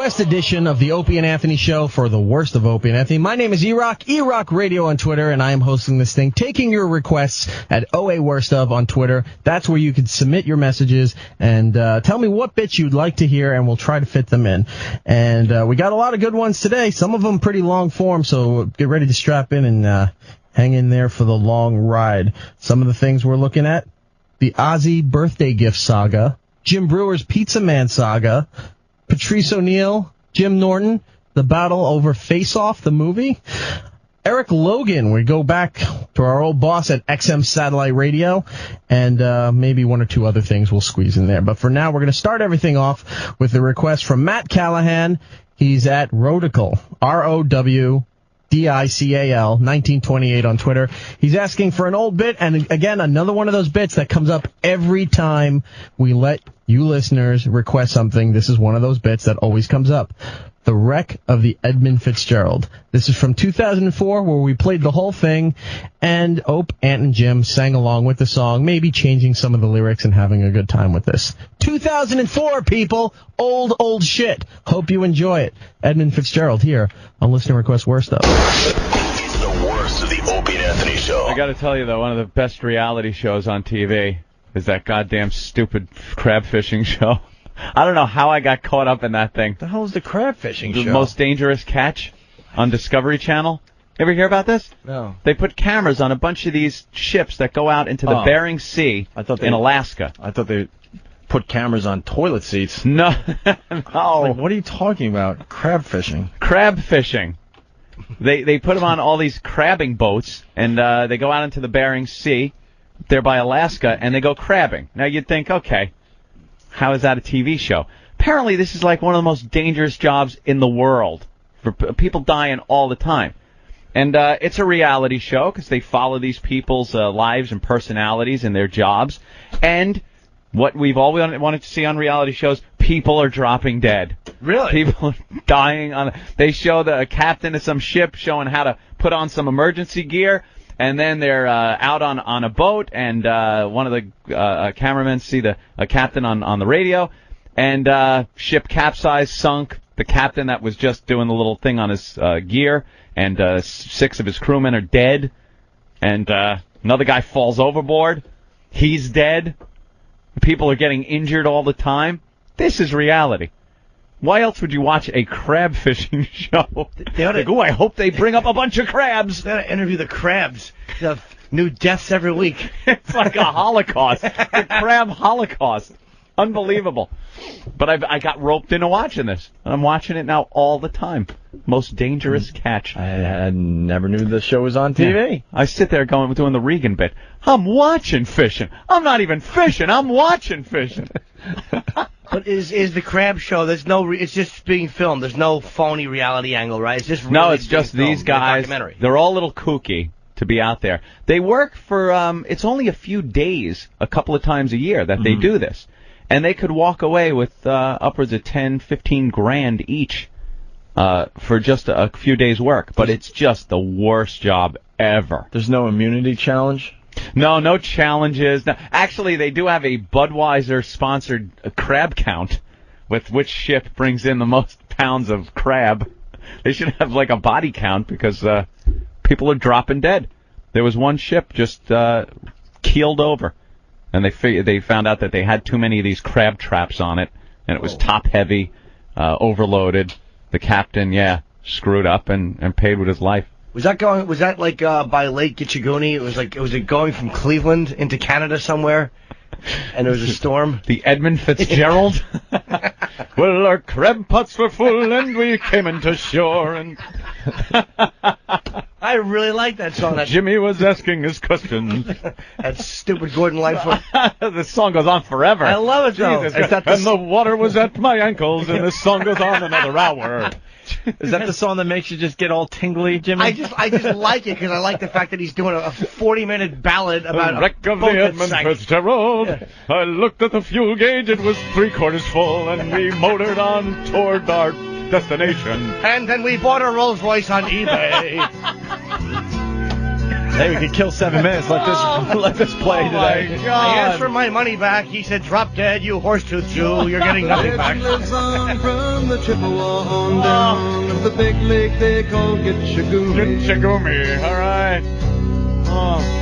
request edition of the Opie and Anthony Show for the worst of Opie and Anthony. My name is Erock, Erock Radio on Twitter, and I am hosting this thing, taking your requests at OA Worst Of on Twitter. That's where you can submit your messages and tell me what bits you'd like to hear, and we'll try to fit them in. And we got a lot of good ones today, some of them pretty long form, so get ready to strap in and hang in there for the long ride. Some of the things we're looking at: the Ozzy birthday gift saga, Jim Breuer's Pizza Man saga, Patrice O'Neal, Jim Norton, the battle over Face Off, the movie, Eric Logan, we go back to our old boss at XM Satellite Radio, and maybe one or two other things we'll squeeze in there. But for now, we're going to start everything off with a request from Matt Callahan. He's at Rodical, ROWDICAL, 1928 on Twitter. He's asking for an old bit, and again, another one of those bits that comes up every time we let you listeners request something. This is one of those bits that always comes up. The wreck of the Edmund Fitzgerald. This is from 2004, where we played the whole thing, and Ant and Jim sang along with the song, maybe changing some of the lyrics and having a good time with this. 2004, people! Old shit. Hope you enjoy it. Edmund Fitzgerald here on Listener Request Worst Of. It's the worst of the Opie and Anthony Show. I gotta tell you, though, one of the best reality shows on TV is that goddamn stupid crab fishing show. I don't know how I got caught up in that thing. The hell is the crab fishing show? The The most dangerous catch on Discovery Channel. Ever hear about this? No. They put cameras on a bunch of these ships that go out into the Bering Sea in Alaska. I thought they put cameras on toilet seats. No. No. Like, what are you talking about? Crab fishing. Crab fishing. They put them on all these crabbing boats, and they go out into the Bering Sea, there by Alaska, and they go crabbing. Now you'd think, okay, how is that a TV show? Apparently this is like one of the most dangerous jobs in the world. For people dying all the time. And it's a reality show because they follow these people's lives and personalities and their jobs. And what we've all wanted to see on reality shows, people are dropping dead. Really? People are dying. They show the captain of some ship showing how to put on some emergency gear. And then they're out on a boat, and one of the cameramen see the captain on the radio, and ship capsized, sunk. The captain that was just doing the little thing on his gear, and 6 of his crewmen are dead, and another guy falls overboard. He's dead. People are getting injured all the time. This is reality. Why else would you watch a crab fishing show? I hope they bring up a bunch of crabs. They ought to interview the crabs. They have new deaths every week. It's like a Holocaust. The crab Holocaust. Unbelievable. But I got roped into watching this. And I'm watching it now all the time. Most dangerous catch. I never knew the show was on TV. Yeah. I sit there doing the Regan bit. I'm watching fishing. I'm not even fishing. I'm watching fishing. But is the crab show? There's no. It's just being filmed. There's no phony reality angle, right? It's just really no. It's just filmed, these guys. They're all a little kooky to be out there. They work for. It's only a few days, a couple of times a year that they do this, and they could walk away with upwards of 10, 15 grand each for just a few days' work. But it's just the worst job ever. There's no immunity challenge. No challenges. No, actually, they do have a Budweiser-sponsored crab count with which ship brings in the most pounds of crab. They should have like a body count because people are dropping dead. There was one ship just keeled over, and they found out that they had too many of these crab traps on it, and it was top-heavy, overloaded. The captain, screwed up and paid with his life. Was that like by Lake Gitchaguni? Was it going from Cleveland into Canada somewhere? And there was a storm? The Edmund Fitzgerald? Well, our crab pots were full and we came into shore and... I really like that song. Jimmy was asking his questions. That stupid Gordon Lightfoot. This song goes on forever. I love it, though. And the water was at my ankles and this song goes on another hour. Is that the song that makes you just get all tingly, Jimmy? I just like it because I like the fact that he's doing a 40-minute ballad about the wreck of the Edmund Fitzgerald. Yeah. I looked at the fuel gauge; it was 3/4 full, and we motored on toward our destination. And then we bought a Rolls Royce on eBay. Hey, we could kill 7 minutes. Let this play today. My I God. asked for my money back. He said, drop dead, you horse-toothed Jew. You're getting nothing back. Lives on from the Chippewa on down of the big lake they call Gitchagumi. Gitchagumi, all right. Oh.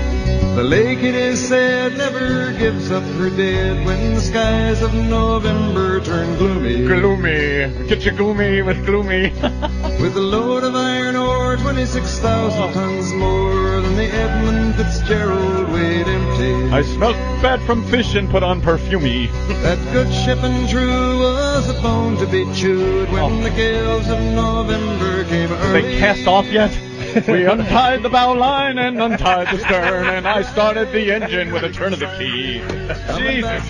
The lake, it is said, never gives up her dead when the skies of November turn gloomy. Gloomy. Gitchagumi with gloomy. With a load of iron ore, 26,000 tons more than the Edmund Fitzgerald weighed empty. I smelt bad from fish and put on perfumey. That good ship and true was a bone to be chewed when the gales of November came early. They cast off yet? We untied the bow line and untied the stern, and I started the engine with a turn of the key. Jesus.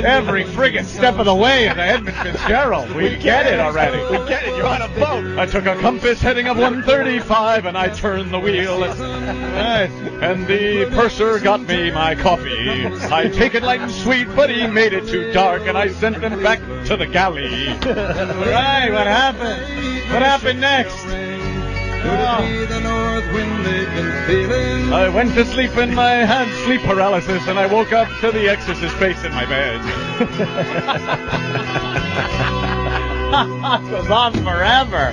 Every friggin' step of the way in the Edmund Fitzgerald. We get it already. We get it. You're on a boat. I took a compass heading of 135, and I turned the wheel. And the purser got me my coffee. I take it light and sweet, but he made it too dark, and I sent him back to the galley. Right, what happened? What happened next? The north wind they've been feeling. I went to sleep and I had sleep paralysis, and I woke up to the Exorcist face in my bed. Goes on forever.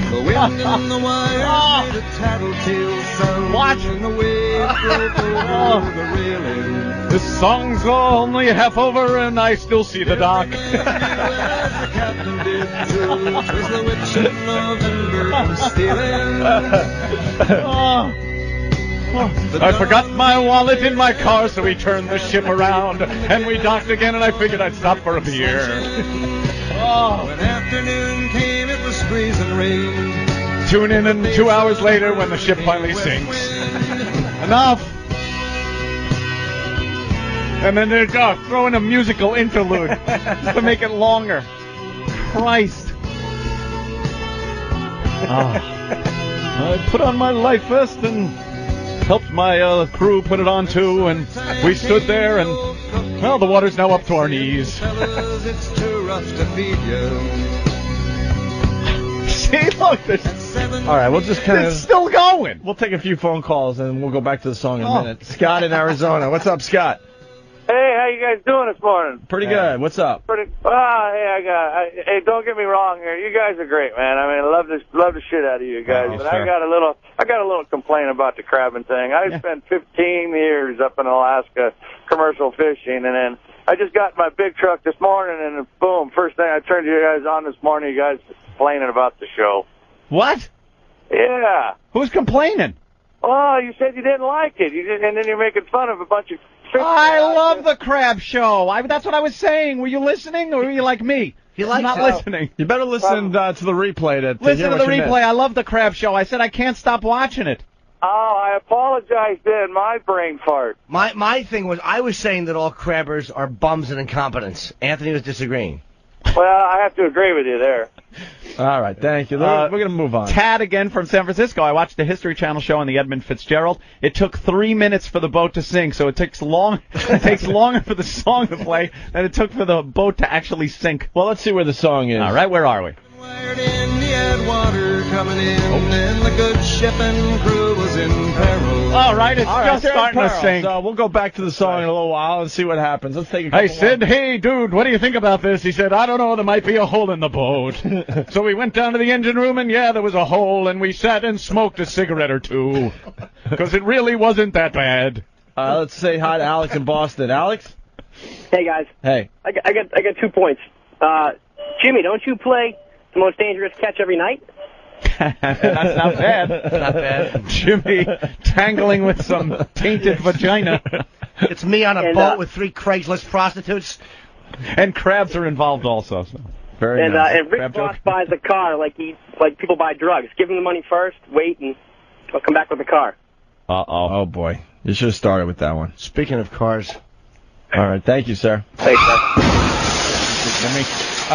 The wind in the wire made a tattletale sound. Watch. And the waves broke over the railing. This song's only half over, and I still see the dock. The captain did too. 'Twas the witch of November from stealing. I forgot my wallet in my car, so we turned the ship around, and we docked again, and I figured I'd stop for a beer. When afternoon came, it was freezing rain. Tune in and 2 hours later when the ship finally sinks. Enough! And then they're throwing a musical interlude to make it longer. Christ. I put on my life vest and helped my crew put it on too, and we stood there, and, well, the water's now up to our knees. Fellas, it's too rough to feed you. See, look, All right, we'll just kind it's of... still going. We'll take a few phone calls, and we'll go back to the song in a minute. Scott in Arizona. What's up, Scott? Hey, how you guys doing this morning? Pretty good. What's up? Hey, don't get me wrong here. You guys are great, man. I mean, I love the shit out of you guys. But I got a little complaint about the crabbing thing. I spent 15 years up in Alaska commercial fishing, and then I just got my big truck this morning, and boom, first thing I turned to you guys on this morning, you guys complaining about the show. What? Yeah. Who's complaining? Oh, you said you didn't like it. And then you're making fun of a bunch of fish. I love the crab show. That's what I was saying. Were you listening, or were you like me? He likes not it. listening. You better listen to the replay. Listen to the replay. I love the crab show. I said I can't stop watching it. Oh, I apologize, then. My brain fart. My thing was, I was saying that all crabbers are bums and incompetents. Anthony was disagreeing. Well, I have to agree with you there. All right, thank you. We're going to move on. Tad again from San Francisco. I watched the History Channel show on the Edmund Fitzgerald. It took 3 minutes for the boat to sink, so it takes longer for the song to play than it took for the boat to actually sink. Well, let's see where the song is. All right, where are we? Wired in, he had water coming in, and the good ship and crew was in peril. All right, it's just they're in starting to peril. sink. So we'll go back to the song in a little while and see what happens. Let's take a couple I said, hey, dude, what do you think about this? He said, I don't know, there might be a hole in the boat. So we went down to the engine room, and yeah, there was a hole, and we sat and smoked a cigarette or two. Because it really wasn't that bad. Let's say hi to Alex in Boston. Alex? Hey, guys. Hey. I got 2 points. Jimmy, don't you play The Most Dangerous Catch every night? That's not bad. Not bad. Jimmy tangling with some tainted vagina. It's me on a boat with 3 Craigslist prostitutes. And crabs are involved also. So. Very And nice. and Rick Ross buys a car like people buy drugs. Give him the money first, wait, and he'll come back with the car. Oh, boy. You should have started with that one. Speaking of cars. All right, thank you, sir. Thanks, man.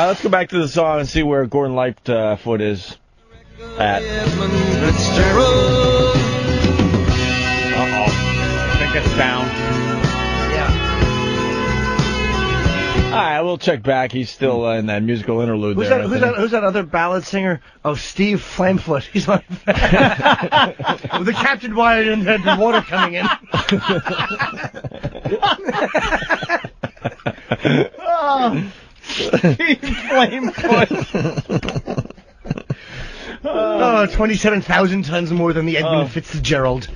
Let's go back to the song and see where Gordon Lightfoot is at. Edmund Fitzgerald. I think it's down. Yeah. All right, we'll check back. He's still in that musical interlude Who's there. who's that other ballad singer? Oh, Steve Flamefoot. He's my the captain wired in had the water coming in. Steve Flamefoot. 27,000 tons more than the Edmund Fitzgerald.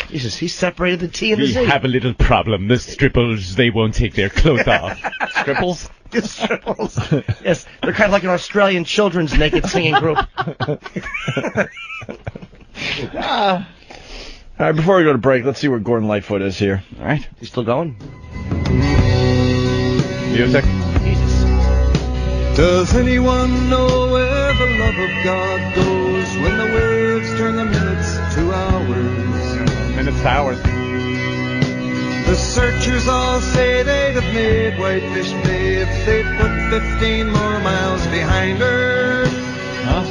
Jesus, he separated the T and the Z. We have a little problem. The stripples, they won't take their clothes off. Stripples? Stripples. Yes, they're kind of like an Australian children's naked singing group. All right, before we go to break, let's see where Gordon Lightfoot is here. All right. He's still going? Music. Jesus. Does anyone know where the love of God goes when the words turn the minutes to hours? Minutes to hours. The searchers all say they'd have made Whitefish Bay if they put 15 more miles behind her. Huh?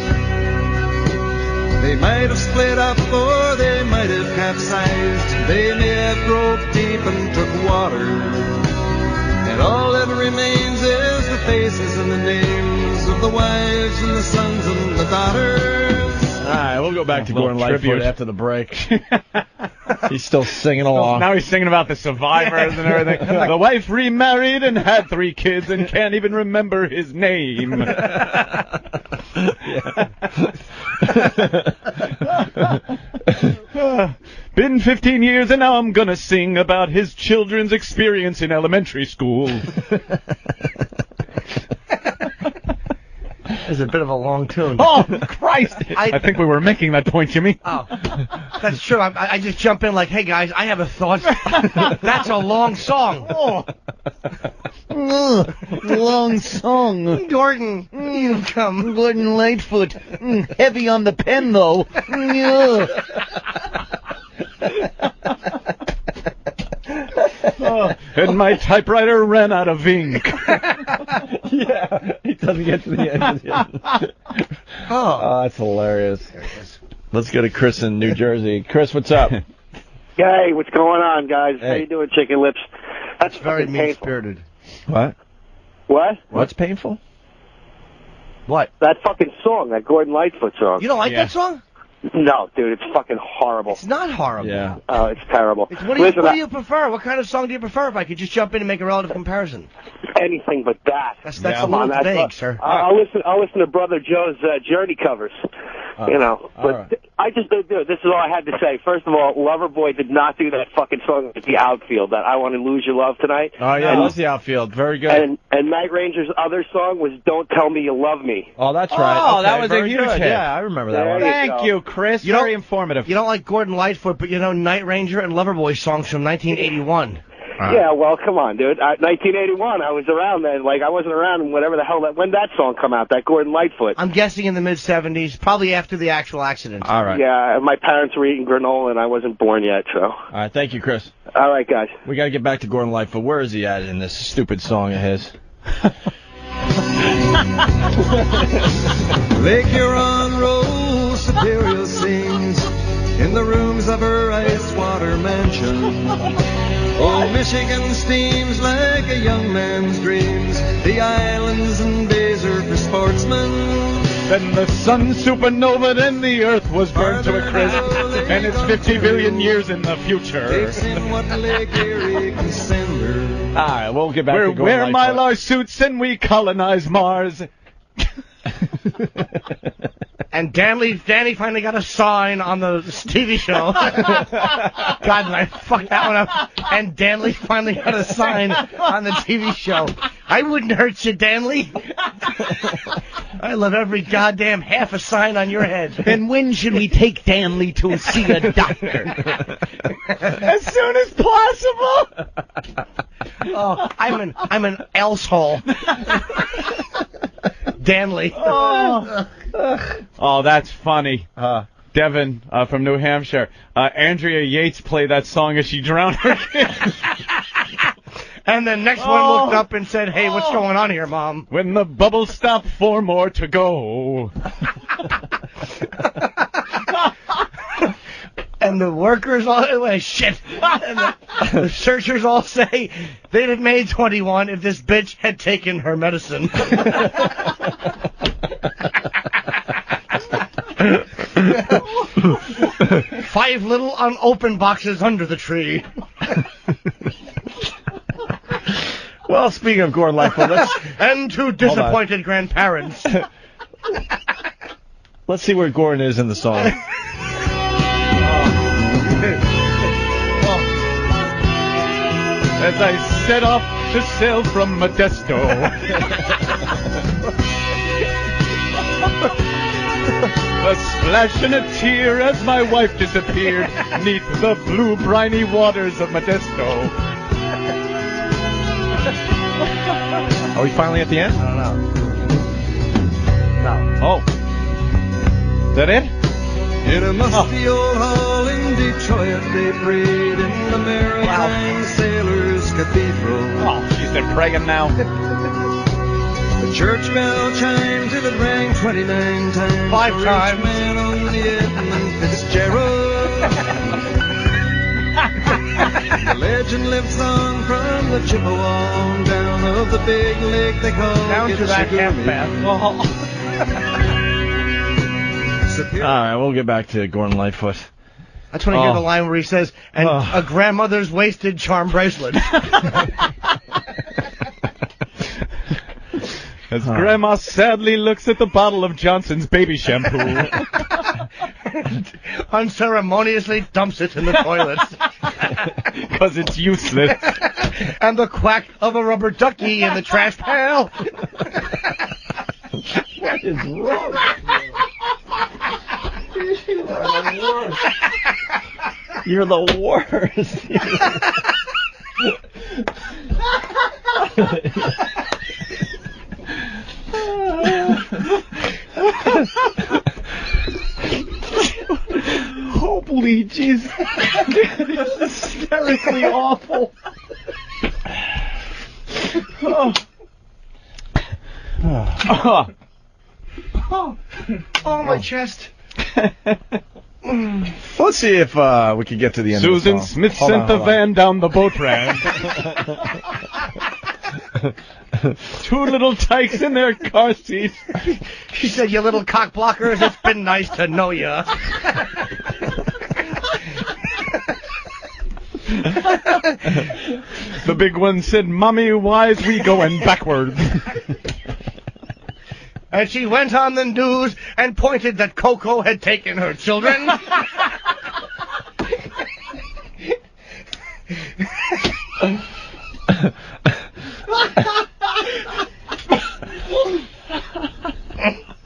They might have split up or they might have capsized. They may have groped deep and took water. And all that remains is the faces and the names of the wives and the sons and the daughters. All right, we'll go back to Gordon Lightfoot tribute. after the break. He's still singing along. Now he's singing about the survivors and everything. The wife remarried and had 3 kids and can't even remember his name. Been 15 years and now I'm gonna sing about his children's experience in elementary school. It's a bit of a long tune. Oh, Christ! I think we were making that point, Jimmy. Oh, that's true. I just jump in like, hey, guys, I have a thought. That's a long song. Oh. Long song. Gordon, you come. Gordon Lightfoot. Heavy on the pen, though. And my typewriter ran out of ink. Yeah, he doesn't get to the end of the Oh, that's hilarious. Let's go to Chris in New Jersey. Chris, what's up? Hey, what's going on, guys? Hey. How you doing, Chicken Lips? That's Very fucking painful. mean-spirited. What? What? What's painful? What? That fucking song, that Gordon Lightfoot song. You don't like that song? No, dude, it's fucking horrible. It's not horrible. Yeah. Oh, it's terrible. What do you prefer? What kind of song do you prefer? If I could just jump in and make a relative comparison. Anything but that. That's a little vague, sir. I'll listen to Brother Joe's Journey covers. You know, but I just don't do it. This is all I had to say. First of all, Loverboy did not do that fucking song at the outfield. That I Want to Lose Your Love Tonight. Oh yeah, that's the outfield. Very good. And Night Ranger's other song was Don't Tell Me You Love Me. Oh, that's right. Oh, okay, that was a very huge good. hit. Yeah, I remember that There one. you Thank go. you, Chris. Very informative. You don't like Gordon Lightfoot, but you know Night Ranger and Loverboy songs from 1981. Yeah, well, come on, dude. 1981, I was around then. Like, I wasn't around whatever the hell when that song come out, that Gordon Lightfoot. I'm guessing in the mid-'70s, probably after the actual accident. All right. Yeah, my parents were eating granola and I wasn't born yet, so. All right, thank you, Chris. All right, guys. We got to get back to Gordon Lightfoot. Where is he at in this stupid song of his? Lake Huron rolls, Superior sings in the rooms of her ice water mansion. Old Michigan steams like a young man's dreams. The islands and bays are for sportsmen. Then the sun supernova, then the earth was burned to a crisp, and it's 50 billion years in the future. Takes in what Lake Erie can send her. All right, we'll get back We to Gordon wear Lightfoot. mylar suits and we colonize Mars. And Danny finally got a sign on the TV show. God, and I fucked that one up. And Danley finally got a sign on the TV show. I wouldn't hurt you, Danley. I love every goddamn half a sign on your head. Then when should we take Danley to see a doctor? As soon as possible. Oh, I'm an else hole. Danley. Oh, that's funny. Devin from New Hampshire. Andrea Yates played that song as she drowned her kid. And the next one looked up and said, hey, what's going on here, Mom? When the bubbles stop, 4 more to go. And the workers all shit. And the searchers all say they'd have made 21 if this bitch had taken her medicine. 5 little unopened boxes under the tree. Well, speaking of Gordon Lightfoot, and 2 disappointed grandparents. Let's see where Gordon is in the song. As I set off to sail from Modesto. A splash and a tear as my wife disappeared neath the blue briny waters of Modesto. Are we finally at the end? I don't know. No. Oh. Is that it? In a musty old hall in Detroit, they prayed in the Maritime Sailors Cathedral. Oh, she's been praying now. The church bell chimed till it rang 29 times. 5 times. Man on the Edmund Fitzgerald. The legend lives on from the Chippewa on down of the big lake they call Down to that half bath. All right, we'll get back to Gordon Lightfoot. That's when I hear the line where he says, and a grandmother's wasted charm bracelet. As Grandma sadly looks at the bottle of Johnson's baby shampoo. Unceremoniously dumps it in the toilet. Because it's useless. And the quack of a rubber ducky in the trash pail. What is wrong? You're the worst. Holy jeez. That's hysterically awful. Oh, my chest. Let's see if we can get to the end Susan of the song. Smith sent the van down the boat ramp. 2 little tykes in their car seats. She said, you little cock blockers, it's been nice to know ya. The big one said, Mommy, why's we going backwards? And she went on the news and pointed that Coco had taken her children.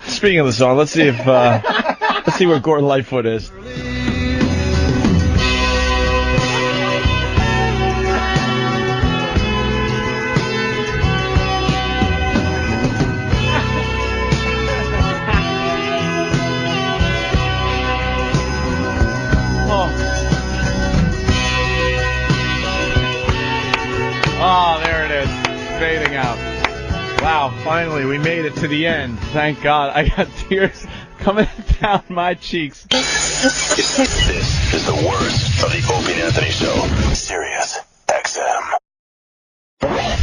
Speaking of the song, let's see where Gordon Lightfoot is. Oh, there it is. Fading out. Wow. Finally, we made it to the end. Thank God. I got tears coming down my cheeks. This is the worst of the Opie and Anthony Show. Sirius XM.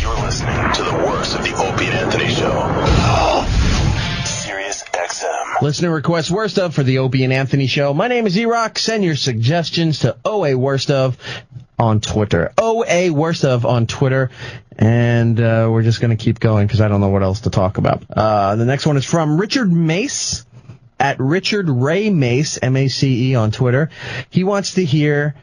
You're listening to the worst of the Opie and Anthony Show. Sirius XM. Listener request worst of for the Opie and Anthony Show. My name is Erock. Send your suggestions to OA Worst of on Twitter. OA Worst of on Twitter. And we're just going to keep going because I don't know what else to talk about. The next one is from Richard Mace at Richard Ray Mace, M-A-C-E on Twitter. He wants to hear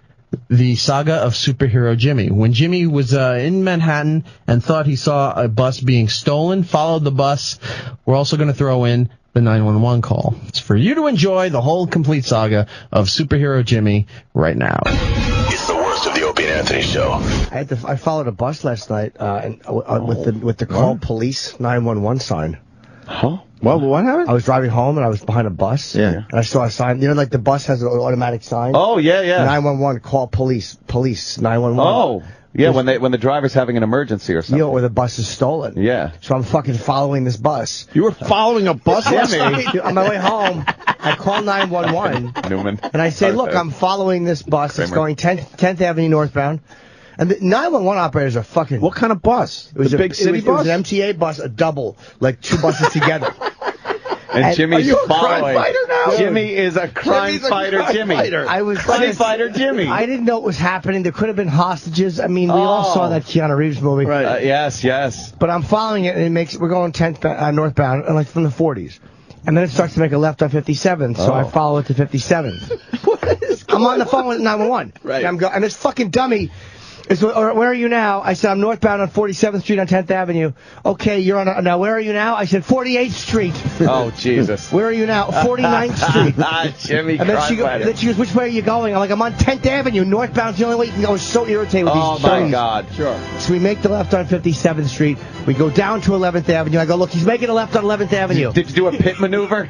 the saga of superhero Jimmy. When Jimmy was in Manhattan and thought he saw a bus being stolen, followed the bus. We're also going to throw in the 911 call. It's for you to enjoy the whole complete saga of superhero Jimmy right now. It's the worst of the Opie and Anthony Show. I followed a bus last night with the call police 911 sign. Huh? Well, what happened? I was driving home and I was behind a bus. Yeah. And I saw a sign. You know, like the bus has an automatic sign. Oh, yeah, yeah. 911, call police 911. Oh. Yeah, when the driver's having an emergency or something. Or the bus is stolen. Yeah. So I'm fucking following this bus. You were following a bus? On my way home, I call 911. Newman. And I say, look, I'm following this bus. It's going 10th Avenue northbound. And the 911 operators are fucking... What kind of bus? It was a big city bus? It was an MTA bus, a double, like two buses together. And Jimmy's are you a following. crime fighter now? Jimmy is a crime fighter. Jimmy. I was crime fighter. Jimmy. I didn't know what was happening. There could have been hostages. I mean, we all saw that Keanu Reeves movie. Right. Yes. But I'm following it, and we're going 10th northbound, and like from the 40s. And then it starts to make a left on 57th, so I follow it to 57th. I'm on the phone with 911. Right. And this fucking dummy is, where are you now? I said, I'm northbound on 47th Street on 10th Avenue. Okay, you're on, now where are you now? I said, 48th Street. Oh, Jesus. Where are you now? 49th Street. Jimmy, And then she goes, which way are you going? I'm like, I'm on 10th Avenue. Northbound's the only way you can go. I was so irritated with these my turns. God. Sure. So we make the left on 57th Street. We go down to 11th Avenue. I go, look, he's making a left on 11th Avenue. Did you do a pit maneuver?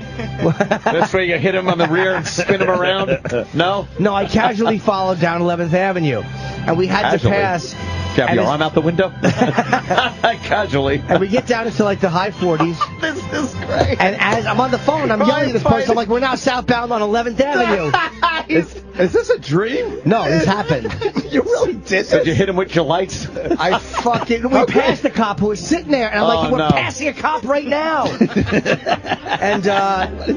That's where you hit him on the rear and spin him around? No? No, I casually followed down 11th Avenue. And we had to pass. Do you have your arm out the window? Casually. And we get down into like the high 40s. This is great. And as I'm on the phone, I'm yelling at this person. I'm like, we're now southbound on 11th Avenue. Is this a dream? No, this happened. You really did So did you hit him with your lights? I fucking... We passed the cop who was sitting there. And I'm like, we're passing a cop right now. And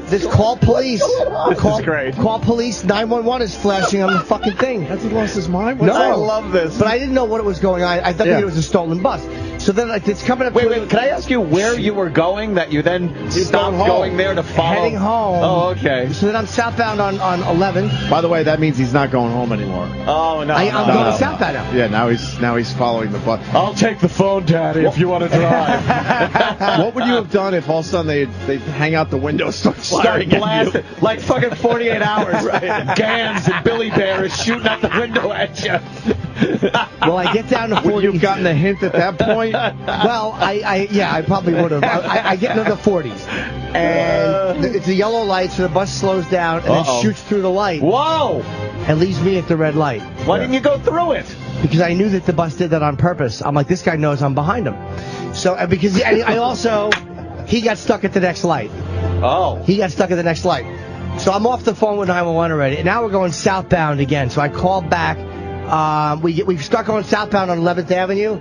this call police. This is great. Call police. 911 is flashing on the fucking thing. Has he lost his mind? No. I love this. But I didn't know what was going on. I thought maybe it was a stolen bus. So then it's coming up. Wait. Can I ask you where you were going that you then stopped going there to follow? Heading home. Oh, okay. So then I'm southbound on 11th. By the way, that means he's not going home anymore. Oh, no. I'm going southbound now. Yeah, now he's following the bus. I'll take the phone, Daddy, if you want to drive. What would you have done if all of a sudden they hang out the window, start firing blasting, like fucking 48 hours. Right. Gans and Billy Bear is shooting out the window at you. Well, I get down to 40. Would you have gotten a hint at that point? Well, I probably would have. I get into the 40s. And it's a yellow light, so the bus slows down and then shoots through the light. Whoa! And leaves me at the red light. Why didn't you go through it? Because I knew that the bus did that on purpose. I'm like, this guy knows I'm behind him. So, because I also, he got stuck at the next light. Oh. He got stuck at the next light. So I'm off the phone with 911 already. And now we're going southbound again. So I called back. We start going southbound on 11th Avenue.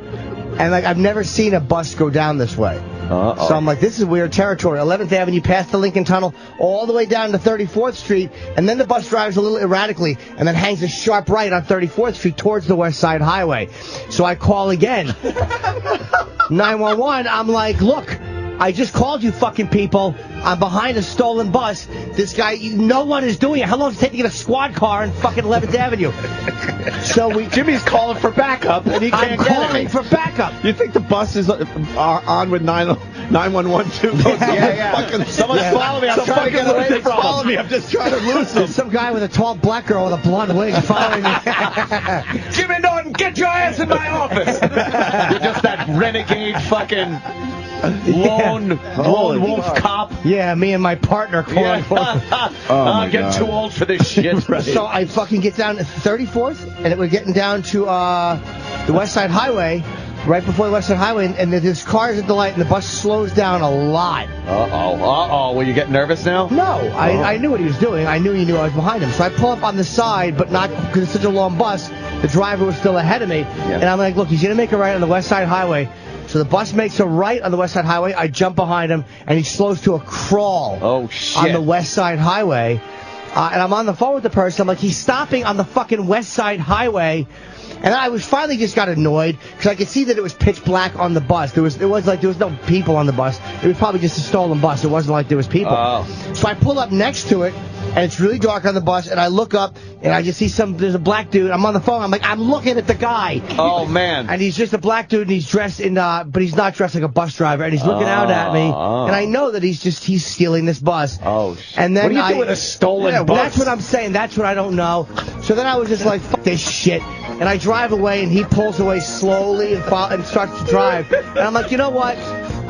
And like I've never seen a bus go down this way. Uh-oh. So I'm like, this is weird territory. 11th Avenue, past the Lincoln Tunnel, all the way down to 34th Street, and then the bus drives a little erratically, and then hangs a sharp right on 34th Street towards the West Side Highway. So I call again. 911, I'm like, look, I just called you fucking people. I'm behind a stolen bus. This guy, no one is doing it. How long does it take to get a squad car in fucking 11th Avenue? So Jimmy's calling for backup, and he can't get it. I'm calling for backup. You think the bus is on with 911 too? Yeah. Someone's following me. I'm trying to get away from follow me. I'm just trying to lose them. Some guy with a tall black girl with a blonde wig following me. Jimmy Norton, get your ass in my office. You're just that renegade fucking lone wolf cop. Yeah, me and my partner. I'm getting too old for this shit. Right. So I fucking get down to 34th, and we're getting down to the West Side Highway, right before the West Side Highway, and there's cars at the light, and the bus slows down a lot. Will you get nervous now? No, I knew what he was doing. I knew he knew I was behind him. So I pull up on the side, but not because it's such a long bus. The driver was still ahead of me, and I'm like, look, he's going to make a right on the West Side Highway. So the bus makes a right on the West Side Highway. I jump behind him, and he slows to a crawl on the West Side Highway. And I'm on the phone with the person. I'm like, he's stopping on the fucking West Side Highway. And I was finally just got annoyed because I could see that it was pitch black on the bus. There was no people on the bus. It was probably just a stolen bus. It wasn't like there was people. So I pull up next to it, and it's really dark on the bus, and I look up, and I just see there's a black dude. I'm on the phone. I'm like, I'm looking at the guy. Oh, man. And he's just a black dude, and he's dressed but he's not dressed like a bus driver, and he's looking out at me. And I know that he's stealing this bus. Oh, shit. And then what do you do with a stolen bus? That's what I'm saying. That's what I don't know. So then I was just like, fuck this shit. And I drive away, and he pulls away slowly and starts to drive. And I'm like, you know what?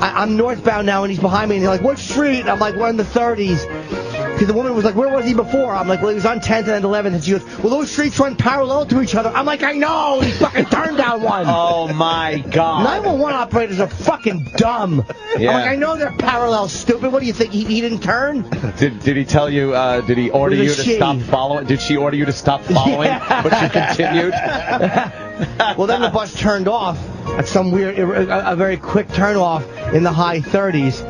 I'm northbound now, and he's behind me, and he's like, what street? And I'm like, we're in the 30s. because the woman was like, where was he before? I'm like, well, he was on 10th and 11th. And she goes, well, those streets run parallel to each other. I'm like, I know. He fucking turned down one. Oh, my God. 911 operators are fucking dumb. Yeah. I'm like, I know they're parallel, stupid. What do you think? He didn't turn? Did he tell you, did he order you to stop following? Did she order you to stop following? Yeah. But you continued? Well, then the bus turned off at some weird, a very quick turn off in the high 30s.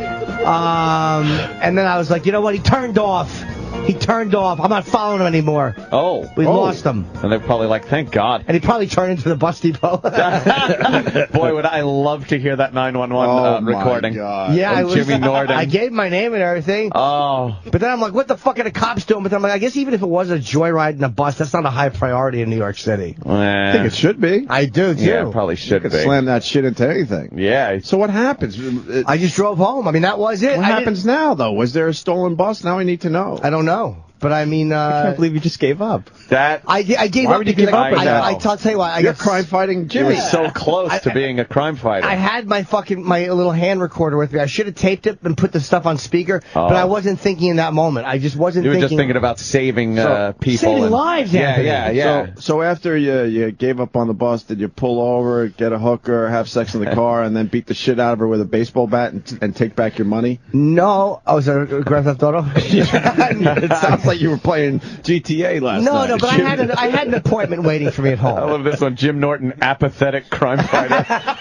And then I was like, you know what? He turned off. He turned off. I'm not following him anymore. Oh. We lost him. And they're probably like, thank God. And he probably turned into the bus depot. Boy, would I love to hear that 911 recording. God. Yeah, Jimmy Norton. I gave my name and everything. Oh. But then I'm like, what the fuck are the cops doing? But then I'm like, I guess even if it was a joyride in a bus, that's not a high priority in New York City. I think it should be. I do, too. Yeah, probably should You be. could slam that shit into anything. Yeah. So what happens? I just drove home. I mean, that was it. What happens now, though? Was there a stolen bus? Now I need to know. I don't know. But I mean, I can't believe you just gave up. I gave Why up would you because give up on that? I'll tell you why. You're crime fighting Jimmy. You were so close to being a crime fighter. I had my little hand recorder with me. I should have taped it and put the stuff on speaker, but I wasn't thinking in that moment. I just wasn't You were thinking. just thinking about saving people. Saving lives, Anthony. Yeah. So after you gave up on the bus, did you pull over, get a hooker, have sex in the car, and then beat the shit out of her with a baseball bat and take back your money? No. Oh, is that a Grand Theft Auto? It sounds like you were playing GTA last night. No, but I had an appointment waiting for me at home. I love this one. Jim Norton, apathetic crime fighter.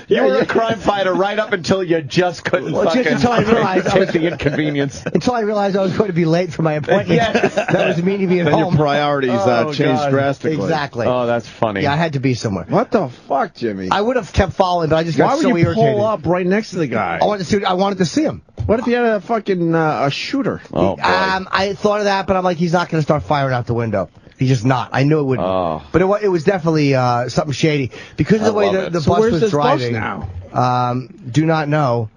You were a crime fighter right up until you just couldn't just until I realized take the inconvenience. Until I realized I was going to be late for my appointment. Yes. That was me to be at Then home. your priorities changed drastically. Exactly. Oh, that's funny. Yeah, I had to be somewhere. What the fuck, Jimmy? I would have kept following, but I just got Why so would you irritated. pull up right next to the guy? I wanted to see him. What if he had a fucking a shooter? Oh, boy. I thought of that, but I'm like, he's not going to start firing out the window. He's just not. I knew it wouldn't. Oh. But it was definitely something shady. Because of the way the So bus where's was this driving. bus now? Do not know.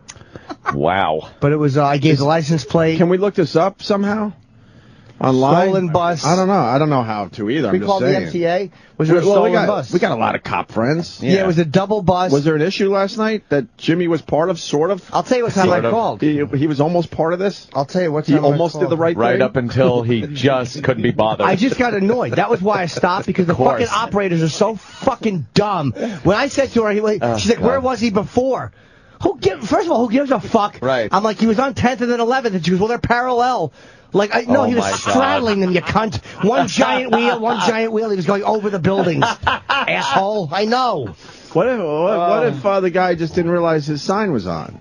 Wow. But it was, I gave the license plate. Can we look this up somehow? Online? Stolen bus. I don't know. I don't know how to either. We I'm just called the saying. MTA. Was there a stolen bus? We got a lot of cop friends. Yeah, it was a double bus. Was there an issue last night that Jimmy was part of, sort of? I'll tell you what time I called. He was almost part of this? I'll tell you what He time I almost called. did the right thing? Right up until he just couldn't be bothered. I just got annoyed. That was why I stopped, because the fucking operators are so fucking dumb. When I said to her, she's like, where was he before? First of all, who gives a fuck? Right. I'm like, he was on 10th and then 11th, and she goes, well, they're parallel. Like, no, he was straddling them, you cunt. One giant wheel, he was going over the buildings. Asshole, I know. What if the guy just didn't realize his sign was on?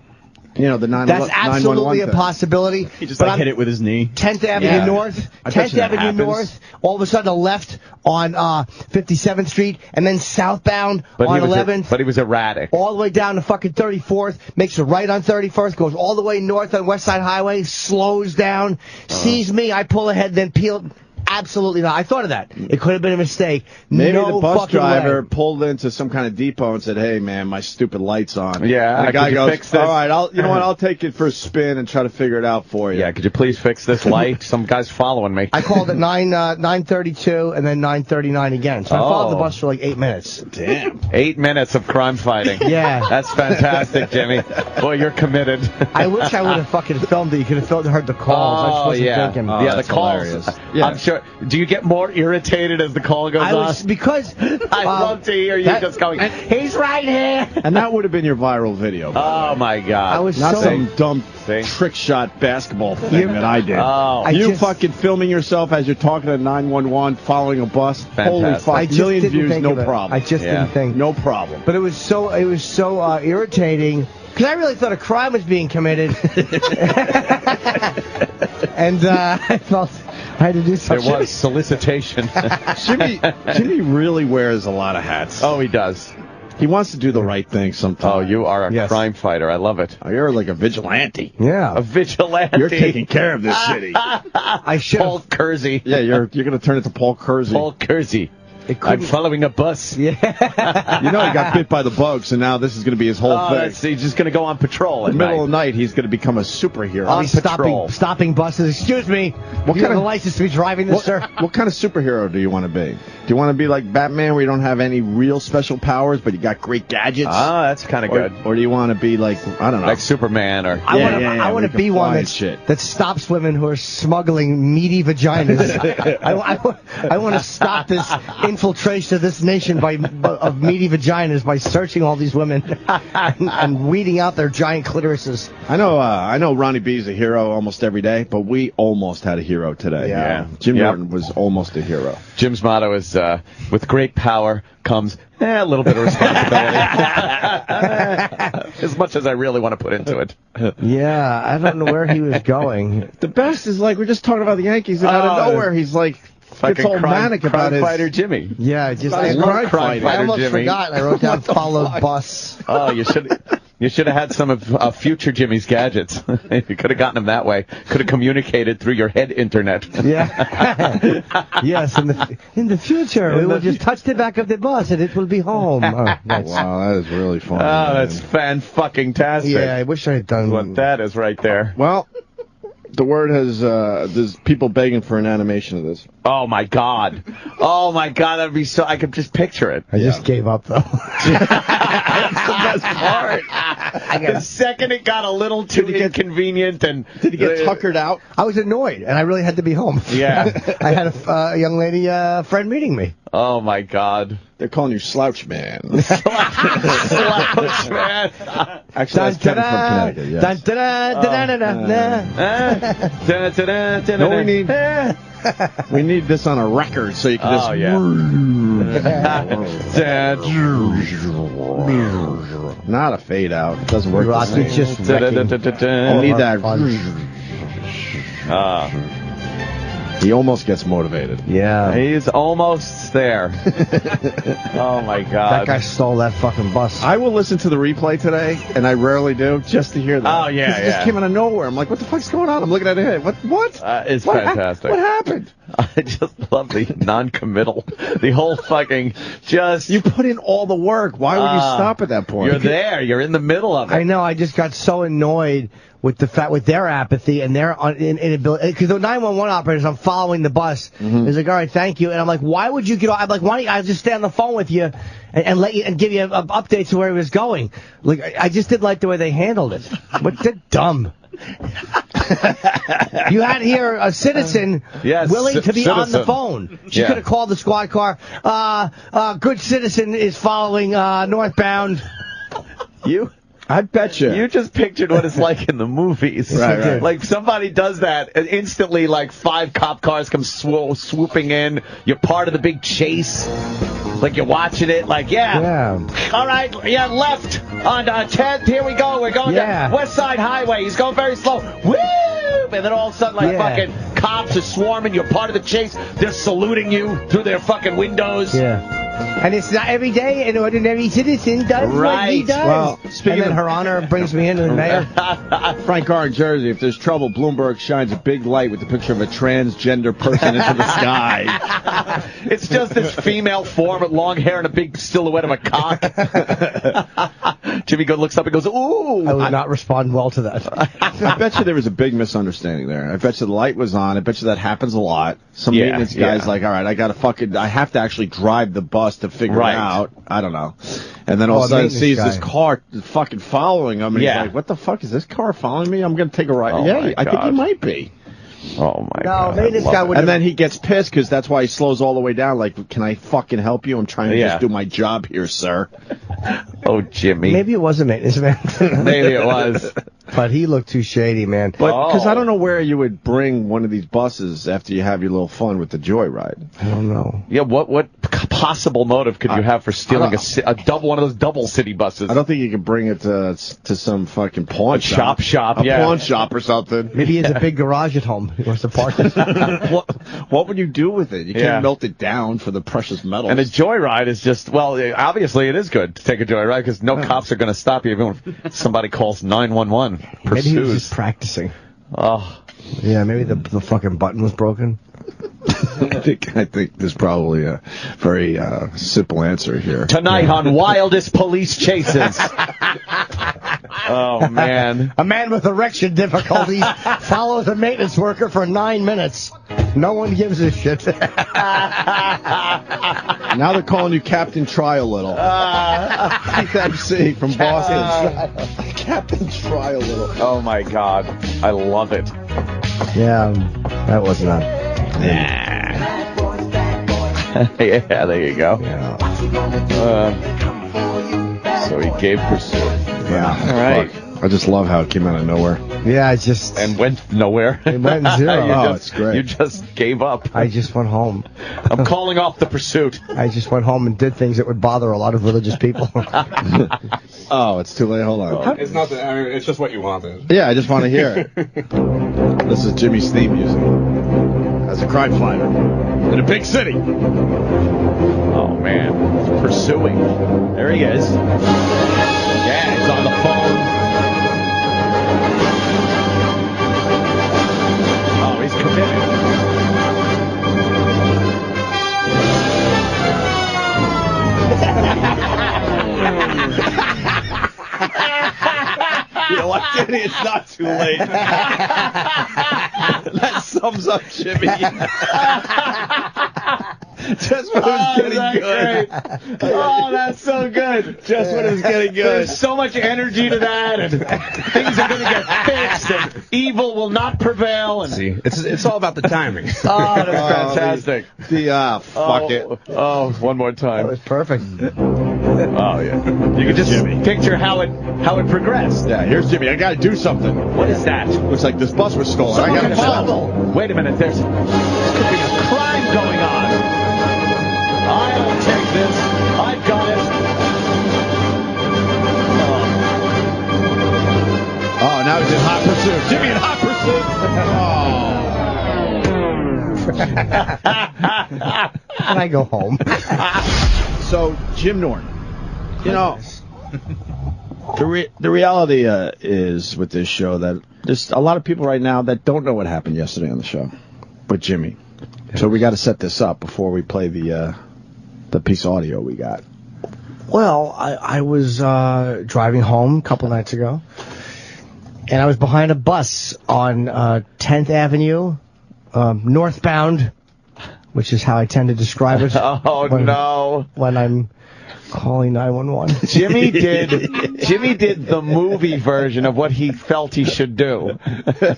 You know, the 911. That's absolutely a possibility. He just hit it with his knee. 10th Avenue North. 10th Avenue North. All of a sudden a left on 57th Street, and then southbound on 11th. But he was erratic. All the way down to fucking 34th. Makes a right on 31st. Goes all the way north on West Side Highway. Slows down. Sees me. I pull ahead, then peel. Absolutely not. I thought of that. It could have been a mistake. Maybe no the bus driver way. pulled into some kind of depot and said, "Hey, man, my stupid light's on." Yeah, and the guy could you goes, fix this? "All right, you know what? I'll take it for a spin and try to figure it out for you." Yeah, could you please fix this light? Some guy's following me. I called at 9:32 and then 9:39 again. So I followed the bus for like 8 minutes. Damn. 8 minutes of crime fighting. Yeah. That's fantastic, Jimmy. Boy, you're committed. I wish I would have fucking filmed it. You could have heard the calls. I wasn't thinking. Yeah, the calls. Hilarious. Yeah. I'm sure. Do you get more irritated as the call goes on? Because I love to hear you just going, he's right here. And that would have been your viral video. Oh, my God. I was Not so some dumb trick shot basketball thing that I did. Oh. You fucking filming yourself as you're talking to 911, following a bus. Holy Fantastic. fuck! I just Million didn't views, think no of it. problem. I just didn't think. No problem. But it was so irritating because I really thought a crime was being committed, and I felt I had to do something. There was solicitation. Jimmy really wears a lot of hats. Oh, he does. He wants to do the right thing sometimes. Oh, you are a crime fighter. I love it. Oh, you're like a vigilante. Yeah, a vigilante. You're taking care of this city. I should. Paul Kersey. Yeah, you're going to turn it to Paul Kersey. Paul Kersey. I'm following a bus. Yeah. You know he got bit by the bug, so now this is going to be his whole thing. He's just going to go on patrol In at the middle night. of the night, he's going to become a superhero. I'll be stopping buses. Excuse me. What You have kind the of- license to be driving this, sir? What kind of superhero do you want to be? Do you want to be like Batman, where you don't have any real special powers, but you got great gadgets? Ah, that's kind of good. Or do you want to be like, I don't know, Like Superman or... I want to be one that shit. that stops women who are smuggling meaty vaginas. I want to stop this infiltration of this nation of meaty vaginas by searching all these women and weeding out their giant clitorises. I know Ronnie B's a hero almost every day, but we almost had a hero today. Yeah. Jim Norton was almost a hero. Jim's motto is, with great power comes a little bit of responsibility. As much as I really want to put into it. Yeah, I don't know where he was going. The best is like, we're just talking about the Yankees, and out of nowhere, he's like, gets all manic about his... fighter Jimmy. Yeah, I love crime I fighter almost Jimmy. forgot. I wrote down followed bus. Oh, you should have had some of future Jimmy's gadgets. You could have gotten him that way. Could have communicated through your head internet. Yeah. Yes, in the future, we will just touch the back of the bus and it will be home. Oh, Wow, that is really funny. Oh, that's fan-fucking-tastic. yeah, I wish I had done... What that is right there. Well, the word has, there's people begging for an animation of this. Oh, my God. Oh, my God. That'd be so... I could just picture it. I just gave up, though. That's the best part. The second it got a little too inconvenient and... Did he get tuckered out? I was annoyed, and I really had to be home. Yeah. I had a young lady friend meeting me. Oh, my God. They're calling you Slouch Man. Slouch Man. Actually, that's Kevin from Connecticut, yes. No, we need this on a record so you can just... Oh, yeah. Not a fade out. It doesn't work the Rock, same. it's just I need that... He almost gets motivated. Yeah. He's almost there. Oh, my God. That guy stole that fucking bus. I will listen to the replay today, and I rarely do, just to hear that. Oh, yeah, 'Cause it just came out of nowhere. I'm like, what the fuck's going on? I'm looking at it. What? It's What fantastic. What happened? I just love the non-committal. The whole fucking just... You put in all the work. Why would you stop at that point? You're there. You're in the middle of it. I know. I just got so annoyed with the fact, with their apathy and their inability. Because the 911 operators, I'm following the bus. He's like, all right, thank you. And I'm like, why would you get off? I'm like, why don't you, I'll just stay on the phone with you and let you and give you updates to where he was going. Like, I just didn't like the way they handled it. But they're dumb. You had here a citizen willing to be on the phone. She could have called the squad car. Good citizen is following northbound. I bet you. You just pictured what it's like in the movies. Right. Like somebody does that, and instantly, like 5 cop cars come swooping in. You're part of the big chase. Like you're watching it. Like, all right, left on 10th. Here we go. We're going to West Side Highway. He's going very slow. Woo! And then all of a sudden, like fucking cops are swarming. You're part of the chase. They're saluting you through their fucking windows. Yeah. And it's not every day an ordinary citizen does what he does. Well, and then Her Honor brings me into the mayor. Frank Carr in Jersey, if there's trouble, Bloomberg shines a big light with the picture of a transgender person into the sky. It's just this female form with long hair and a big silhouette of a cock. Jimmy looks up and goes, ooh. I would not respond well to that. I bet you there was a big misunderstanding there. I bet you the light was on. I bet you that happens a lot. Some maintenance guy's like, all right, I have to actually drive the bus to figure it out. I don't know. And then all of a sudden sees this car fucking following him. And he's like, what the fuck is this car following me? I'm going to take a ride. I think he might be. Oh, my God. No, this guy and then he gets pissed because that's why he slows all the way down. Like, can I fucking help you? I'm trying to just do my job here, sir. Oh, Jimmy. Maybe it was a maintenance man. Maybe it was. But he looked too shady, man. But because I don't know where you would bring one of these buses after you have your little fun with the joyride. I don't know. Yeah, what possible motive could you have for stealing one of those double city buses? I don't think you can bring it to some fucking pawn shop, pawn shop or something. Maybe he has a big garage at home. He wants to park it. What would you do with it? You can't melt it down for the precious metals. And a joyride is just, obviously it is good to take a joyride because no cops are going to stop you even if somebody calls 911. Maybe he was just practicing. Oh. Yeah, maybe the fucking button was broken. I think there's probably a very simple answer here. Tonight on Wildest Police Chases. Oh, man. A man with erection difficulties follows a maintenance worker for 9 minutes. No one gives a shit. Now they're calling you Captain Try a Little. Keith MC from Boston. Captain Try a Little. Oh, my God. I love it. Yeah, that was not. Yeah, there you go. Yeah. So he gave pursuit. Yeah. All right. Fuck. I just love how it came out of nowhere. Yeah, it just... And went nowhere. It went zero. It's great. You just gave up. I just went home. I'm calling off the pursuit. I just went home and did things that would bother a lot of religious people. Oh, it's too late. Hold on. It's nothing. I mean, it's just what you wanted. Yeah, I just want to hear it. This is Jimmy's theme music. As a crime fighter in a big city. Oh, man. He's pursuing. There he is. Yeah, he's on the phone. Oh, he's committed. You know what, Kenny? It's not too late. That sums up Jimmy. Just when it was getting good. Great. Oh, that's so good. Just when it was getting good. There's so much energy to that, and things are going to get fixed, and evil will not prevail. And See, it's all about the timing. Oh, that's fantastic. Fuck it. Oh, one more time. That was perfect. Oh, yeah. You can just picture how it progressed. Yeah, here's Jimmy. I got to do something. What is that? Looks like this bus was stolen. Someone I got to follow. Wait a minute. There could be a crime going on. I'll take this. I've got it. Oh, now he's in hot pursuit. Jimmy in hot pursuit. And I go home. So, Jim Norton, you know, the reality is with this show that there's a lot of people right now that don't know what happened yesterday on the show, but Jimmy. So we got to set this up before we play the piece of audio we got. Well, I was driving home a couple nights ago, and I was behind a bus on 10th Avenue, northbound, which is how I tend to describe it. No. When I'm calling 911. Jimmy did the movie version of what he felt he should do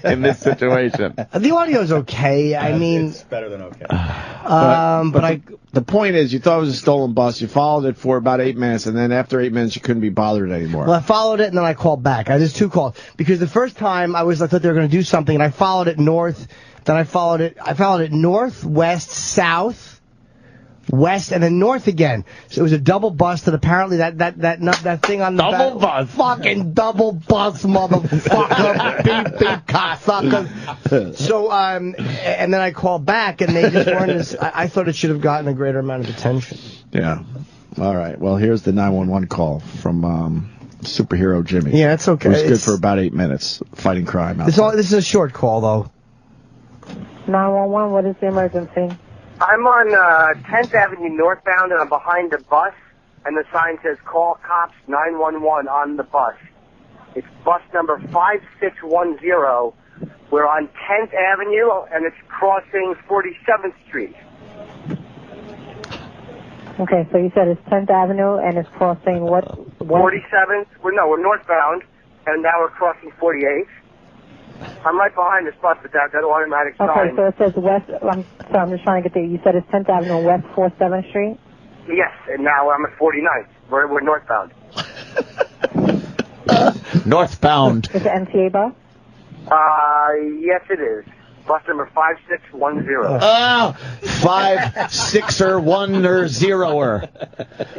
in this situation. The audio's okay. I mean, it's better than okay. But the point is, you thought it was a stolen bus. You followed it for about 8 minutes, and then after 8 minutes, you couldn't be bothered anymore. Well, I followed it, and then I called back. I did 2 calls because the first time I thought they were going to do something, and I followed it north. Then I followed it north, west, south, west, and then north again. So it was a double bus that apparently that thing on the double back, bus, fucking double bus, motherfucker, beep beep cocksucker. So and then I called back, and they just weren't as. I thought it should have gotten a greater amount of attention. Yeah. All right. Well, here's the 911 call from superhero Jimmy. Yeah, it's okay. It was good for about 8 minutes fighting crime. This is a short call though. 911. What is the emergency? I'm on 10th Avenue northbound, and I'm behind a bus, and the sign says, call cops 911 on the bus. It's bus number 5610. We're on 10th Avenue, and it's crossing 47th Street. Okay, so you said it's 10th Avenue, and it's crossing what? 47th? We're northbound, and now we're crossing 48th. I'm right behind this bus with that automatic sign. Okay, so it says west. I'm just trying to get there. You said it's 10th Avenue West 47th Street? Yes, and now I'm at 49th. We're northbound. Northbound. Is it MTA bus? Yes, it is. Bus number 5610. 5-6-1-0-er.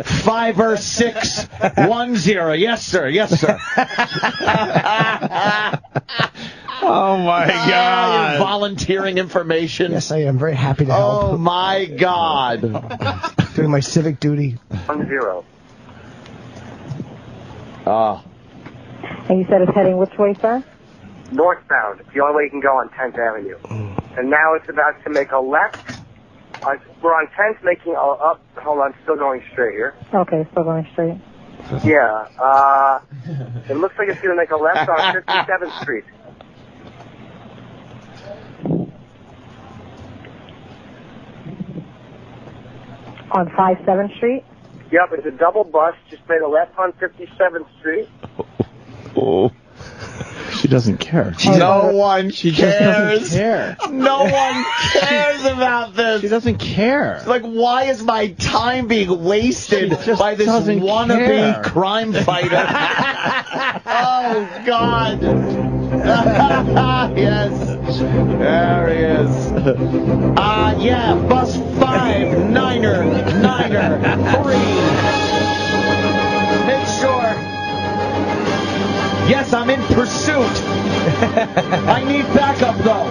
5-6-1-0. Yes, sir. Yes, sir. Oh, my God. You're volunteering information. Yes, I am very happy to help. Oh, my God. Doing my civic duty. 10. Oh. And you said it's heading which way, sir? Northbound. It's the only way you can go on 10th Avenue. And now it's about to make a left We're on 10th making up. Hold on, still going straight here. Okay, still going straight. Yeah. It looks like it's going to make a left on 57th Street. On 57th Street? Yep, it's a double bus. Just made a left on 57th Street. Oh. She doesn't care. No one She cares. just doesn't care. No one cares about this. She doesn't care. Like, why is my time being wasted by this wannabe care. crime fighter? Oh, God. Yes. There he is. Yeah, bus 5, Niner, 3. Make sure. Yes, I'm in pursuit. I need backup, though.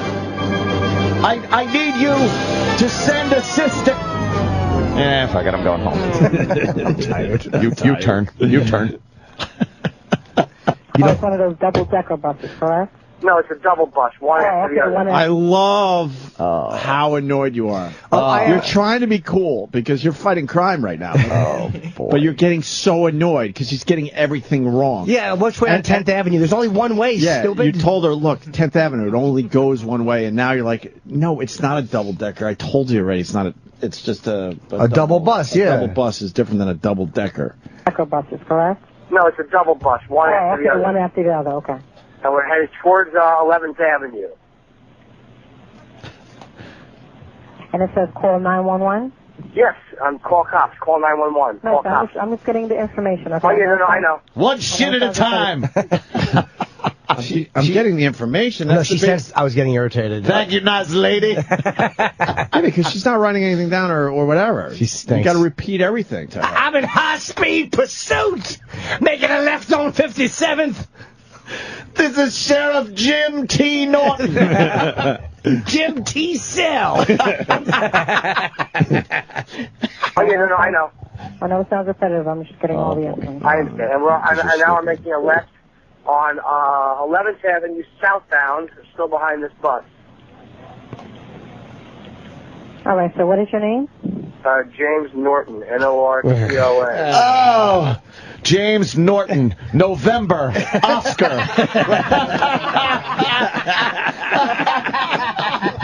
I need you to send assistance. Fuck it, I'm going home. I'm tired. You turn. You turn. It's one of those double-decker buses, correct? No, it's a double bus. One after the other. I love how annoyed you are. You're trying to be cool because you're fighting crime right now. But you're getting so annoyed because she's getting everything wrong. Yeah, which way on 10th Avenue? There's only one way, stupid. You told her, look, 10th Avenue, it only goes one way, and now you're like, no, it's not a double-decker. I told you already, it's not a... It's just a double bus, yeah. A double bus is different than a double-decker. Decker buses, correct? No, it's a double bus. One after the other. One after the other, okay. And we're headed towards 11th Avenue. And it says call 911? Yes, call cops. Call 911. No, Call cops. I'm just getting the information. Okay? Oh, yeah, no, I know. One shit at a time. I'm getting the information. No, she says I was getting irritated. Thank you, nice lady. Yeah, because she's not writing anything down or whatever. She stinks. You got to repeat everything to her. I'm in high-speed pursuit, making a left on 57th. This is Sheriff Jim T. Norton. Jim T. Cell. Oh, yeah, no, I know. I know it sounds repetitive. I'm just getting all the information. I understand. And now I'm making a left on 11th Avenue southbound, still behind this bus. All right, so what is your name? James Norton, N-O-R-T-O-N. Oh, James Norton, November, Oscar.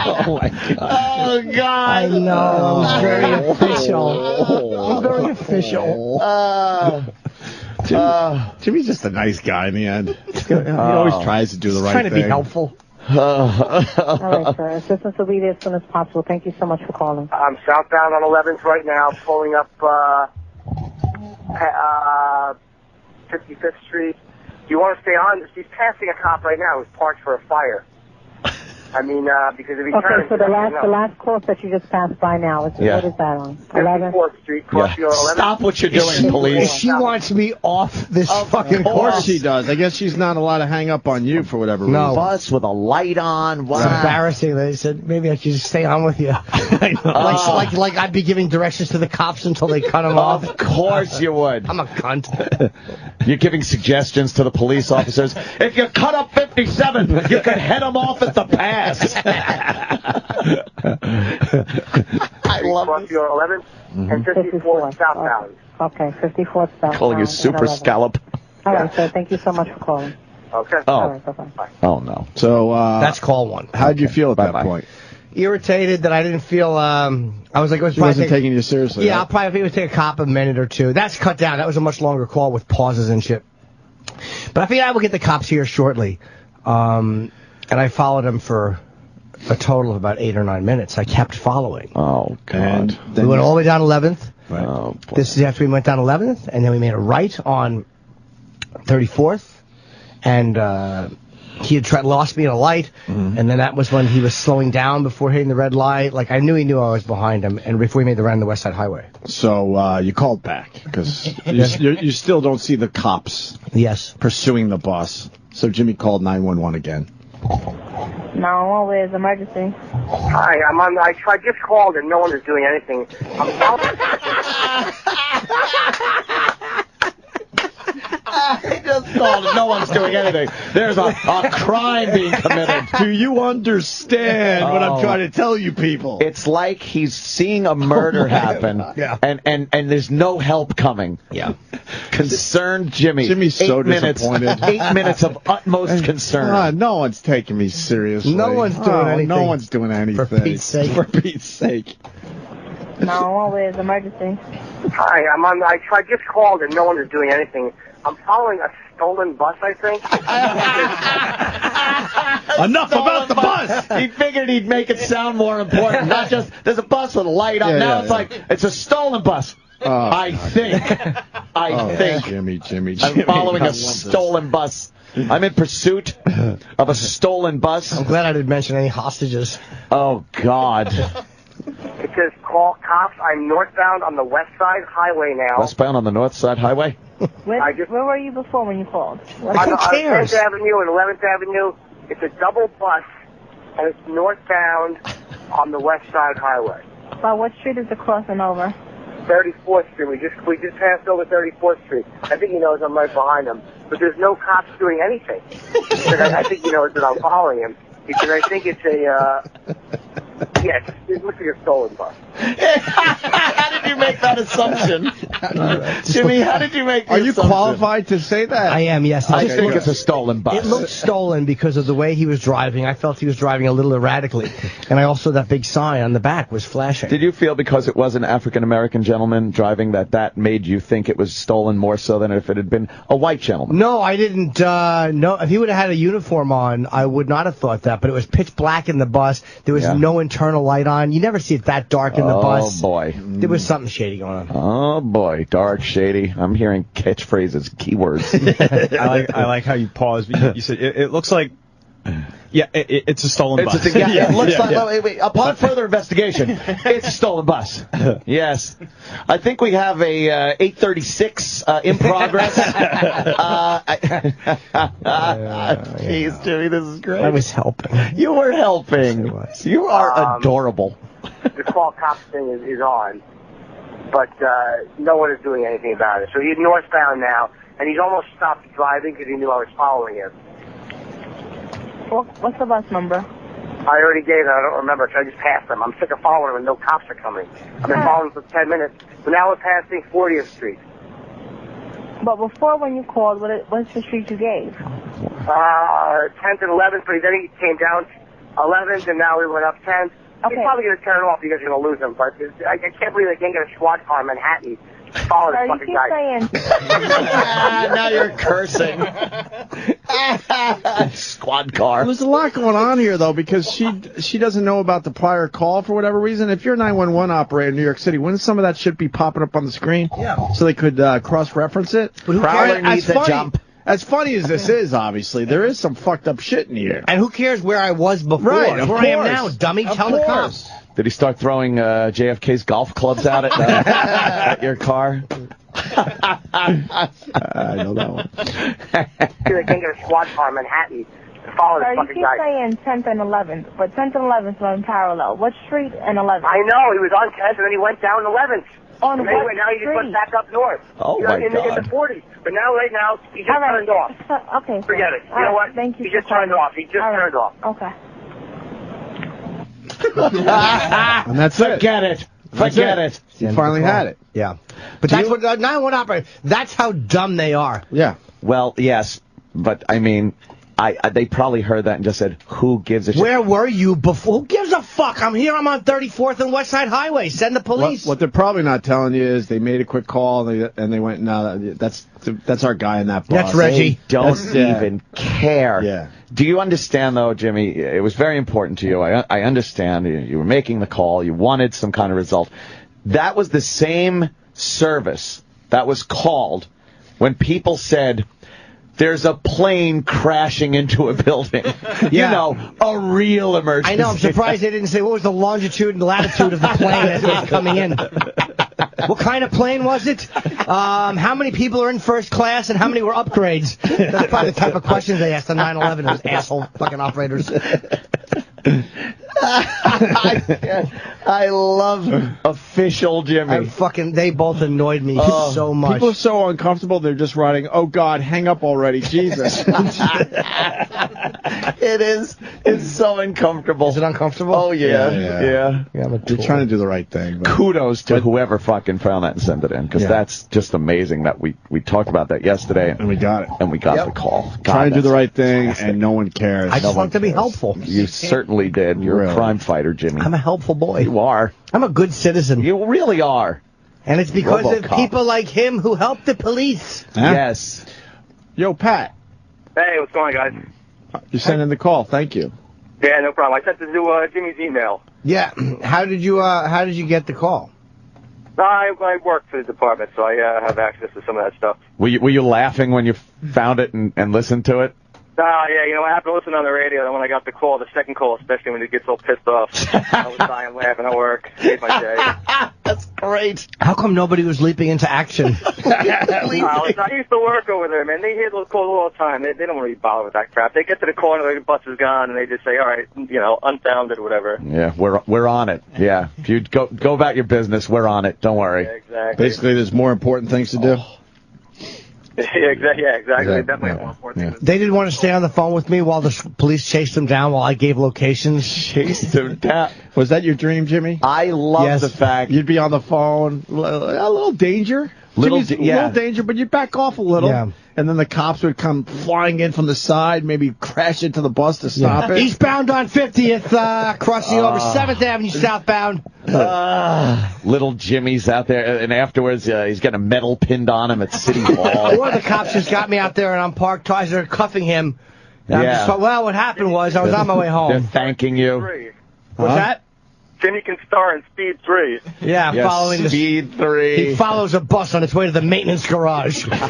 Oh, my God. Oh, God. I know. It's very official. I'm very official. Jimmy's just a nice guy in the end. He always tries to do the right thing. Trying to be helpful. All right, sir. Assistance will be there as soon as possible. Thank you so much for calling. I'm southbound on 11th right now, pulling up 55th Street. Do you want to stay on? She's passing a cop right now who's parked for a fire. I mean, because if he turns... Okay, so the last course that you just passed by now, what is that on? 54th Street, cross your 11th. Stop what you're doing, police. She wants me off this fucking Of course course. she does. I guess she's not allowed to hang up on you for whatever reason. No. Bus with a light on. It's Wow. embarrassing. They said maybe I should just stay on with you. like I'd be giving directions to the cops until they cut him off. Of course you would. I'm a cunt. You're giving suggestions to the police officers. If you cut up 57, you could head them off at the pass. I love Cross your 11th and 54th southbound. Okay, 54th southbound. calling you Super Scallop. All right, sir. Thank you so much for calling. Okay. All right, bye-bye. Oh, no. So, That's call one. how'd you feel at that point? Irritated that I didn't feel, I was like, She wasn't taking you seriously. Yeah, right? I'll probably would take a cop a minute or two. That's cut down. That was a much longer call with pauses and shit. But I think I will get the cops here shortly. And I followed them for a total of about 8 or 9 minutes. I kept following. Oh, God. We went all the way down 11th. Right. Oh, boy. This is after we went down 11th, and then we made a right on 34th, and he had lost me at a light, and then that was when he was slowing down before hitting the red light. Like, I knew he knew I was behind him, and before we made the run on the West Side Highway. So you called back because you still don't see the cops pursuing the bus. So Jimmy called 911 again. No, where's emergency? Hi, I'm on. I just called and no one is doing anything. I'm out. just called it. No one's doing anything. There's a crime being committed. Do you understand what I'm trying to tell you people? It's like he's seeing a murder happen, and there's no help coming. Yeah. Concerned Jimmy. Jimmy's so disappointed. 8 minutes of utmost concern. No one's taking me seriously. No one's doing anything. No one's doing anything. For Pete's sake. For Pete's sake. No, it's emergency. Hi, I just called and no one is doing anything. I'm following a stolen bus, I think. Enough about the bus! He figured he'd make it sound more important. Not just, there's a bus with a light on. Now it's like, it's a stolen bus. I think. Jimmy. I'm following a stolen bus. I'm in pursuit of a stolen bus. I'm glad I didn't mention any hostages. Oh, God. It says, call cops. I'm northbound on the West Side Highway now. Westbound on the North Side Highway? Where were you before when you called? Who cares? 10th Avenue and 11th Avenue. It's a double bus, and it's northbound on the West Side Highway. By what street is it crossing over? 34th Street. We just passed over 34th Street. I think he knows I'm right behind him, but there's no cops doing anything. I think he knows that I'm following him. Because I think it's it looks like a stolen bus. How did you make that assumption? Jimmy, how did you make that Are you assumption? qualified to say that? I am, yes. I think it's a stolen bus. It looked stolen because of the way he was driving. I felt he was driving a little erratically. And I also, that big sign on the back was flashing. Did you feel because it was an African-American gentleman driving that made you think it was stolen more so than if it had been a white gentleman? No, I didn't. No, if he would have had a uniform on, I would not have thought that. But it was pitch black in the bus. There was no internal light on. You never see it that dark in the bus. Oh, boy. There was something shady going on. Oh, boy. Dark, shady. I'm hearing catchphrases, keywords. I like how you paused. You said, it looks like... Yeah, it's a stolen bus. It looks like, wait, upon further investigation, it's a stolen bus. Yes. I think we have a 836 in progress. Jeez, Jimmy, this is great. I was helping. You were helping. You are adorable. The call cops thing is on, but no one is doing anything about it. So he's northbound now, and he's almost stopped driving because he knew I was following him. What's the bus number? I already gave it. I don't remember, so I just passed him. I'm sick of following him and no cops are coming. I've been following him for 10 minutes, but now we're passing 40th Street. But before when you called, what's the street you gave? 10th and 11th, but then he came down 11th, and now we went up 10th. Okay. He's probably going to turn it off. You guys are going to lose him, but I can't believe they can't get a squad car in Manhattan. Follow this fucking guy. Now you're cursing. Squad car. There's a lot going on here, though, because she doesn't know about the prior call for whatever reason. If you're a 911 operator in New York City, wouldn't some of that shit be popping up on the screen? Yeah. So they could cross-reference it? Prowler needs a jump. As funny as this is, obviously, there is some fucked up shit in here. And who cares where I was before? Right, where I am now, dummy. Tell the cops. Did he start throwing JFK's golf clubs out at your car? I know that one. They can't get a squad car in Manhattan. Follow this You fucking keep guy. saying 10th and 11th, but 10th and 11th are in parallel. What street and 11th? I know, he was on 10th, and then he went down 11th. On and what anyway, now he just went street? back up north. Oh, in the 40s. But now, right now, he just turned off. Okay. Forget it. You know what? Thank you. He just turned off. He just turned off. Okay. And that's it. Forget it. Forget it. You finally had it. Yeah. But that's what 911 operator. That's how dumb they are. Yeah. Well, yes, but I mean, they probably heard that and just said, "Who gives a shit?" Where were you before? Who gives a fuck? I'm here. I'm on 34th and West Side Highway. Send the police. What they're probably not telling you is they made a quick call and they went, "No, that's our guy in that bus." That's Reggie. They don't even care. Yeah. Do you understand, though, Jimmy? It was very important to you. I understand. You were making the call. You wanted some kind of result. That was the same service that was called when people said, there's a plane crashing into a building. You know, a real emergency. I know. I'm surprised they didn't say what was the longitude and latitude of the plane as it was coming in. What kind of plane was it? How many people are in first class and how many were upgrades? That's probably the type of questions they asked on 9/11. Those asshole fucking operators. I love official Jimmy. They both annoyed me so much. People are so uncomfortable, they're just writing, "Oh, God, hang up already, Jesus." It is. It's so uncomfortable. Is it uncomfortable? Oh, yeah. You're trying to do the right thing. But Kudos to whoever fucking found that and sent it in, because that's just amazing that we talked about that yesterday. And we got it. And we got the call. Trying to do the right thing, and no one cares. I just want to be helpful. You certainly did. You're a crime fighter, Jimmy. I'm a helpful boy. You are. I'm a good citizen. You really are. And it's because of people like him who help the police. Huh? Yes. Yo, Pat. Hey, what's going on, guys? You're sending the call. Thank you. Yeah, no problem. I sent it to Jimmy's email. Yeah. How did you get the call? I work for the department, so I have access to some of that stuff. Were you laughing when you found it and listened to it? Yeah, I have to listen on the radio, and when I got the call, the second call especially, when he gets all pissed off, I was dying laughing at work. Made my day. That's great. How come nobody was leaping into action? I used to work over there, man. They hear those calls all the time. They don't really bother with that crap. They get to the corner, the bus is gone, and they just say, all right, unfounded or whatever. Yeah, we're on it. Yeah, if you go about your business, we're on it. Don't worry. Yeah, exactly. Basically, there's more important things to do. Yeah, exactly. Definitely more important things. They didn't want to stay on the phone with me while the police chased them down while I gave locations. Chased them down. Was that your dream, Jimmy? I love the fact you'd be on the phone. A little danger. Little danger, but you'd back off a little. Yeah. And then the cops would come flying in from the side, maybe crash into the bus to stop it. Eastbound on 50th, crossing over 7th Avenue southbound. Little Jimmy's out there, and afterwards he's got a medal pinned on him at City Hall. Or the cops just got me out there and I'm parked twice. They're cuffing him. And I'm just, what happened was I was on my way home. They're thanking you. What's that? Jimmy can star in Speed 3. Yeah, yes, following the Speed 3. He follows a bus on its way to the maintenance garage. Well,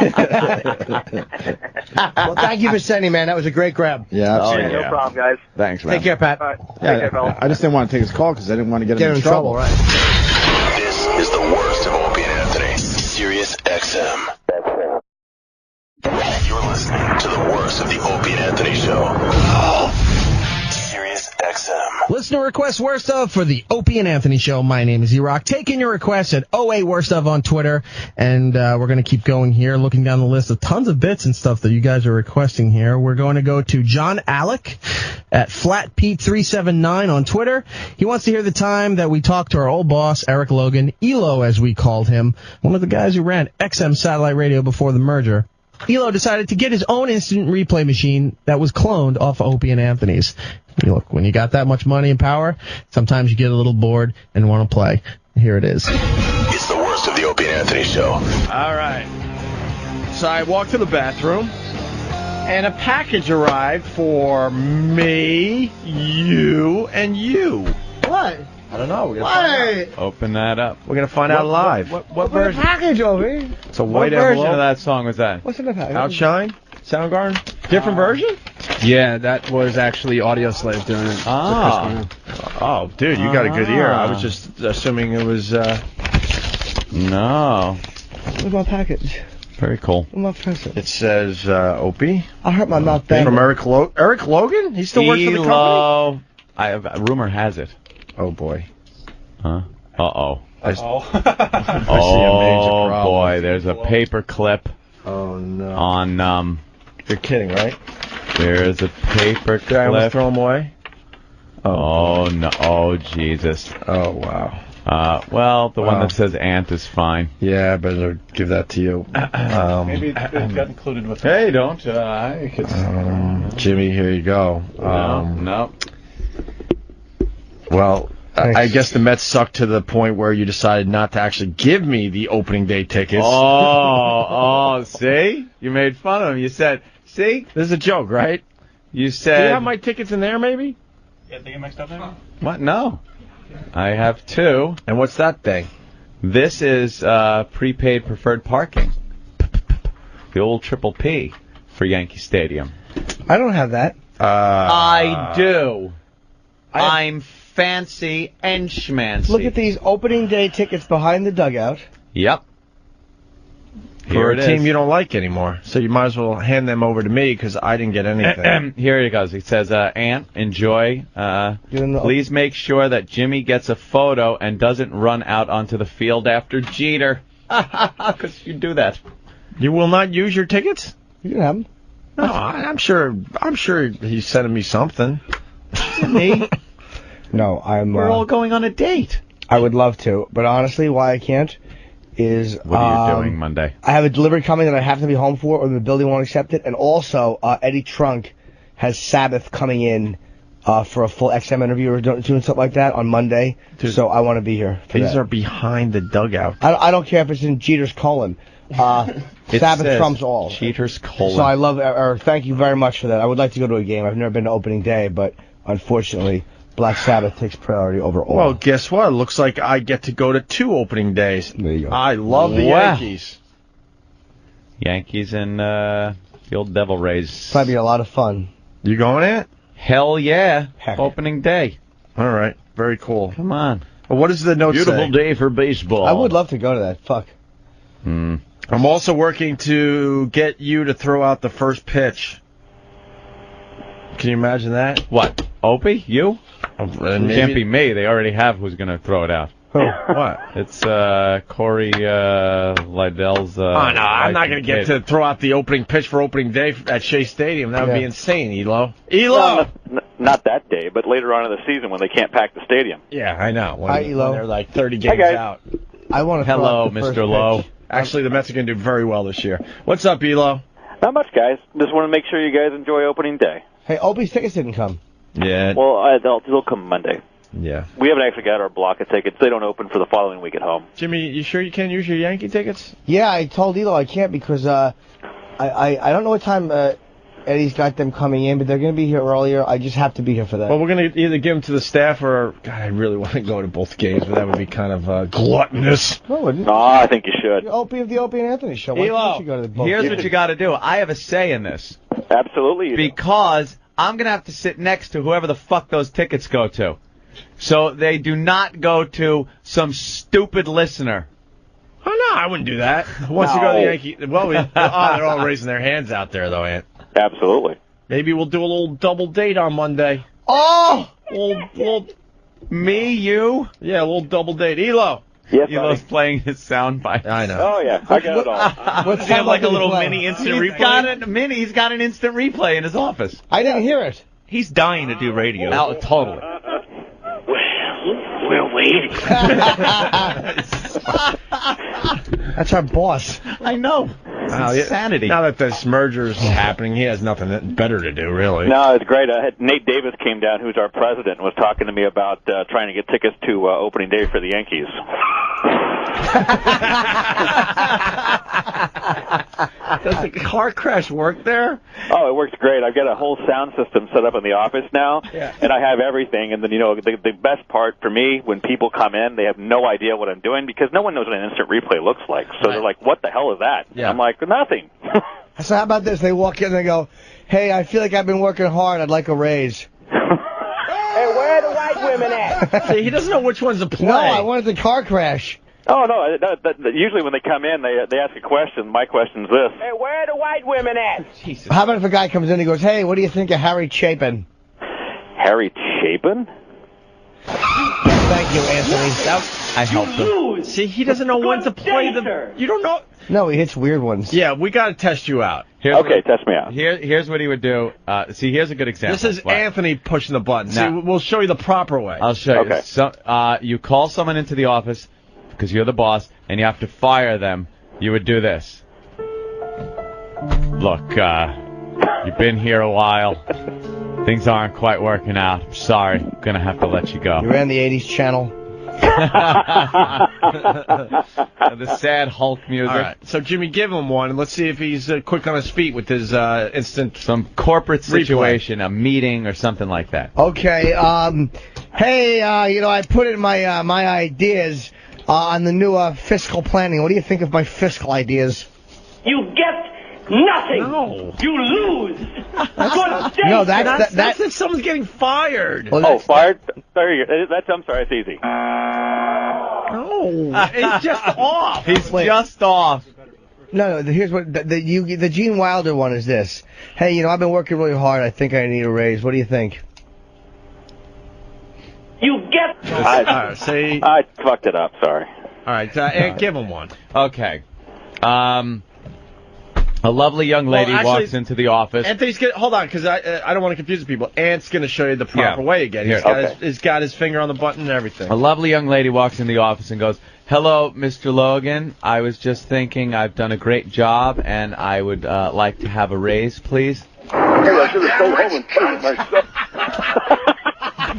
thank you for sending, man. That was a great grab. Yeah, absolutely. No problem, guys. Thanks, man. Take care, Pat. All right. Take care, fella. I just didn't want to take his call because I didn't want to get him in trouble. Right. This is the worst of Opie and Anthony. Sirius XM. You're listening to the worst of the Opie and Anthony Show. Sirius XM. Listener request worst of for the Opie and Anthony Show. My name is Erock. Taking your requests at OA Worst of on Twitter. And we're going to keep going here, looking down the list of tons of bits and stuff that you guys are requesting here. We're going to go to John Alec at FlatPete379 on Twitter. He wants to hear the time that we talked to our old boss, Eric Logan, ELO as we called him, one of the guys who ran XM Satellite Radio before the merger. ELO decided to get his own instant replay machine that was cloned off Opie and Anthony's. Look, when you got that much money and power, sometimes you get a little bored and want to play. Here it is. It's the worst of the Opie and Anthony Show. All right. So I walked to the bathroom, and a package arrived for me, you, and you. What? I don't know. We're gonna find out. Open that up. We're going to find out live. What version? Package over. It's a white version of that song was that? What's in the package? Outshine? Soundgarden? Different version? Yeah, that was actually Audio Slave doing it. Oh, dude, you got a good ear. I was just assuming it was, No. Where's my package? Very cool. Where's my present? It says, Opie. I hurt my mouth bad. From Eric Logan? Eric Logan? He still works for the company? Rumor has it. Oh, boy. Huh? Uh-oh. I see a major Oh, problem. boy, there's a paper clip Oh, no. on, You're kidding, right? there's a paper Did I almost clip. throw him away? Oh, no. Oh, Jesus. Oh, wow. Well, the one that says Ant is fine. Yeah, I better give that to you. Maybe it got included with Hey, don't. I could... Jimmy, here you go. No. Well, I guess the Mets sucked to the point where you decided not to actually give me the opening day tickets. Oh, see? You made fun of him. You said, see? This is a joke, right? You Do said... you have my tickets in there, maybe? Yeah, they get mixed up, maybe? What? No. I have two. And what's that thing? This is prepaid preferred parking. The old Triple P for Yankee Stadium. I don't have that. I do. I'm fancy and schmancy. Look at these opening day tickets behind the dugout. Yep. for a team you don't like anymore. So you might as well hand them over to me because I didn't get anything. Here he goes. He says, Ant, enjoy. Please make sure that Jimmy gets a photo and doesn't run out onto the field after Jeter. Because you do that. You will not use your tickets? You can have them. No, I'm sure he's sending me something. Me? No, We're all going on a date. I would love to, but honestly, why I can't is... What are you doing Monday? I have a delivery coming that I have to be home for, or the building won't accept it, and also Eddie Trunk has Sabbath coming in for a full XM interview or doing something like that on Monday, so I want to be here for These that. are behind the dugout. I don't care if it's in Jeter's colon. Sabbath trumps all. Jeter's colon. So I love, thank you very much for that. I would like to go to a game. I've never been to opening day, but unfortunately, Black Sabbath takes priority over all. Well, guess what? It looks like I get to go to 2 opening days. There you go. I love the Yankees. Yankees and the old Devil Rays. It's going to be a lot of fun. You going in? Hell yeah. Heck. Opening day. All right. Very cool. Come on. Well, what does the note say? Beautiful day for baseball. I would love to go to that. Fuck. I'm also working to get you to throw out the first pitch. Can you imagine that? What? Opie? You? Maybe... It can't be me. They already have who's going to throw it out. Who? What? It's Corey Lidell's... oh, no, I'm not going to get to throw out the opening pitch for opening day at Shea Stadium. That would be insane, Elo. Well, not that day, but later on in the season when they can't pack the stadium. Yeah, I know. Hi, Elo. When they're like 30 games out. I want to Hello, Mr. Lowe. Actually, the Mets are going to do very well this year. What's up, Elo? Not much, guys. Just want to make sure you guys enjoy opening day. Hey, Opie's tickets didn't come. Yeah. Well, they'll come Monday. Yeah. We haven't actually got our block of tickets. They don't open for the following week at home. Jimmy, you sure you can't use your Yankee tickets? Yeah, I told Elo I can't because I don't know what time Eddie's got them coming in, but they're going to be here earlier. I just have to be here for that. Well, we're going to either give them to the staff or... God, I really want to go to both games, but that would be kind of gluttonous. No, it wouldn't. No, I think you should. You're Opie of the Opie and Anthony show. Why don't you go to the both here's games? what you got to do. I have a say in this. Absolutely. Because I'm going to have to sit next to whoever the fuck those tickets go to. So they do not go to some stupid listener. Oh, no, I wouldn't do that. Who wants to go to the Yankee? Well, they're all raising their hands out there, though, Ant. Absolutely. Maybe we'll do a little double date on Monday. Oh! Little, me, you? Yeah, a little double date. Elo. Yes, Elo's playing his sound bite. I know. Oh, yeah. I got it all. What's he have like a little mini instant replay? He's got an instant replay in his office. I didn't hear it. He's dying to do radio. Oh, totally. We're waiting. That's our boss. I know. It's insanity. Now that this merger is happening, he has nothing better to do, really. No, it's great. Nate Davis came down, who's our president, and was talking to me about trying to get tickets to opening day for the Yankees. Does the car crash work there? Oh, it works great. I've got a whole sound system set up in the office now, and I have everything. And then, the best part for me, when people come in, they have no idea what I'm doing because no one knows what an instant replay looks like. So they're like, what the hell is that? Yeah. I'm like, nothing. So how about this? They walk in and they go, hey, I feel like I've been working hard. I'd like a raise. Hey, where are the white women at? See, he doesn't know which one's a play. No, I wanted the car crash. Oh, no. Usually when they come in, they ask a question. My question's this. Hey, where are the white women at? Jesus. How about if a guy comes in and he goes, hey, what do you think of Harry Chapin? Harry Chapin? Thank you, Anthony. I helped him. See, he doesn't know when to play You don't know. No, he hits weird ones. Yeah, we got to test you out. Test me out. Here's what he would do. See, here's a good example. This is Anthony pushing the button. See, we'll show you the proper way. I'll show you. Okay. So, you call someone into the office because you're the boss, and you have to fire them. You would do this. Look, you've been here a while. Things aren't quite working out. I'm sorry. I'm going to have to let you go. You ran the 80s channel. The sad Hulk music. All right. So, Jimmy, give him one, and let's see if he's quick on his feet with his instant... Some corporate situation, a meeting or something like that. Okay. Hey, I put in my my ideas on the new fiscal planning. What do you think of my fiscal ideas? You get nothing. No. You lose. No, that's if someone's getting fired. Well, fired? Sorry, I'm sorry, it's easy. No, it's just off. He's just off. No, here's what the Gene Wilder one is this. Hey, I've been working really hard. I think I need a raise. What do you think? You get. See, I fucked it up. Sorry. All right, Ant, give him one. Okay. A lovely young lady walks into the office. Anthony's hold on, because I don't want to confuse people. Ant's going to show you the proper way again. He's got his finger on the button and everything. A lovely young lady walks in the office and goes, "Hello, Mr. Logan. I was just thinking I've done a great job, and I would like to have a raise, please." Hey, I should have stayed home and played myself.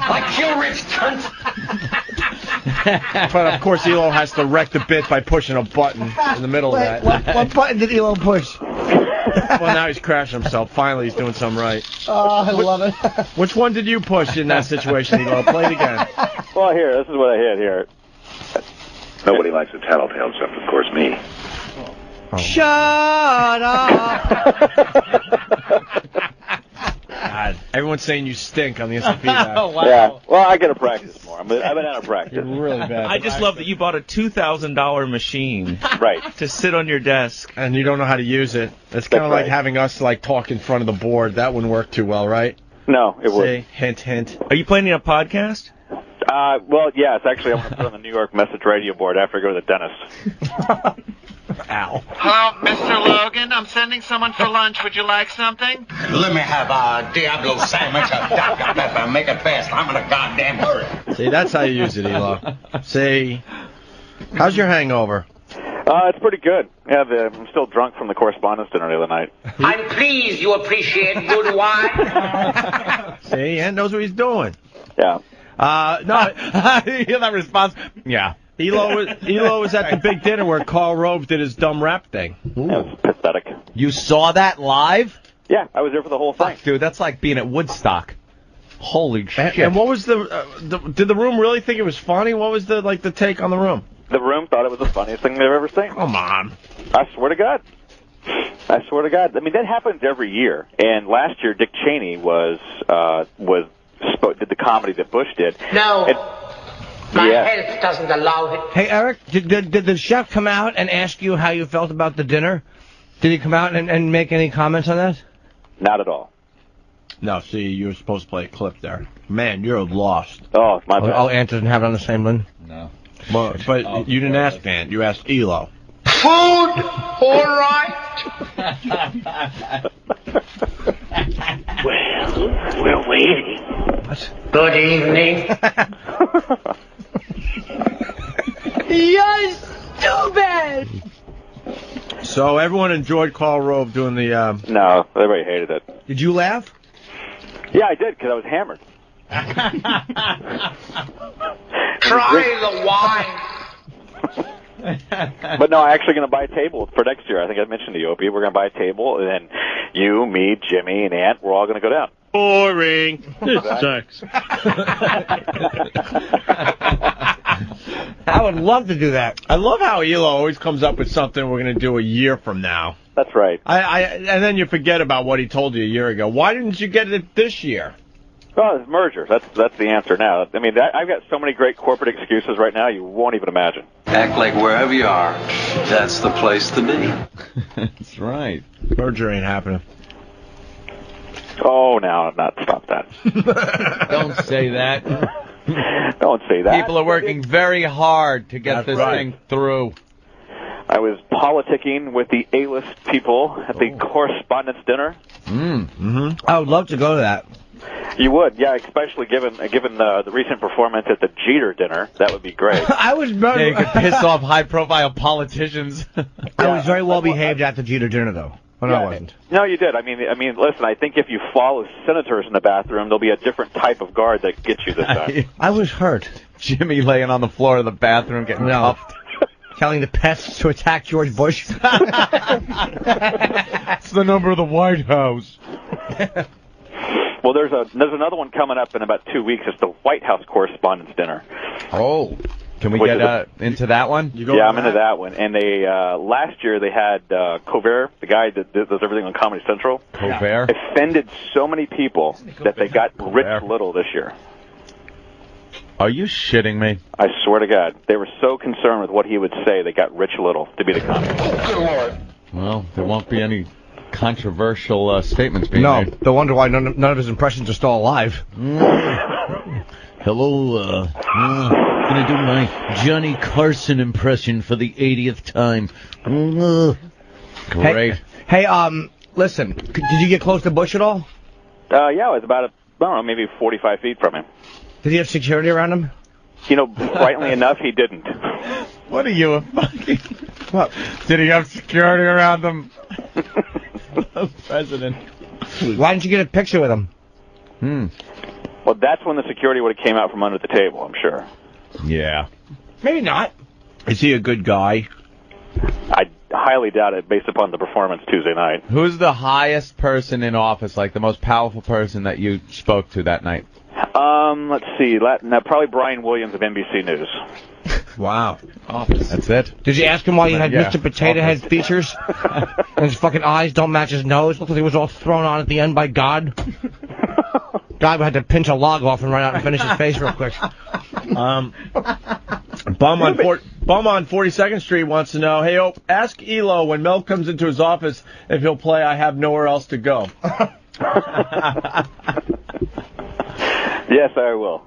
Like you, rich cunt. But of course, Elo has to wreck the bit by pushing a button in the middle of that. What button did Elo push? Well, now he's crashing himself. Finally, he's doing something right. Oh, I love it. Which one did you push in that situation, Elo? Play it again. Well, here, this is what I had here. Nobody likes a tattletale except, of course, me. Shut up. God, everyone's saying you stink on the instant feedback. Oh, wow. Yeah. Well, I got to practice more. I've been out of practice. You're really bad. I just love that you bought a $2,000 machine. Right. To sit on your desk. And you don't know how to use it. It's kind of like having us talk in front of the board. That wouldn't work too well, right? No, it wouldn't. Hint, hint. Are you planning a podcast? Well, yes. Actually, I want to put on the New York message radio board after I go to the dentist. Ow. Hello, Mr. Logan. I'm sending someone for lunch. Would you like something? Let me have a Diablo sandwich of Dr. Pepper. Make it fast. I'm in a goddamn hurry. See, that's how you use it, Elo. See, how's your hangover? It's pretty good. Yeah, I'm still drunk from the correspondence dinner the other night. I'm pleased you appreciate good wine. See, Ant knows what he's doing. Yeah. No, you hear that response? Yeah. Elo was at the big dinner where Carl Rove did his dumb rap thing. That was pathetic. You saw that live? Yeah, I was there for the whole thing. Fuck, dude, that's like being at Woodstock. Holy shit. And what was did the room really think it was funny? What was the take on the room? The room thought it was the funniest thing they've ever seen. Come on. I swear to God. I swear to God. I mean, that happens every year. And last year, Dick Cheney did the comedy that Bush did. No. My health doesn't allow it. Hey, Eric, did the chef come out and ask you how you felt about the dinner? Did he come out and make any comments on that? Not at all. No, see, you were supposed to play a clip there. Man, you're lost. Oh, my bad. Ant doesn't have it on the same one? No. But you didn't ask Ant. You asked Elo. Food, all right. Well, we're waiting. What? Good evening. You're stupid! So everyone enjoyed Carl Rove doing the... No, everybody hated it. Did you laugh? Yeah, I did, because I was hammered. Try the wine. But no, I'm actually going to buy a table for next year. I think I mentioned to you, Opie. We're going to buy a table, and then you, me, Jimmy, and Ant, we're all going to go down. Boring. This sucks. I would love to do that. I love how Elo always comes up with something we're going to do a year from now. That's right. And then you forget about what he told you a year ago. Why didn't you get it this year? Well, it's merger. That's the answer now. I mean, I've got so many great corporate excuses right now, you won't even imagine. Act like wherever you are, that's the place to be. That's right. Merger ain't happening. Oh, now, stop that. Don't say that. Don't say that. People are working very hard to get this thing through. I was politicking with the A-list people at the correspondence dinner. Mm-hmm. I would love to go to that. You would, yeah, especially given the recent performance at the Jeter dinner. That would be great. I was Yeah, you could piss off high-profile politicians. I was very well behaved at the Jeter dinner, though. Well, no, I wasn't. No, you did. I mean, listen. I think if you follow senators in the bathroom, there'll be a different type of guard that gets you this time. I was hurt. Jimmy laying on the floor of the bathroom getting cuffed. Telling the pests to attack George Bush. It's the number of the White House. Well, there's another one coming up in about 2 weeks. It's the White House Correspondents' Dinner. Oh. Can we get into that one? Yeah, I'm into that one. And they last year they had Colbert, the guy that does everything on Comedy Central. Colbert offended so many people that they got Rich Little this year. Are you shitting me? I swear to God. They were so concerned with what he would say, they got Rich Little to be the comic. Oh, good Lord. Well, there won't be any controversial statements being made. No wonder why none of his impressions are still alive. Hello, gonna do my Johnny Carson impression for the 80th time. Great. Hey, listen, did you get close to Bush at all? Yeah, it was about, I don't know, maybe 45 feet from him. Did he have security around him? You know, frightfully enough, he didn't. What are you, a fucking... What? Did he have security around him? President. Why didn't you get a picture with him? Well, that's when the security would have came out from under the table, I'm sure. Yeah. Maybe not. Is he a good guy? I highly doubt it based upon the performance Tuesday night. Who's the highest person in office, like the most powerful person that you spoke to that night? Let's see. Probably Brian Williams of NBC News. Wow. Office. That's it. Did you ask him why he had Yeah. Mr. Potato Head features? And his fucking eyes don't match his nose. Looks like he was all thrown on at the end by God. God had to pinch a log off and run out and finish his face real quick. Bum on 42nd Street wants to know, hey, ask Elo when Mel comes into his office if he'll play I Have Nowhere Else to Go. Yes, I will.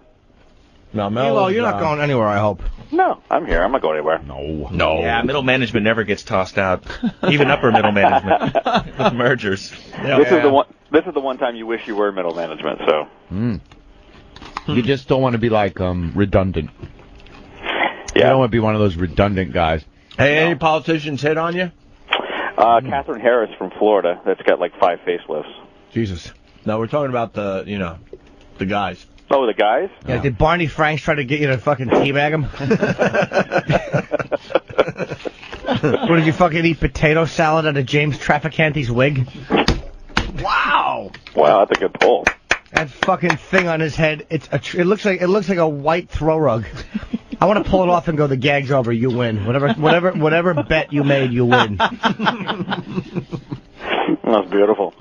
No, Mel. Elo, you're not going anywhere, I hope. No, I'm here. I'm not going anywhere. No. Yeah, middle management never gets tossed out. Even upper middle management with mergers. This is the one. This is the one time you wish you were middle management. So. You just don't want to be like redundant. Yeah. You don't want to be one of those redundant guys. Hey, any politicians hit on you? Catherine Harris from Florida. That's got like 5 facelifts. Jesus. No, we're talking about the guys. Oh, the guys? Yeah, did Barney Franks try to get you to fucking teabag him? What, did you fucking eat potato salad out of James Traficante's wig? Wow. Wow, that's a good pull. That fucking thing on his head, it looks like a white throw rug. I want to pull it off and go, the gag's over, you win. Whatever bet you made, you win. That's beautiful.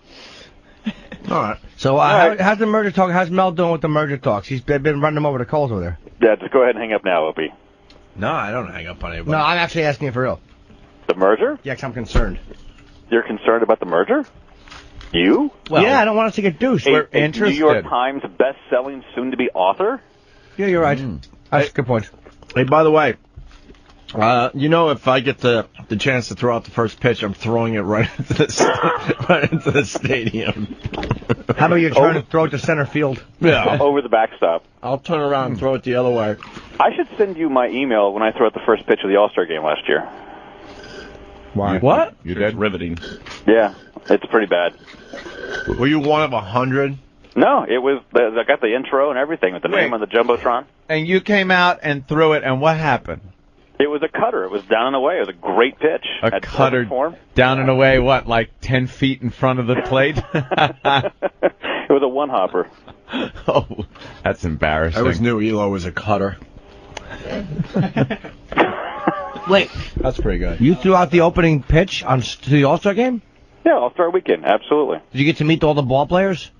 All right. So how's the merger talk? How's Mel doing with the merger talks? He's been running them over the coals over there. Yeah, just go ahead and hang up now, Opie. No, I don't hang up on anybody. No, I'm actually asking you for real. The merger? Yeah, 'cause I'm concerned. You're concerned about the merger? You? Well, yeah, I don't want us to get douched. We're interested. New York Times best-selling, soon-to-be author? Yeah, you're right. That's a good point. Hey, by the way, if I get the chance to throw out the first pitch, I'm throwing it right into the stadium. How about you trying to throw it to center field? Yeah. Over the backstop. I'll turn around and throw it the other way. I should send you my email when I threw out the first pitch of the All-Star game last year. Why? What? You did? Riveting. Yeah, it's pretty bad. Were you one of 100? No, it was. I got the intro and everything with the name on the jumbotron. And you came out and threw it, and what happened? It was a cutter. It was down and away. It was a great pitch. A cutter down and away, what, like 10 feet in front of the plate? It was a one-hopper. Oh, that's embarrassing. I always knew Elo was a cutter. Wait. That's pretty good. You threw out the opening pitch to the All-Star game? Yeah, All-Star weekend, absolutely. Did you get to meet all the ball players?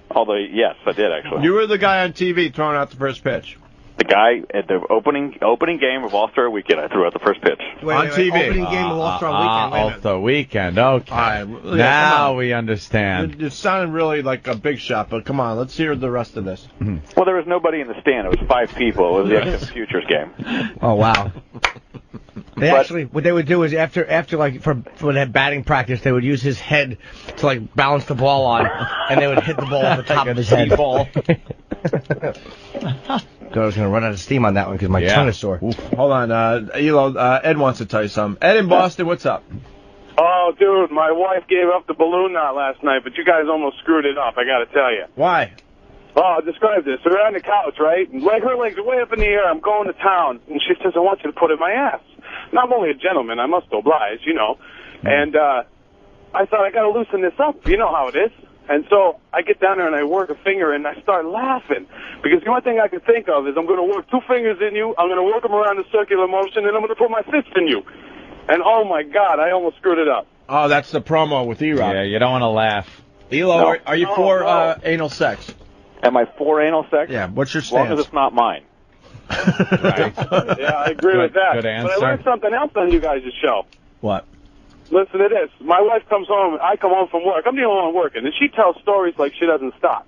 Although, yes, I did, actually. You were the guy on TV throwing out the first pitch. The guy at the opening game of All-Star Weekend, I threw out the first pitch. On TV. Opening game of All-Star Weekend. All-Star Weekend, okay. Now we understand. It sounded really like a big shot, but come on, let's hear the rest of this. Well, there was nobody in the stand. It was 5 people. It was the XM Futures game. Oh, wow. What they would do is after like for when they had batting practice, they would use his head to like balance the ball on, and they would hit the ball at the top of his head. Ball. I was going to run out of steam on that one because my tongue is sore. Oof. Hold on, Elo. Ed wants to tell you something. Ed in Boston, what's up? Oh, dude, my wife gave up the balloon knot last night, but you guys almost screwed it up, I got to tell you. Why? Oh, I'll describe this. So we're on the couch, right? And her legs are way up in the air. I'm going to town. And she says, I want you to put it in my ass. Now, I'm only a gentleman. I must oblige, you know. And I thought, I got to loosen this up. You know how it is. And so I get down there and I work a finger and I start laughing. Because the only thing I can think of is I'm going to work 2 fingers in you, I'm going to work them around the circular motion, and I'm going to put my fist in you. And oh my God, I almost screwed it up. Oh, that's the promo with Erock. Yeah, you don't want to laugh. Elo, No. are you for anal sex? Am I for anal sex? Yeah, what's your As long stance? as it's not mine. Right. Yeah, I agree with that. Good answer. But I learned something else on you guys' show. What? Listen to this. My wife comes home. I come home from work. I'm the only one working, and she tells stories like she doesn't stop.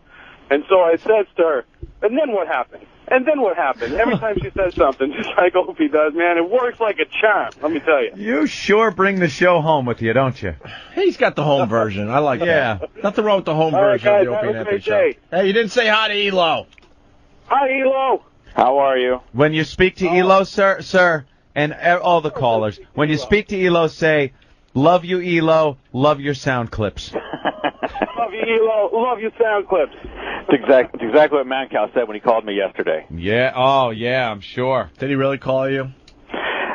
And so I says to her, and then what happened? And then what happened? Every time she says something, just like Opie does, man, it works like a charm, let me tell you. You sure bring the show home with you, don't you? He's got the home version. I like Yeah. that. Nothing wrong with the home All right, version guys, of the Opie and have a Anthony great show. day. Hey, you didn't say hi to Elo. Hi, Elo. How are you? When you speak to Elo, sir, and all the callers, when you speak to Elo, say, love you, Elo, love your sound clips. Love you, Elo. Love your sound clips. It's exactly what Mancow said when he called me yesterday. Yeah, oh, yeah, I'm sure. Did he really call you?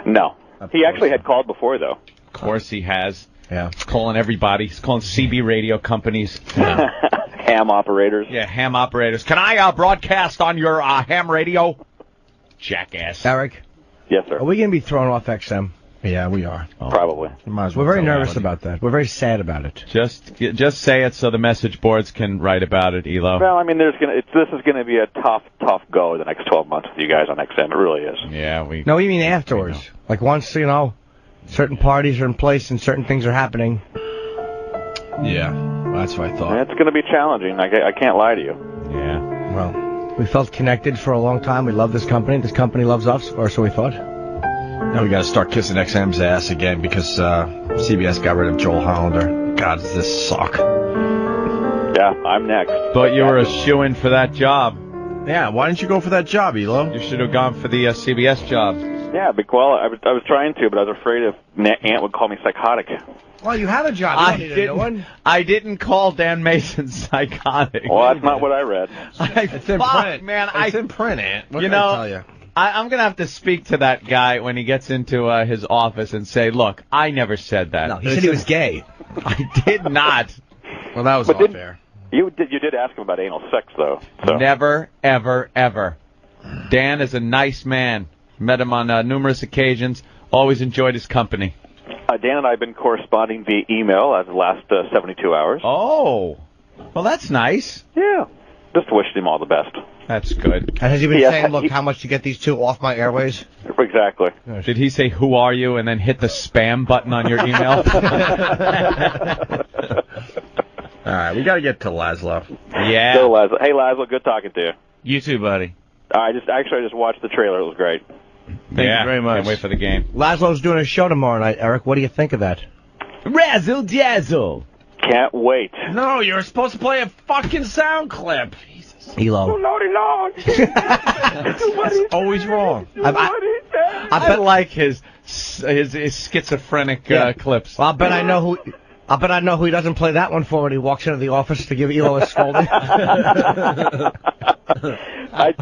No. He actually had called before, though. Of course he has. Yeah. He's calling everybody. He's calling CB radio companies. Ham operators. Yeah, ham operators. Can I broadcast on your ham radio? Jackass. Eric? Yes, sir. Are we going to be thrown off XM? Yeah, we are. Probably. We're very nervous about that. We're very sad about it. Just say it so the message boards can write about it, Elo. Well, I mean, this is going to be a tough go the next 12 months with you guys on XM. It really is. Yeah, No, we mean afterwards. Like once, certain parties are in place and certain things are happening. Yeah, that's what I thought. It's going to be challenging. I can't lie to you. Yeah. Well, we felt connected for a long time. We love this company. This company loves us, or so we thought. Now we got to start kissing XM's ass again because CBS got rid of Joel Hollander. God, does this suck? Yeah, I'm next. But you were a shoo-in for that job. Yeah, why didn't you go for that job, Elo? You should have gone for the CBS job. Yeah, well, I was trying to, but I was afraid if Aunt would call me psychotic. Well, you have a job. You don't need a new one. I didn't call Dan Mason psychotic. Well, that's not what I read. It's in print. Man, it's in print, Aunt. What you can I know, tell you? I'm going to have to speak to that guy when he gets into his office and say, look, I never said that. No, he said he was gay. I did not. Well, that was unfair. You did ask him about anal sex, though. So. Never, ever, ever. Dan is a nice man. Met him on numerous occasions. Always enjoyed his company. Dan and I have been corresponding via email as the last 72 hours. Oh. Well, that's nice. Yeah. Just wishing him all the best. That's good. And has he been saying, look, how much to get these two off my airways? Exactly. Did he say, who are you, and then hit the spam button on your email? All right, we got to get to Laszlo. Yeah. Go, Laszlo. Hey, Laszlo, good talking to you. You too, buddy. I just watched the trailer. It was great. Thank you very much. Can't wait for the game. Laszlo's doing a show tomorrow night, Eric. What do you think of that? Razzle dazzle. Can't wait. No, you're supposed to play a fucking sound clip. Elo. Lordy, Lord. That's always wrong. I like his schizophrenic clips. Well, I bet I know who he doesn't play that one for when he walks into the office to give Elo a scolding. I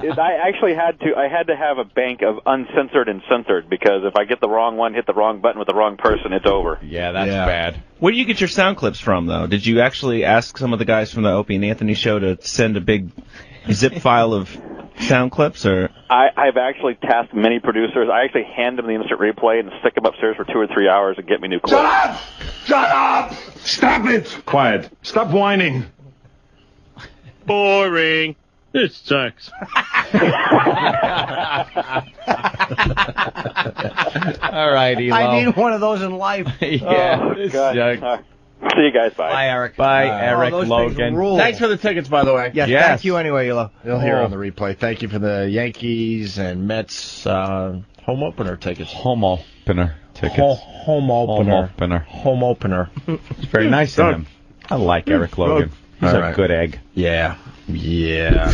actually had to have a bank of uncensored and censored because if I get the wrong one, hit the wrong button with the wrong person, it's over. Yeah, that's bad. Where do you get your sound clips from, though? Did you actually ask some of the guys from the Opie and Anthony show to send a big zip file of sound clips, or? I've actually tasked many producers. I actually hand them the instant replay and stick them upstairs for 2 or 3 hours and get me new clips. Shut up! Shut up! Stop it! Quiet. Stop whining. Boring. It sucks. All right, Elo. I need one of those in life. Yeah. Oh, God. See you guys. Bye. Bye, Eric. Bye, Eric Logan. Thanks for the tickets, by the way. Yes, thank you anyway, Elo. You'll hear on the replay. Thank you for the Yankees and Mets home opener tickets. Home opener tickets. Home opener. Home opener. It's very nice of him. I like Eric Logan. He's a good egg. Yeah. Yeah.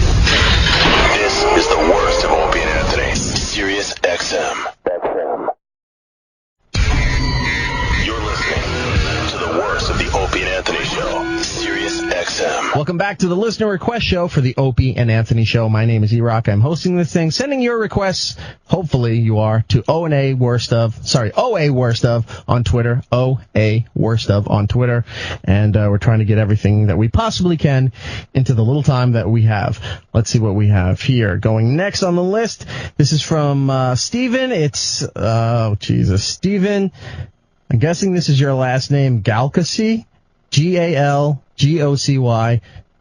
This is the worst of Opie and Anthony. Sirius XM. You're listening to the worst of the Opie and Anthony Show. Sirius XM. Welcome back to the listener request show for the Opie and Anthony Show. My name is Erock. I'm hosting this thing. Sending your requests, hopefully you are, to OA Worst of on Twitter. OA Worst of on Twitter. And we're trying to get everything that we possibly can into the little time that we have. Let's see what we have here. Going next on the list, this is from Steven. It's, Steven. I'm guessing this is your last name, Galgocy. Galgocy.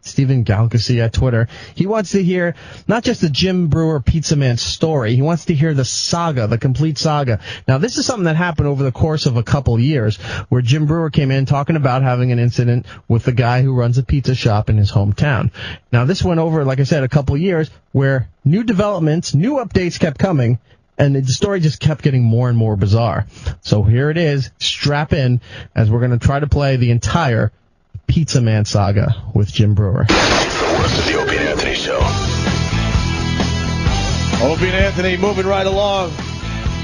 Stephen Galgasi at Twitter. He wants to hear not just the Jim Breuer Pizza Man story. He wants to hear the saga, the complete saga. Now, this is something that happened over the course of a couple years where Jim Breuer came in talking about having an incident with the guy who runs a pizza shop in his hometown. Now, this went over, like I said, a couple years where new developments, new updates kept coming, and the story just kept getting more and more bizarre. So here it is. Strap in as we're going to try to play the entire Pizza Man saga with Jim Breuer. It's the worst of the Opie and Anthony Show. Opie and Anthony moving right along.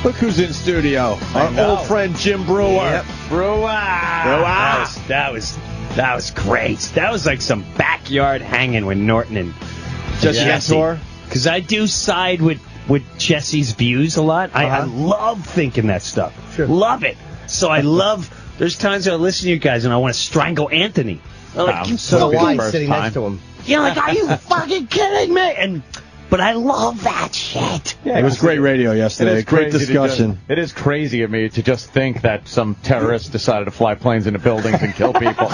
Look who's in studio. Our old friend Jim Breuer. Yep. Breuer. That was great. That was like some backyard hanging with Norton and Jesse. Because I do side with Jesse's views a lot. I love thinking that stuff. Sure. Love it. So I love... There's times I listen to you guys and I want to strangle Anthony. So do I, sitting next to him. You're like, are you fucking kidding me? But I love that shit. Yeah, it was great radio yesterday. Great discussion. It is crazy of me to just think that some terrorist decided to fly planes into buildings and kill people.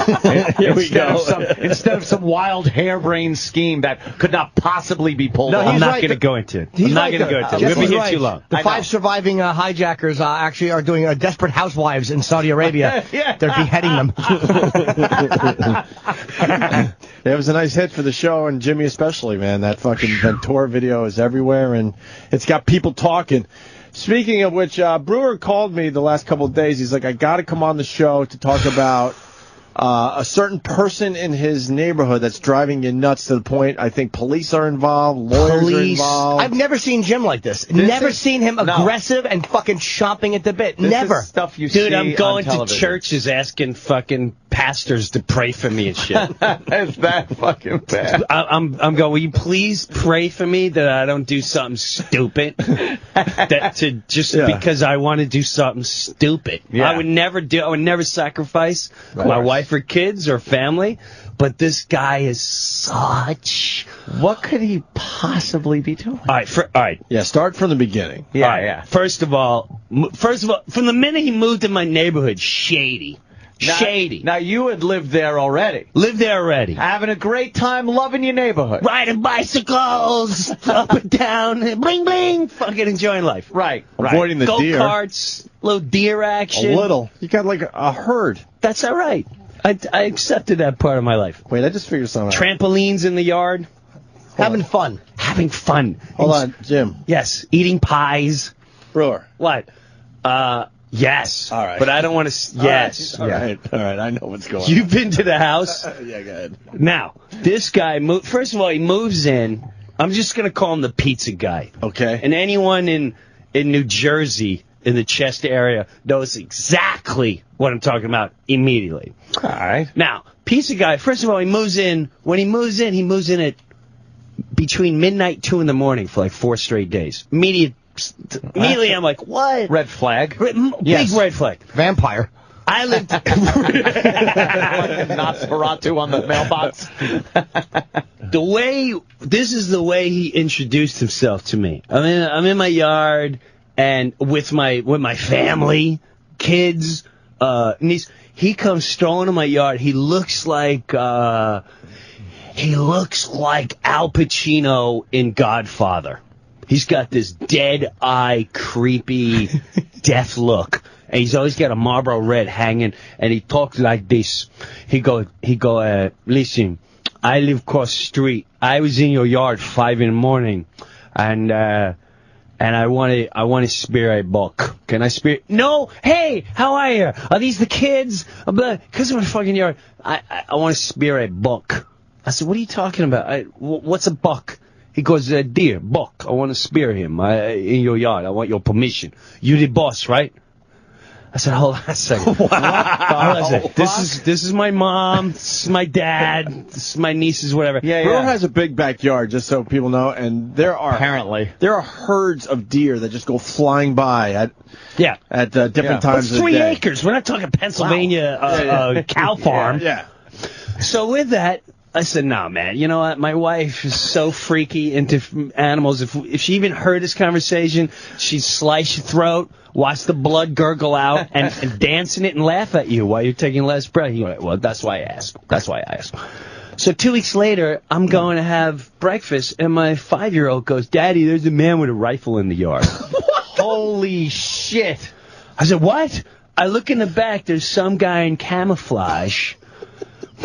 Instead of some wild harebrained scheme that could not possibly be pulled off. I'm not going to go into it. I'm not going to go into it. We've been here too long. The 5 surviving hijackers actually are doing Desperate Housewives in Saudi Arabia. Yeah. They're beheading them. It was a nice hit for the show, and Jimmy especially, man. That fucking Ventura video is everywhere, and it's got people talking. Speaking of which, Breuer called me the last couple of days. He's like, I got to come on the show to talk about a certain person in his neighborhood that's driving you nuts to the point I think police are involved, lawyers are involved. I've never seen Jim like this. Never seen him aggressive and fucking chomping at the bit. Never. Is stuff you Dude, see I'm going on to churches asking fucking pastors to pray for me and shit. Is that fucking bad? I'm going, will you please pray for me that I don't do something stupid? Because I want to do something stupid. Yeah. I would never sacrifice my wife or kids or family, but this guy is such... What could he possibly be doing? All right. Yeah, start from the beginning. Yeah. First of all, from the minute he moved in my neighborhood, shady. Now, you had lived there already. Having a great time, loving your neighborhood. Riding bicycles, up and down, bling, bling, fucking enjoying life. Right. Avoiding the deer. Go-karts, little deer action. A little. You got like a herd. That's all right. I accepted that part of my life. Wait, I just figured something out. Trampolines in the yard. Having fun. Hold on, Jim. Yes. Eating pies. Breuer. What? Yes. All right. But I don't want to... Yes. All right. I know what's going on. You've been to the house? Yeah, go ahead. Now, this guy... First of all, he moves in. I'm just going to call him the pizza guy. Okay. And anyone in New Jersey, in the Chester area, knows exactly what I'm talking about immediately. All right. Now, pizza guy, first of all, he moves in. When he moves in at between midnight, 2 in the morning for like 4 straight days. Immediately, I'm like, what? Red flag. Big red flag. Vampire. I lived... Nosferatu on the mailbox. This is the way he introduced himself to me. I'm in my yard, and with my family, kids, niece. He comes strolling in my yard. He looks like Al Pacino in Godfather. He's got this dead-eye, creepy, death look. And he's always got a Marlboro Red hanging, and he talks like this. He go, listen, I live across the street. I was in your yard 5 in the morning, and I want to spear a buck. Can I spear? No. Hey, how are you? Are these the kids? Because I'm in the fucking yard. I want to spear a buck. I said, what are you talking about? What's a buck? He goes, deer, buck. I want to spear him in your yard. I want your permission. You the boss, right? I said, hold on a second. Wow. Hold on a second. This is my mom. This is my dad. This is my nieces, whatever. Breuer has a big backyard, just so people know, and there are herds of deer that just go flying by at different times of the day. 3 acres. We're not talking Pennsylvania cow farm. Yeah. So with that, I said, no, man, you know what? My wife is so freaky into animals. If she even heard this conversation, she'd slice your throat, watch the blood gurgle out, and dance in it and laugh at you while you're taking last breath. You're like, well, that's why I asked. So 2 weeks later, I'm going to have breakfast, and my 5-year-old goes, Daddy, there's a man with a rifle in the yard. Holy shit. I said, what? I look in the back, there's some guy in camouflage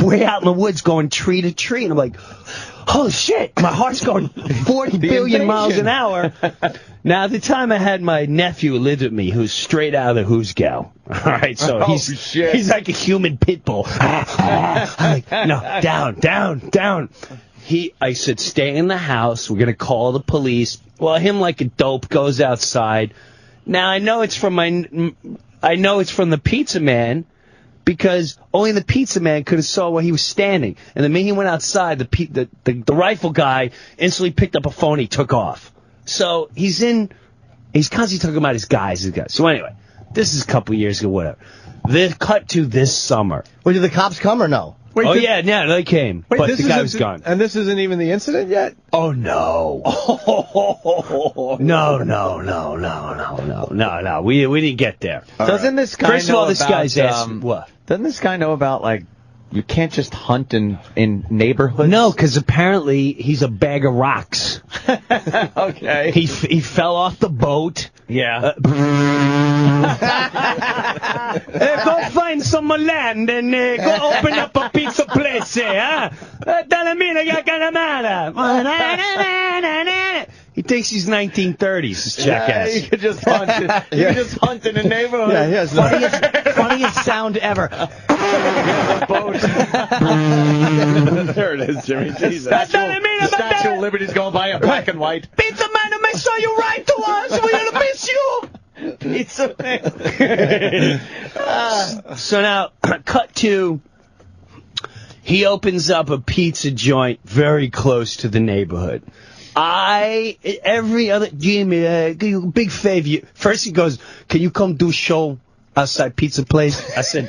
way out in the woods going tree to tree. And I'm like, holy shit, my heart's going 40 billion miles an hour. Now, at the time, I had my nephew who lived with me, who's straight out of the Who's Gal. All right, so he's like a human pit bull. I'm like, no, down. I said, stay in the house. We're going to call the police. Well, him like a dope goes outside. Now, I know it's from the Pizza Man, because only the Pizza Man could have saw where he was standing. And the minute he went outside, the rifle guy instantly picked up a phone. He took off. So he's constantly talking about his guys. So anyway, this is a couple years ago, whatever. They cut to this summer. Well, did the cops come or no? Wait, yeah, they came. Wait, but the guy was gone. And this isn't even the incident yet? Oh, no. No. We didn't get there. Doesn't this guy First of all, this about, guy's ass. What? Doesn't this guy know about, like, you can't just hunt in neighborhoods? No, because apparently he's a bag of rocks. Okay. He fell off the boat. Yeah. Go find some land and go open up a pizza place, huh? He thinks he's 1930s, this jackass. You could just hunt. You could just hunt in a neighborhood. Yeah, he has Funniest sound ever. There it is, Jimmy. Jesus. The Statue of Liberty's going by in black and white. Pizza Man, make sure you write to us. We're going to miss you. Pizza Man. So now, cut to, he opens up a pizza joint very close to the neighborhood. Jimmy, big favor. First he goes, can you come do show outside pizza place? I said,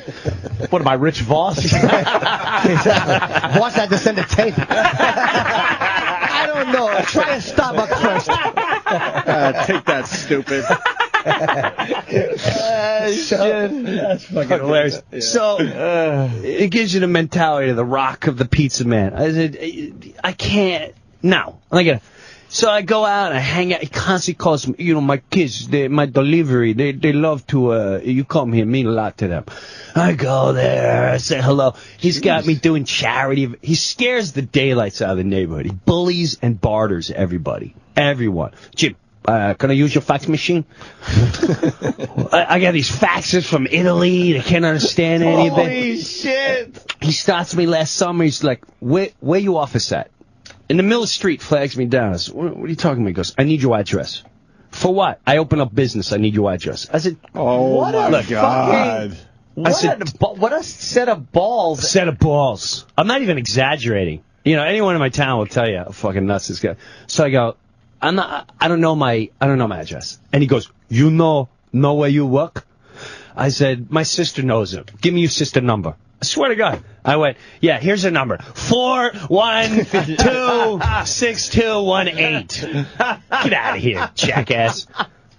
what am I, Rich Voss? Voss had to send a tape. I don't know. Try a Starbucks first. Take that, stupid. That's fucking hilarious. Yeah. So, it gives you the mentality of the rock of the Pizza Man. I said, I can't. No. So I go out and I hang out. He constantly calls me, my kids, my delivery, they love to, you come here, mean a lot to them. I go there, I say hello. He's got me doing charity. He scares the daylights out of the neighborhood. He bullies and barters everybody. Everyone. Jim, can I use your fax machine? I got these faxes from Italy. They can't understand any of it. Holy shit. He stops me last summer. He's like, where you office at? In the middle of the street, flags me down. I said, what are you talking about? He goes, I need your address. For what? I open up business. I need your address. I said, oh, my God. What a set of balls. Set of balls. I'm not even exaggerating. Anyone in my town will tell you how fucking nuts this guy. So I go, I don't know my address. And he goes, you know where you work? I said, my sister knows him. Give me your sister number. I swear to God. I went, yeah, here's her number. 4126218. Get out of here, jackass.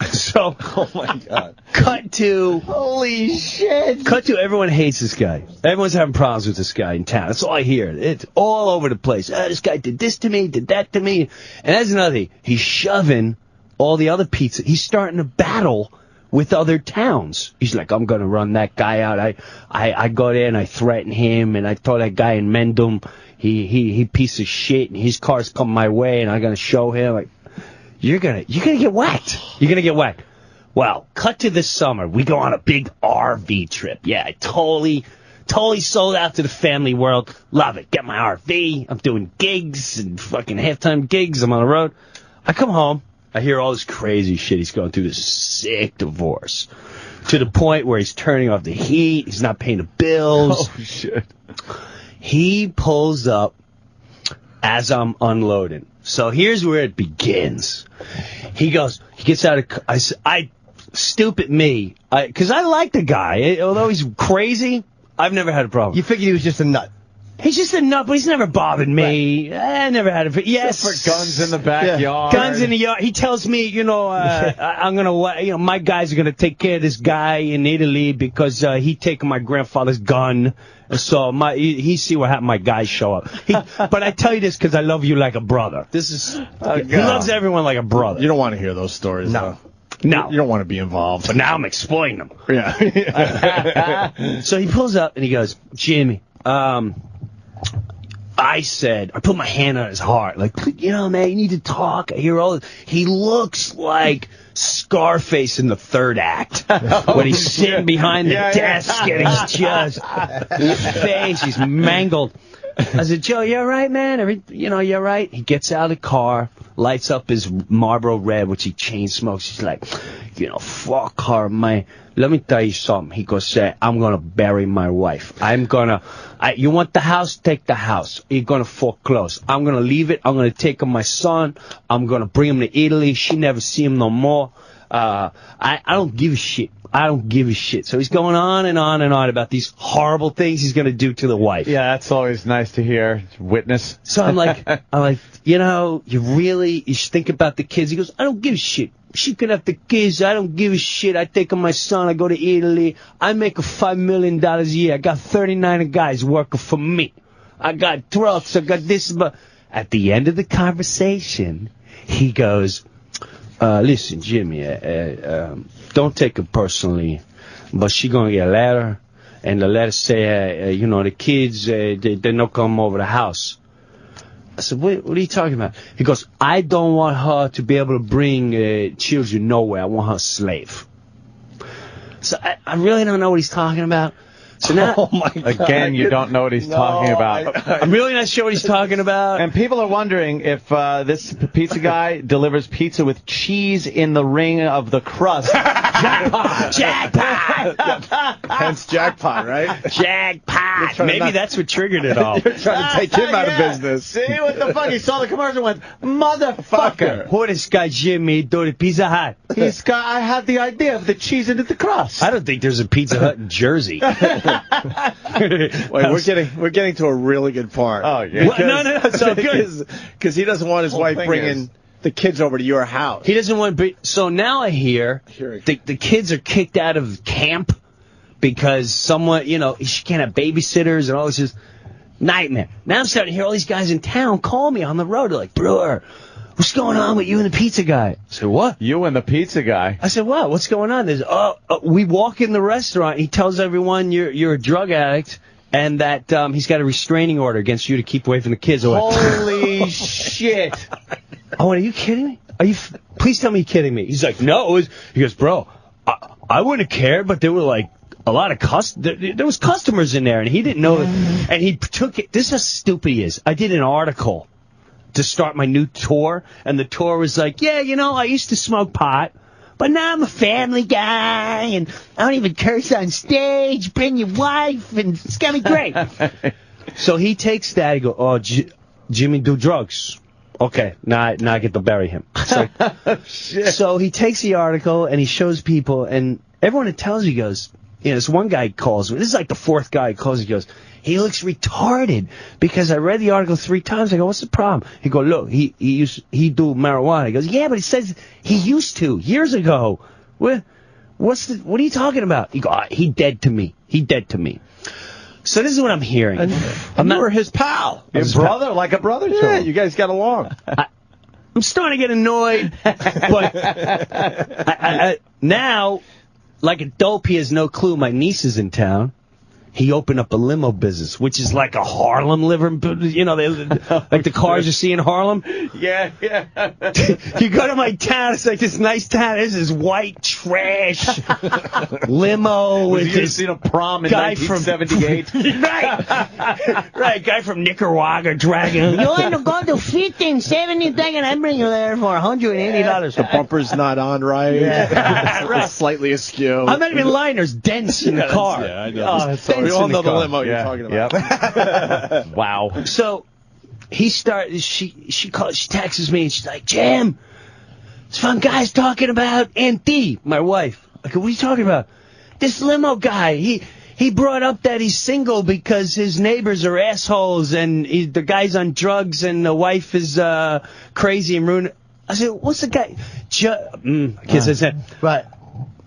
So, oh my God. Cut to, holy shit. Cut to, everyone hates this guy. Everyone's having problems with this guy in town. That's all I hear. It's all over the place. This guy did this to me, did that to me. And that's another thing. He's shoving all the other pizza. He's starting to battle with other towns. He's like, I'm going to run that guy out. I go there and I threaten him, and I told that guy in Mendham, he piece of shit, and his car's coming my way, and I'm going to show him. Like, you're gonna get whacked. You're going to get whacked. Well, cut to this summer. We go on a big RV trip. Yeah, I totally sold out to the family world. Love it. Get my RV. I'm doing gigs and fucking halftime gigs. I'm on the road. I come home. I hear all this crazy shit. He's going through this sick divorce to the point where he's turning off the heat. He's not paying the bills. Oh, shit. He pulls up as I'm unloading. So here's where it begins. He gets out of, stupid me, because I like the guy. Although he's crazy, I've never had a problem. You figured he was just a nut. He's just a nut, but he's never bothered me. I never had a... Yes. Except for guns in the backyard. Guns in the yard. He tells me, I'm going to... my guys are going to take care of this guy in Italy because he taken my grandfather's gun. So he see what happened. My guys show up. But I tell you this because I love you like a brother. He loves everyone like a brother. You don't want to hear those stories, No. though. No. You don't want to be involved. But now I'm explaining them. Yeah. So he pulls up and he goes, Jimmy, I put my hand on his heart, like, man, you need to talk. I hear all this. He looks like Scarface in the third act when he's sitting behind the desk and he's just, his face, he's mangled. I said, Joe, you all right, man? You all right? He gets out of the car, lights up his Marlboro Red, which he chain smokes. He's like, fuck her, man. Let me tell you something. He goes, I'm going to bury my wife. You want the house? Take the house. You're going to foreclose. I'm going to leave it. I'm going to take my son. I'm going to bring him to Italy. She never see him no more. I don't give a shit. I don't give a shit. So he's going on and on and on about these horrible things he's going to do to the wife. Yeah, that's always nice to hear. Witness. So I'm like, you should think about the kids. He goes, I don't give a shit. She can have the kids. I don't give a shit. I take my son. I go to Italy. I make $5 million a year. I got 39 guys working for me. I got trucks. I got this. But at the end of the conversation, he goes, listen, Jimmy, don't take it personally, but she going to get a letter, and the letter say, the kids, they not come over the house. I said, what are you talking about? He goes, I don't want her to be able to bring children nowhere. I want her a slave. So I really don't know what he's talking about. So now, oh my God. Again, you don't know what he's talking about. I'm really not sure what he's talking about. And people are wondering if this pizza guy delivers pizza with cheese in the ring of the crust. Jackpot! Jackpot! Hence jackpot, right? Jackpot! Maybe that's what triggered it all. You're trying to take him out of business. See what the fuck? He saw the commercial and went, motherfucker. Who this guy Jimmy do the Pizza Hut? I had the idea of the cheese into the crust. I don't think there's a Pizza Hut in Jersey. Wait, we're getting to a really good part. Oh yeah. No, it's so good. Because he doesn't want his wife bringing the kids over to your house. He doesn't want. So now I hear the kids are kicked out of camp because someone, she can't have babysitters and all this is nightmare. Now I'm starting to hear all these guys in town call me on the road. They're like, Breuer, what's going on with you and the pizza guy? I said, what? You and the pizza guy? I said, what? What's going on? There's, we walk in the restaurant. He tells everyone you're a drug addict and that he's got a restraining order against you to keep away from the kids. Holy shit. Oh, are you kidding me? Please tell me you're kidding me. He's like, no. He goes, bro, I wouldn't have cared, but there were like a lot of there was customers in there, and he didn't know that. And he took it. This is how stupid he is. I did an article to start my new tour, and the tour was like, yeah, I used to smoke pot, but now I'm a family guy, and I don't even curse on stage. Bring your wife, and it's gonna be great. So he takes that. He goes, oh, Jimmy do drugs. Okay, now I get to bury him. So he takes the article and he shows people, and everyone that tells me goes, this one guy calls me. This is like the fourth guy who calls me. He goes, he looks retarded because I read the article 3 times. I go, what's the problem? He go, look, he do marijuana. He goes, yeah, but it says he used to years ago. What are you talking about? He go, he dead to me. He dead to me. So this is what I'm hearing. And you were his pal. His brother, like a brother to him. Yeah, you guys got along. I'm starting to get annoyed, but I now, like a dope, he has no clue my niece is in town. He opened up a limo business, which is like a Harlem liver, like the cars you see in Harlem. Yeah. You go to my town, it's like this nice town. There's this white trash limo with this seen a prom in guy 1978. Right, guy from Nicaragua dragging him. You want to go to 1570 thing, and I bring you there for $180. The bumper's not on right. Yeah. Right. It's slightly askew. I'm not even lying. There's dents in the car. Yeah, I know. We all know the limo you're talking about. Yep. Wow. So he started. She texts me and she's like, Jim, some guy's talking about Auntie, my wife. I go, what are you talking about? This limo guy. He he brought up that he's single because his neighbors are assholes and the guy's on drugs and the wife is crazy and ruined. I said, what's the guy? Kids, I said, right.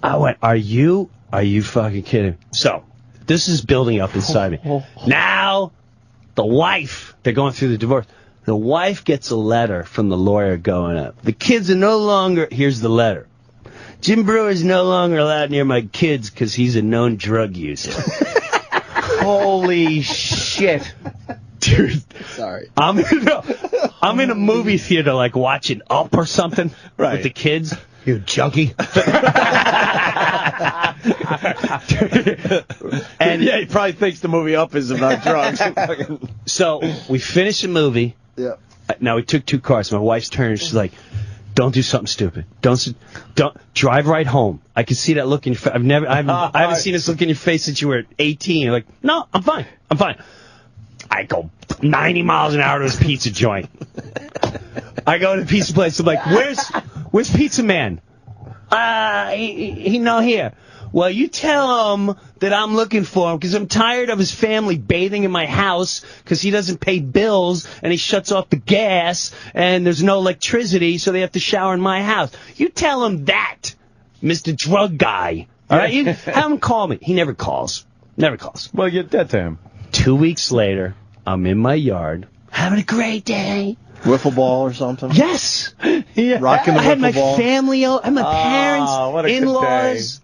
I went, are you fucking kidding? So, this is building up inside me. Now, the wife, they're going through the divorce. The wife gets a letter from the lawyer going up. The kids are no longer, here's the letter. Jim Breuer is no longer allowed near my kids because he's a known drug user. Holy shit. Dude. Sorry. I'm in a movie theater like watching Up or something with the kids. You junkie. And yeah, he probably thinks the movie Up is about drugs. So we finished the movie. Yeah. Now we took 2 cars. My wife's turning. She's like, "Don't do something stupid. Don't drive right home." I can see that look in your face. I haven't seen this look in your face since you were 18. You're like, "No, I'm fine. I'm fine." I go 90 miles an hour to this pizza joint. I go to the pizza place. I'm like, "Where's Pizza Man?" He not here. Well, you tell him that I'm looking for him because I'm tired of his family bathing in my house because he doesn't pay bills and he shuts off the gas and there's no electricity, so they have to shower in my house. You tell him that, Mr. Drug Guy. All right? You have him call me. He never calls. Never calls. Well, you're dead to him. 2 weeks later, I'm in my yard having a great day. Wiffle ball or something? Yes. Yeah. Rocking the I had wiffle my ball. family out. I had my parents, what a good in-laws.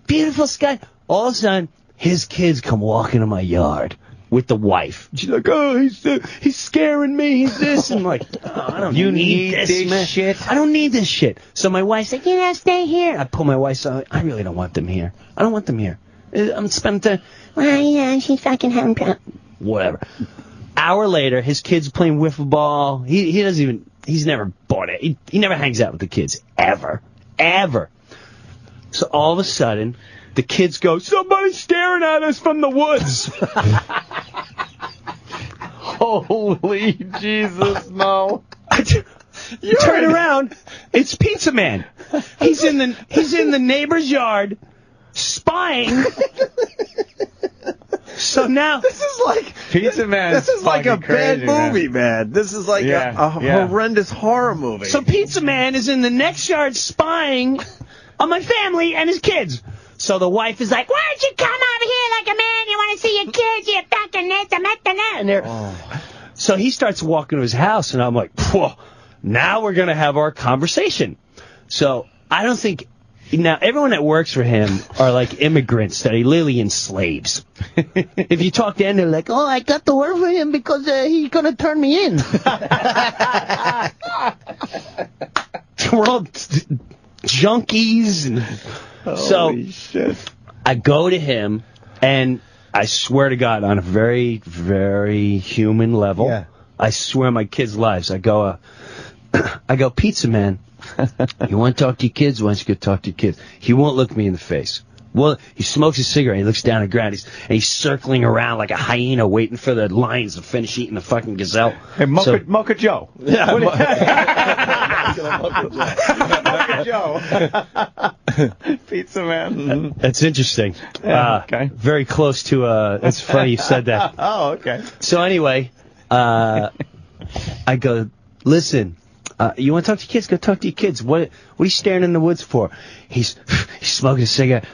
Beautiful sky. All of a sudden, his kids come walking in my yard with the wife. She's like, "Oh, he's scaring me. He's this." And I'm like, "Oh, I don't need this man. shit. I don't need this shit." So my wife's like, "Stay here." I pull my wife's out. I really don't want them here. I don't want them here. I'm spending time. Well, yeah, she's fucking having whatever. Hour later, his kid's playing wiffle ball. He doesn't even. He's never bought it. He never hangs out with the kids ever. So all of a sudden, the kids go, "Somebody's staring at us from the woods." Holy Jesus, no. You turn around, it's Pizza Man. He's in the neighbor's yard, spying. So now this is like Pizza Man. This is like a crazy, bad movie, man. This is like a horrendous horror movie. So Pizza Man is in the next yard spying on my family and his kids. So the wife is like, "Why don't you come over here like a man? You want to see your kids? You fucking and So he starts walking to his house, and I'm like, "Whoa, now we're gonna have our conversation." So I don't think. Now, everyone that works for him are like immigrants that he literally enslaves. If you talk to them, they're like, "Oh, I got to work for him because he's going to turn me in." We're all junkies. Holy shit. I go to him, and I swear to God, on a very, very human level, I swear my kids' lives, I go, "Pizza Man, you want to talk to your kids? Why don't you go talk to your kids?" He won't look me in the face. Well, he smokes a cigarette. He looks down at the ground. He's circling around like a hyena, waiting for the lions to finish eating the fucking gazelle. Hey, Mocha Joe. Yeah, Mocha Joe. Pizza Man. That's interesting. Yeah, okay. Very close to. It's funny you said that. Oh, okay. So anyway, I go, "Listen. You want to talk to your kids? Go talk to your kids. What are you staring in the woods for?" He's smoking a cigarette.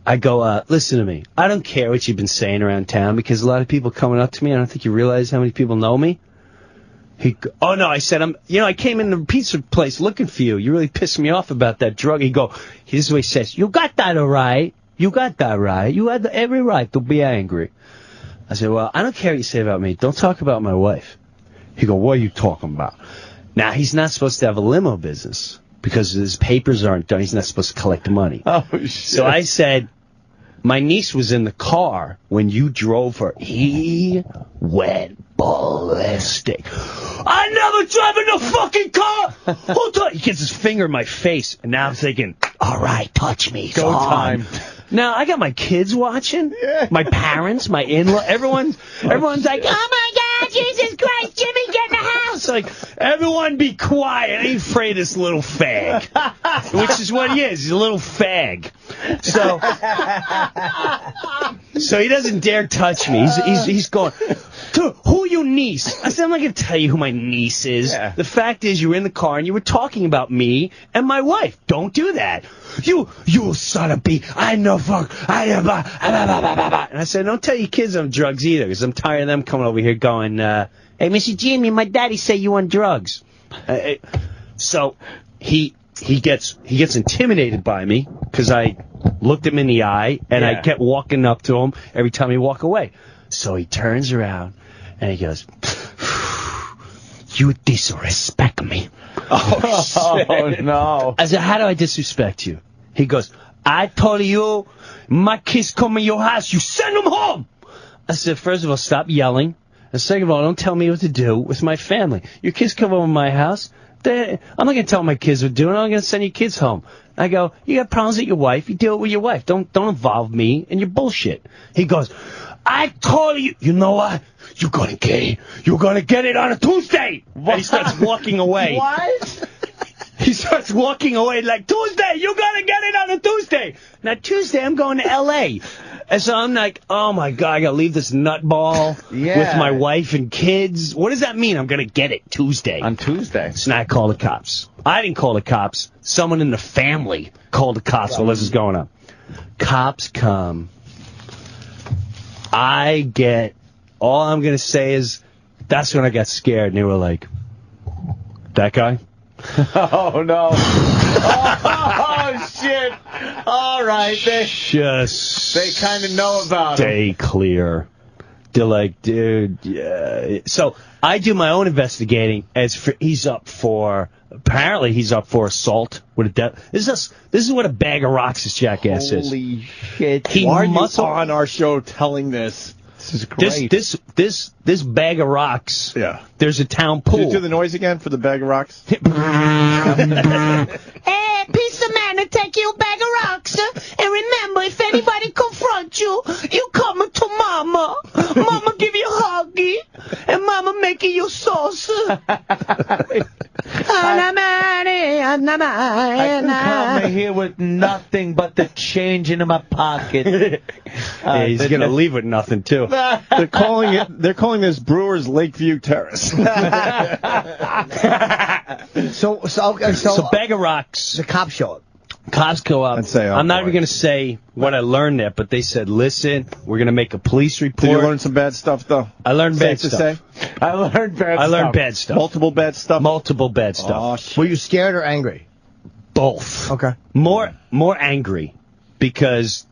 I go, "Listen to me. I don't care what you've been saying around town because a lot of people coming up to me. I don't think you realize how many people know me." "Oh no," I said, I came in the pizza place looking for you. You really pissed me off about that drug." This is what he says, "You got that all right. You got that right. You had every right to be angry." I said, "Well, I don't care what you say about me. Don't talk about my wife." He go, "What are you talking about?" Now, he's not supposed to have a limo business because his papers aren't done. He's not supposed to collect money. Oh, shit. So I said, "My niece was in the car when you drove her." He went ballistic. "I never drive in a fucking car!" Hold on. He gets his finger in my face, and now I'm thinking, all right, touch me. Go time. Now, I got my kids watching, my parents, my in-law, everyone's like, "Oh my God, Oh, Jesus Christ, Jimmy, get in the house! Like, everyone be quiet. I ain't afraid of this little fag. Which is what he is. He's a little fag. So he doesn't dare touch me. He's going, who your niece? I said, I'm not going to tell you who my niece is. Yeah. The fact is, you were in the car and you were talking about me and my wife. Don't do that. You son of a b. I know fuck. And I said, don't tell your kids I'm drugs either, because I'm tired of them coming over here going, hey, Mr. Jimmy, my daddy say you on drugs. So he gets intimidated by me because I looked him in the eye and I kept walking up to him every time he walked away. So he turns around and he goes, you disrespect me. Oh, shit. Oh, no. I said, how do I disrespect you? He goes, I told you, my kids come in your house, you send them home. I said, first of all, stop yelling. And second of all, don't tell me what to do with my family. Your kids come over to my house. I'm not going to tell my kids what to do, and I'm going to send your kids home. I go, you got problems with your wife, you deal with your wife. Don't involve me in your bullshit. He goes, I told you, you know what? You're going to get it. You're going to get it on a Tuesday. What? And he starts walking away. What? He starts walking away like, Tuesday, you're going to get it on a Tuesday. Now, Tuesday, I'm going to L.A. And so I'm like, oh, my God, I got to leave this nutball with my wife and kids. What does that mean? I'm going to get it Tuesday. On Tuesday. So now I call the cops. I didn't call the cops. Someone in the family called the cops while this is going on. Cops come. All I'm going to say is, that's when I got scared. And they were like, that guy? Oh, no. Oh, shit. All right. They kind of know about it. Stay clear. They're like, dude, yeah. So I do my own investigating. Apparently he's up for assault with a death. This is what a bag of rocks this jackass is. Holy shit. Why are you on our show telling this? This is great. This bag of rocks. Yeah. There's a town pool. Can you do the noise again for the bag of rocks? Hey, Pizza Man, to take you a bag of rocks. And remember, if anybody confronts you, you come to Mama. Mama give you a huggy. And Mama making you sauce. I come here with nothing but the change in my pocket. He's going to leave with nothing, too. They're calling this Breuer's Lakeview Terrace. So bag of rocks. The cops show up. Cops go up. And say, I'm not even going to say what I learned there, but they said, listen, we're going to make a police report. Did you learn some bad stuff, though? I learned bad stuff. Say? I learned bad stuff. Multiple bad stuff? Multiple bad stuff. Oh, shit. Were you scared or angry? Both. Okay. More angry, because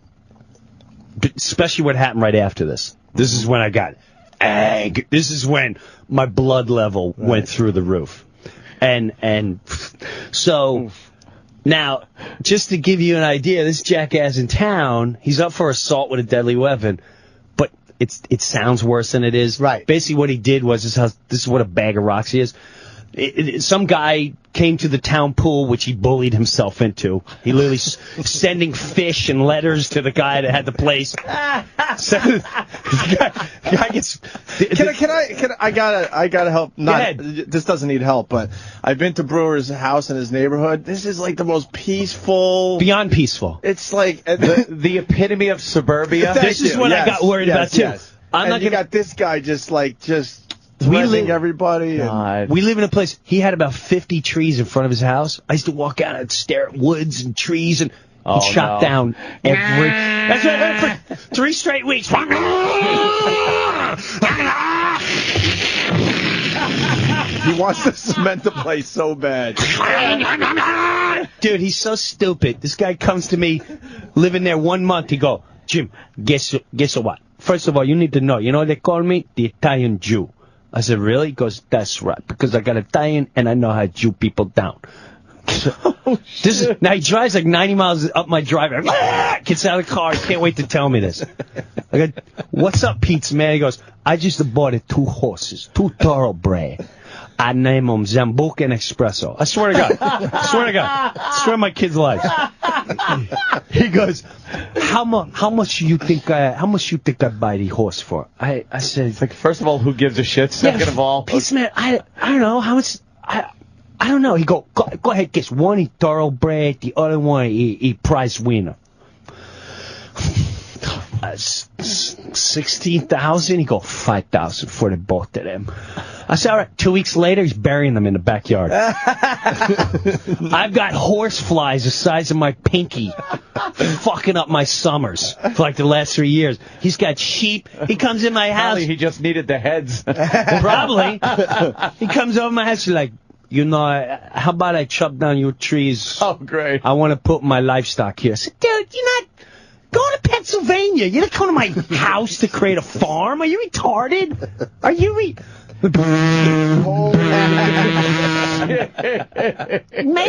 especially what happened right after this. This is when I got angry. This is when my blood level went through the roof. And so now, just to give you an idea, this jackass in town, he's up for assault with a deadly weapon, but it sounds worse than it is. Right. Basically what he did was, this is what a bag of rocks he is. Some guy came to the town pool, which he bullied himself into. He literally sending fish and letters to the guy that had the place. So, the guy gets. I gotta help. This doesn't need help, but I've been to Breuer's house in his neighborhood. This is like the most peaceful. Beyond peaceful. It's like the epitome of suburbia. This is what I got worried about too. Yes. You got this guy just threatening everybody. We live in a place, he had about 50 trees in front of his house. I used to walk out and stare at woods and trees, and he'd chop down every... That's what I went for 3 straight weeks. He wants to cement the place so bad. Dude, he's so stupid. This guy comes to me, living there 1 month. He go, Jim, guess what? First of all, you need to know. You know what they call me? The Italian Jew. I said, really? He goes, that's right, because I got Italian and I know how to Jew people down. Now he drives like 90 miles up my driveway. Gets out of the car. He can't wait to tell me this. I go, what's up, Pizza Man? He goes, I just bought 2 horses, 2 thoroughbred. I name them Zambuca and Espresso. I swear to God. I swear to God. I swear on my kid's life. He goes, how much you think I buy the horse for? I said, it's like, first of all, who gives a shit? Second of all, Pizza Man, I don't know how much. I don't know. He go ahead, guess. One he thoroughbred, the other one he prize winner. 16,000. He go 5,000 for the both of them. I said, all right. 2 weeks later, he's burying them in the backyard. I've got horse flies the size of my pinky, fucking up my summers for like the last 3 years. He's got sheep. He comes in my house. Probably he just needed the heads. Probably. He comes over my house. He's like, how about I chop down your trees? Oh, great. I want to put my livestock here. I said, dude, you're not going to Pennsylvania. You're not coming to my house to create a farm. Are you retarded? Are you Make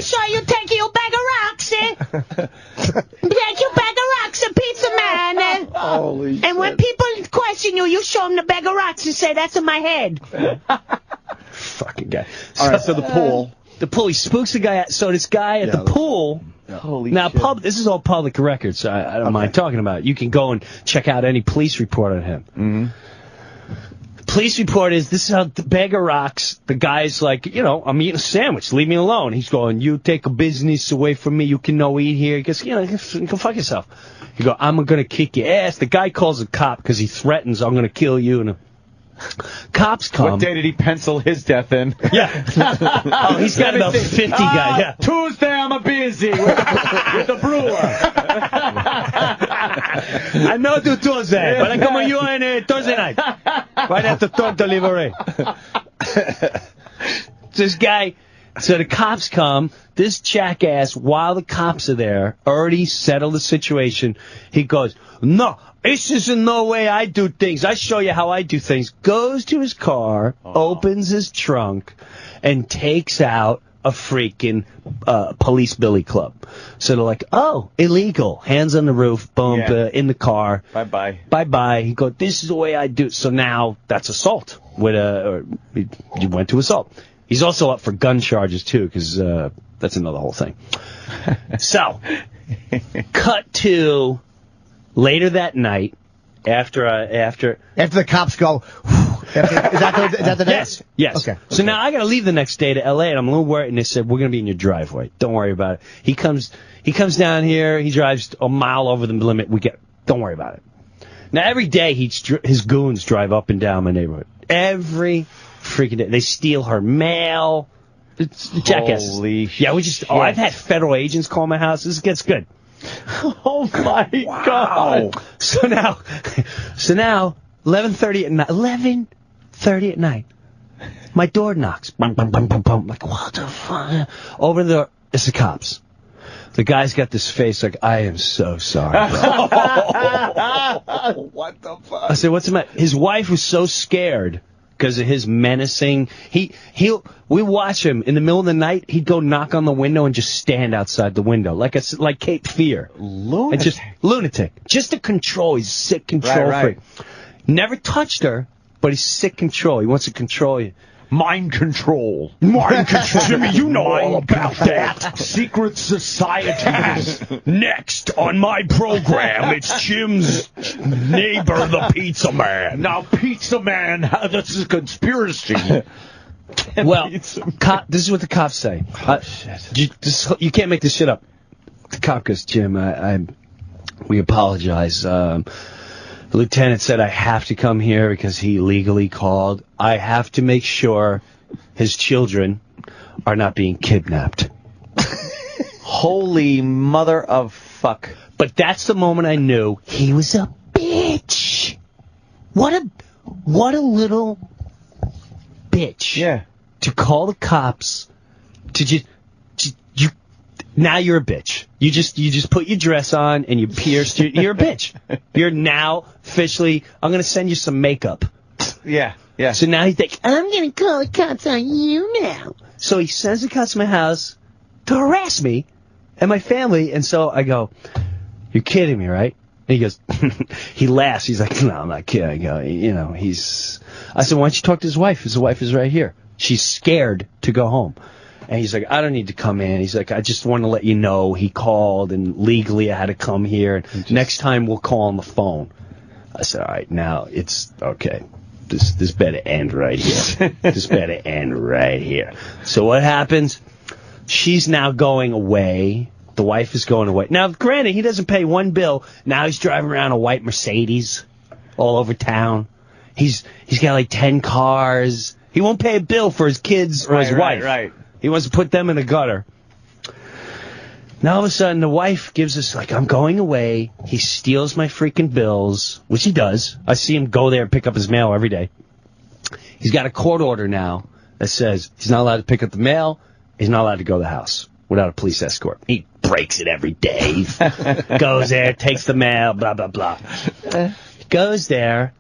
sure you take your bag of rocks, eh? Take your bag of rocks, Pizza Man. Holy shit. And when people question you, you show them the bag of rocks and say, that's in my head. Fucking guy. All right, so the pool. The pool, he spooks the guy out. So this guy at the pool. Yeah. Holy now, shit. this is all public record, so I don't mind talking about it. You can go and check out any police report on him. Mm-hmm. Police report is, this is how the bag of rocks, the guy's like, I'm eating a sandwich, leave me alone. He's going, you take a business away from me, you can no eat here. He goes, you can fuck yourself. You go, I'm going to kick your ass. The guy calls a cop because he threatens, I'm going to kill you. And cops come. What day did he pencil his death in? Yeah. Oh, he's got about 50 guys. Yeah. Tuesday I'm busy with the brewer. I know do Tuesday, but I come with you on Thursday night. Right after third delivery. This guy, so the cops come, this jackass, while the cops are there, already settled the situation. He goes, no, this isn't no way I do things. I show you how I do things. Goes to his car, opens his trunk, and takes out a freaking police billy club. So they're like, oh, illegal. Hands on the roof, boom, in the car. Bye-bye. Bye-bye. He goes, this is the way I do it. So now that's assault. He went to assault. He's also up for gun charges, too, because that's another whole thing. So, cut to later that night, after the cops go, is that the next? Yes. Okay. So now I got to leave the next day to L.A. and I'm a little worried. And they said, we're going to be in your driveway. Don't worry about it. He comes down here. He drives a mile over the limit. Don't worry about it. Now every day his goons drive up and down my neighborhood. Every freaking day. They steal her mail. It's jackasses. Holy shit. Yeah, I've had federal agents call my house. This gets good. Oh my God. So now 11:30 at night. 11:30 at night. My door knocks. Bum, bum, bum, bum, bum. I'm like, what the fuck? Over the door, it's the cops. The guy's got this face like, I am so sorry, bro. What the fuck? I said, what's the matter? His wife was so scared because of his menacing. We watch him in the middle of the night. He'd go knock on the window and just stand outside the window like Cape Fear. Lunatic. Just to control. He's sick control freak. Never touched her, but he's sick control. He wants to control you. Mind control. Jimmy, you know all about that. Secret societies. Next on my program, it's Jim's neighbor, the Pizza Man. Now, Pizza Man, this is a conspiracy. Well, this is what the cops say. Shit. You can't make this shit up. The cop goes, Jim, we apologize. The lieutenant said I have to come here because he legally called. I have to make sure his children are not being kidnapped. Holy mother of fuck. But that's the moment I knew he was a bitch. What a little bitch. Yeah. To call the cops to now you're a bitch. You just put your dress on and you pierced you're a bitch. You're now officially, I'm going to send you some makeup. Yeah. So now he's like, I'm going to call the cops on you now. So he sends the cops to my house to harass me and my family. And so I go, you're kidding me, right? And he goes, he laughs. He's like, no, I'm not kidding. I go, I said, why don't you talk to his wife? His wife is right here. She's scared to go home. And he's like, I don't need to come in. He's like, I just want to let you know he called, and legally I had to come here. Next time we'll call on the phone. I said, all right, now it's okay. This better end right here. This better end right here. So what happens? She's now going away. The wife is going away. Now, granted, he doesn't pay one bill. Now he's driving around a white Mercedes all over town. He's got like 10 cars. He won't pay a bill for his kids or his wife. Right. He wants to put them in the gutter. Now, all of a sudden, the wife gives us, like, I'm going away. He steals my freaking bills, which he does. I see him go there and pick up his mail every day. He's got a court order now that says he's not allowed to pick up the mail. He's not allowed to go to the house without a police escort. He breaks it every day. Goes there, takes the mail, blah, blah, blah. Goes there.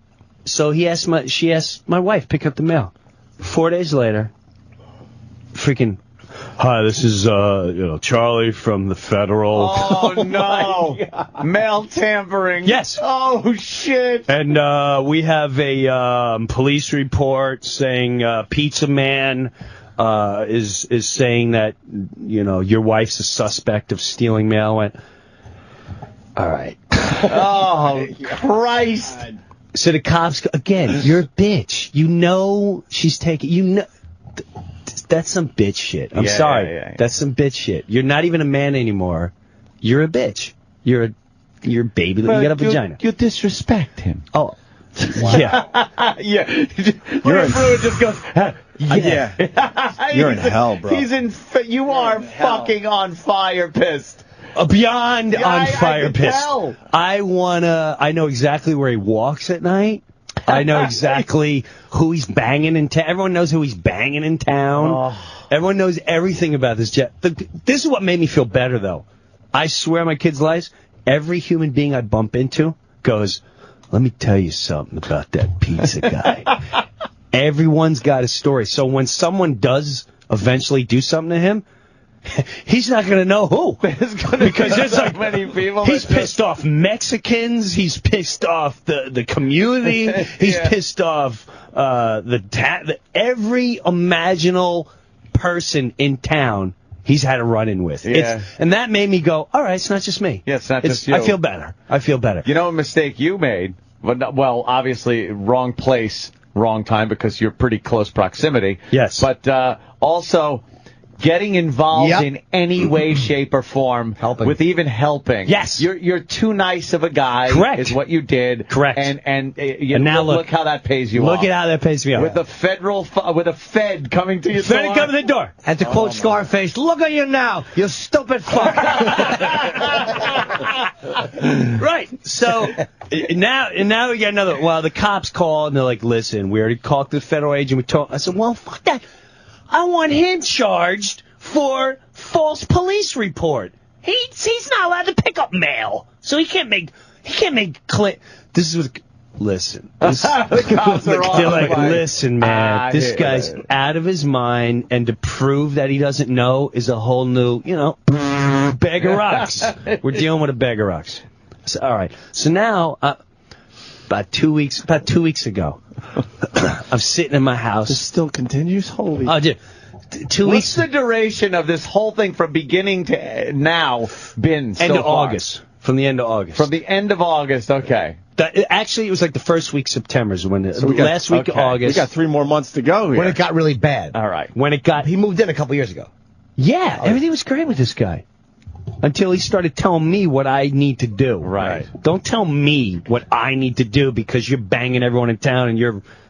So she asks my wife, pick up the mail. 4 days later, freaking, hi, this is Charlie from the Federal. Oh, no. Mail tampering. Yes. Oh, shit. And we have a police report saying Pizza Man is saying that, your wife's a suspect of stealing mail. I went, all right. Oh, Christ. So the cops, again, you're a bitch. She's taking, that's some bitch shit. I'm sorry. Yeah. That's some bitch shit. You're not even a man anymore. You're a bitch. You're a baby. You got a vagina. You disrespect him. Oh. Yeah. Yeah. Your fluid just goes, yeah. You're in hell, bro. You are fucking on fire pissed. Beyond on fire pissed. Tell. I know exactly where he walks at night. I know exactly who he's banging in town. Everyone knows who he's banging in town. Oh. Everyone knows everything about this jet. This is what made me feel better, though. I swear on my kids' lives, every human being I bump into goes, let me tell you something about that pizza guy. Everyone's got a story. So when someone does eventually do something to him, he's not going to know who. Because there's so many people. He's pissed off Mexicans. He's pissed off the community. He's pissed off every imaginable person in town he's had a run-in with. Yeah. And that made me go, all right, it's not just me. Yeah, it's not just you. I feel better. You know a mistake you made? Well, obviously, wrong place, wrong time, because you're pretty close proximity. Yes. But also getting involved in any way, shape, or form, with even helping. Yes. You're too nice of a guy. Correct. Is what you did. Correct. And now look how that pays you off. Look at how that pays me off. With a Fed coming to your door. Fed coming to the door. And to quote Scarface, look at you now, you stupid fuck. Right. So now we got another. Well, the cops called and they're like, listen, we already talked to the federal agent. I said, well, fuck that. I want him charged for false police report. He's not allowed to pick up mail, so he can't make This is what. Listen, the cops are all they're like, listen, man, this guy's out of his mind, and to prove that he doesn't know is a whole new, bag of rocks. We're dealing with a bag of rocks. So, all right. So now, about 2 weeks ago, I'm sitting in my house. This still continues? Holy. Oh, dude. 2 weeks. What's the duration of this whole thing from beginning to now been so End of far? August. From the end of August. From the end of August, okay. Actually, it was like the first week of September is when last week of August. We got 3 more months to go here. When it got really bad. All right. He moved in a couple years ago. Yeah, everything was great with this guy. Until he started telling me what I need to do. Right. Don't tell me what I need to do because you're banging everyone in town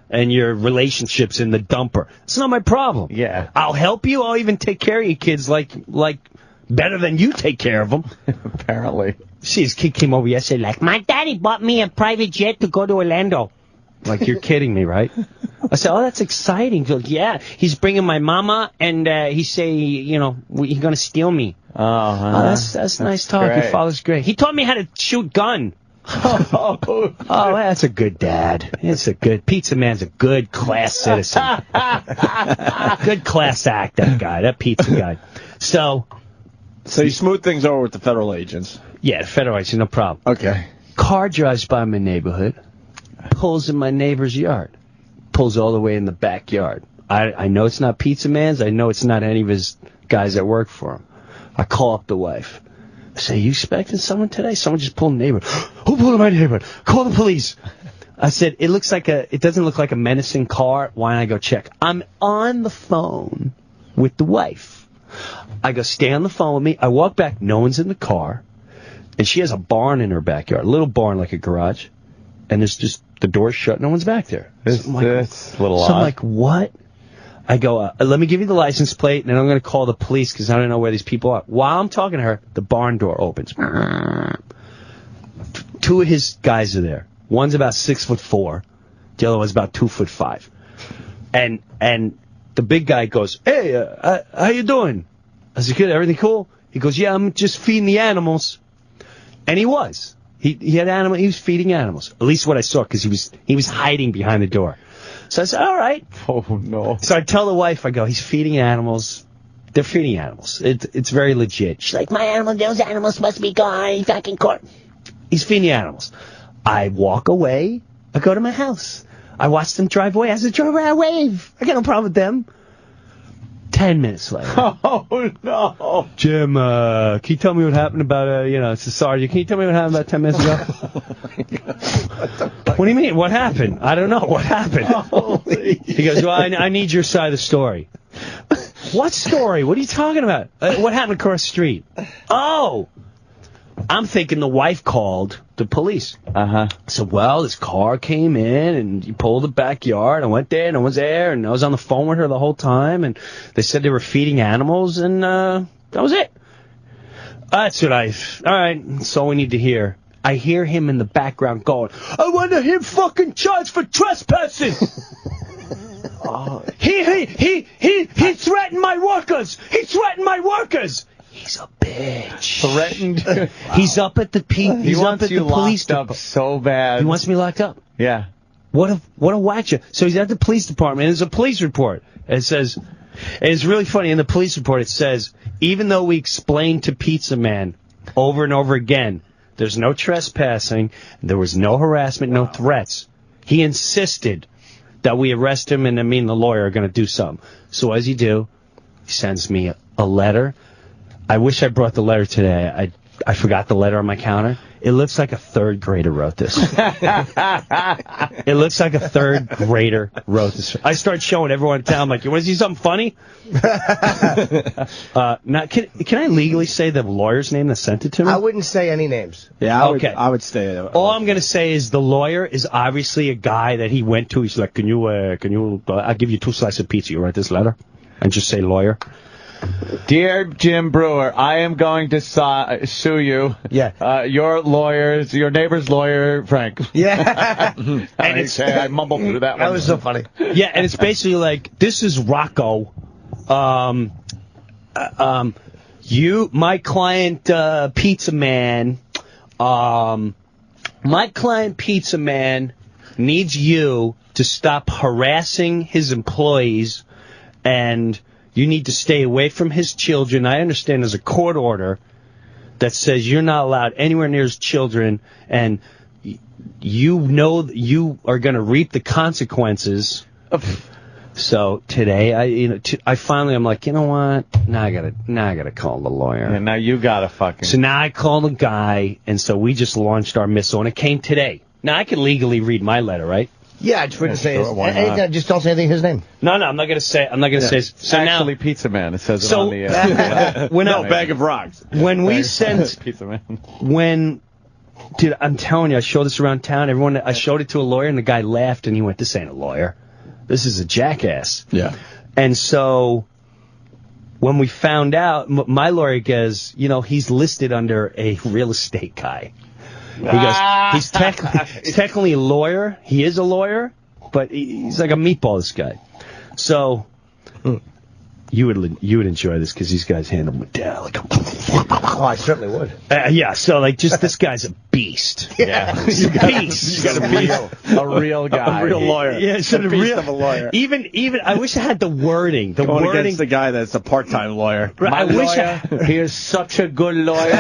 and your relationship's in the dumper. It's not my problem. Yeah. I'll help you. I'll even take care of your kids like better than you take care of them. Apparently. See, his kid came over yesterday like, my daddy bought me a private jet to go to Orlando. Like, you're kidding me, right? I said, oh, that's exciting. He's like, yeah, he's bringing my mama, and he say, he's going to steal me. Oh, that's nice talk. great. Your father's great. He taught me how to shoot gun. Oh, that's a good dad. It's a good Pizza Man's a good class citizen. Good class act, that guy, that pizza guy. So you smooth things over with the federal agents. Yeah, the federal agents, no problem. Okay. Car drives by my neighborhood, pulls in my neighbor's yard, pulls all the way in the backyard. I know it's not Pizza Man's. I know it's not any of his guys that work for him. I call up the wife. I say, you expecting someone today? Someone just pulled a neighbor. Who pulled my neighbor? Call the police. I said, it doesn't look like a menacing car. Why don't I go check? I'm on the phone with the wife. I go, stay on the phone with me. I walk back. No one's in the car. And she has a barn in her backyard, a little barn like a garage. And there's just the door's shut. No one's back there. That's a little odd. So I'm like, what? I go, let me give you the license plate, and then I'm going to call the police because I don't know where these people are. While I'm talking to her, the barn door opens. Two of his guys are there. One's about 6'4", the other one's about 2'5". And the big guy goes, hey, how you doing? I said, good, everything cool? He goes, yeah, I'm just feeding the animals. And he was. He had animals. He was feeding animals. At least what I saw, because he was hiding behind the door. So I said, all right. Oh, no. So I tell the wife, I go, he's feeding animals. They're feeding animals. It's very legit. She's like, those animals must be gone. He's back in court. He's feeding the animals. I walk away. I go to my house. I watch them drive away. As they drive away, I wave. I got no problem with them. 10 minutes later. Oh, no. Jim, can you tell me what happened about, it's the sergeant. Can you tell me what happened about 10 minutes ago? What do you mean? What happened? I don't know. What happened? He goes, well, I need your side of the story. What story? What are you talking about? What happened across the street? Oh! I'm thinking the wife called the police. Uh-huh. So, well, this car came in, and you pulled the backyard. I went there, no one's there, and I was on the phone with her the whole time, and they said they were feeding animals, and that was it. All right, that's all we need to hear. I hear him in the background going, I want him fucking charged for trespassing. He threatened my workers. He threatened my workers. He's a bitch. Threatened? He's up at the He wants you locked up so bad. He wants me locked up. Yeah. What a whacker. So he's at the police department. There's a police report. It says, it's really funny. In the police report, it says, even though we explained to Pizza Man over and over again, there's no trespassing, there was no harassment, no threats. He insisted that we arrest him, and me and the lawyer are going to do something. So as you do, he sends me a letter. I wish I brought the letter today. I forgot the letter on my counter. It looks like a third grader wrote this. It looks like a third grader wrote this. I start showing everyone in town, I'm like, you want to see something funny? Now, can I legally say the lawyer's name that sent it to me? I wouldn't say any names. Yeah, Okay. I would stay there. All I'm going to say is the lawyer is obviously a guy that he went to. He's like, can you, I'll give you 2 slices of pizza. You write this letter? And just say lawyer. Dear Jim Breuer, I am going to sue you. Yeah. Your neighbor's lawyer, Frank. Yeah. And I mumbled through that one. That was so funny. Yeah, and it's basically like, this is Rocco. My client, Pizza Man, my client, Pizza Man, needs you to stop harassing his employees, and you need to stay away from his children. I understand there's a court order that says you're not allowed anywhere near his children, and you know you are going to reap the consequences. So today, I'm like, you know what? Now I gotta call the lawyer. Yeah, now you gotta fucking. So now I call the guy, and so we just launched our missile, and it came today. Now I can legally read my letter, right? Yeah, just wouldn't say just don't say anything his name. No, I'm not gonna say. Say. So actually, now, Pizza Man. It says it on the. Bag of rocks. When we sent Pizza Man. Dude, I'm telling you, I showed this around town. I showed it to a lawyer, and the guy laughed, and he went, "This ain't a lawyer. This is a jackass." Yeah. And so when we found out, my lawyer goes, he's listed under a real estate guy. He goes, he's technically a lawyer. He is a lawyer, but he's like a meatball, this guy. So you would enjoy this because these guys handle him down like Oh, I certainly would. Yeah, so this guy's a beast. Yeah, he's a beast. You got a real guy, a real lawyer. Yeah, it's a beast of a lawyer. Even I wish I had the wording. Going against the guy that's a part-time lawyer. He is such a good lawyer.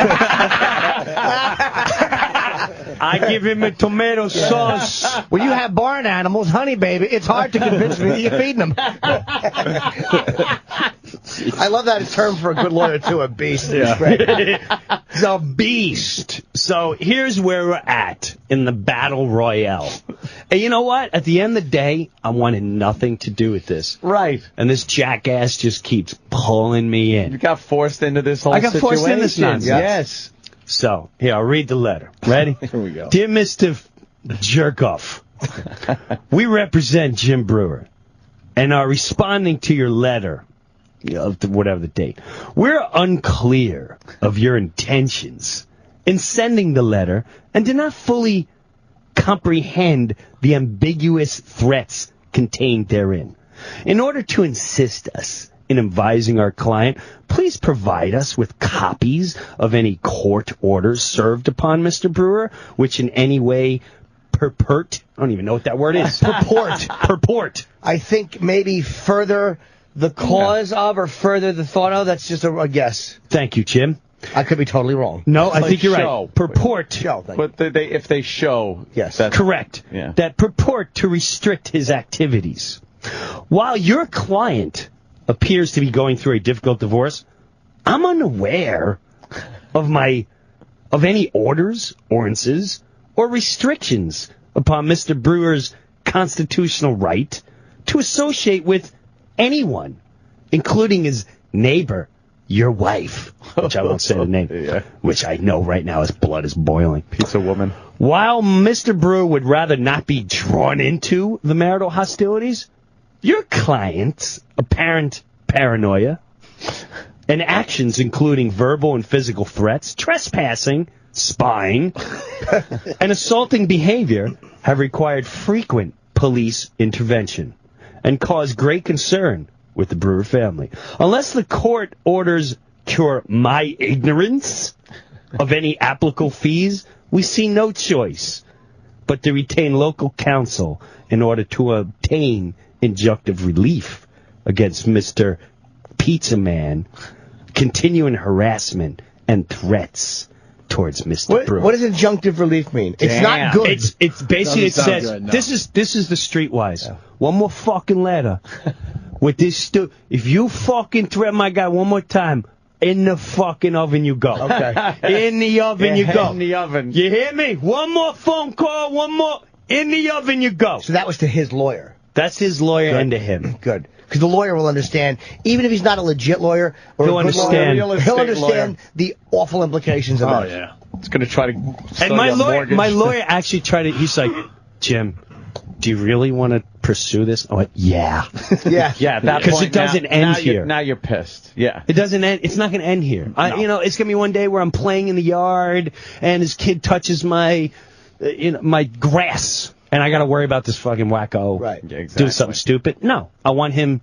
I give him a tomato sauce. When you have barn animals, honey, baby, it's hard to convince me that you're feeding them. I love that term for a good lawyer, too, a beast. Yeah. It's The beast. So here's where we're at in the battle royale. And you know what? At the end of the day, I wanted nothing to do with this. Right. And this jackass just keeps pulling me in. You got forced into this whole I got situation. forced in this nonsense. Yes. So, here, I'll read the letter. Ready? Here we go. Dear Mr. Jerkoff, we represent Jim Breuer and are responding to your letter, whatever the date. We're unclear of your intentions in sending the letter and do not fully comprehend the ambiguous threats contained therein. In order to assist us in advising our client, please provide us with copies of any court orders served upon Mr. Breuer, which in any way purport, I don't even know what that word is. Purport. I think maybe further the cause of or further the thought of. That's just a guess. Thank you, Jim. I could be totally wrong. No, I Like think you're show. right. Purport. Show. Thank But if they show, Yes. that's Correct. Yeah. That purport to restrict his activities. While your client appears to be going through a difficult divorce, I'm unaware of any orders, ordinances, or restrictions upon Mr. Breuer's constitutional right to associate with anyone, including his neighbor, your wife, which I won't say the name, which I know right now his blood is boiling. Pizza woman. While Mr. Breuer would rather not be drawn into the marital hostilities, your client's apparent paranoia and actions including verbal and physical threats, trespassing, spying, and assaulting behavior have required frequent police intervention and caused great concern with the Breuer family. Unless the court orders cure my ignorance of any applicable fees, we see no choice but to retain local counsel in order to obtain injunctive relief against Mr. Pizza Man, continuing harassment and threats towards Mr. Breuer. What does injunctive relief mean? It's not good. It's basically, it Doesn't sound says, good, no. this is the streetwise. One more fucking letter with this if you fucking threaten my guy one more time, in the fucking oven you go. Okay. In the oven you go. In the oven. You hear me? One more phone call, one more. In the oven you go. So that was to his lawyer. That's his lawyer and to him. Good. Because the lawyer will understand, even if he's not a legit lawyer or He'll a good understand. lawyer, he'll understand the awful implications of that. yeah. It's going to try to And sell my you a mortgage. lawyer actually tried to, he's like, Jim, do you really want to pursue this? I went, yeah. Yeah. Yeah, at that Because point it doesn't now, end now here. Now you're pissed. Yeah. It doesn't end. It's not going to end here. It's going to be one day where I'm playing in the yard and his kid touches my grass, and I got to worry about this fucking wacko Right. Yeah, exactly. doing something stupid. No, I want him.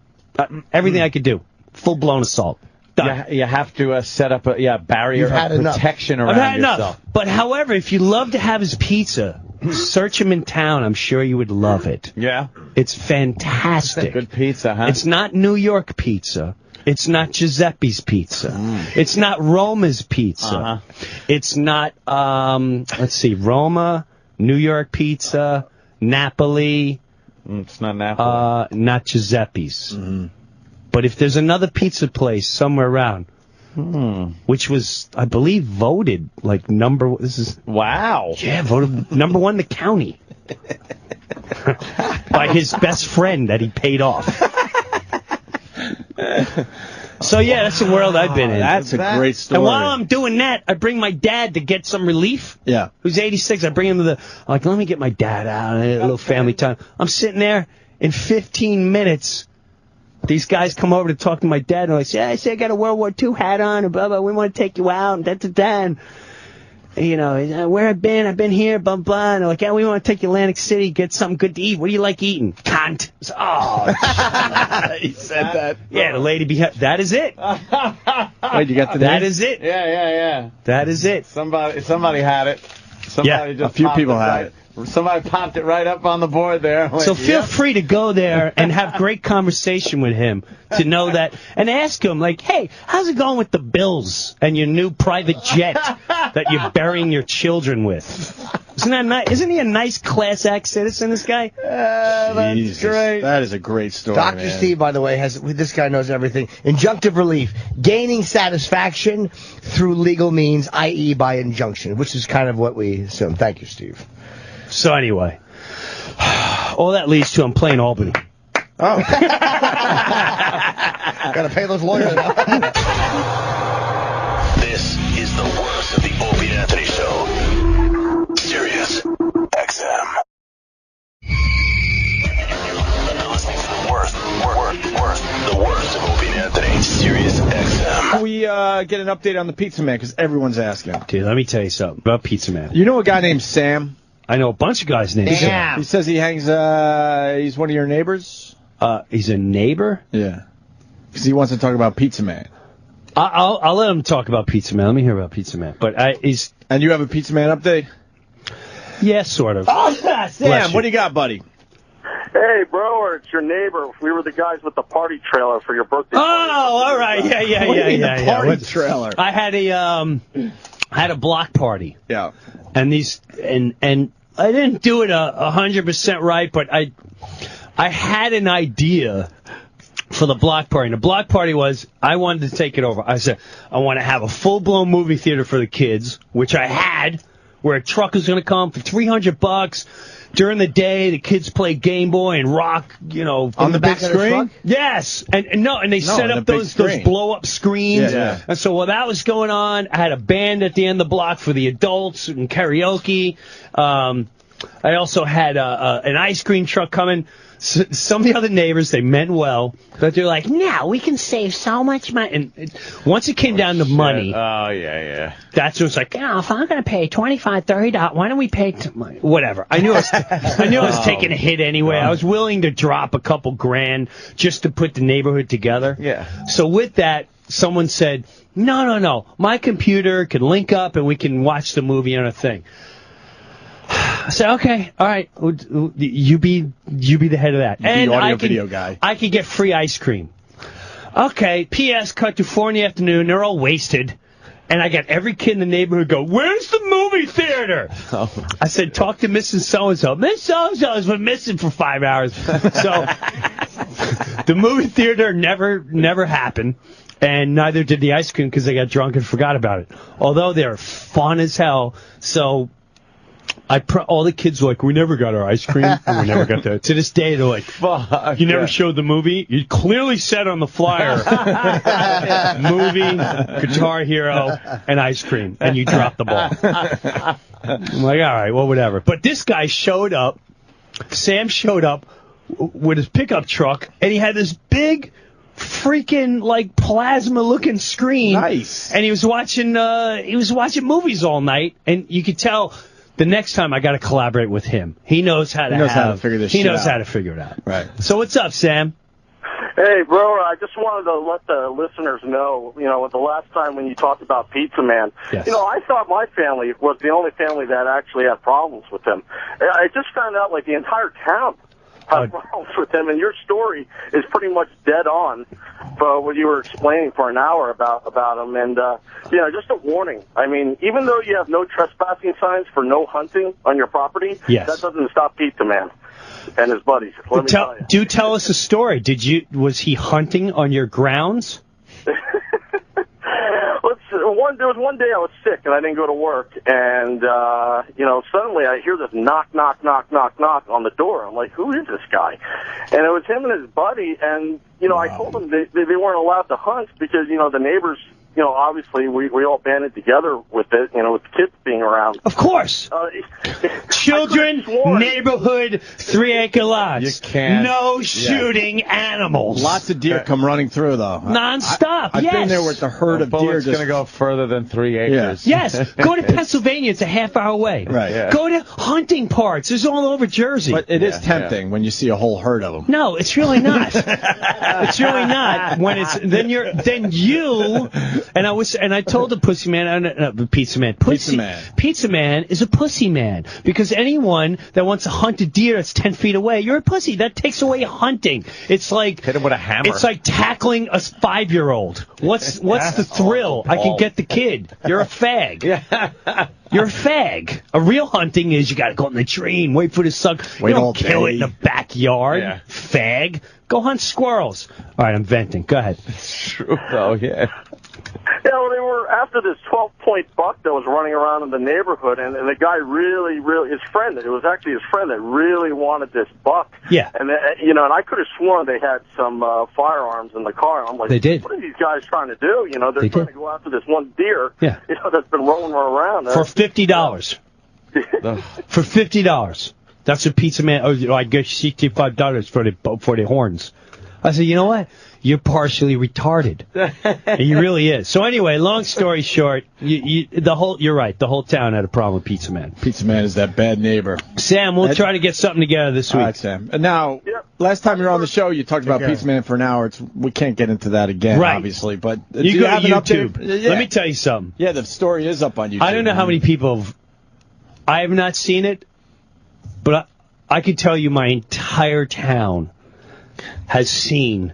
Everything I could do. Full blown assault. Done. You have to set up a barrier You've had of enough. protection I've around had yourself. enough. But however, if you love to have his pizza, search him in town. I'm sure you would love it. Yeah. It's fantastic. Good pizza, huh? It's not New York pizza. It's not Giuseppe's pizza. It's not Roma's pizza. Uh-huh. It's not, let's see, Roma, New York pizza, Napoli. It's not Napoli. Not Giuseppe's. But if there's another pizza place somewhere around, which was, I believe, voted like Wow. Yeah, voted number one in the county by his best friend that he paid off. So yeah, that's the world I've been in. That's a great story. And while I'm doing that, I bring my dad to get some relief. Yeah. Who's 86. I bring him to I'm like, let me get my dad out. A little family time. I'm sitting there in 15 minutes. These guys come over to talk to my dad, and they're like, I say I got a World War II hat on, and blah, blah, we want to take you out, and da-da-da. And, where I've been here, blah, blah. And they're like, yeah, we want to take you to Atlantic City, get something good to eat. What do you like eating? Cunt. Oh, He said that. yeah, the lady behind. That is it. Wait, you got the That name? is it. Yeah. That is it. Somebody had it. Somebody Yeah, just a few popped people it had right. Somebody popped it right up on the board there. So feel free to go there and have great conversation with him to know that, and ask him, like, hey, how's it going with the Bills and your new private jet that you're burying your children with? Isn't that nice? Isn't he a nice class act citizen, this guy? Jesus, that is a great story, Dr. man. Steve, by the way, this guy knows everything. Injunctive relief, gaining satisfaction through legal means, i.e. by injunction, which is kind of what we assume. Thank you, Steve. So anyway, all that leads to I'm playing Albany. Oh. Gotta pay those lawyers now. This is the worst of the Opie and Anthony Show. Sirius XM. You're listening to the worst of Opie and Anthony. Sirius XM. We get an update on the Pizza Man because everyone's asking. Dude, let me tell you something about Pizza Man. You know a guy named Sam? I know a bunch of guys named Sam. He says he hangs. He's one of your neighbors. He's a neighbor? Yeah. Because he wants to talk about Pizza Man. I'll let him talk about Pizza Man. Let me hear about Pizza Man. But And you have a Pizza Man update? Yeah, sort of. Oh, Sam, what do you got, buddy? Hey, bro, it's your neighbor. We were the guys with the party trailer for your birthday. Oh, all right. Yeah. Party trailer. I had a block party. Yeah. And and I didn't do it 100% right, but I had an idea for the block party. And the block party was I wanted to take it over. I said I want to have a full-blown movie theater for the kids, which I had, where a truck is going to come for $300. During the day, the kids play Game Boy and rock, on the big screen. Yes, and they set up those blow-up screens. Yeah. And so while that was going on, I had a band at the end of the block for the adults and karaoke. I also had an ice cream truck coming. Some of the other neighbors, they meant well, but they're like, "No, we can save so much money." And once it came down to money, that's when it's like, if I'm going to pay $25, $30, why don't we pay whatever? I knew I was taking a hit anyway. I was willing to drop a couple grand just to put the neighborhood together. Yeah. So with that, someone said, "No, my computer can link up and we can watch the movie on a thing." I said, okay, all right, you be the head of that. And the audio video guy. I can get free ice cream. Okay, P.S. cut to 4 in the afternoon, they're all wasted. And I got every kid in the neighborhood go, "Where's the movie theater?" I said, "Talk to Mrs. So-and-so." Miss So-and-so has been missing for 5 hours. So the movie theater never happened. And neither did the ice cream because they got drunk and forgot about it. Although they're fun as hell. So all the kids were like, "We never got our ice cream." And we never got that. To this day, they're like, "Fuck, you never showed the movie? You clearly said on the flyer, movie, Guitar Hero, and ice cream, and you dropped the ball." I'm like, all right, well, whatever. But this guy showed up. Sam showed up with his pickup truck, and he had this big freaking like plasma looking screen. Nice. And he was watching movies all night, and you could tell. The next time I got to collaborate with him. He knows how to figure this shit out. He knows how to figure it out. Right. So what's up, Sam? Hey, bro, I just wanted to let the listeners know, the last time when you talked about Pizza Man, yes. I thought my family was the only family that actually had problems with him. I just found out, like, the entire town had problems with him, and your story is pretty much dead on for what you were explaining for an hour about him. And, just a warning. I mean, even though you have no trespassing signs for no hunting on your property, yes. that doesn't stop Pizza Man and his buddies. Let me tell you. Do tell us a story. Was he hunting on your grounds? There was one day I was sick and I didn't go to work, and suddenly I hear this knock on the door. I'm like, who is this guy? And it was him and his buddy, and I told them they weren't allowed to hunt because the neighbors. Obviously, we all banded together with it, with the kids being around. Of course. Children, neighborhood, 3-acre lots. You can't. No shooting animals. Lots of deer come running through, though. Non-stop, I've been there with the herd of deer. It's going to go further than 3 acres. Yeah. Yes. Go to Pennsylvania. It's a half hour away. Right. Yeah. Go to hunting parks. It's all over Jersey. But it is tempting when you see a whole herd of them. No, it's really not. It's really not. When it's then you And I told the Pussy Man, Pizza Man, Pizza Man is a pussy man, because anyone that wants to hunt a deer that's 10 feet away, you're a pussy. That takes away hunting. It's like hit him with a hammer. It's like tackling a 5-year-old. What's the thrill? I can get the kid. You're a fag. You're a fag. A real hunting is you got to go in the tree and wait for the sun. You don't kill it in the backyard. Yeah. Fag. Go hunt squirrels. All right, I'm venting. Go ahead. It's true, though. Yeah. Yeah, well, they were after this 12-point buck that was running around in the neighborhood, and the guy really, his friend, it was actually his friend that really wanted this buck. Yeah. And, and I could have sworn they had some firearms in the car. And I'm like, they did. What are these guys trying to do? They're trying to go after this one deer, that's been rolling around. For $50. For $50. That's a Pizza Man. Oh, I guess $65 for the horns. I said, you know what? You're partially retarded. He really is. So anyway, long story short, you're right. The whole town had a problem with Pizza Man. Pizza Man is that bad neighbor. Sam, we'll try to get something together this week. All right, Sam. And now, last time you were on the show, you talked about Pizza Man for an hour. We can't get into that again, obviously. But you go to YouTube. Let me tell you something. Yeah, the story is up on YouTube. I don't know how many people I have not seen it, but I could tell you my entire town has seen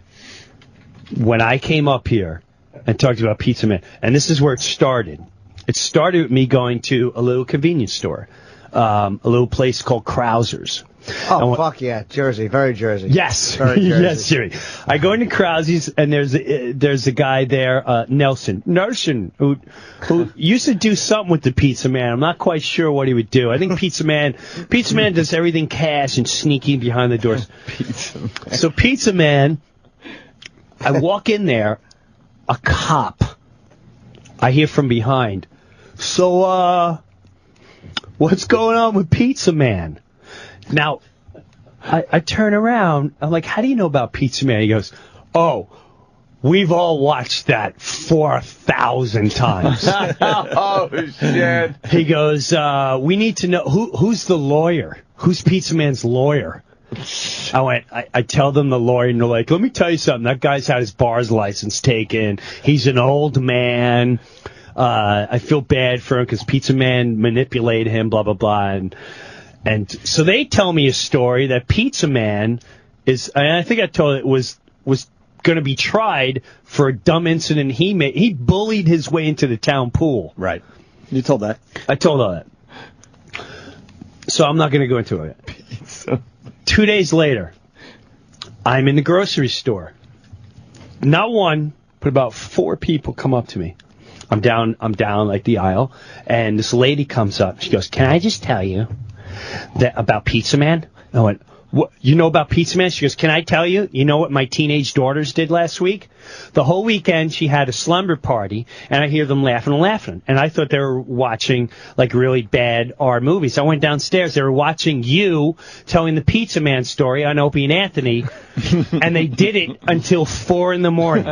when I came up here and talked about Pizza Man. And this is where it started. It started with me going to a little convenience store, a little place called Krauser's. Oh, fuck yeah. Jersey. Very Jersey. Yes. Very Jersey. Yes, Jerry. I go into Krauser's, and there's a guy there, Nelson, who used to do something with the Pizza Man. I'm not quite sure what he would do. I think Pizza Man does everything cash and sneaking behind the doors. So Pizza Man, I walk in there, a cop. I hear from behind. So, what's going on with Pizza Man? Now, I turn around. I'm like, how do you know about Pizza Man? He goes, oh, we've all watched that 4,000 times. Oh, shit. He goes, we need to know, who's the lawyer? Who's Pizza Man's lawyer? I tell them the lawyer, and they're like, let me tell you something. That guy's had his bar's license taken. He's an old man. I feel bad for him because Pizza Man manipulated him, blah, blah, blah. And so they tell me a story that Pizza Man is, and I think I told it, was going to be tried for a dumb incident he made. He bullied his way into the town pool. Right. You told that. I told all that. So I'm not going to go into it. Pizza. 2 days later, I'm in the grocery store. Not one, but about 4 people come up to me. I'm down like the aisle, and this lady comes up. She goes, can I just tell you that about Pizza Man? I went, what, you know about Pizza Man? She goes, can I tell you? You know what my teenage daughters did last week? The whole weekend she had a slumber party, and I hear them laughing. And I thought they were watching like really bad R movies. I went downstairs. They were watching you telling the Pizza Man story on Opie and Anthony, and they did it until 4 in the morning.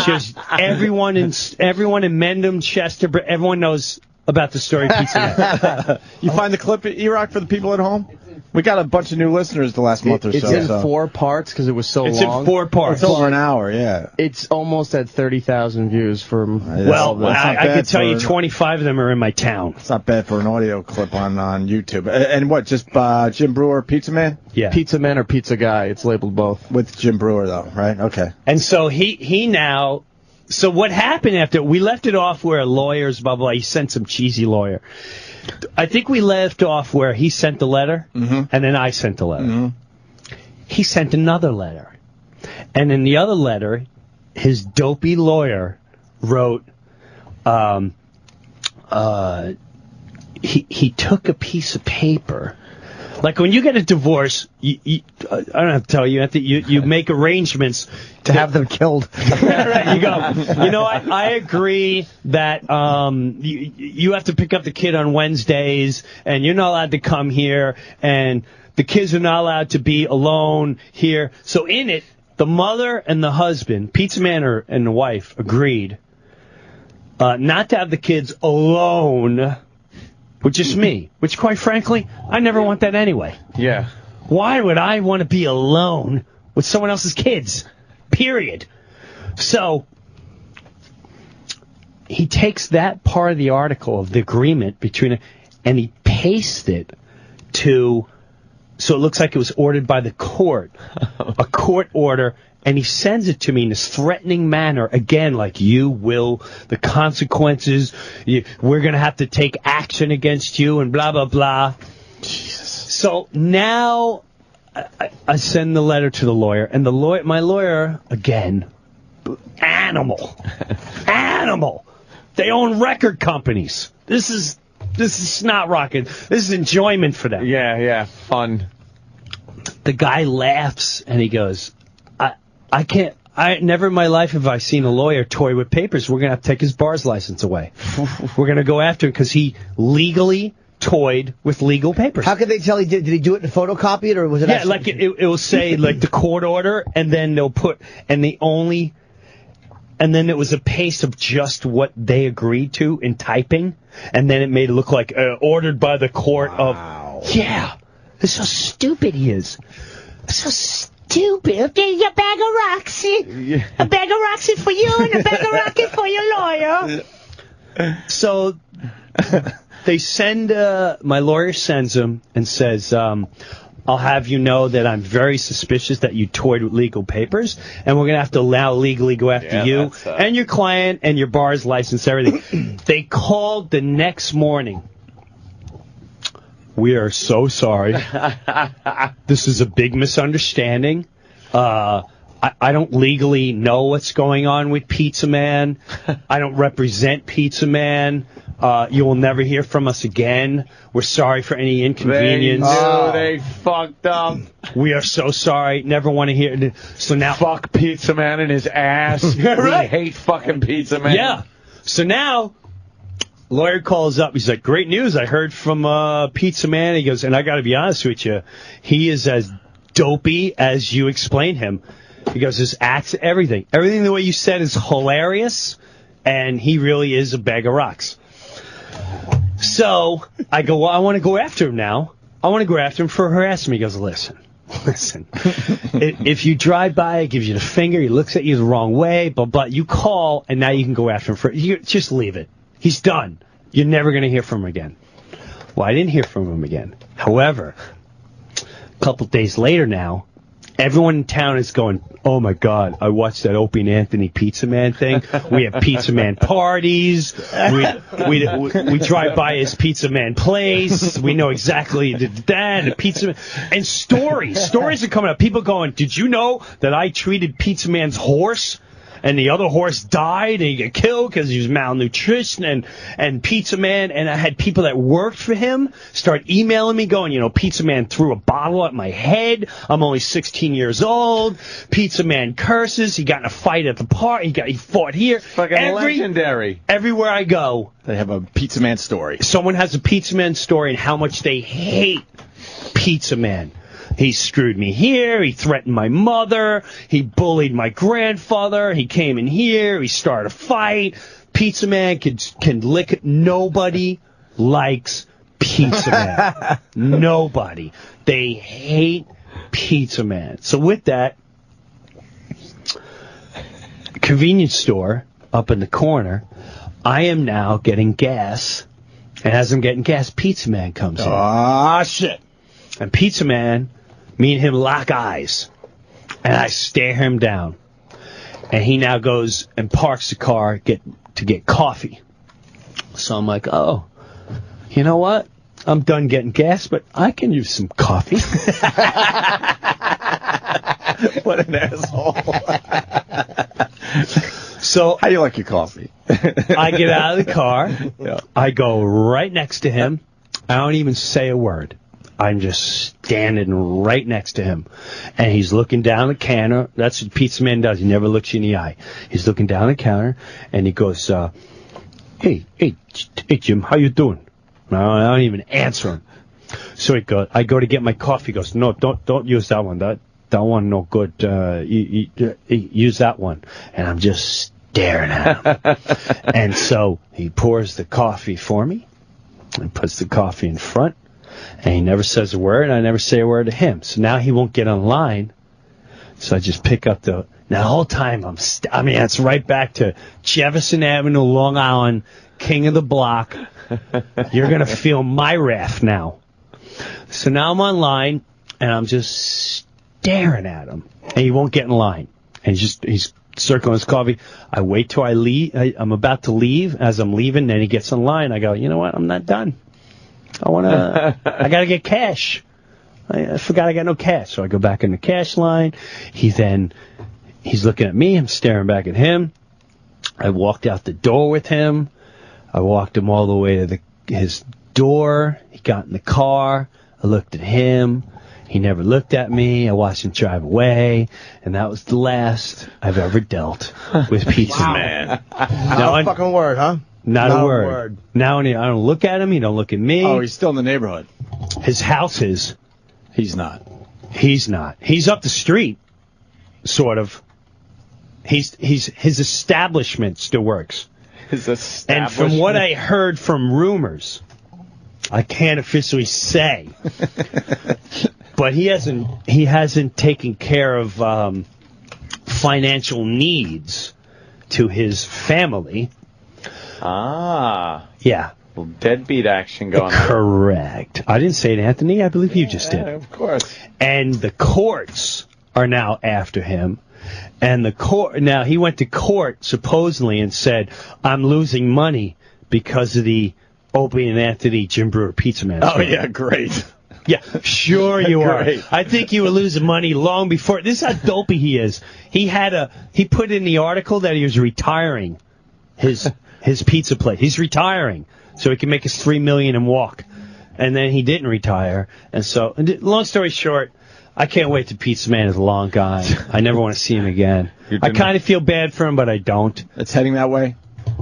Just everyone in Mendham, Chester, everyone knows about the story of Pizza Man. You find the clip, Erock, for the people at home? We got a bunch of new listeners the last month or so. It's in 4 parts because it was so long. It's in 4 parts. It's over an hour, yeah. It's almost at 30,000 views from... Well, I can tell you 25 of them are in my town. It's not bad for an audio clip on YouTube. And what, just Jim Breuer Pizza Man? Yeah. Pizza Man or Pizza Guy. It's labeled both. With Jim Breuer, though, right? Okay. And so he now... So what happened after... We left it off where lawyers, blah, blah, he sent some cheesy lawyer. I think we left off where he sent the letter, and then I sent the letter. He sent another letter. And in the other letter, his dopey lawyer wrote, he took a piece of paper. Like when you get a divorce, I don't have to tell you, you make arrangements to have them killed. Right, you go, you know, I agree that you have to pick up the kid on Wednesdays, and you're not allowed to come here, and the kids are not allowed to be alone here. So in it, the mother and the husband, Pizza Man and the wife, agreed not to have the kids alone with just me, which, quite frankly, I never want that anyway. Yeah. Why would I want to be alone with someone else's kids? Period. So, he takes that part of the article of the agreement between, and he pastes it to, so it looks like it was ordered by the court, a court order, and he sends it to me in this threatening manner, again, like, you will, the consequences, we're going to have to take action against you, and blah, blah, blah. Jesus. So now I send the letter to the lawyer, and my lawyer, again, animal. They own record companies. This is snot rocket. This is enjoyment for them. Yeah, fun. The guy laughs, and he goes, I never in my life have I seen a lawyer toy with papers. We're going to have to take his bar's license away. We're going to go after him because he legally toyed with legal papers. How could they tell he did? Did he do it and photocopy it, or was it? Yeah, like it will say like the court order, and then they'll put, and then it was a paste of just what they agreed to in typing, and then it made it look like ordered by the court of. Yeah, it's how stupid he is. It's so stupid. There's a bag of rocks. A bag of rocks for you and a bag of rocks for your lawyer. So they send, my lawyer sends him and says, I'll have you know that I'm very suspicious that you toyed with legal papers, and we're going to have to legally go after you and your client and your bar's license, everything. They called the next morning. We are so sorry. This is a big misunderstanding. I don't legally know what's going on with Pizza Man. I don't represent Pizza Man. You will never hear from us again. We're sorry for any inconvenience. They fucked up. We are so sorry. Never want to hear. So now, fuck Pizza Man in his ass. Right. We hate fucking Pizza Man. Yeah. So now, lawyer calls up. He's like, great news. I heard from Pizza Man. He goes, and I got to be honest with you, he is as dopey as you explained him. He goes, his acts, everything the way you said is hilarious, and he really is a bag of rocks. So I go, well, I want to go after him now. I want to go after him for harassing me. He goes, listen. If you drive by, he gives you the finger, he looks at you the wrong way, but you call, and now you can go after him just leave it. He's done. You're never going to hear from him again. Well, I didn't hear from him again. However, a couple days later now, everyone in town is going, oh my God, I watched that Opie and Anthony Pizza Man thing. We have Pizza Man parties. We drive by his Pizza Man place. We know exactly that. And Pizza Man. And stories are coming up. People going, did you know that I treated Pizza Man's horse? And the other horse died, and he got killed because he was malnutrition, and Pizza Man, and I had people that worked for him start emailing me going, Pizza Man threw a bottle at my head. I'm only 16 years old. Pizza Man curses. He got in a fight at the park. He fought here. Fucking legendary. Everywhere I go, they have a Pizza Man story. Someone has a Pizza Man story and how much they hate Pizza Man. He screwed me here. He threatened my mother. He bullied my grandfather. He came in here. He started a fight. Pizza Man can lick it. Nobody likes Pizza Man. Nobody. They hate Pizza Man. So with that, convenience store up in the corner, I am now getting gas. And as I'm getting gas, Pizza Man comes in. Ah, shit. And Pizza Man, me and him lock eyes. And I stare him down. And he now goes and parks the car to get coffee. So I'm like, oh, you know what? I'm done getting gas, but I can use some coffee. What an asshole. So how do you like your coffee? I get out of the car. Yeah. I go right next to him. I don't even say a word. I'm just standing right next to him. And he's looking down the counter. That's what Pizza Man does. He never looks you in the eye. He's looking down the counter, and he goes, hey, Jim, how you doing? No, I don't even answer him. So I go to get my coffee. He goes, no, don't use that one. That one no good. You use that one. And I'm just staring at him. And so he pours the coffee for me and puts the coffee in front. And he never says a word, and I never say a word to him. So now he won't get online So I just pick up now the whole time it's right back to Jefferson Avenue, Long Island, king of the block. You're going to feel my wrath now. So now I'm online, and I'm just staring at him. And he won't get in line. And he's circling his coffee. I wait till I leave. I'm about to leave. As I'm leaving, then he gets in line. I go, you know what? I'm not done. I got to get cash. I forgot I got no cash. So I go back in the cash line. He's looking at me. I'm staring back at him. I walked out the door with him. I walked him all the way to his door. He got in the car. I looked at him. He never looked at me. I watched him drive away. And that was the last I've ever dealt with Pizza Man. Not a fucking word, huh? Not a word. Now I don't look at him. He don't look at me. Oh, he's still in the neighborhood. His house is. He's not. He's not. He's up the street, sort of. His establishment still works. His establishment. And from what I heard from rumors, I can't officially say, but he hasn't taken care of financial needs to his family. Ah. Yeah. Little deadbeat action going on. Correct. I didn't say it, Anthony. I believe you just did. Of course. And the courts are now after him. And now he went to court supposedly and said, I'm losing money because of the Opie and Anthony Jim Breuer Pizza Man. Oh, yeah, great. Yeah, sure you are. Great. I think you were losing money long before. This is how dopey he is. He put in the article that he was retiring his pizza place. He's retiring so he can make his $3 million and walk. And then he didn't retire. And so, long story short, I can't wait till Pizza Man is long gone. I never want to see him again. I kind of feel bad for him, but I don't. It's heading that way?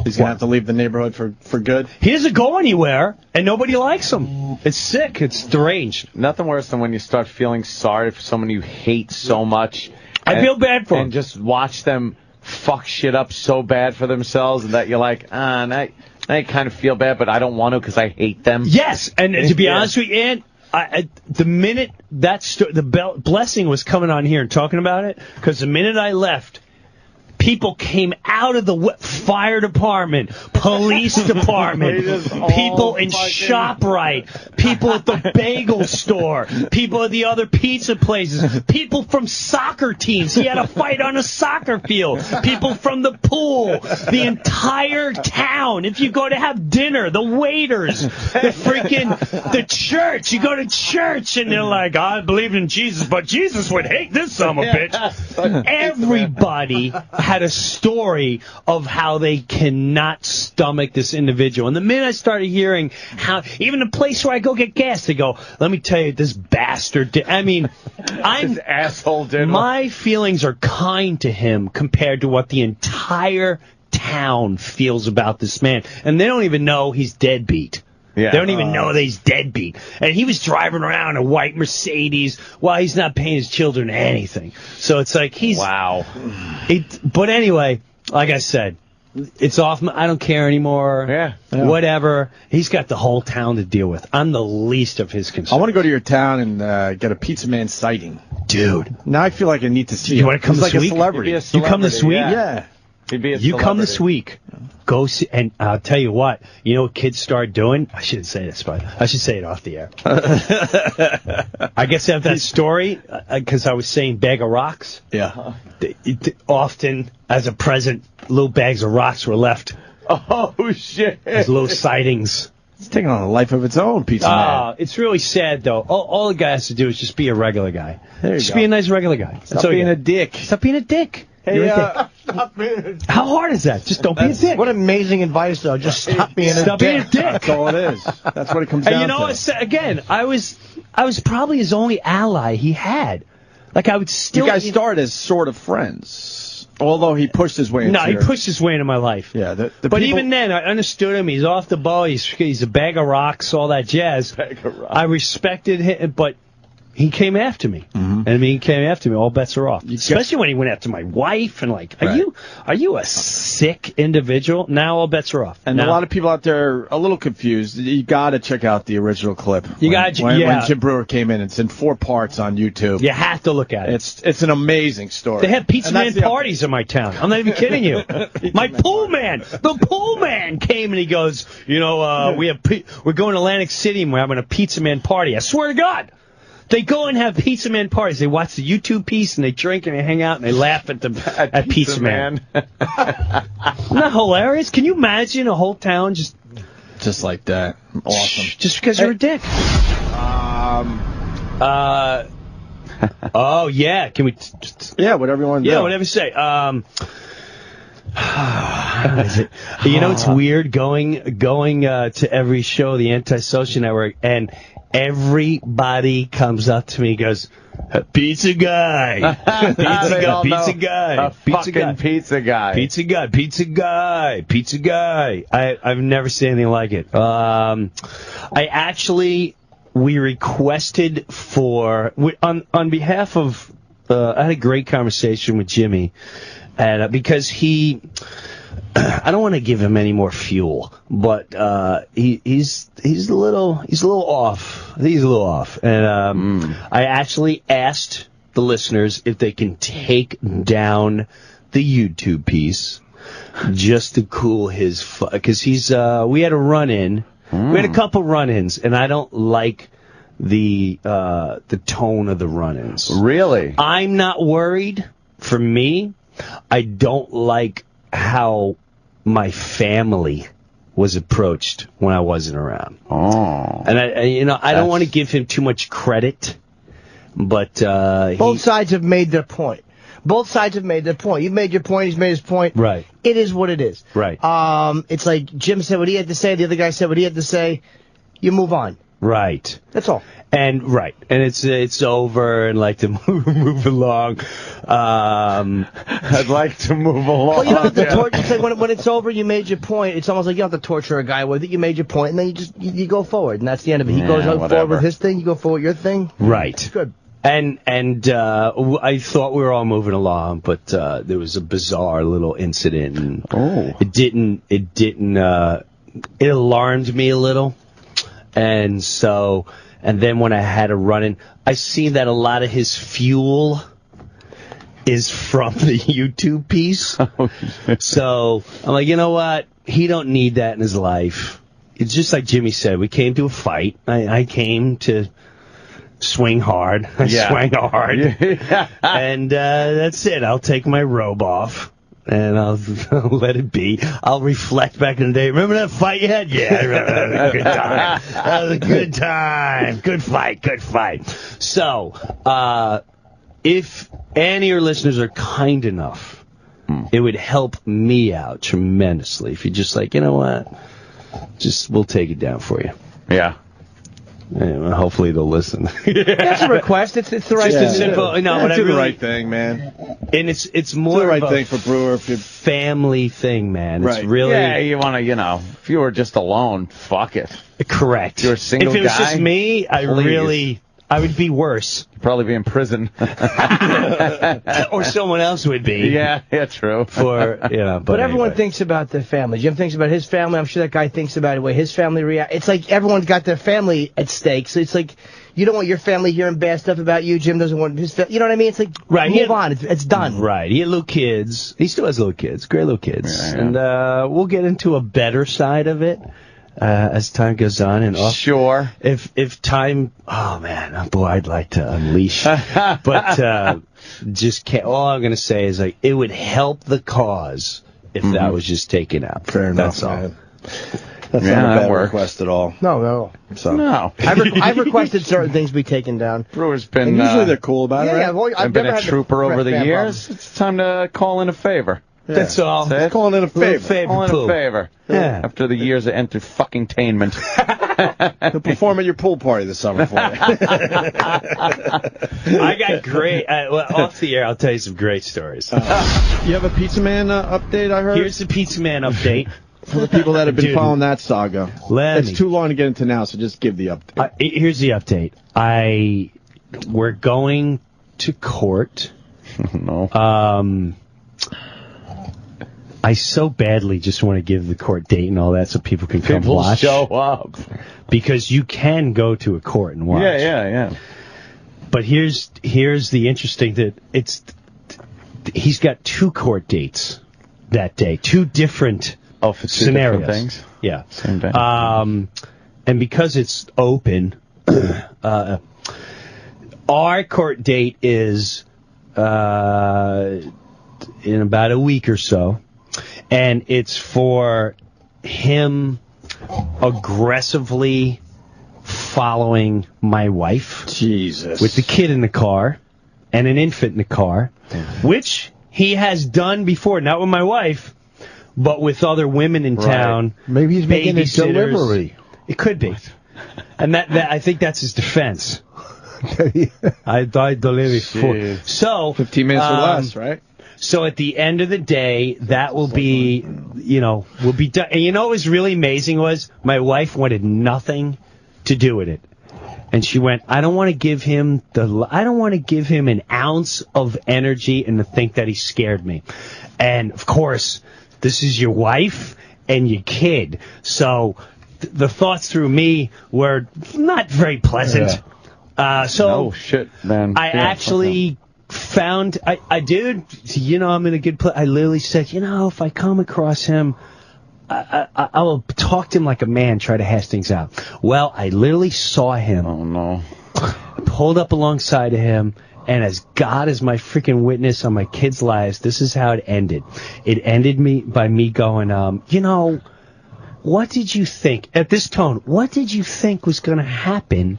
He's going to have to leave the neighborhood for good? He doesn't go anywhere, and nobody likes him. It's sick. It's deranged. Nothing worse than when you start feeling sorry for someone you hate so much. I feel bad for him. And just watch them fuck shit up so bad for themselves, and that you're like, I kind of feel bad, but I don't want to because I hate them. Yes, and to be honest with you, Ant, the minute the blessing was coming on here and talking about it, because the minute I left, people came out of the fire department, police department, people in ShopRite, people at the bagel store, people at the other pizza places, people from soccer teams. He had a fight on a soccer field. People from the pool, the entire town. If you go to have dinner, the waiters, the church. You go to church and they're like, I believe in Jesus, but Jesus would hate this son of a bitch. Everybody had a story of how they cannot stomach this individual. And the minute I started hearing how, even the place where I go get gas, they go, let me tell you, this bastard did. I mean, this asshole did. My feelings are kind to him compared to what the entire town feels about this man. And they don't even know he's deadbeat. Yeah. They don't even know that he's deadbeat. And he was driving around a white Mercedes while he's not paying his children anything. So it's like he's... Wow. But anyway, like I said, it's off. I don't care anymore. Yeah. Whatever. He's got the whole town to deal with. I'm the least of his concerns. I want to go to your town and get a Pizza Man sighting. Dude. Now I feel like I need to see you want to come this like week? A celebrity. You come this week? Yeah. You come this week. Go see, and I'll tell you what. You know what kids start doing? I shouldn't say this, but I should say it off the air. I guess I have that story because I was saying bag of rocks. Yeah. Often, as a present, little bags of rocks were left. Oh shit! As little sightings. It's taking on a life of its own, Pizza Man. It's really sad, though. All the guy has to do is just be a regular guy. Just be a nice regular guy. Stop being a dick. Stop being a dick. Hey, how hard is that? Just don't be a dick. What amazing advice, though. Just stop being a dick. Stop being a dick. That's all it is. That's what it comes down to. And you know, again, I was probably his only ally he had. Like, I would still... You guys started as sort of friends. Although he pushed his way into he pushed his way into my life. Yeah, but even then, I understood him. He's off the ball. He's a bag of rocks, all that jazz. Bag of rocks. I respected him, but he came after me. Mm-hmm. And I mean, he came after me. All bets are off. Especially when he went after my wife and like, are you a sick individual? Now all bets are off. And a lot of people out there are a little confused. You got to check out the original clip. When Jim Breuer came in, it's in 4 parts on YouTube. You have to look at it. It's an amazing story. They have Pizza Man parties in my town. I'm not even kidding you. My pool man, the pool man came and he goes, we're going to Atlantic City and we're having a Pizza Man party. I swear to God. They go and have Pizza Man parties. They watch the YouTube piece and they drink and they hang out and they laugh at Pizza Man. Isn't that hilarious? Can you imagine a whole town just like that? Awesome. Just because you're a dick. Oh yeah. Can we? Whatever you want to do. Yeah, whatever you say. How is it? It's weird going to every show, the Antisocial Network, and everybody comes up to me and goes, "Pizza guy, pizza guy, pizza guy, pizza guy, pizza guy, pizza guy, pizza guy." I've never seen anything like it. We requested on behalf of. I had a great conversation with Jimmy. And because I don't want to give him any more fuel, but he's a little off. He's a little off, and I actually asked the listeners if they can take down the YouTube piece just to cool his because we had a run-in. We had a couple run-ins, and I don't like the tone of the run-ins. Really? I'm not worried. For me, I don't like how my family was approached when I wasn't around. Oh. And I don't want to give him too much credit, but both sides have made their point. Both sides have made their point. You've made your point. He's made his point. Right. It is what it is. Right. It's like Jim said what he had to say. The other guy said what he had to say. You move on. Right. That's all. And it's over, and like to move along. I'd like to move along. Well, you don't have to torture. It's like when it's over, you made your point. It's almost like you don't have to torture a guy with it. You made your point, and then you go forward, and that's the end of it. He goes forward with his thing. You go forward with your thing. Right. It's good. And I thought we were all moving along, but there was a bizarre little incident. And it alarmed me a little. And then when I had a run-in, I see that a lot of his fuel is from the YouTube piece. So I'm like, you know what? He don't need that in his life. It's just like Jimmy said. We came to a fight. I came to swing hard. I swang hard. And that's it. I'll take my robe off. And I'll let it be. I'll reflect back in the day. Remember that fight you had? Yeah, I remember that. Good time. That was a good time. Good fight. Good fight. So, if any of your listeners are kind enough, it would help me out tremendously if you're just like, you know what? We'll take it down for you. Yeah. And hopefully they'll listen. That's a request. It's the right thing. Simple. No, but do the right thing, man. And it's more the right of a thing for Breuer. Family thing, man. Right. It's really. Yeah, you want to, if you were just alone, fuck it. Correct. If you're a single guy. If it was just me, I would be worse. You'd probably be in prison. Or someone else would be. Yeah, true. But everyone thinks about their family. Jim thinks about his family. I'm sure that guy thinks about the way his family reacts. It's like everyone's got their family at stake. So it's like you don't want your family hearing bad stuff about you. Jim doesn't want his family. You know what I mean? It's like, move on. It's done. Right. He had little kids. He still has little kids. Great little kids. Yeah. And we'll get into a better side of it. As time goes on and off. Sure. If time, I'd like to unleash. But just can't. All I'm going to say is it would help the cause if that was just taken out. Fair enough. That's all. Man. That's not a bad request at all. No. So. No. I've requested certain things be taken down. Brewer's been. And usually they're cool about it. Yeah, well, I've been never a had trooper over the years. problems. It's time to call in a favor. Yeah. That's all. Just calling in a favor. Calling in a favor. Yeah. After the years of fucking-tainment. He'll perform at your pool party this summer for you. I got great. Off the air, I'll tell you some great stories. You have a Pizza Man update, I heard? Here's the Pizza Man update. For the people that have been following that saga. It's too long to get into now, so just give the update. Here's the update. We're going to court. No. I so badly just want to give the court date and all that so people can come watch. Show up. Because you can go to a court and watch. Yeah. But here's the interesting that he's got 2 court dates that day, 2 different scenarios. Different things. Yeah. Same day. And because it's open, our court date is in about a week or so, and it's for him aggressively following my wife. Jesus. With the kid in the car and an infant in the car, which he has done before, not with my wife, but with other women in town. Maybe he's making a babysitters. delivery. It could be. And that I think that's his defense. I delivery for. So 15 minutes or less, right? So at the end of the day, that will be, will be done. And what was really amazing was my wife wanted nothing to do with it. And she went, I don't want to give him an ounce of energy and to think that he scared me. And of course, this is your wife and your kid. So the thoughts through me were not very pleasant. Yeah. So no shit, man. I actually found, I'm in a good place. I literally said, if I come across him, I will talk to him like a man, try to hash things out. Well, I literally saw him. Oh, no. Pulled up alongside of him, and as God is my freaking witness on my kids' lives, this is how it ended. It ended by me going, what did you think, at this tone, what did you think was going to happen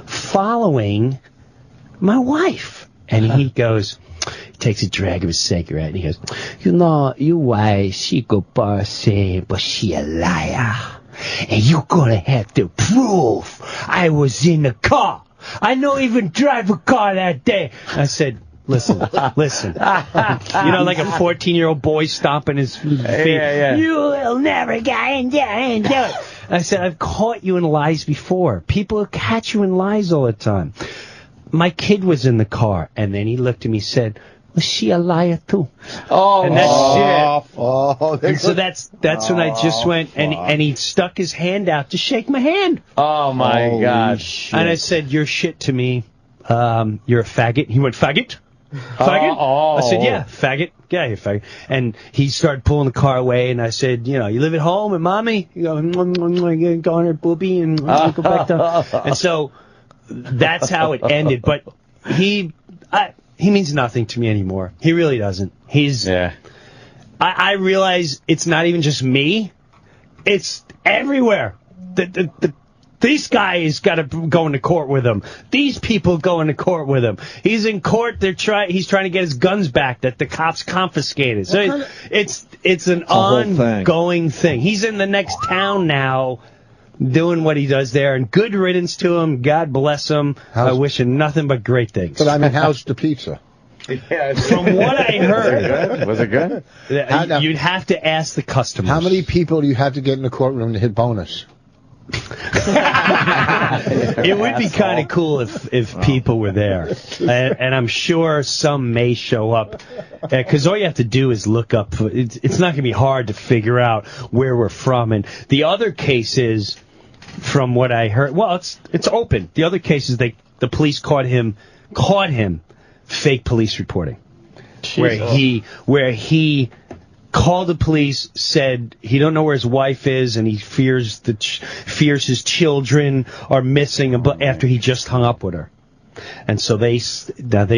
following my wife? And he goes, takes a drag of his cigarette, and he goes, your wife, she go say, but she a liar. And you gonna have to prove I was in the car. I don't even drive a car that day. I said, listen. Like a 14-year-old boy stomping his feet. Yeah. You will never get in there and do it. I said, I've caught you in lies before. People catch you in lies all the time. My kid was in the car, and then he looked at me and said, was she a liar too? Oh, and that's shit. So that's when I just went, and he stuck his hand out to shake my hand. Oh, my God. Shit. And I said, you're shit to me. You're a faggot. He went, faggot? Faggot? I said, yeah, faggot. Yeah, you're a faggot. And he started pulling the car away, and I said, you live at home with mommy? You go on her boobie and go back down. And so that's how it ended. But he means nothing to me anymore. He really doesn't. I realize it's not even just me. It's everywhere. These guys got to go into court with him. These people go into court with him. He's in court. He's trying to get his guns back that the cops confiscated. So it's an ongoing thing. He's in the next town now, doing what he does there, and good riddance to him. God bless him. I wish him nothing but great things. But how's the pizza? From what I heard, was it good? You'd have to ask the customers. How many people do you have to get in the courtroom to hit bonus? It would be kind of cool if people were there, and I'm sure some may show up, because all you have to do is look up. It's not going to be hard to figure out where we're from. And the other case is, from what I heard, well, it's open. The other case is the police caught him fake police reporting, where he called the police, said he don't know where his wife is, and he fears his children are missing after he just hung up with her. And so they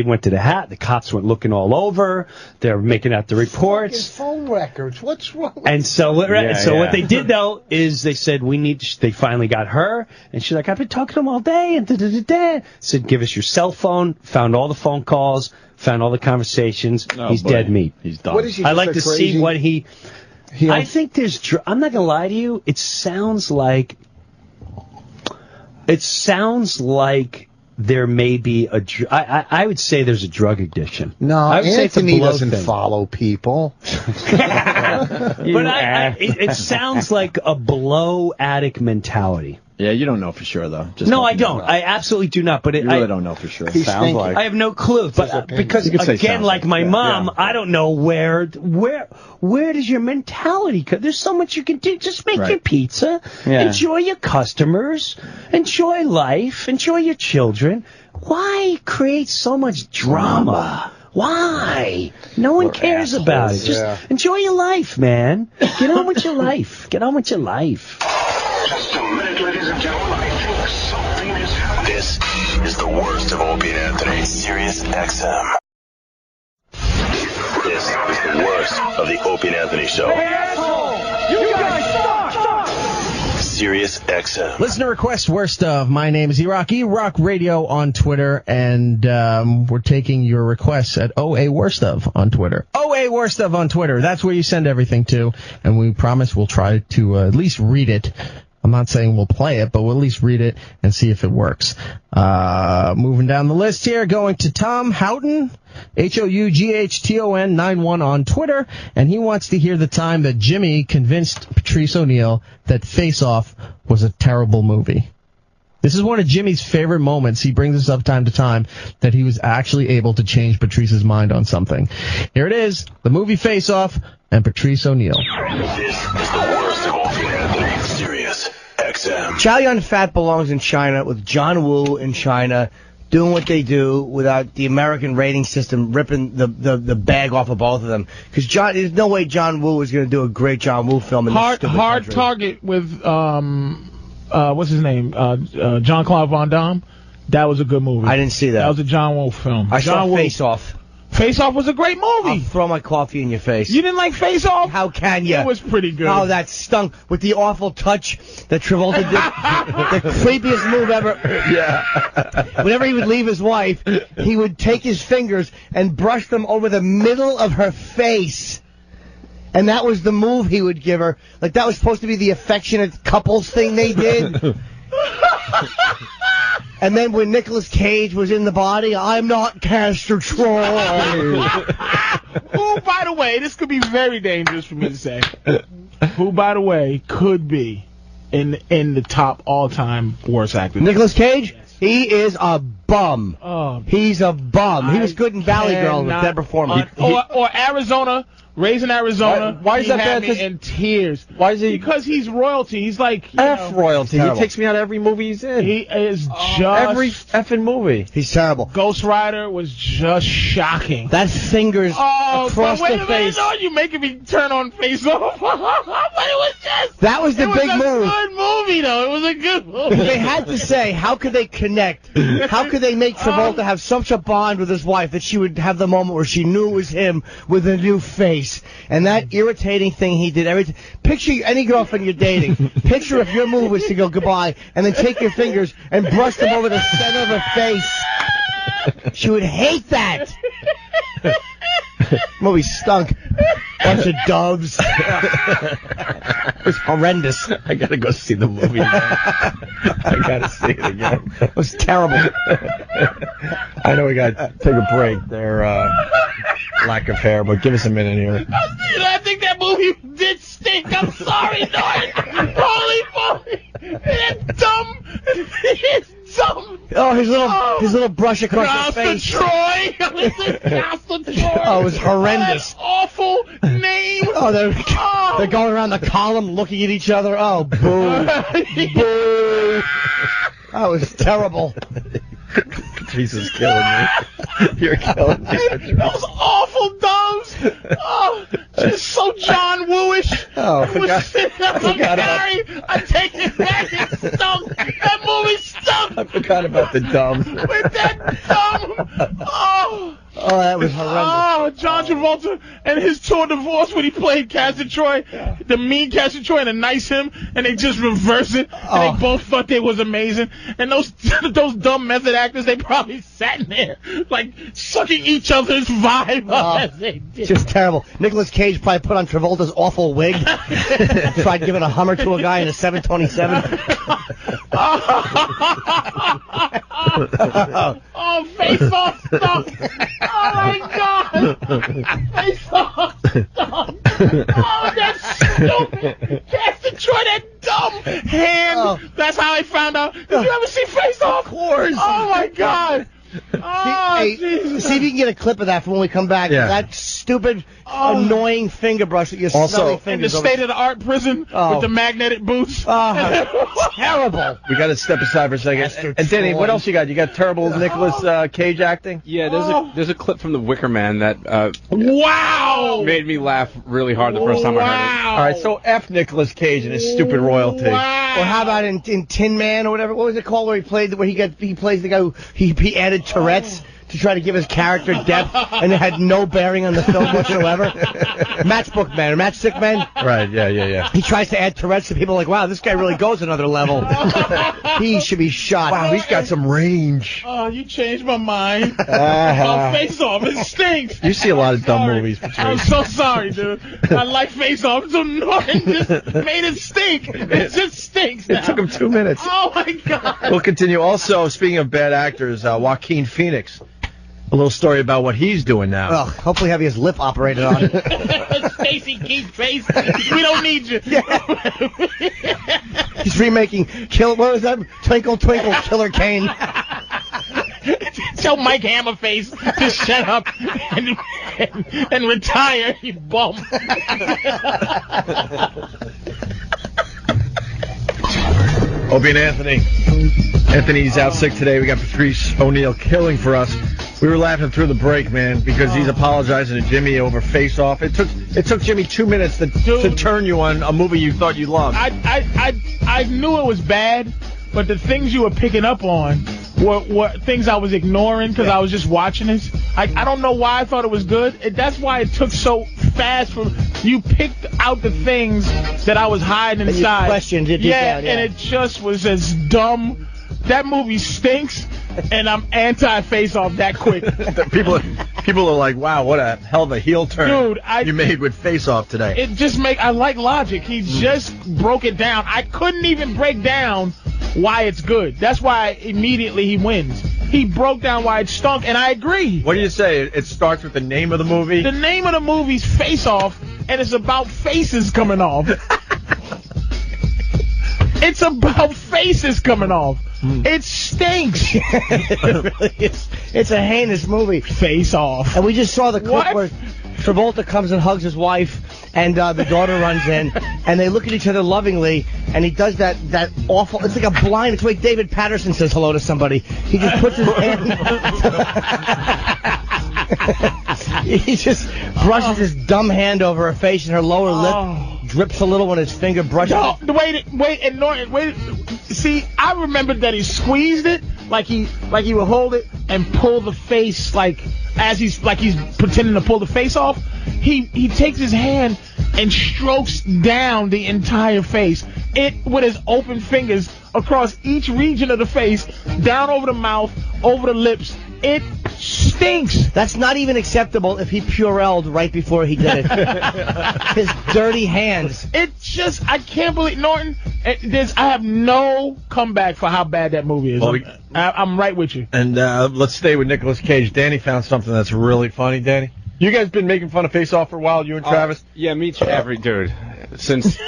went to the cops went looking all over. They're making out the reports. Phone records. What's wrong? And so what they did though is they said they finally got her, and she's like, I've been talking to him all day, and said, give us your cell phone. Found all the phone calls. Found all the conversations. He's dead meat. He's done. What is he, I like to crazy? see what he. I think there's. I'm not gonna lie to you. It sounds like there may be a. I would say there's a drug addiction. No, I would Anthony say it's a doesn't thing. follow people. But it sounds like a blow addict mentality. Yeah, you don't know for sure though. No, I don't. I absolutely do not. But you really don't know for sure. Sounds like. I have no clue. But because You could say again, sounds like my yeah. mom, I don't know where does your mentality? There's so much you can do. Just make your pizza. Yeah. Enjoy your customers. Enjoy life. Enjoy your children. Why create so much drama? Why? No one cares about it. Just enjoy your life, man. Get on with your life. Get on with your life. Just a minute, ladies and gentlemen. I think something is happening. This is the worst of Opie and Anthony. Sirius XM. This is the worst of the Opie and Anthony show. Hey, asshole! You guys suck! Sirius XM. Listener request worst of. My name is Erock Radio on Twitter, and we're taking your requests at OA Worst of on Twitter. OA Worst of on Twitter. That's where you send everything to, and we promise we'll try to at least read it. I'm not saying we'll play it, but we'll at least read it and see if it works. Moving down the list here, going to Tom Houghton, Houghton 91 on Twitter, and he wants to hear the time that Jimmy convinced Patrice O'Neal that Face Off was a terrible movie. This is one of Jimmy's favorite moments. He brings this up time to time, that he was actually able to change Patrice's mind on something. Here it is, the movie Face Off and Patrice O'Neal. This is the worst of Opie and Anthony. Sirius XM. Chow Yun Fat belongs in China with John Woo in China doing what they do without the American rating system ripping the bag off of both of them. Because there's no way John Woo is going to do a great John Woo film in this stupid Hard country. Target with what's his name? Jean-Claude Van Damme. That was a good movie. I didn't see that. That was a John Woo film. I John saw Woo. Face Off. Face Off was a great movie. I'll throw my coffee in your face. You didn't like Face Off? How can you? It was pretty good. Oh, that stunk with the awful touch that Travolta did. The creepiest move ever. Yeah. Whenever he would leave his wife, he would take his fingers and brush them over the middle of her face. And that was the move he would give her. Like, that was supposed to be the affectionate couples thing they did. And then when Nicolas Cage was in the body, I'm not Castor Troy. Who, by the way, this could be very dangerous for me to say, who, by the way, could be in the top all-time worst actor? Nicolas Cage? He is a bum. Oh, he's a bum. He was good in Valley Girl with Deborah Foreman. Or Arizona. Raising Arizona. Why is he that had bad? me in tears. Why is he? Because he's royalty. He's like F royalty. He terrible. takes me out of every movie he's in. He is just every effing movie. He's terrible. Ghost Rider was just shocking. That fingers across wait the a face. minute, no, you're making me turn on Face Off. But it was just. That was the big move. It was a good movie, though. It was a good movie. They had to say, how could they connect? How could they make Travolta have such a bond with his wife that she would have the moment where she knew it was him with a new face? And that irritating thing he did every picture any girlfriend you're dating. Picture if your move was to go goodbye and then take your fingers and brush them over the center of her face. She would hate that. Movie stunk. Bunch of doves. It was horrendous. I gotta go see the movie. I gotta see it again. It was terrible. I know we gotta take a break. Their lack of hair, but give us a minute here. I think that movie did stink. I'm sorry, Norton. Holy moly. That dumb. It's dumb. Oh, his little brush across his face. Troy. Castor Troy. Oh, it was horrendous. That awful name. Oh, they're going around the column looking at each other. Oh, boo. Boo. That was terrible. Patrice is killing me. You're killing me. Those awful dubs. Oh, just so John Woo-ish. Oh, I forgot I take it back. It stunk. That movie stunk. I forgot about the dumb. With that dumb. Oh, that was horrendous. Oh, John Travolta and his tour de force when he played Castor Troy, the mean Castor Troy, and the nice him, and they just reverse it, and they both thought they was amazing. And those dumb method actors, they probably sat in there like sucking each other's vibe up as they did. Just terrible. Nicolas Cage probably put on Travolta's awful wig. Tried giving a Hummer to a guy in a 727. Oh, Face Off stuff. Oh my God! Face Off stuff. Oh, that's stupid. Castor destroy that dumb hand. That's how I found out. Did you ever see Face Off? Of course. Oh, my God. See if you can get a clip of that for when we come back. Yeah. That stupid, annoying finger brush that you're smelling in the fingers state-of-the-art prison with the magnetic boots. Terrible. We got to step aside for a second. And Danny, what else you got? You got terrible Nicolas Cage acting? Yeah, there's a clip from The Wicker Man that wow made me laugh really hard the first time I heard it. All right, so F Nicolas Cage and his stupid royalty. Or how about in Tin Man or whatever? What was it called where he plays the guy who he added Tourette's to try to give his character depth, and it had no bearing on the film whatsoever. Matchbook Man or Matchstick Man. Right, yeah. He tries to add Tourette's to people like, wow, this guy really goes another level. He should be shot. Wow, he's got some range. Oh, you changed my mind. Face Off, it stinks. You see a lot of dumb movies, Patrice. I'm so sorry, dude. I like Face Off. So Norton just made it stink. It just stinks now. It took him 2 minutes. Oh, my God. We'll continue. Also, speaking of bad actors, Joaquin Phoenix. A little story about what he's doing now. Well, hopefully have his lip operated on. Stacy Keith Face, we don't need you. He's remaking what was that? Twinkle Twinkle Killer Kane. Tell Mike Hammerface to shut up and retire, you bum. Opie and Anthony. Anthony's out sick today. We got Patrice O'Neal killing for us. We were laughing through the break, man, because he's apologizing to Jimmy over Face Off. It took Jimmy 2 minutes to turn you on a movie you thought you loved. I knew it was bad, but the things you were picking up on were things I was ignoring because I was just watching this. I don't know why I thought it was good. That's why it took so fast. You picked out the things that I was hiding inside. And you questioned it. Yeah, and it just was as dumb. That movie stinks, and I'm anti-Face Off that quick. People are like, wow, what a hell of a heel turn you made with Face Off today. It just I like logic. He just broke it down. I couldn't even break down why it's good. That's why immediately he wins. He broke down why it stunk, and I agree. What do you say? It starts with the name of the movie? The name of the movie's Face Off, and it's about faces coming off. It's about faces coming off. It stinks. It really is. It's a heinous movie. Face Off. And we just saw the clip where Travolta comes and hugs his wife, and the daughter runs in, and they look at each other lovingly, and he does that awful, it's like a blind, it's the way David Patterson says hello to somebody. He just puts his hand, he just brushes his dumb hand over her face, and her lower lip drips a little when his finger brushes. No, wait, and Norton, wait. See, I remember that he squeezed it, like he would hold it and pull the face, as he's pretending to pull the face off. He takes his hand and strokes down the entire face. It with his open fingers across each region of the face, down over the mouth, over the lips. It stinks. That's not even acceptable if he Purelled right before he did it. His dirty hands. It just, I can't believe, Norton, I have no comeback for how bad that movie is. Well, I'm right with you. And let's stay with Nicolas Cage. Danny found something that's really funny, Danny. You guys been making fun of Face Off for a while, you and Travis? Yeah, me too. Every dude. Since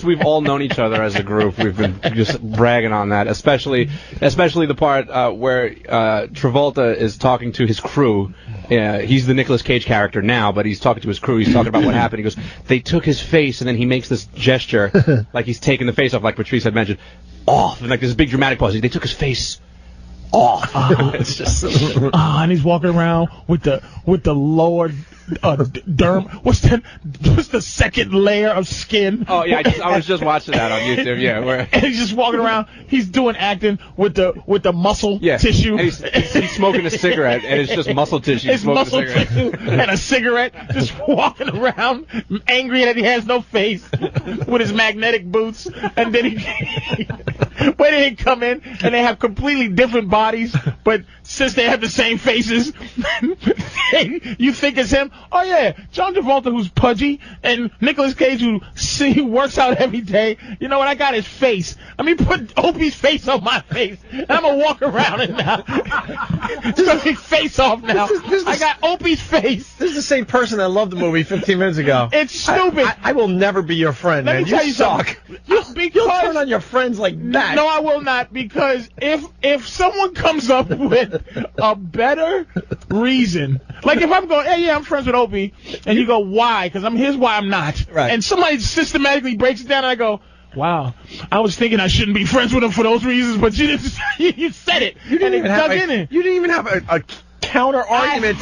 we've all known each other as a group, we've been just bragging on that. Especially the part where Travolta is talking to his crew. He's the Nicolas Cage character now, but he's talking to his crew. He's talking about what happened. He goes, they took his face, and then he makes this gesture like he's taking the face off, like Patrice had mentioned, off, and like this big dramatic pause. They took his face off. It's just and he's walking around with the lower derm. What's the second layer of skin? Oh yeah, I was just watching that on YouTube. Yeah, and he's just walking around. He's doing acting with the muscle tissue. And he's smoking a cigarette, and it's just muscle tissue. It's muscle tissue and a cigarette, just walking around, angry that he has no face, with his magnetic boots. And then when they come in and they have completely different bodies, but since they have the same faces, you think it's him. Oh yeah, John Travolta, who's pudgy, and Nicolas Cage, who works out every day. You know what? I got his face. I mean, put Opie's face on my face, and I'm gonna walk around and It's gonna be Face Off now. I got Opie's face. This is the same person that loved the movie 15 minutes ago. It's stupid. I will never be your friend, Let man. me tell you suck. something. You'll turn on your friends like that. No, I will not, because if someone comes up with a better reason, like if I'm going, hey, yeah, I'm friends with Opie, and you go, why? Because here's why I'm not. Right. And somebody systematically breaks it down, and I go, wow, I was thinking I shouldn't be friends with him for those reasons, but you didn't. You said it. You didn't even have You didn't even have a counter argument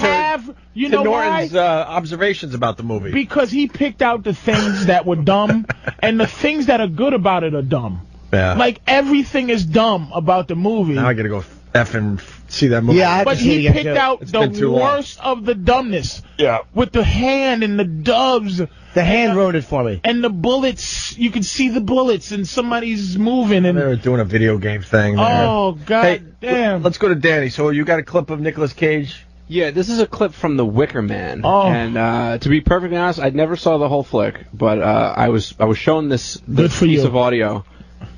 you to know Norton's why? observations about the movie. Because he picked out the things that were dumb, and the things that are good about it are dumb. Yeah. Like everything is dumb about the movie. Now I gotta go and see that movie. Yeah, But he picked out It's the been too long. worst of the dumbness. Yeah. With the hand and the doves. The hand ruined it for me. And the bullets. You can see the bullets, and somebody's moving. And They were doing a video game thing there. oh, God Hey, damn. let's go to Danny. So you got a clip of Nicolas Cage? Yeah, this is a clip from The Wicker Man. Oh. And to be perfectly honest, I never saw the whole flick, but I was shown this Good for piece you. of audio,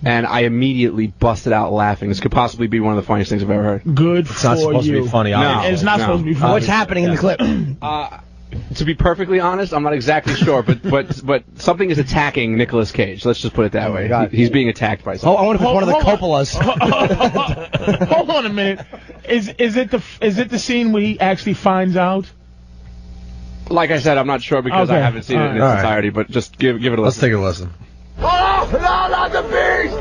and I immediately busted out laughing. This could possibly be one of the funniest things I've ever heard. Good It's not supposed to be funny, obviously. It's not supposed to be funny. What's happening in the clip? To be perfectly honest, I'm not exactly sure, but something is attacking Nicolas Cage. Let's just put it that way. He's being attacked by Oh, something. I want to pick one of the Coppolas. Hold on a minute. Is it the scene where he actually finds out? Like I said, I'm not sure because I Okay. haven't seen it in its All right. entirety, but just give it a listen. Let's take a listen. Oh, no, not the beast!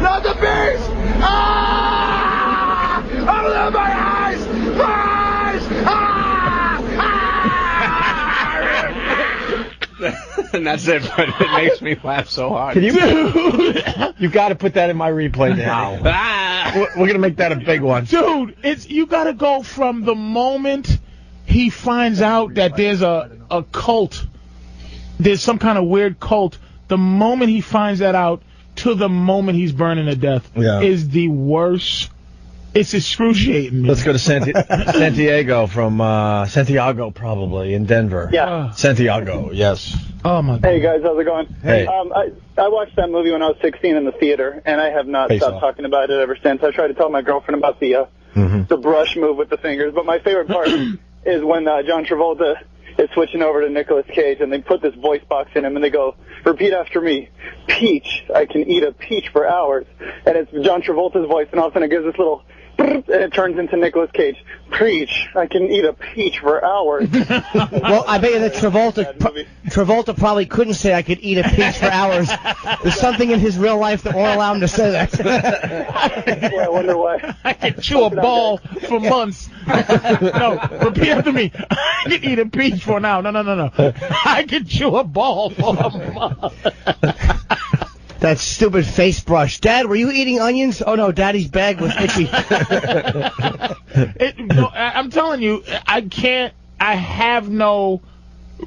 Not the beast! Ah! Open up my eyes! Eyes! Ah! And that's it, but it makes me laugh so hard. Can you? You got to put that in my replay now. We're gonna make that a big one, Dude, you gotta go from the moment he finds out that there's a cult, there's some kind of weird cult, the moment he finds that out to the moment he's burning to death is the worst. It's excruciating me. Let's go to Santiago from Santiago, probably in Denver. Yeah. Santiago, yes. Oh my God. Hey guys, how's it going? Hey. I watched that movie when I was 16 in the theater, and I have not Face stopped Off. talking about it ever since. I tried to tell my girlfriend about the brush move with the fingers, but my favorite part is when John Travolta is switching over to Nicolas Cage, and they put this voice box in him, and they go, repeat after me, peach. I can eat a peach for hours. And it's John Travolta's voice, and all of a sudden it gives this little, and it turns into Nicolas Cage. Peach. I can eat a peach for hours. Well, I bet you that Travolta probably couldn't say I could eat a peach for hours. There's something in his real life that won't allow him to say that. Yeah, I wonder why. I can chew a ball for months. No, repeat after me. I can eat a peach for now. No. I can chew a ball for a month. That stupid face brush. Dad, were you eating onions? Oh, no, Daddy's bag was itchy. I'm telling you, I can't. I have no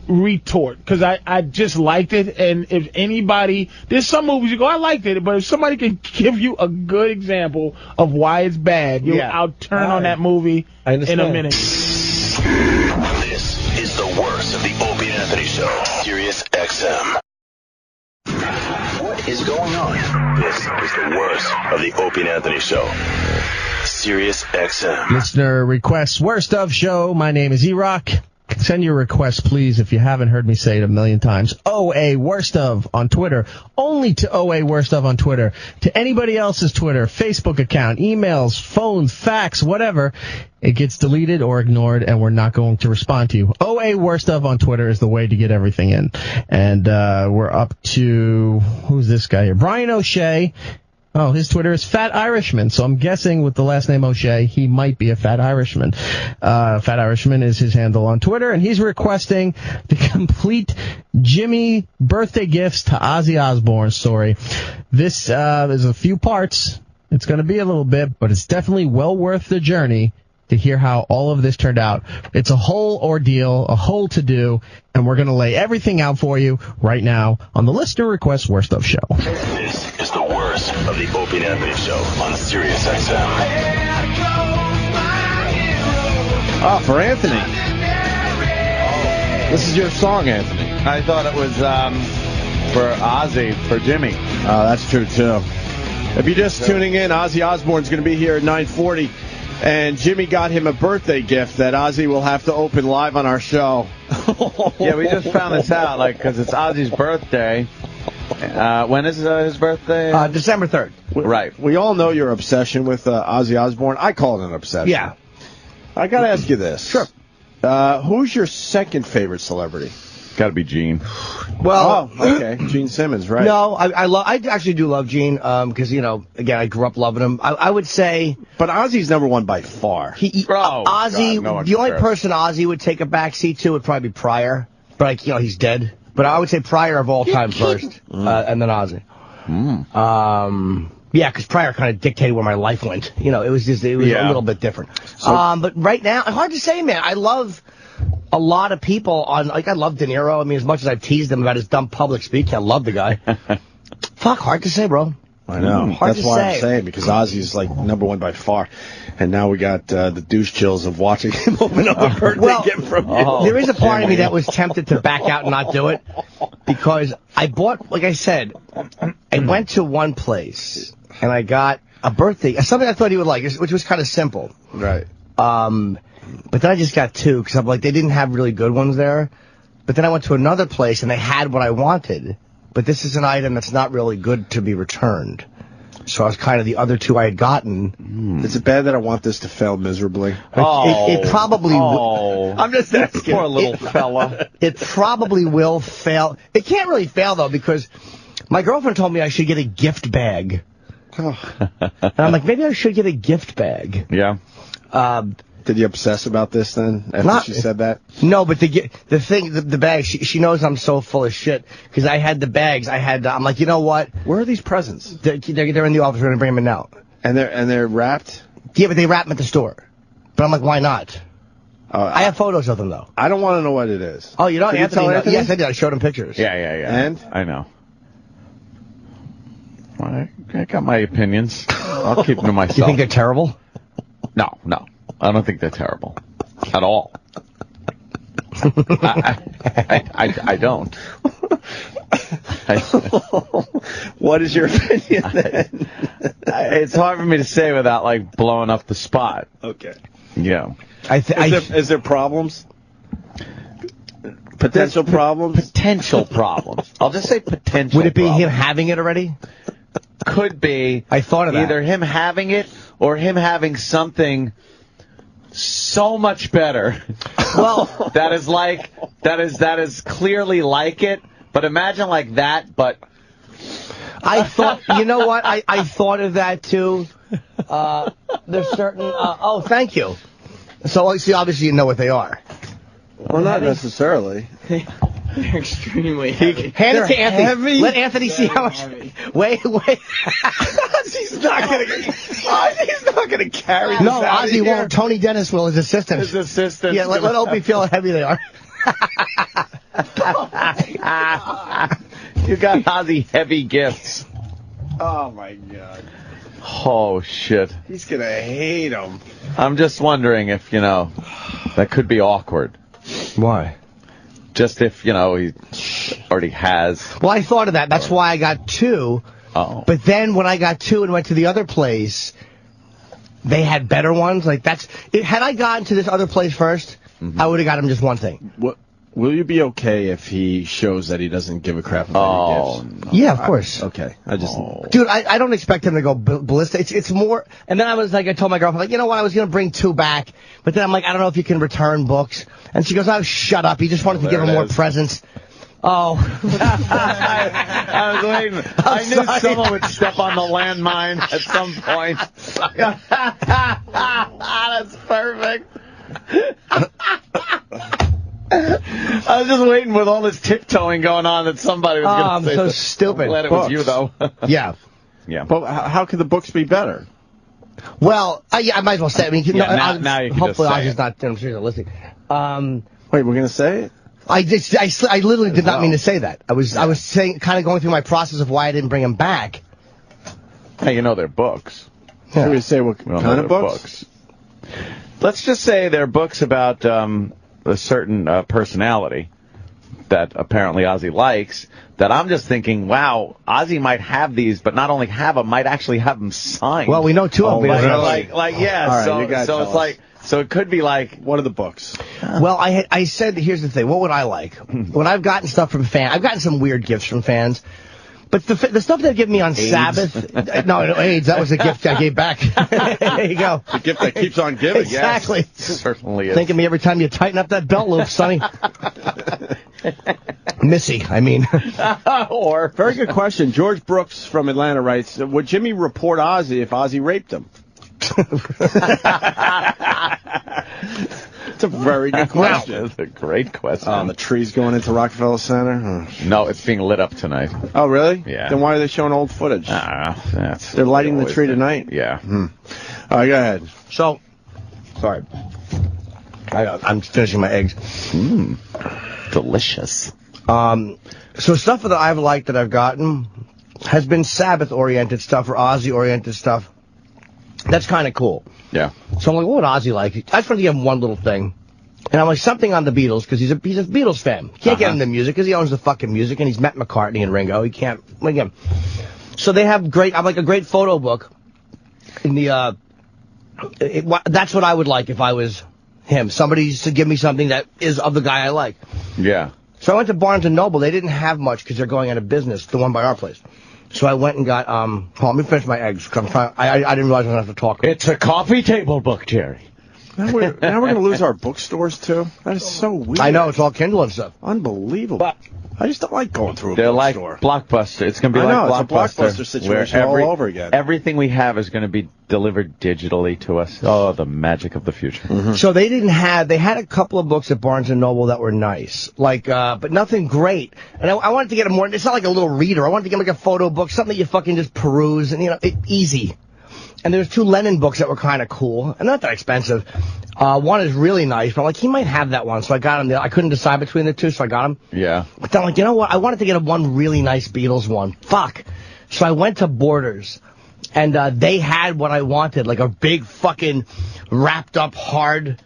retort because I just liked it. And if anybody, there's some movies you go, I liked it, but if somebody can give you a good example of why it's bad, I'll turn on that movie in a minute. This is the worst of the Opie and Anthony Show. Sirius XM. What is going on? This is the worst of the Opie and Anthony Show. Sirius XM. Listener requests, worst of show. My name is Erock. Send your requests, please, if you haven't heard me say it a million times. OA Worst Of on Twitter. Only to OA Worst Of on Twitter. To anybody else's Twitter, Facebook account, emails, phones, fax, whatever. It gets deleted or ignored, and we're not going to respond to you. OA Worst Of on Twitter is the way to get everything in. And we're up to, who's this guy here? Brian O'Shea. Oh, his Twitter is Fat Irishman, so I'm guessing with the last name O'Shea, he might be a Fat Irishman. Fat Irishman is his handle on Twitter, and he's requesting the complete Jimmy birthday gifts to Ozzy Osbourne story. This is a few parts. It's going to be a little bit, but it's definitely well worth the journey to hear how all of this turned out. It's a whole ordeal, a whole to-do, and we're going to lay everything out for you right now on the Listener Request Worst Of Show. This is the worst of the Opie and Anthony Show on Sirius XM. Oh, for Anthony. This is your song, Anthony. I thought it was for Ozzy, for Jimmy. That's true, too. If you're just tuning in, Ozzy Osbourne's going to be here at 9:40. And Jimmy got him a birthday gift that Ozzy will have to open live on our show. Yeah, we just found this out, because it's Ozzy's birthday. When is his birthday? December 3rd. Right. We all know your obsession with Ozzy Osbourne. I call it an obsession. Yeah. I got to ask you this. Sure. Who's your second favorite celebrity? Got to be Gene. Well, okay. Gene Simmons, right? No, I actually do love Gene, because, again, I grew up loving him. I would say... But Ozzy's number one by far. Ozzy, God, no one the only compares. person Ozzy would take a backseat to would probably be Pryor. But, he's dead. But I would say Pryor of all time first, and then Ozzy. Yeah, because Pryor kind of dictated where my life went. It was a little bit different. But right now, hard to say, man. I love a lot of people on, I love De Niro. I mean, as much as I've teased him about his dumb public speech, I love the guy. Fuck, hard to say, bro. I know. Hard That's to why say. I'm saying, because Ozzy's number one by far. And now we got the douche chills of watching him open up a birthday gift from you. There is a part of me that was tempted to back out and not do it, because I bought, like I said, I went to one place and I got a birthday, something I thought he would like, which was kind of simple. Right. But then I just got two, because I'm like, they didn't have really good ones there. But then I went to another place and they had what I wanted. But this is an item that's not really good to be returned. So I was kind of the other two I had gotten. Is it bad that I want this to fail miserably? It probably will. I'm just asking. Poor little fella. It probably will fail. It can't really fail, though, because my girlfriend told me I should get a gift bag. And I'm like, maybe I should get a gift bag. Yeah. Did you obsess about this then, after she said that? No, but the bag, she knows I'm so full of shit, because I had the bags. I'm like, you know what? Where are these presents? They're in the office. We're going to bring them in now. And they're wrapped? Yeah, but they wrap them at the store. But I'm like, why not? I have photos of them, though. I don't want to know what it is. Oh, you don't? Did you tell Anthony? Yes, I did. I showed him pictures. Yeah. And? I know. I got my opinions. I'll keep them to myself. You think they're terrible? No. I don't think they're terrible. At all. I don't. What is your opinion then? It's hard for me to say without, blowing up the spot. Okay. Yeah. Is there problems? Potential problems? Potential problems. I'll just say potential Would it be problems. him having it already? Could be. I thought of that. Either him having it or him having something so much better. Well, that is clearly like it. But imagine like that, but I thought, you know what? I thought of that too. There's certain, thank you. So, see, obviously you know what they are. Well, not necessarily. They're extremely heavy. Hand it to Anthony. Heavy? Let Anthony see how much. Wait. He's not gonna carry this No, out of Ozzy here. won't. Tony Dennis will, his assistant. his assistant. Yeah, let Opie feel how heavy they are. You got Ozzy heavy gifts. Oh my God. Oh shit. He's gonna hate him. I'm just wondering if, that could be awkward. Why? Just if, he already has. Well, I thought of that. That's why I got two. Oh. But then when I got two and went to the other place, they had better ones. Had I gotten to this other place first, I would have got him just one thing. Will you be okay if he shows that he doesn't give a crap about your gifts? No. Yeah, of course. Okay. Dude, I don't expect him to go ballistic. It's more, and then I told my girlfriend, you know what, I was going to bring two back, but then I'm like, I don't know if you can return books. And she goes, oh, shut up. He just wanted to give him more presents. Oh. I was waiting. I knew someone would step on the landmine at some point. That's perfect. I was just waiting with all this tiptoeing going on that somebody was going to say. I'm so stupid. I'm glad it was you, though. Yeah. Yeah. But how could the books be better? Well, I might as well say it. I mean, now you can hopefully just say Ozzy's not listening. Wait, we're going to say it? I literally did not mean to say that. I was saying, kind of going through my process of why I didn't bring him back. Hey, they're books. Should we say what kind of books? Let's just say they're books about a certain personality that apparently Ozzy likes, that I'm just thinking, wow, Ozzy might have these, but not only have them, might actually have them signed. Well, we know two of them. Like, yeah. All right, so you gotta so tell it's us. like, so it could be like, What are the books? Well, I said, here's the thing. What would I like? When I've gotten stuff from fans, I've gotten some weird gifts from fans. But the stuff they give me on AIDS. Sabbath, no, AIDS, that was a gift I gave back. There you go. The gift that keeps on giving, Exactly. certainly is. Think of me every time you tighten up that belt loop, Sonny. Missy, I mean. Or Very good question. George Brooks from Atlanta writes, would Jimmy report Ozzy if Ozzy raped him? It's a very good question. That's a great question. The tree's going into Rockefeller Center? No, it's being lit up tonight. Oh, really? Yeah. Then why are they showing old footage? They're lighting the tree tonight? Yeah. All right, go ahead. So, sorry. I'm finishing my eggs. Delicious. So stuff that I've liked that I've gotten has been Sabbath-oriented stuff or Ozzy-oriented stuff. That's kind of cool. Yeah. So I'm like, what would Ozzy like? I just want to give him one little thing. And I'm like, something on the Beatles, because he's a Beatles fan. Can't get into music, because he owns the fucking music, and he's met McCartney and Ringo. He can't, again. So they have I'm like a great photo book. In the, that's what I would like if I was him. Somebody to give me something that is of the guy I like. Yeah. So I went to Barnes & Noble. They didn't have much, because they're going out of business, the one by our place. So I went and got, hold on, let me finish my eggs, because I didn't realize I was going to have to talk. It's a coffee table book, Jerry. Now we're going to lose our bookstores, too? That is so weird. I know, it's all Kindle and stuff. Unbelievable. But I just don't like going through a They're like bookstore. Blockbuster. It's going to be I know, like Blockbuster. it's a Blockbuster situation all over again. Everything we have is going to be delivered digitally to us. Oh, the magic of the future. So they had a couple of books at Barnes & Noble that were nice, like, but nothing great. And I wanted to get a more, it's not like a little reader. I wanted to get like a photo book, something that you fucking just peruse and, easy. And there's 2 Lennon books that were kind of cool, and not that expensive. One is really nice, but I'm like, he might have that one, so I got him. I couldn't decide between the two, so I got him. Yeah. But then I'm like, you know what? I wanted to get one really nice Beatles one. Fuck. So I went to Borders, and they had what I wanted, like a big fucking wrapped up hard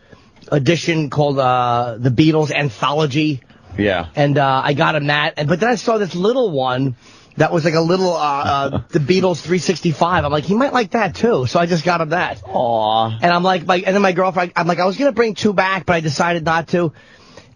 edition called the Beatles Anthology. Yeah. And I got him that, but then I saw this little one that was like a little, the Beatles 365. I'm like, he might like that too. So I just got him that. Aww. And I'm like, and then my girlfriend, I'm like, I was going to bring 2 back, but I decided not to.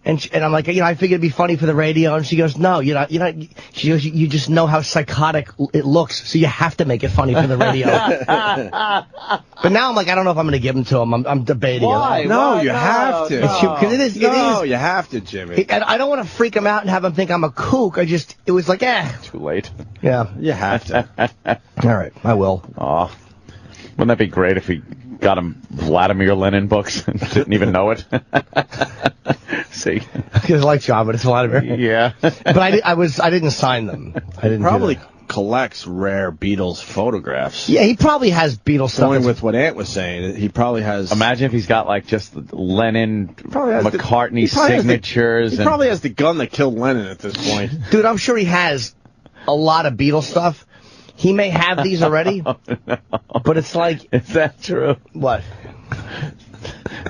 And I'm like, I figured it'd be funny for the radio. And she goes, no, you're not. She goes, you just know how psychotic it looks, so you have to make it funny for the radio. But now I'm like, I don't know if I'm going to give them to him. I'm debating. Why? No, you have to. Because it is. No, you have to, Jimmy. I don't want to freak him out and have him think I'm a kook. It was like, Too late. Yeah. You have to. All right, I will. Aw. Wouldn't that be great if we got him Vladimir Lenin books and didn't even know it? See? Because I like John, but it's Vladimir. Yeah. But I didn't sign them. I didn't. Probably collects rare Beatles photographs. Yeah, he probably has Beatles stuff. Going with what Ant was saying, he probably has. Imagine if he's got like just Lennon, McCartney signatures. He probably has the gun that killed Lennon at this point. Dude, I'm sure he has a lot of Beatles stuff. He may have these already, but it's like... Is that true? What?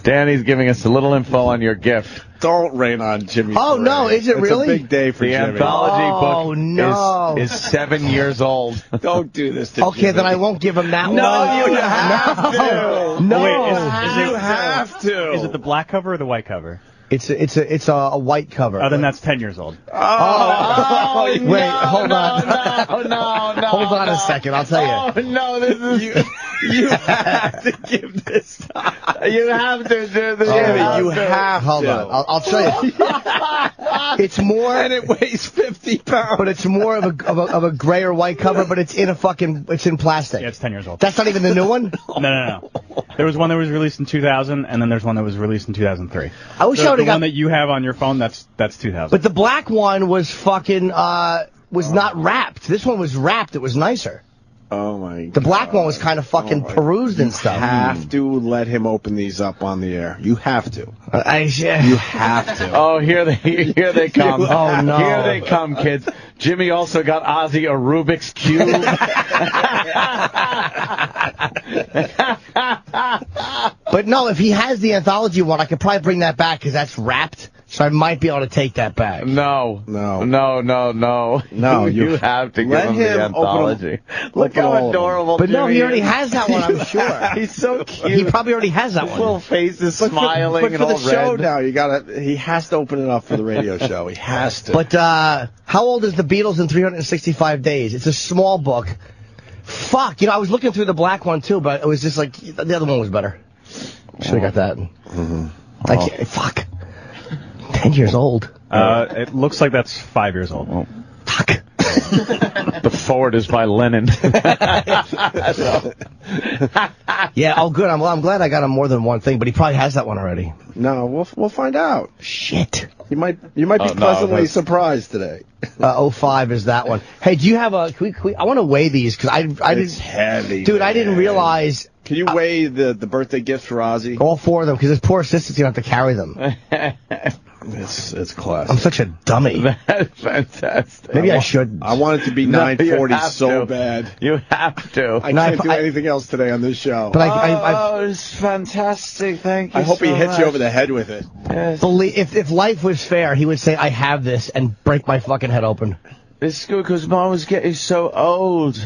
Danny's giving us a little info on your gift. Don't rain on Jimmy. Oh, parade. no, is it really? It's a big day for the Jimmy. anthology book is 7 years old. Don't do this to Okay, Jimmy. then I won't give him that one. No, you have to. No. Wait, You have to. Is it the black cover or the white cover? It's a white cover. Oh, then that's 10 years old. Oh, wait, hold on. No. Hold on a second, I'll tell you. Oh, no, this is... You have to give this time. You have to do this. Jimmy, you have Hold to. on, I'll show you. It's more... And it weighs 50 pounds. But it's more of a gray or white cover, but it's in it's in plastic. Yeah, it's 10 years old. That's not even the new one? No. There was one that was released in 2000, and then there's one that was released in 2003. I wish I would've The got... one that you have on your phone, that's 2000. But the black one was fucking, was not wrapped. This one was wrapped. It was nicer. Oh, my God. The black one was kind of fucking perused and stuff. You have to let him open these up on the air. You have to. Yeah. You have to. Oh, here they come. Oh, no. Here they come, kids. Jimmy also got Ozzy a Rubik's Cube. But no, if he has the anthology one, I could probably bring that back because that's wrapped. So I might be able to take that back. No. No, You have to give let him the him anthology. Look all how of them. adorable. But no, Jimmy he already is. has that one, I'm sure. He's so cute. He probably already has that His one. little face is But smiling for and all the show red. now, he has to open it up for the radio show. He has to. But how old is the Beatles in 365 Days? It's a small book. Fuck, I was looking through the black one too, but it was just like the other one was better. Should have got that. Mm-hmm. I can't, fuck. 10 years old. It looks like that's 5 years old. Oh. Fuck. The forward is by Lennon. Yeah, oh good. I'm glad I got him more than one thing, but he probably has that one already. No, we'll find out. Shit. You might be pleasantly surprised today. 05 is that one. Hey, do you have a? Can we, I want to weigh these because I It's heavy, dude. I man. didn't realize. Can you weigh the birthday gifts for Ozzy? All 4 of them because his poor assistant's gonna have to carry them. It's classic. I'm such a dummy. That's fantastic. Maybe I should. I want it to be 940 so bad. You have to. I can't do anything else today on this show. But I it's fantastic. Thank you. I hope he hits you over the head with it. Yes. believe if life was fair, he would say, "I have this," and break my fucking head open. It's good because mine was getting so old,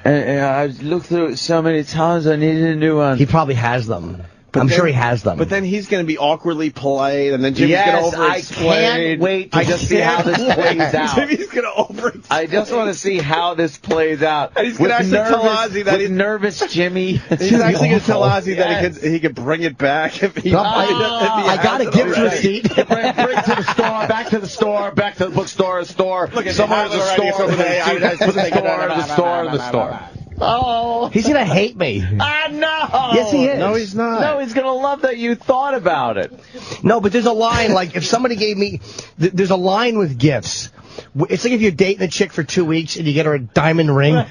and I looked through it so many times. I needed a new one. He probably has them. I'm sure he has them. But then he's going to be awkwardly polite, and then Jimmy's going to over-explain. I can't wait to see how this plays out. Jimmy's going to over-explain. I just want to see how this plays out. And he's going to actually tell Ozzy that he's nervous, Jimmy. He's actually going to tell Ozzy that he could bring it back if he. I got a gift receipt. Bring to the store, back to the store, back to the bookstore, store. Look at somewhere the the store, the store. Oh, he's gonna hate me. I know. Yes, he is. No, he's not. No, he's gonna love that you thought about it. No, but there's a line, like, if somebody gave me... There's a line with gifts. It's like if you're dating a chick for 2 weeks and you get her a diamond ring,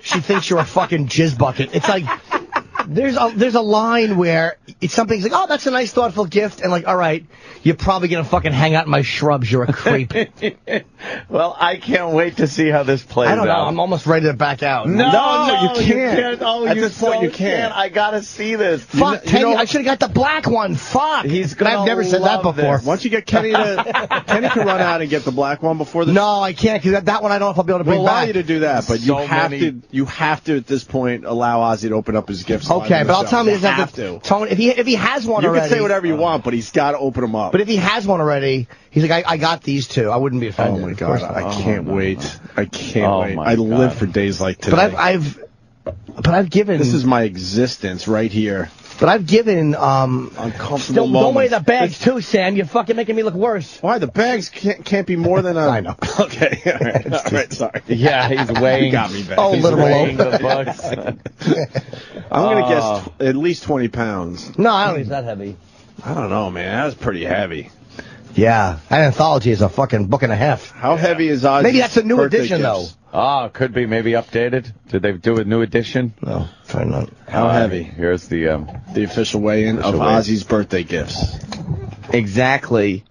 she thinks you're a fucking jizz bucket. It's like... There's a line where it's something's like, oh, that's a nice, thoughtful gift, and like, all right, you're probably gonna fucking hang out in my shrubs. You're a creep. Well, I can't wait to see how this plays out. I don't know. I'm almost ready to back out. No, you can't. Oh, At you this point, so you can't. I gotta see this. Fuck, Kenny, I should have got the black one. Fuck. He's gonna I've never said that love before. this. Once you get Kenny can run out and get the black one before the. No, I can't, because that one I don't know if I'll be able to bring We'll allow back. you to do that, but So you have to at this point allow Ozzy to open up his gifts. Okay, but I'll tell him he doesn't have to. Tony, if he has one You already. can say whatever you want, but he's got to open them up. But if he has one already, he's like, I got these two. I wouldn't be Oh offended. my Of course god, not. I can't wait. I can't wait. my I live God. for days like today. But I've given. This is my existence right here. But I've given. Uncomfortable Don't weigh moments. the bags too, Sam. You're fucking making me look worse. Why the bags can't be more than a? I know. Okay, all right, sorry. Yeah, he's weighing. You got me back. Oh, He's literal. weighing the books. I'm gonna guess at least 20 pounds. No, I don't think it's that heavy. I don't know, man. That was pretty heavy. Yeah, an anthology is a fucking book and a half. How heavy is Ozzy's Maybe that's a new birthday edition, gifts? Oh, could be maybe updated. Did they do a new edition? No, probably not. How heavy? Here's the official weigh-in of official weigh-in. Ozzy's birthday gifts. Exactly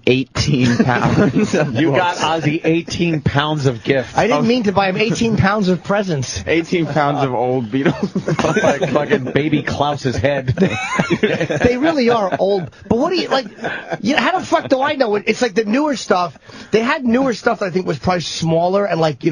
18 pounds. You got Ozzy 18 pounds of gifts. I didn't mean to buy him 18 pounds of presents. 18 pounds of old Beatles. Like fucking baby Klaus's head. They really are old. But what do you, like, how the fuck do I know? It's like the newer stuff. They had newer stuff that I think was probably smaller and like,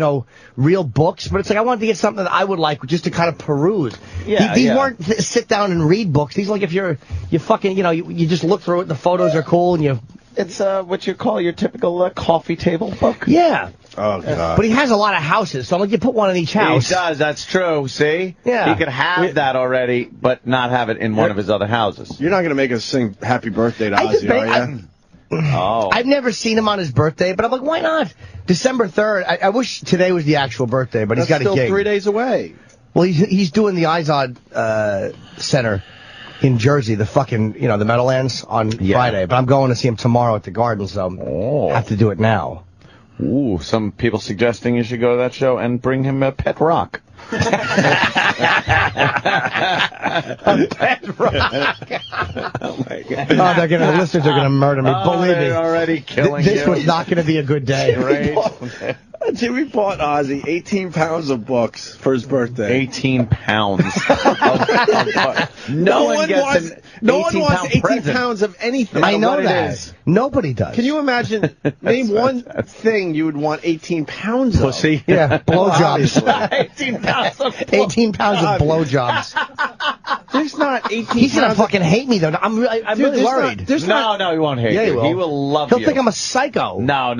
real books. But it's like I wanted to get something that I would like just to kind of peruse. Yeah, These yeah. weren't sit down and read books. These like if you fucking, you just look through it, the photos are cool and you... It's what you call your typical coffee table book. Yeah. Oh, God. But he has a lot of houses, so I'm like, you put one in each house. He does, that's true, see? Yeah. He could have that already, but not have it in one of his other houses. You're not going to make us sing Happy Birthday to Ozzy, are you? Oh. I've never seen him on his birthday, but I'm like, why not? December 3rd. I wish today was the actual birthday, but he's got a still gig. 3 days away. Well, he's doing the Izod Center in Jersey, the fucking, the Meadowlands on Friday. But I'm going to see him tomorrow at the Garden, so I have to do it now. Ooh, some people suggesting you should go to that show and bring him a pet rock. Oh my God. Oh, the listeners are gonna murder me. Believe me. They're already killing This you. was not gonna be a good day. Jimmy bought Ozzy 18 pounds of books for his birthday. 18 pounds. No one wants 18 present. pounds of anything. I know What it that. is. Nobody does. Can you imagine? Name one thing you would want 18 pounds of. Pussy. Yeah, blowjobs. 18 pounds of 18 pounds of blowjobs. There's not 18 He's gonna pounds fucking hate me though. I'm Dude, really worried. No, he won't hate Yeah, you. he He will. will love He'll you. think I'm a psycho. No.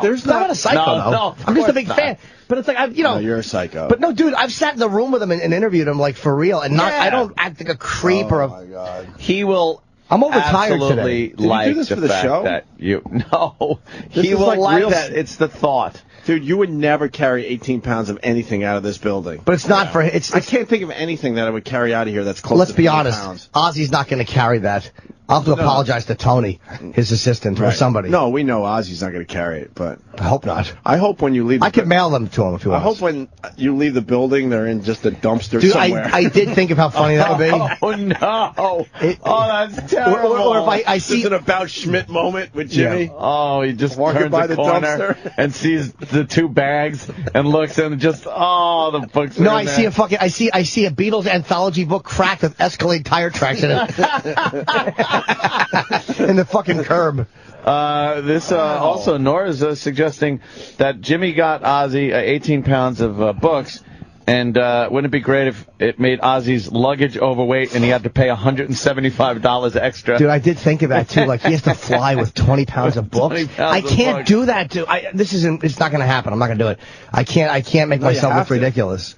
There's I'm not a psycho though. No, I'm just a of big course fan. But it's like No, you're a psycho. But no, dude, I've sat in the room with him and interviewed him like for real, and not. Yeah. I don't act like a creep or a. my God. He will. I'm overtired absolutely today. you like do this the for the fact show? that you. No, This he is will like like real that. It's the thought. Dude, you would never carry 18 pounds of anything out of this building. But it's not for. It's. I can't think of anything that I would carry out of here that's close Let's to be 50 honest. pounds. Ozzy's not going to carry that. I'll have to apologize to Tony, his assistant, or Right. somebody. No, we know Ozzy's not going to carry it, but I hope not. I hope when you leave. I could mail them to him if you I want. hope when you leave the building, they're in just a dumpster Dude, somewhere. I did think of how funny that would be. Oh no! That's terrible. Or if I see It's an About Schmidt moment with Jimmy. Oh, he just Walking turns by the the corner dumpster. and sees the two bags and looks and just the books. No, are I in see there. I see a Beatles anthology book cracked with Escalade tire tracks in it. In the fucking curb. Also Nora's suggesting that Jimmy got Ozzy 18 pounds of books, and wouldn't it be great if it made Ozzy's luggage overweight and he had to pay $175 extra? Dude, I did think of that too. Like he has to fly with 20 pounds of books. 20 pounds I of can't books. do that, dude. It's not going to happen. I'm not going to do it. I can't make No, you myself have look to. ridiculous.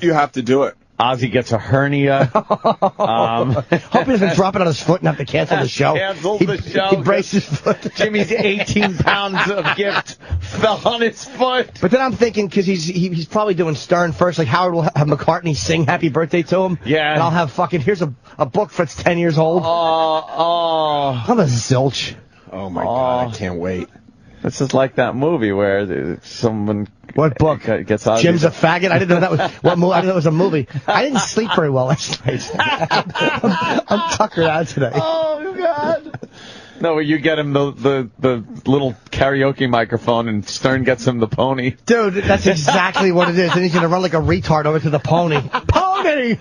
You have to do it. Ozzy gets a hernia. Hope he doesn't drop it on his foot and have to cancel the show. Cancel the show. He breaks his foot. Jimmy's 18 pounds of gift fell on his foot. But then I'm thinking, because he's probably doing Stern first, like Howard will have McCartney sing Happy Birthday to him. Yeah. And I'll have fucking, here's a book that's 10 years old. I'm a zilch. Oh my God, I can't wait. This is like that movie where someone. What book? Gets Ozzy. Jim's a faggot. I didn't know that was what movie. I didn't know it was a movie. I didn't sleep very well last night. I'm tuckered out today. Oh God. No, you get him the little karaoke microphone, and Stern gets him the pony. Dude, that's exactly what it is. And he's gonna run like a retard over to the pony. Pony!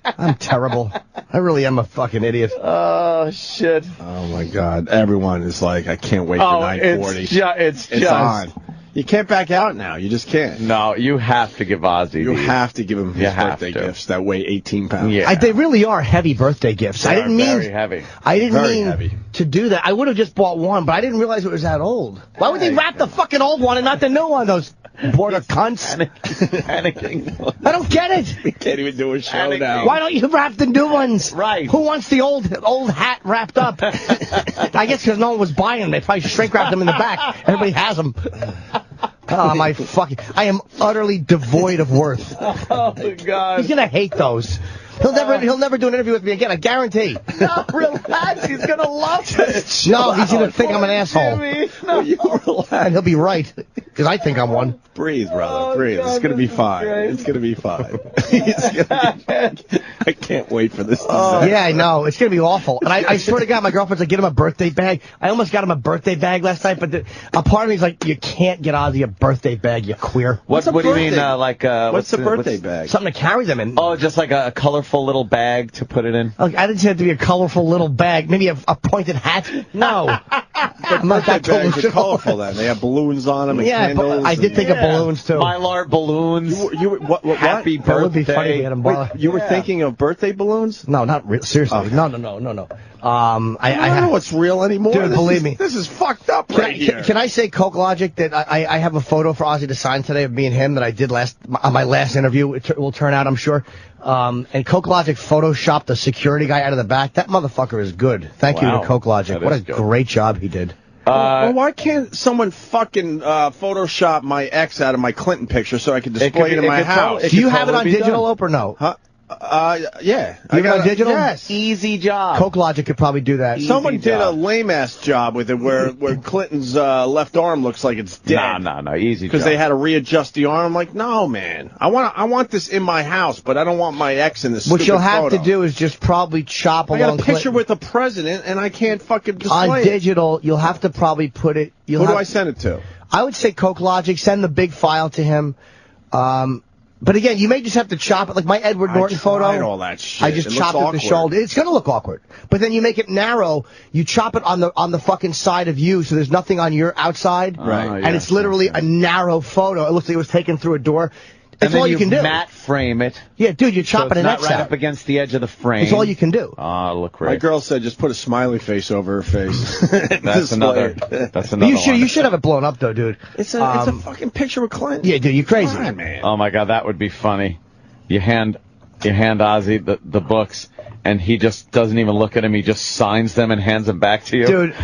I'm terrible. I really am a fucking idiot. Oh shit. Oh my God, everyone is like, I can't wait for 9:40. It's It's on. You can't back out now. You just can't. No, you have to give Ozzy. You these. have to give him his You have birthday to. gifts that weigh 18 pounds. Yeah. They really are heavy birthday gifts. I didn't mean very heavy. I didn't Very mean heavy. to do that. I would have just bought one, but I didn't realize it was that old. Why would they wrap the fucking old one and not the new one? Those border cunts. Panicking. I don't get it. We can't even do a show now. Why don't you wrap the new ones? Right. Who wants the old hat wrapped up? I guess because no one was buying them. They probably shrink wrapped them in the back. Everybody has them. Oh, my fucking... I am utterly devoid of worth. Oh God. He's gonna hate those. He'll never do an interview with me again. I guarantee. No, relax. He's gonna love it. No, he's gonna think I'm an asshole. Jimmy. No. You relax. And he'll be right, because I think I'm one. Breathe, brother. Oh, Breathe. God, it's gonna be this is fine. great. It's gonna be fine. It's gonna be, I can't wait for this. Yeah, I know. It's gonna be awful. And I swear to God, my girlfriend's like, get him a birthday bag. I almost got him a birthday bag last night, but a part of me is like, you can't get Ozzy a birthday bag, you queer. What do you mean? What's a birthday bag? Something to carry them in. Oh, just like a colorful little bag to put it in. Look, I didn't say it to be a colorful little bag. Maybe a pointed hat. No. I'm not that Bags are delusional. colorful then. They have balloons on them and Yeah, candles. but I did think of balloons too. Mylar balloons. You were what? Happy That birthday. would be funny if we had them borrow. You were thinking of birthday balloons? No, not real. Seriously. Okay. No. I don't know what's real anymore. Dude, believe me. This is fucked up right here. Can I say Coke Logic that I have a photo for Ozzy to sign today of me and him that I did on my last interview. It will turn out, I'm sure. And Coke Logic photoshopped the security guy out of the back. That motherfucker is good. Thank you Wow. to Coke Logic. That What a is good. great job he did. Well, why can't someone fucking Photoshop my ex out of my Clinton picture so I can display it in my house? Do you have it on digital, Ope, or no? Huh? Yeah. You got digital? Yes. Easy job. Coke Logic could probably do that. Someone did a lame-ass job with it where Clinton's left arm looks like it's dead. No, easy job. Because they had to readjust the arm. I'm like, no, man. I want this in my house, but I don't want my ex in this What stupid you'll have photo. to do is just probably chop I along got a picture Clinton. with the president, and I can't fucking display On it. digital, you'll have to probably put it... Who do I send it to? I would say Coke Logic. Send the big file to him. But again, you may just have to chop it. Like my Edward Norton photo. I tried all that shit. I just It chopped looks it the awkward. shoulder. It's going to look awkward. But then you make it narrow. You chop it on the fucking side of you, so there's nothing on your outside. Right. And it's literally a narrow photo. It looks like it was taken through a door. That's all you can do. Matte frame it. Yeah, dude, you're chopping so an it's X not right out. up against the edge of the frame. That's all you can do. Oh, look My right. girl said just put a smiley face over her face. That's another. That's another. You should have it blown up though, dude. It's a fucking picture with Clinton. Yeah, dude, you crazy. Come on, man. Oh my God, that would be funny. You hand Ozzy the books, and he just doesn't even look at them. He just signs them and hands them back to you. Dude,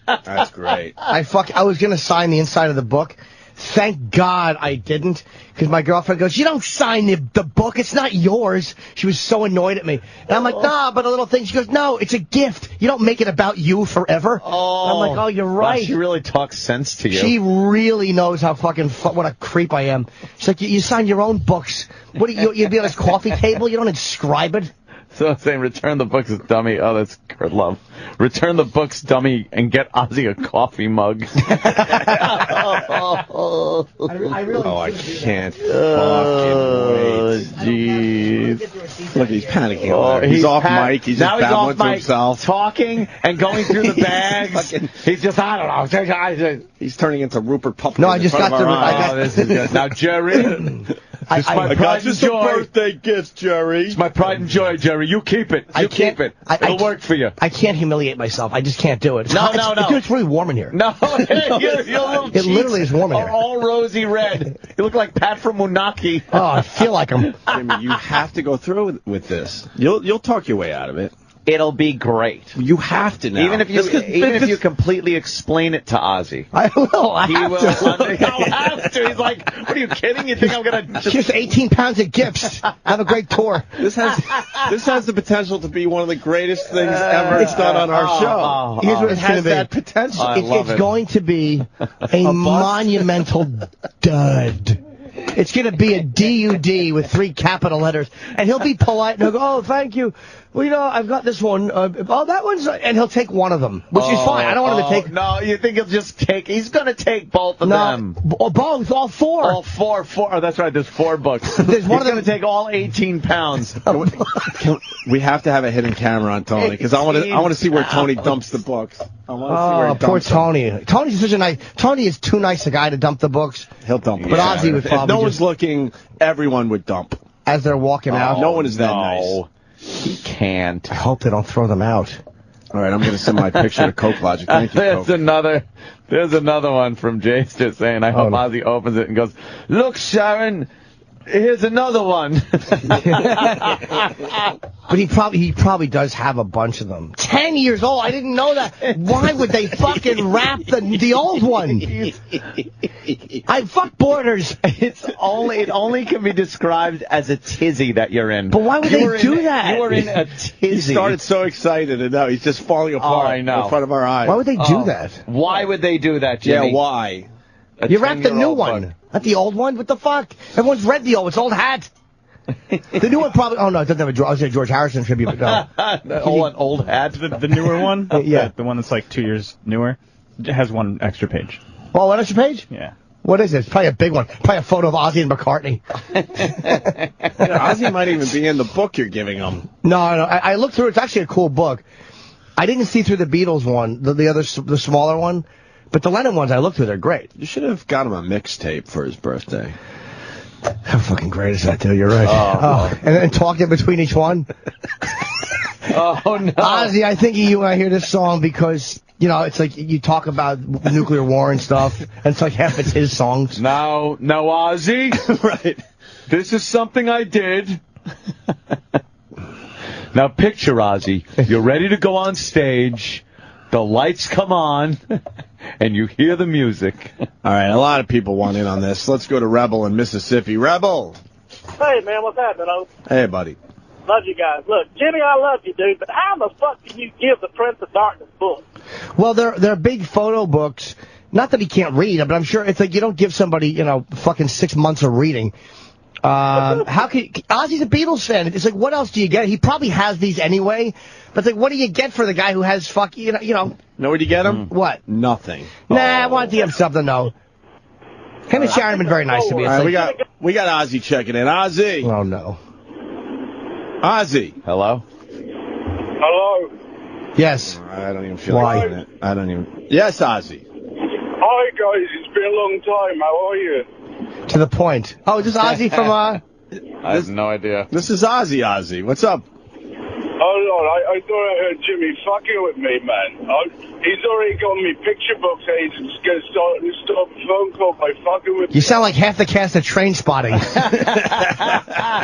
that's great. I was gonna sign the inside of the book. Thank God I didn't, because my girlfriend goes, "You don't sign the book. It's not yours." She was so annoyed at me, and I'm like, "Nah, but a little thing." She goes, "No, it's a gift. You don't make it about you forever." Oh, and I'm like, "Oh, you're right." Wow, she really talks sense to you. She really knows how what a creep I am. She's like, "You sign your own books. What do you'd be on his coffee table? You don't inscribe it." So I'm saying, return the books, dummy. Oh, that's good love. Return the books, dummy, and get Ozzy a coffee mug. I can't Oh, jeez. Look, he's panicking. Oh, he's off mic. He's now just he's off babbling to mic, himself. talking and going through the bags. He's just, I don't know. He's turning into Rupert Pupkin. No, I just got the. This is good. Now, Jerry. It's my pride and joy. birthday gifts, Jerry. It's my pride and joy, Jerry. You keep it. You keep it. It'll work for you. I can't humiliate myself. I just can't do it. No. Dude, it's really warm in here. No, your little It literally is warm in are here. all rosy red. You look like Pat from Munaki. Oh, I feel like him. Jimmy, you have to go through with this. You'll talk your way out of it. It'll be great. You have to now. Even if you completely explain it to Ozzy. I will. I He have will. to. He'll have to. He's like, what are you kidding? You think I'm gonna Just 18 pounds of gifts. Have a great tour. This has the potential to be one of the greatest things ever done on our show. Here's what It it's has going to be. that potential. It's going to be a monumental dud. It's going to be a DUD with 3 capital letters. And he'll be polite and he'll go, "Oh, thank you. Well, you know, I've got this one. Oh, that one's..." And he'll take one of them, which is fine. I don't want him to take... No, you think he'll just take... He's going to take both of them. Both, all 4. All four. Oh, that's right. There's 4 books. There's one He's going to take all 18 pounds. We have to have a hidden camera on Tony because I want to see where Tony dumps the books. I want to see where he dumps poor them. Tony. Tony's such a nice... Tony is too nice a guy to dump the books. He'll dump them. But Ozzy would If probably no one's just... looking, everyone would dump. As they're walking out. No one is that nice. He can't. I hope they don't throw them out. All right, I'm going to send my picture to Coke Logic. Thank you, Coke. There's another one from Jace just saying, I hope Ozzy opens it and goes, "Look, Sharon, here's another one." But he probably does have a bunch of them. 10 years old. I didn't know that. Why would they fucking wrap the old one? I fuck Borders. It only can be described as a tizzy that you're in. But why would they do that? You were in a tizzy. He started so excited, and now he's just falling apart I know. in front of our eyes. Why would they do that? Why would they do that, Jimmy? Yeah, why? You wrapped the new one. Not the old one? What the fuck? Everyone's read the old. It's old hat. The new one probably... Oh, no, it doesn't have a... I was saying George Harrison tribute, but no. Old hat. The newer one? Yeah. The one that's like 2 years newer. It has one extra page. Oh, what extra page? Yeah. What is it? It's probably a big one. Probably a photo of Ozzy and McCartney. Ozzy might even be in the book you're giving him. No. I looked through it. It's actually a cool book. I didn't see through the Beatles one, the smaller one. But the Lennon ones I looked through, they're great. You should have got him a mixtape for his birthday. How fucking great is that, dude? You're right. And then talked in between each one. Oh, no. Ozzy, I think you want to hear this song because, you know, it's like you talk about nuclear war and stuff, and it's like half it's his songs. Now, Ozzy. Right. This is something I did. Now, picture, Ozzy. You're ready to go on stage. The lights come on, and you hear the music. All right, a lot of people want in on this. Let's go to Rebel in Mississippi. Rebel! Hey, man, what's happening, O? Hey, buddy. Love you guys. Look, Jimmy, I love you, dude, but how the fuck can you give the Prince of Darkness book? Well, they're big photo books. Not that he can't read, but I'm sure it's like you don't give somebody, fucking 6 months of reading. How can Ozzy's a Beatles fan? It's like, what else do you get? He probably has these anyway. But it's like, what do you get for the guy who has Know where you get him? What? Nothing. Nah, I want to give him something, though. Him and Sharon have been very nice to me. All right, we got Ozzy checking in. Ozzy. Oh, no. Ozzy. Hello? Hello? Yes. I don't even feel Why? like doing it. I don't even. Yes, Ozzy. Hi, guys. It's been a long time. How are you? To the point. Oh, is this Ozzy from, I have no idea. This is Ozzy. What's up? Oh, Lord, I thought I heard Jimmy fucking with me, man. He's already got me picture books and he's just going to stop a phone call by fucking with me. You sound like half the cast of Train Spotting.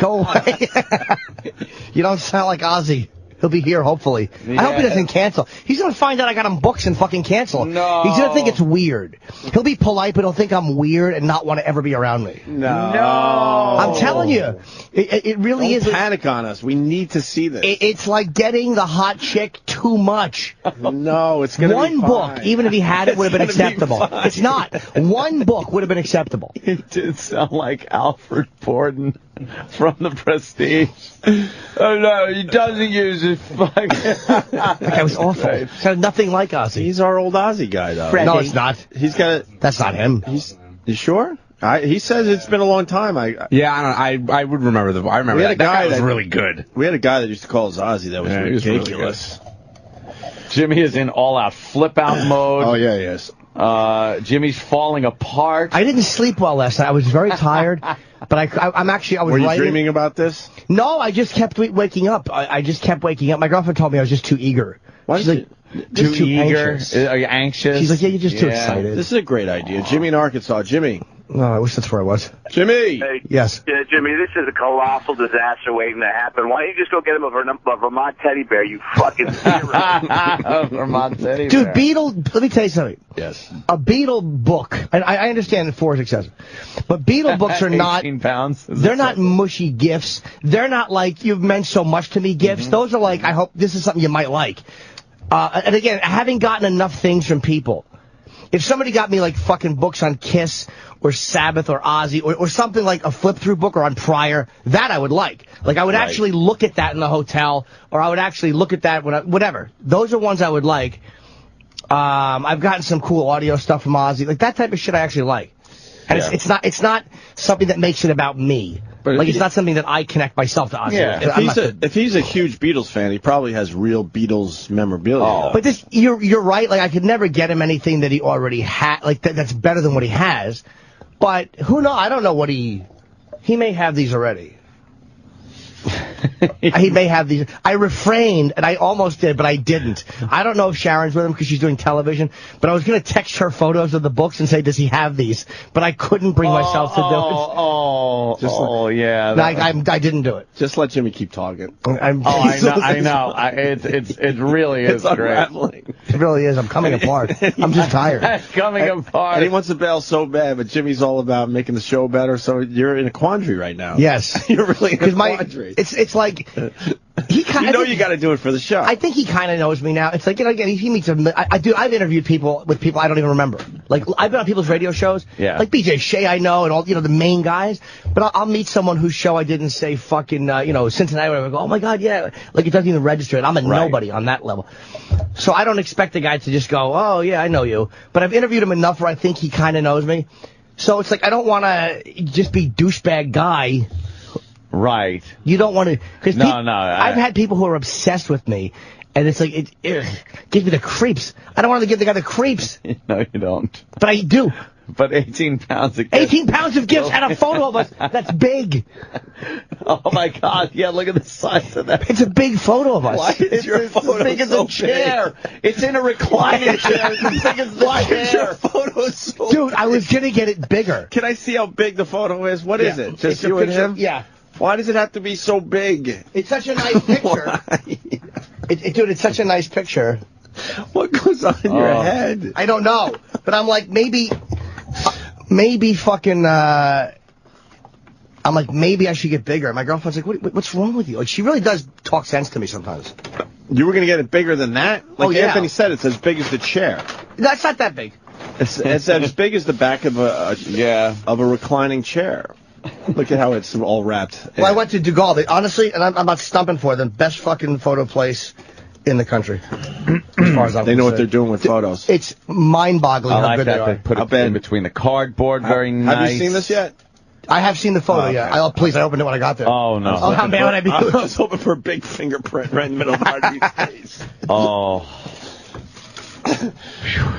Go away. You don't sound like Ozzy. He'll be here, hopefully. Yeah. I hope he doesn't cancel. He's going to find out I got him books and fucking cancel. No. He's going to think it's weird. He'll be polite, but he'll think I'm weird and not want to ever be around me. No. I'm telling you. It really Don't is. panic on us. We need to see this. It's like getting the hot chick too much. No, it's going to be One book, even if he had it, would have been acceptable. It's not. One book would have been acceptable. It did sound like Alfred Borden from The Prestige. Oh, no, he doesn't use his fucking... That guy was awful. It sounded nothing like Ozzy. He's our old Ozzy guy, though. No, it's not. He's got a... That's not him. You sure? He says it's been a long time. Yeah, I would remember I remember We had that. a guy that was that- really good. We had a guy that used to call us Ozzy. That was Yeah, he was really ridiculous. Jimmy is in all-out flip-out mode. Oh, yeah, yes. Jimmy's falling apart. I didn't sleep well last night. I was very tired, but I was Were you writing. dreaming about this? No, I just kept waking up. I just kept waking up. My girlfriend told me I was just too eager. Why She's did like, Too just too eager? anxious. Are you anxious? She's like, yeah, you're just too excited. This is a great idea. Jimmy in Arkansas. Jimmy. No, I wish that's where I was. Jimmy. Hey, Yes. Yeah, Jimmy, this is a colossal disaster waiting to happen. Why don't you just go get him a Vermont teddy bear, you fucking hero? Vermont teddy Dude, bear. Beatle, let me tell you something. Yes. A Beatle book, and I understand that 4 is excessive, but Beatle books are not, 18 pounds. they're not mushy gifts. They're not like, you've meant so much to me gifts. Those are like, I hope this is something you might like. And again, having gotten enough things from people, if somebody got me like fucking books on Kiss or Sabbath or Ozzy or something like a flip-through book or on Pryor, that I would like. Like I would actually look at that in the hotel, or I would actually look at that whatever. Those are ones I would like. I've gotten some cool audio stuff from Ozzy. Like that type of shit I actually like. And it's not something that makes it about me. But Like it's not something that I connect myself to Ozzy. Yeah, if he's a huge Beatles fan, he probably has real Beatles memorabilia. But this, you're right. Like I could never get him anything that he already had. Like that's better than what he has. But who knows? I don't know what he may have these already. He may have these. I refrained, and I almost did, but I didn't. I don't know if Sharon's with him because she's doing television, but I was going to text her photos of the books and say, does he have these? But I couldn't bring myself to do it. Yeah. No, I didn't do it. Just let Jimmy keep talking. I know. It really is It's great. unraveling. It really is. I'm coming apart. I'm just tired. Coming apart. And he wants to bail so bad, but Jimmy's all about making the show better, so you're in a quandary right now. Yes. You're really in a quandary. It's like he kind you got to do it for the show. I think he kind of knows me now. It's like, again, he meets I've interviewed people I don't even remember. Like, I've been on people's radio shows. Yeah. Like BJ Shea, I know, and all, the main guys. But I'll meet someone whose show I didn't say fucking, Cincinnati, whatever. I go, oh my God, yeah. Like, it doesn't even register it. I'm a nobody on that level. So I don't expect the guy to just go, oh yeah, I know you. But I've interviewed him enough where I think he kind of knows me. So it's like, I don't want to just be douchebag guy. Right. You don't want to, because I've had people who are obsessed with me, and it's like, it gives me the creeps. I don't want to give the guy the creeps. No, you don't. But I do. But 18 pounds of gifts. 18 pounds of gifts and a photo of us. That's big. Oh my God. Yeah, look at the size of that. It's a big photo of us. Why is your photo as big as so a chair? big? It's in a reclining chair. It's as big as the Why chair. is your photo so Dude, I was going to get it bigger. Can I see how big the photo is? What is it? Just It's a you and picture- him? Yeah. Why does it have to be so big? It's such a nice picture. Dude, it's such a nice picture. What goes on in your head? I don't know. But I'm like, maybe fucking, I I'm like, maybe I should get bigger. My girlfriend's like, what's wrong with you? Like, she really does talk sense to me sometimes. You were going to get it bigger than that? Like yeah. Anthony said, it's as big as the chair. That's not that big. It's as big as the back of a reclining chair. Look at how it's all wrapped. Well, I went to Dugal. Honestly, and I'm not stumping for them, best fucking photo place in the country. As far as I'm They know what concerned. they're doing with photos. It's mind-boggling I how like good that. they They are. put it in between the cardboard. Very nice. Have you seen this yet? I have seen the photo, yeah. Oh, please, I opened it when I got there. Oh, no. Oh, how mad would I be? I was hoping for a big fingerprint right in the middle of Harvey's face. Oh.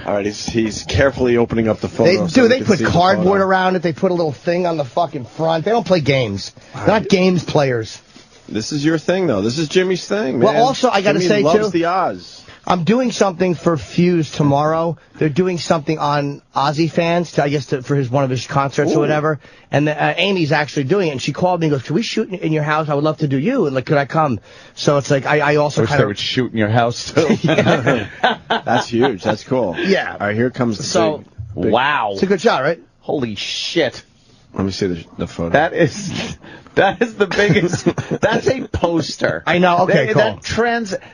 All right, he's carefully opening up the photo. They put cardboard around it. They put a little thing on the fucking front. They don't play games. They're not games players. This is your thing, though. This is Jimmy's thing, man. Well, also, I got to Jimmy say, loves too, the Oz. I'm doing something for Fuse tomorrow. They're doing something on Ozzy fans, for one of his concerts or whatever. And Amy's actually doing it. And she called me and goes, "Can we shoot in your house? I would love to do you. And like, could I come?" So it's like, I also wish they would shoot in your house, too. That's huge. That's cool. Yeah. All right, here comes the big. Wow. It's a good shot, right? Holy shit. Let me see the photo. That is the biggest. That's a poster. I know. Okay, cool.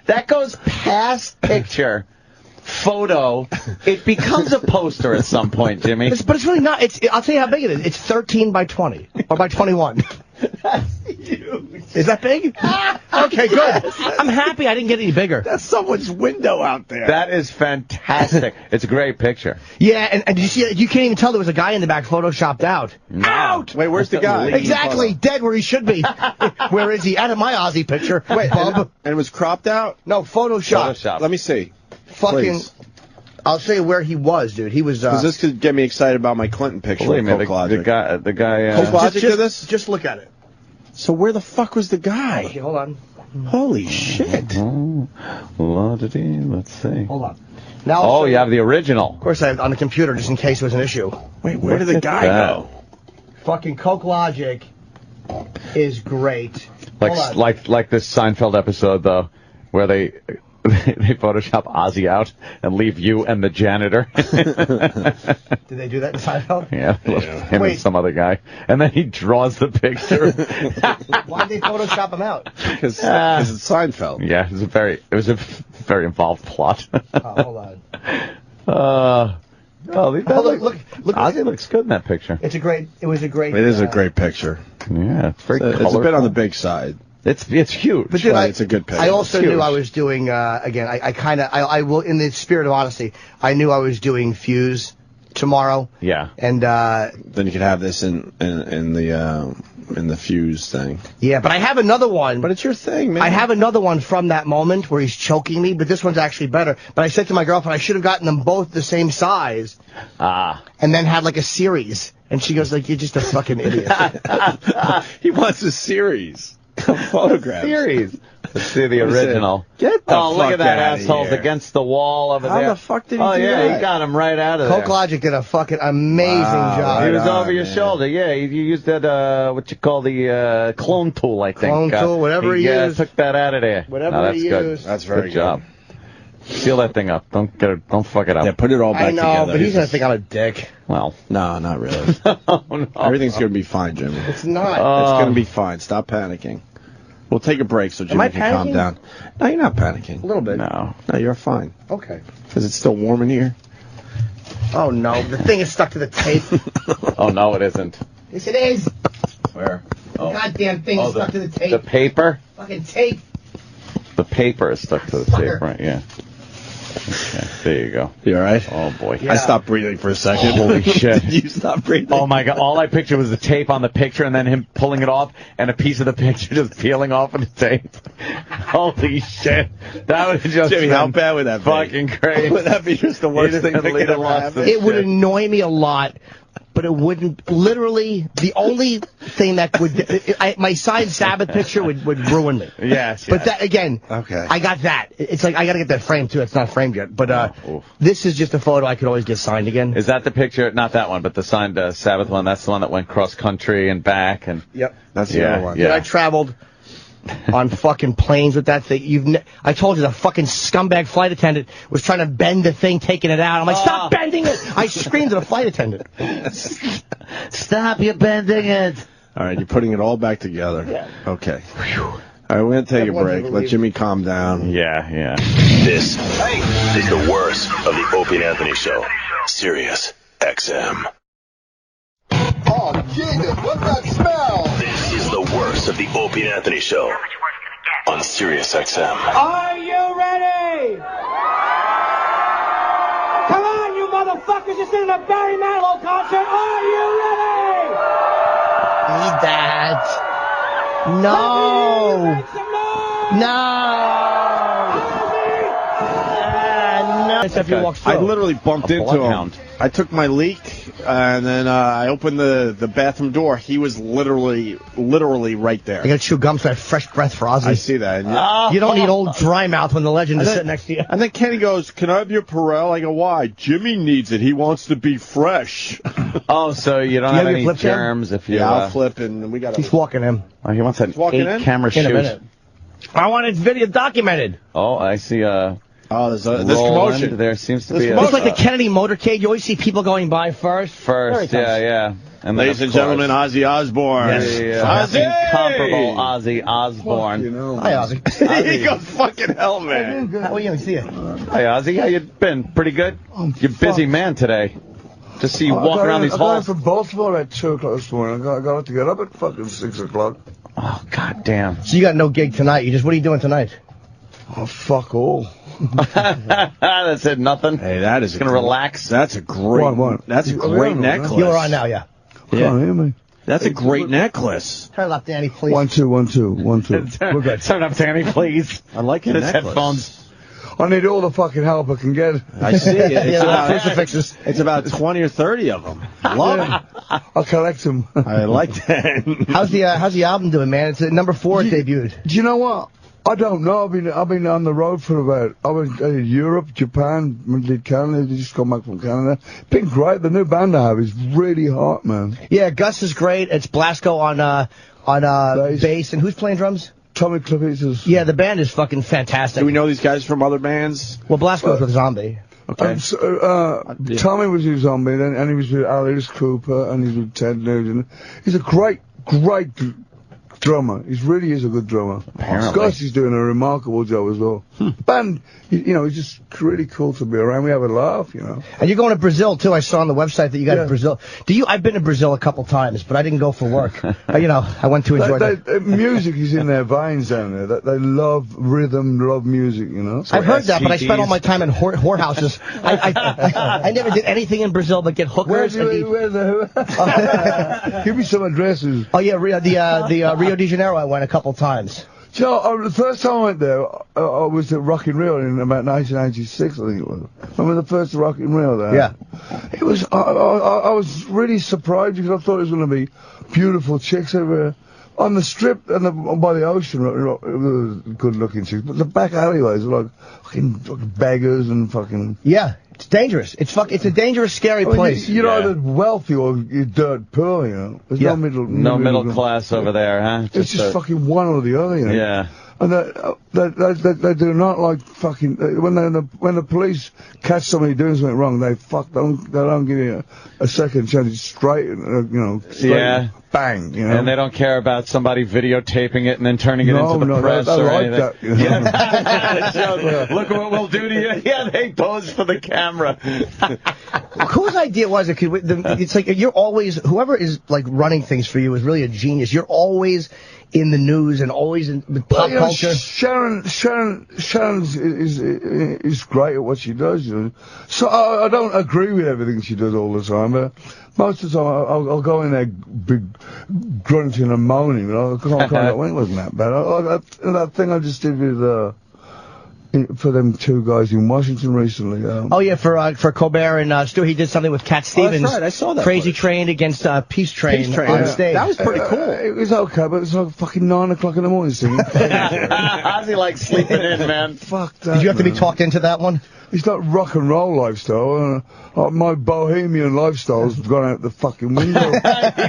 That goes past picture, photo. It becomes a poster at some point, Jimmy. But it's really not. I'll tell you how big it is. It's 13 by 20 or by 21. Is that big? Okay, good. I'm happy I didn't get any bigger. That's someone's window out there. That is fantastic. It's a great picture. Yeah, and did you see it? You can't even tell there was a guy in the back photoshopped out. No. Out! Wait, where's the guy? Exactly, dead where he should be. Where is he? Out of my Ozzy picture. Wait, bub. and it was cropped out? No, Photoshop. Let me see. Fucking. Please. I'll say where he was, dude. He was. Because this could get me excited about my Clinton picture. Believe me, Coke Logic. the guy. Coke Logic did this? Just look at it. So where the fuck was the guy? Okay, hold on. Holy shit. Let's see. Hold on. Now. You have the original. Of course, I have on the computer just in case it was an issue. Wait, where did the guy go? Fucking Coke Logic is great. Like this Seinfeld episode though, where they Photoshop Ozzy out and leave you and the janitor. Did they do that in Seinfeld? Yeah, him and some other guy, and then he draws the picture. Why'd they Photoshop him out? Because it's Seinfeld. Yeah, it was a very involved plot. Hold on. Look, Ozzy looks good in that picture. It was a great. It is a great picture. Yeah, it's very colorful. It's a bit on the big side. It's huge. But dude, it's a good picture. I also knew I was doing again. I will, in the spirit of honesty, I knew I was doing Fuse tomorrow. Yeah. And then you could have this in the Fuse thing. Yeah, but I have another one. But it's your thing, man. I have another one from that moment where he's choking me, but this one's actually better. But I said to my girlfriend, I should have gotten them both the same size. And then had like a series. And she goes like, "You're just a fucking idiot." He wants a series of photographs. Series. Let's see the original. Get the fuck look at that outta asshole's here. against the wall over How there. the fuck did he do yeah, that? he got him right out of there. Coke Logic did a fucking amazing job. He was over your shoulder. Yeah, you used that, what you call the clone tool, I think. Clone tool, whatever he used. Took that out of there. Whatever that's he good. used. That's very good job. Seal that thing up. Don't fuck it up. Yeah, put it all back I know, together. but he's gonna think I'm a dick. Well, no, not really. no. Everything's gonna be fine, Jimmy. It's not. It's gonna be fine. Stop panicking. We'll take a break so Jimmy can calm down. No, you're not panicking. A little bit. No, you're fine. Okay. Because it's still warm in here. Oh no, the thing is stuck to the tape. Oh no, it isn't. Yes, it is. Where? The goddamn thing is stuck to the tape. The paper? Fucking tape. The paper is stuck to the tape, right? Yeah. Okay, there you go. You all right? Oh boy. I stopped breathing for a second. Holy shit. You stopped breathing? Oh my god, all I pictured was the tape on the picture and then him pulling it off and a piece of the picture just peeling off of the tape. Holy shit. That would just Jimmy, how bad would that be? Fucking crazy. Would that be just the worst thing that could ever happen? It would annoy me a lot, but it wouldn't. Literally, the only thing that would my signed Sabbath picture would ruin me. Yes. But that again, okay. I got that. It's like I got to get that framed too. It's not framed yet, but this is just a photo I could always get signed again. Is that the picture? Not that one, but the signed Sabbath one. That's the one that went cross country and back. And yep, that's the other one. Yeah. I traveled on fucking planes with that thing. I told you the fucking scumbag flight attendant was trying to bend the thing, taking it out. I'm like, stop bending it! I screamed at a flight attendant. Stop you bending it. All right, you're putting it all back together. Yeah. Okay. All right, we're going to take a break. Let Jimmy calm down. Yeah. This is the worst of the Opie and Anthony Show. Sirius XM. Oh, Jesus, what's that smell? This is the worst of the Opie and Anthony Show on Sirius XM. Are you ready? Come on, you motherfuckers! This isn't a Barry Manilow concert. Are you ready? Need that. No. I literally bumped into him. I took my leak, and then I opened the bathroom door. He was literally right there. You got to chew gum so I have fresh breath for Ozzy. I see that. You don't need old dry mouth when the legend is sitting next to you. And then Kenny goes, "Can I have your Perel?" I go, "Why?" Jimmy needs it. He wants to be fresh. Oh, so you don't have any germs if you... Yeah, I'll flip, and we got. He's walking in. Oh, he wants an walking in? 8-camera In a shoot. minute. I want his video documented. Oh, I see there's Roland. commotion. There seems to be It's like the Kennedy motorcade. You always see people going by first. Yeah. And Ladies and gentlemen, Ozzy Osbourne. Ozzy! Incomparable Ozzy Osbourne. Hi, Ozzy. He goes fucking hell, man. How are you? See you. Hey, Ozzy, how you been? Pretty good? You're a busy man today. Just see you walk around these I got in halls. from Baltimore at 2 o'clock this morning. I got to get up at fucking 6 o'clock. Oh, god damn. So you got no gig tonight. What are you doing tonight? Oh, fuck all. That's it, nothing? Hey, that is gonna relax. That's a great That's a great necklace. You're on now, yeah. Can't hear me. That's a great necklace. Turn it up, Danny, please. 1 2 1 2 1 2. We're good. Turn up, Tammy, please. I like your His necklace. headphones. I need all the fucking help I can get. I see it. Crucifixes. It's about 20 or 30 of them. Love them. I'll collect them. I like that. How's the album doing, man? It's at number 4. It debuted. Do you know what? I don't know. I've been on the road for I did Europe, Japan, I did Canada. They just come back from Canada. Been great. The new band I have is really hot, man. Yeah, Gus is great. It's Blasco on bass. And who's playing drums? Tommy Clavitas. Yeah, the band is fucking fantastic. Do we know these guys from other bands? Well, Blasco's with Zombie. Okay. Tommy was with Zombie, and he was with Alice Cooper, and he's with Ted Nugent. He's a great drummer. He really is a good drummer. Scott is doing a remarkable job as well. Band, it's just really cool to be around. We have a laugh, And you're going to Brazil too. I saw on the website that you got to Brazil. I've been to Brazil a couple times, but I didn't go for work. I went to enjoy music is in their veins down there. They love rhythm, love music, So I've heard that, but I spent all my time in whorehouses. I never did anything in Brazil but get hookers. Give me some addresses. Oh yeah, the Rio de Janeiro. I went a couple times. The first time I went there, I was at Rock in Rio in about 1996, I think it was. I remember the first Rock in Rio there. Yeah. It was. I was really surprised because I thought it was going to be beautiful chicks everywhere. On the strip and by the ocean, good-looking chicks. But the back alleyways were like fucking beggars and fucking... Yeah. It's dangerous. It's a dangerous, scary place. You're either wealthy or you're dirt poor, There's no middle class over there, huh? It's just fucking one or the other, Yeah. And they do not like fucking when the police catch somebody doing something wrong, they don't give you a second chance. It's straight, straight bang, And they don't care about somebody videotaping it and then turning it into the press they or like anything. that, Look what we'll do to you. Yeah, they pose for the camera. Whose idea was it? It's like you're always, whoever is like running things for you is really a genius. You're always in the news and always in pop culture. Sharon is great at what she does. So I don't agree with everything she does all the time, but most of the time I'll go in there big grunting and moaning. I can't it wasn't that bad. That thing I just did with for them two guys in Washington recently. For Colbert and Stu, he did something with Cat Stevens. That's right, I saw that. Crazy Train against Peace Train on stage. That was pretty cool. It was okay, but it's like fucking 9 o'clock in the morning singing. Ozzy likes sleeping in, man. Fuck that. Did you have to be talked into that one? It's not rock and roll lifestyle. My bohemian lifestyle's gone out the fucking window. You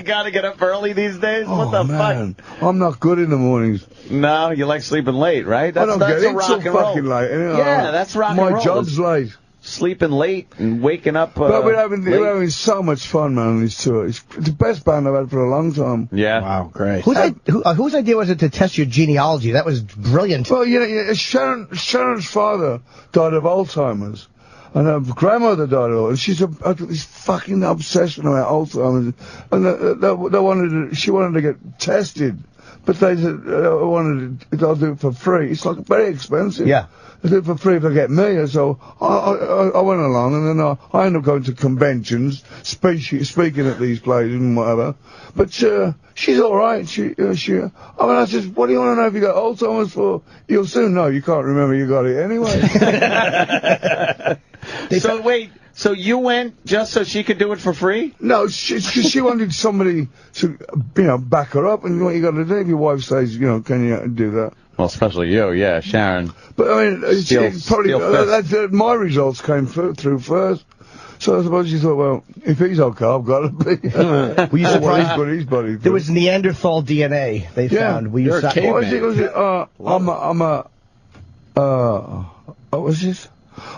gotta get up early these days? What the fuck? I'm not good in the mornings. No, you like sleeping late, right? That's I don't get a in rock so and roll. fucking late. Yeah, that's rock and roll. My job's late. sleeping late and waking up. But we're having so much fun, man, on this tour. It's the best band I've had for a long time. Yeah. Wow, great. Whose idea was it to test your genealogy? That was brilliant. Well, Sharon's father died of Alzheimer's. And her grandmother died of it, and she's had this fucking obsession about Alzheimer's. And she wanted to get tested, but they said, I'll do it for free. It's like very expensive. Yeah. I'll do it for free if they get me. And so I went along, and then I ended up going to conventions, speaking at these places and whatever. But she's all right. I said, what do you want to know if you got Alzheimer's for? You'll soon know. You can't remember you got it anyway. So wait, so you went just so she could do it for free? No, she wanted somebody to, back her up. And what you got to do if your wife says, can you do that? Well, especially you, yeah, Sharon. But I mean, my results came through first. So I suppose she thought, well, if he's okay, I've got to be. Were you surprised? He's buddy. There was Neanderthal DNA they found. You're a caveman. What was this?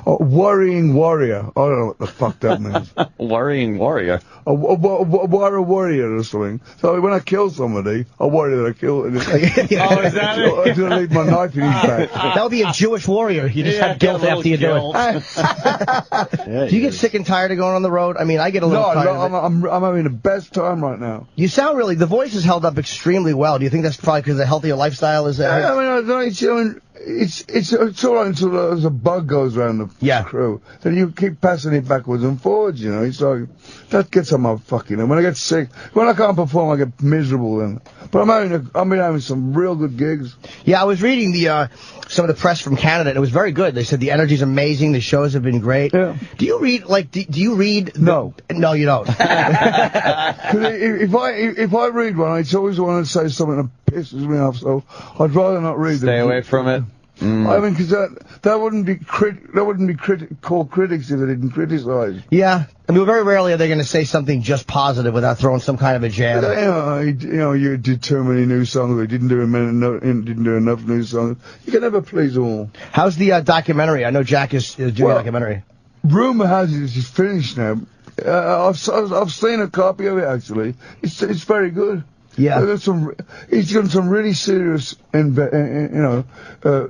Worrying warrior. I don't know what the fuck that means. Worrying warrior. A warrior or something. So when I kill somebody, I worry that I killed him. Oh, is that it? I didn't leave my knife in his back. That would be a Jewish warrior. You just have guilt after you do it. Do you get sick and tired of going on the road? I mean, I get a little tired of it. I'm having the best time right now. You sound the voice is held up extremely well. Do you think that's probably because the healthier lifestyle is there? It's all right until there's a bug goes around the crew. Then you keep passing it backwards and forwards, It's like, that gets on my fucking... And when I get sick, when I can't perform, I get miserable then. But I've been having some real good gigs. Yeah, I was reading some of the press from Canada, and it was very good. They said the energy's amazing, the shows have been great. Yeah. Do you read, do you read... No. No, you don't. If I read one, I always want to say something that pisses me off, so I'd rather not read it. Stay away from it. I mean, because that wouldn't be called critics if they didn't criticize. Yeah, I mean, very rarely are they going to say something just positive without throwing some kind of a jab. You did too many new songs. We didn't do enough new songs. You can never please them all. How's the documentary? I know Jack is doing a documentary. Rumor has it it's finished now. I've seen a copy of it actually. It's very good. Yeah, he's done some really serious,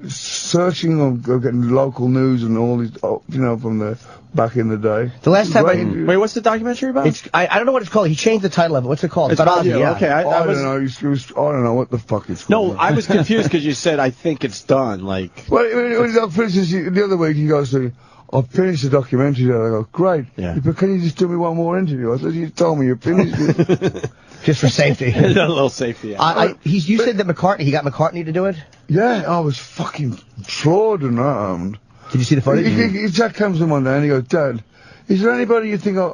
searching on getting local news and all these, from the back in the day. The last time wait, what's the documentary about? I don't know what it's called. He changed the title of it. What's it called? It's about Ozzy, Okay, I don't know. I don't know what the fuck it's called. No, I was confused because you said I think it's done. Well, for instance, the other week he goes to. I've finished the documentary. I go, great. Yeah. But can you just do me one more interview? I said, you told me you finished it. Just for safety. A little safety. Yeah. You said that he got McCartney to do it? Yeah, I was fucking floored and armed. Did you see the footage? Jack comes in one day and he goes, Dad, is there anybody you think would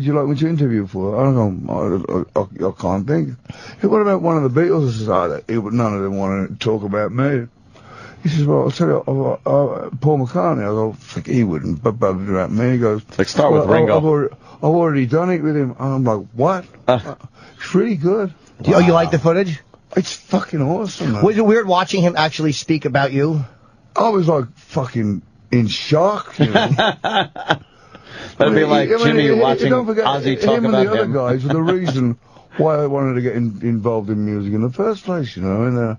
you like me to interview for? I go, I can't think. What about one of the Beatles? I said, none of them want to talk about me. He says, well, I'll tell you, Paul McCartney. I go, fuck, he wouldn't bother about me. He goes, start with Ringo. I've already done it with him. I'm like, what? It's really good. Oh, you like the footage? It's fucking awesome, man. Was it weird watching him actually speak about you? I was like fucking in shock, That'd be like Jimmy watching Ozzy talk him about and the other guys were the reason why I wanted to get involved in music in the first place, And,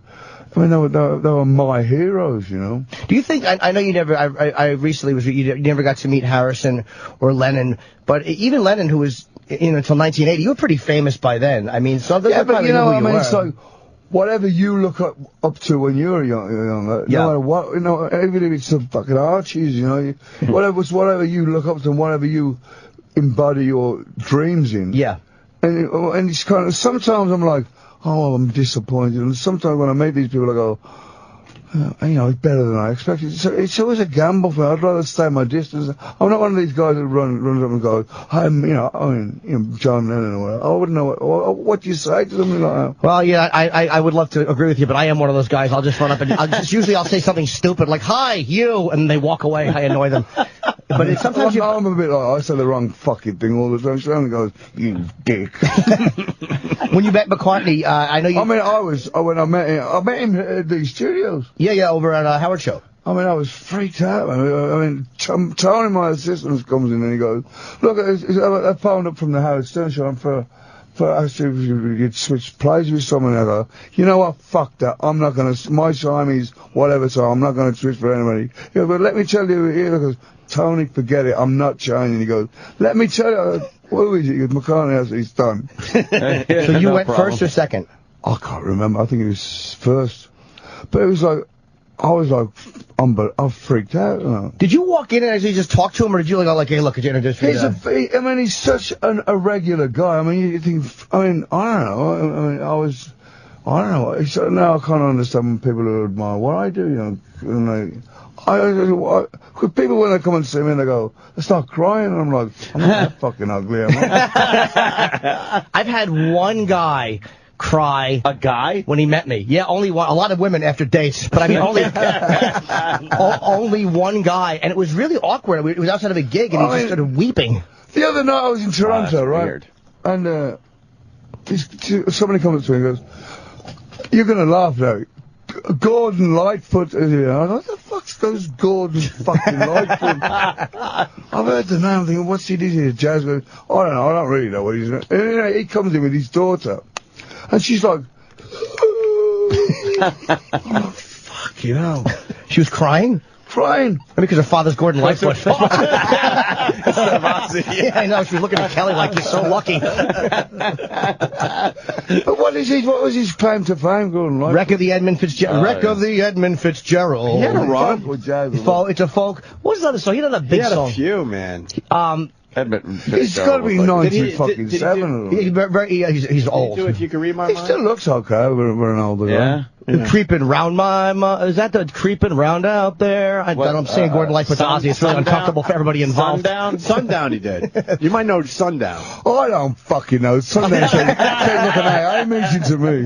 they were my heroes, Do you think, I know you never, I recently you never got to meet Harrison or Lennon, but even Lennon, who was, until 1980, you were pretty famous by then. I mean, so yeah, but it's like, whatever you look up to when you were young, no matter what, even if it's the fucking Archies, whatever you look up to and whatever you embody your dreams in. Yeah. And it's kind of, sometimes I'm like, oh, I'm disappointed. And sometimes when I meet these people, I go, it's better than I expected. So it's always a gamble for me. I'd rather stay my distance. I'm not one of these guys that runs up and goes, I'm, John Lennon or whatever. I wouldn't know what do you say to them like that. Well, yeah, I would love to agree with you, but I am one of those guys. I'll just run up and usually I'll say something stupid like, hi, you, and they walk away. I annoy them. But sometimes I'm a bit like, I say the wrong fucking thing all the time. She only goes, you dick. When you met McCartney, I know you... when I met him at the studios. Yeah, over at Howard Show. I mean, I was freaked out. I mean, Tony, my assistant, comes in and he goes, look, I phoned up from the Howard Stern show for us to get switch plays with someone. I go, you know what, fuck that. I'm not going to, my time is whatever, so I'm not going to switch for anybody. He goes, but let me tell you, he goes, Tony, forget it, I'm not changing. He goes, let me tell you, who is it? He goes, McCartney, he's done. So you went first or second? I can't remember, I think it was first. But it was like, I was like, I freaked out. You know. Did you walk in and actually just talk to him, or did you like, hey, look, could you introduce me? I mean, he's such a regular guy. I mean, you think, I don't know. I don't know. So now I can't understand when people who admire what I do, you know. And people, when they come and see me, and they go, they start crying, and I'm like, I'm not that fucking ugly, am I? I've had one guy cry. A guy? When he met me. Yeah, only one. A lot of women after dates, but I mean only one guy, and it was really awkward. It was outside of a gig, and he just started weeping. The other night I was in Toronto, right? Weird. And somebody comes up to me and goes, you're going to laugh now. Gordon Lightfoot is here. I go, what the fuck's goes Gordon fucking Lightfoot? I've heard the name, I'm thinking, what's he did here? Jazz goes, I don't know, I don't really know what he's doing. And you know, he comes in with his daughter. And she's like, oh, fuck you know. She was crying? Crying. Because her father's Gordon Lightfoot. Instead of Ozzy. Yeah, I know. She was looking at Kelly like, you're so lucky. But what was his claim to fame, Gordon Lightfoot? Wreck of the Edmund Fitzgerald. Wreck of the Edmund Fitzgerald. He had a rock. It's a folk. What was the other song? He had a big song. He had a few, man. He's got to be 97. He's old. If you can read my He mind. still looks okay. We're an older guy. Yeah. Creeping round is that the creeping round out there? I'm saying Gordon Lightfoot to Ozzy. It's really uncomfortable for everybody involved. Sundown he did. You might know Sundown. Oh, I don't fucking know. Sundown came looking at I mentioned to me.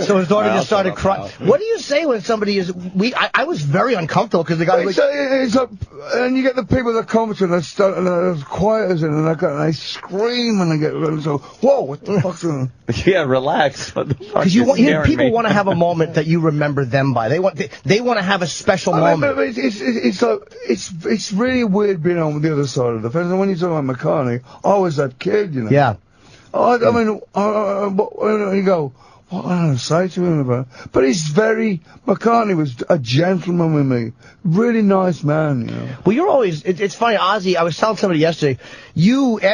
So his daughter just started crying. What do you say when somebody is I was very uncomfortable because the guy was it's like, and you get the people that come to and they start and they're quiet as it and they scream when they get so whoa, what the fuck's going on? Yeah, relax. Because people want to have a moment that you remember them by. They want to have a special moment. But it's really weird being on the other side of the fence. And when you're talking about McCartney, I was that kid, you know. Yeah. I mean, you go, what am I going to say to him about it? But McCartney was a gentleman with me. Really nice man, you know. Well, you're always, it's funny, Ozzy, I was telling somebody yesterday,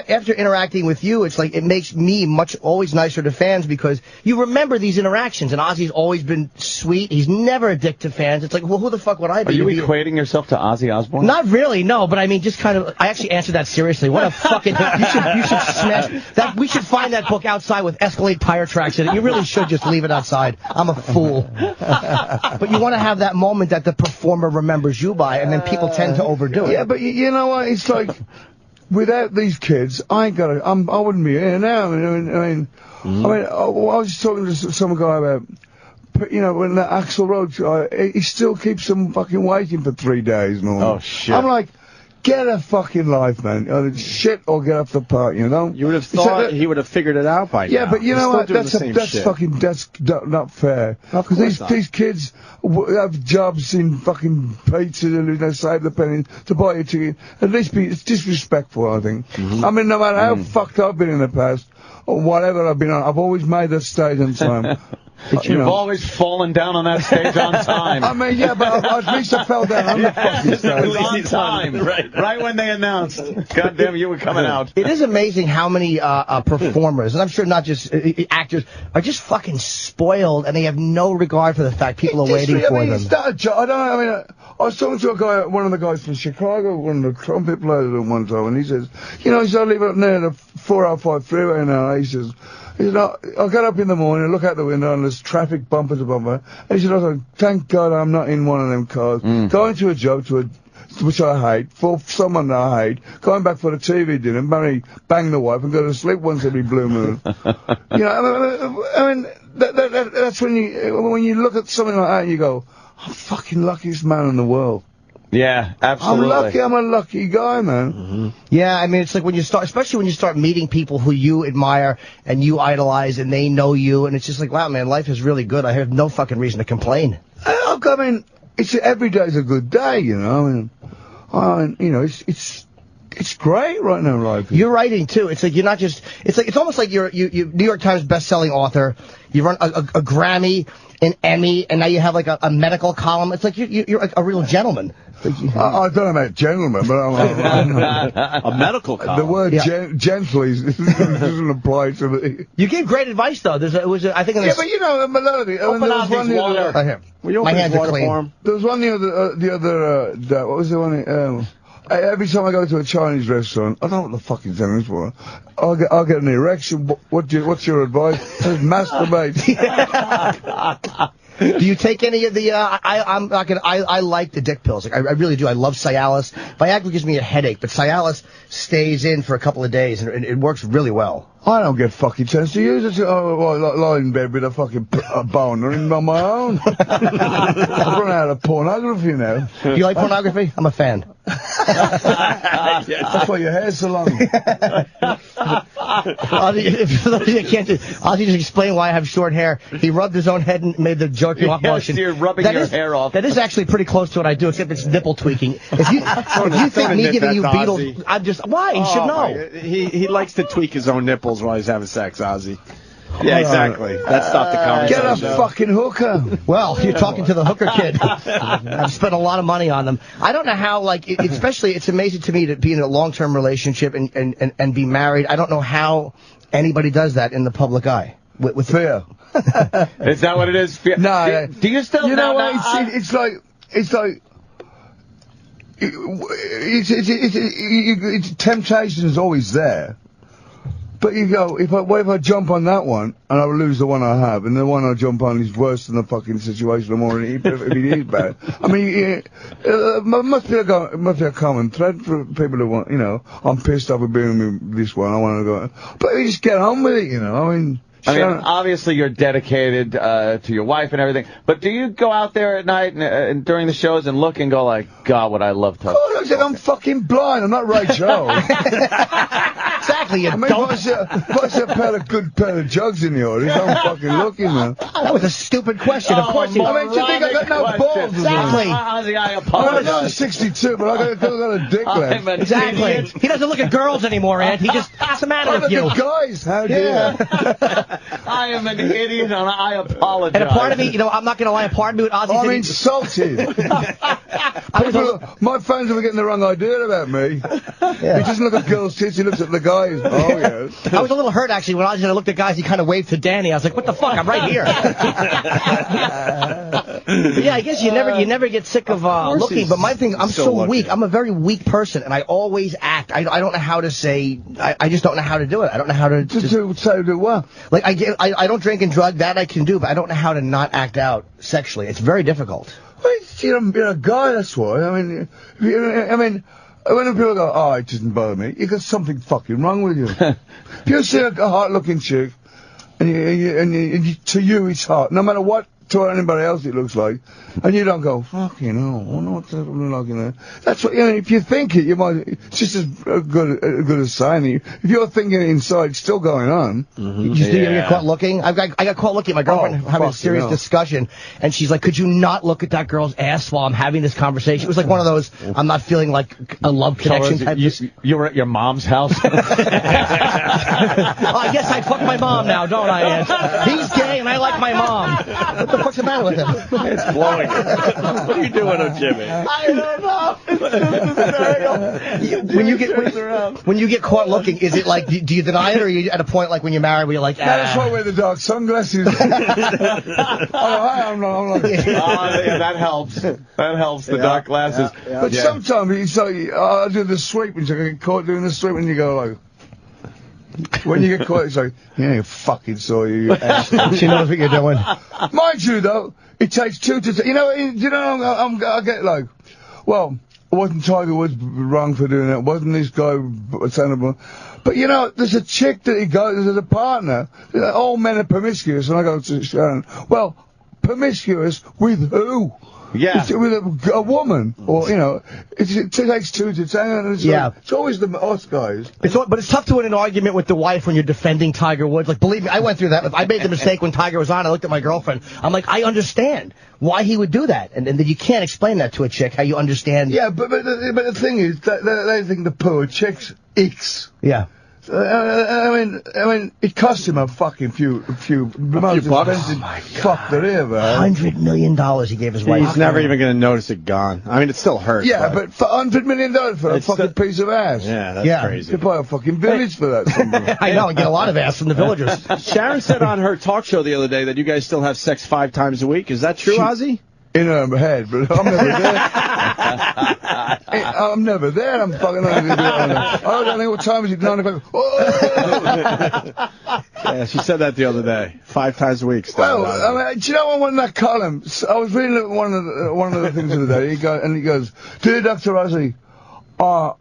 after interacting with you, it's like, it makes me always nicer to fans because you remember these interactions, and Ozzy's always been sweet. He's never a dick to fans. It's like, well, who the fuck would I be? Are you equating yourself to Ozzy Osbourne? Not really, no, but I mean, just kind of, I actually answered that seriously. What a fucking, you should smash, we should find that book outside with Escalade tire tracks in it. You really should just leave it outside. I'm a fool. But you want to have that moment that the performer remembers you by, and then people tend to overdo it. Yeah, but you know what? It's like, without these kids, I wouldn't be here now. I was talking to some guy about, you know, when the Axl Rose, he still keeps them fucking waiting for 3 days more. Oh, shit. I'm like, get a fucking life, man. Either shit or get up the park, you know? You would have thought he would have figured it out by now. Yeah, but you know what? That's not fair. Because these kids have jobs in fucking pizza and they save the pennies to buy a ticket. At least it's disrespectful, I think. I mean, no matter how fucked I've been in the past, or whatever I've been on, I've always made that stage on time. You've always fallen down on that stage on time. I mean, yeah, but at least I fell down on the fucking stage. It was on time. Right when they announced. God damn, you were coming out. It is amazing how many performers, and I'm sure not just actors, are just fucking spoiled, and they have no regard for the fact people are waiting for them. It's not a job. I was talking to a guy, one of the guys from Chicago, one of the trumpet players at one time, and he says, you know, I live up near the 405 freeway now. He says, you know, I get up in the morning, look out the window, and there's traffic bumper to bumper. And he said, thank God I'm not in one of them cars. Going to a job, which I hate, for someone that I hate, going back for the TV dinner, bang the wife, and go to sleep once every blue moon. You know, I mean that's when you look at something like that and you go, I'm fucking luckiest man in the world. Yeah, absolutely. I'm a lucky guy, man. Yeah, I mean, it's like when you start, especially when you start meeting people who you admire and you idolize and they know you, and it's just like, wow, man, life is really good. I have no fucking reason to complain. I mean, every day's a good day, you know. You know, it's great right now, life. You're writing too. It's like you're not just. It's almost like you're New York Times best-selling author. You run a Grammy, an Emmy, and now you have like a medical column. It's like you're like a real gentleman. I don't know about gentleman, but I'm a medical column. The word gently doesn't apply to me. You gave great advice though. I think. Yeah, but you know, Melody. Open out these water. My hands are clean. There was one the other day. What was the one? Every time I go to a Chinese restaurant, I don't know what the fuck he's doing this for. I'll get an erection. What's your advice? Masturbate. Do you take any of the? I like the dick pills. Like, I really do. I love Cialis. Viagra gives me a headache, but Cialis stays in for a couple of days, and it works really well. I don't get fucking chance to use it. Lie in bed with a fucking boner on my own. I've run out of pornography now. You like pornography? I'm a fan. That's why your hair's so long. Ozzy just explain why I have short hair. He rubbed his own head and made the jerking off motion. You're rubbing your hair off. That is actually pretty close to what I do, except it's nipple tweaking. If you think me giving you Beatles, I'm just why? You should know. He likes to tweak his own nipples while he's having sex, Ozzy. Yeah, exactly. That stopped the conversation. Get a fucking hooker. Well, you're talking to the hooker kid. I've spent a lot of money on them. I don't know how, like, especially, it's amazing to me to be in a long-term relationship and be married. I don't know how anybody does that in the public eye. With fear. Is that what it is? Fear? No. Do you still? You know what? It's like. Temptation is always there. But you go, if I jump on that one, and I lose the one I have, and the one I jump on is worse than the fucking situation I'm already in, if it is bad. I mean, it must be a common thread for people who want, you know, I'm pissed off with being with this one, I want to go, but you just get on with it, you know, I mean, obviously you're dedicated to your wife and everything, but do you go out there at night and during the shows and look and go like, God, would I love to? Oh, look, I'm fucking blind. I'm not Ray Charles. Exactly. You I mean, if I see a good pair of jugs in the audience, I'm fucking looking, man. That was a stupid question. Of course you. I mean, do you think I got no balls? Exactly. I apologize. I'm 62, but I got a dick left. Exactly. He doesn't look at girls anymore, Ant. He just, what's the matter with you? I look at guys. How dare you? I am an idiot, and I apologize. And a part of me, you know, I'm not going to lie, a part of me with Ozzy I'm insulted. My fans are getting the wrong idea about me. Yeah. He doesn't look at girls' tits, he looks at the guys. Oh, yeah. I was a little hurt, actually, when Ozzy looked at guys, he kind of waved to Danny. I was like, what the fuck? I'm right here. Yeah, I guess you never get sick of looking, but my thing, I'm so weak. I'm a very weak person, and I always act. I don't know how to say, I just don't know how to do it. I don't know how to... do what? Like, I don't drink and drug, that I can do, but I don't know how to not act out sexually. It's very difficult. Well, you're a guy, that's why. I mean, when people go, oh, it doesn't bother me, you got something fucking wrong with you. If you see a hot-looking chick, and to you it's hot, no matter what to anybody else it looks like, and you don't go, fucking hell, I wonder what that would look like, you know. That's what, you know, if you think it, you might, it's just as good as saying it. If you're thinking it inside, it's still going on. Mm-hmm. You get caught looking? I got caught looking at my girlfriend having a serious discussion, and she's like, could you not look at that girl's ass while I'm having this conversation? It was like one of those, I'm not feeling like a love connection type. You were at your mom's house? I guess I fuck my mom now, don't I, Aunt? He's gay and I like my mom. What the fuck's the matter with him? It's blowing. What are you doing, Jimmy? I don't know. When you get caught looking, is it like, do you deny it, or are you at a point like when you're married where you're like, that's why I wear the dark sunglasses. I'm not. Yeah, that helps. That helps, the dark glasses. Yeah. But sometimes it's like, I'll do the sweep, and you get caught doing the sweep, and you go like, when you get caught, it's like, you fucking saw you asshole. She knows what you're doing. Mind you, though, it takes two to... I get like, well, wasn't Tiger Woods wrong for doing that? Wasn't this guy saying... But, you know, there's a chick that he goes, there's a partner. All men are promiscuous, and I go to Sharon, well, promiscuous with who? Yeah. It's with a woman, or, you know, it takes two to tango, and it's always the us guys. But it's tough to win an argument with the wife when you're defending Tiger Woods. Like, believe me, I went through that. I made the mistake when Tiger was on. I looked at my girlfriend. I'm like, I understand why he would do that. And then you can't explain that to a chick, how you understand. Yeah, but the thing is, they think the poor chick's icks. Yeah. I mean, it cost him a fucking few most expensive fuck there ever. $100 million he gave his wife. He's never even going to notice it gone. I mean, it still hurts. Yeah, but for $100 million for a fucking piece of ass. Yeah, that's crazy. You could buy a fucking village for that. I know, and get a lot of ass from the villagers. Sharon said on her talk show the other day that you guys still have sex 5 times a week. Is that true, Ozzy? In her head, but I'm never there. I'm never there. I'm fucking not even doing it. I don't know what time is it. 9 o'clock. Yeah, she said that the other day. 5 times a week. Well, I mean, do you know what in that column? I was reading one of the things of the day. He goes, "Dear Dr. Ozzy, well,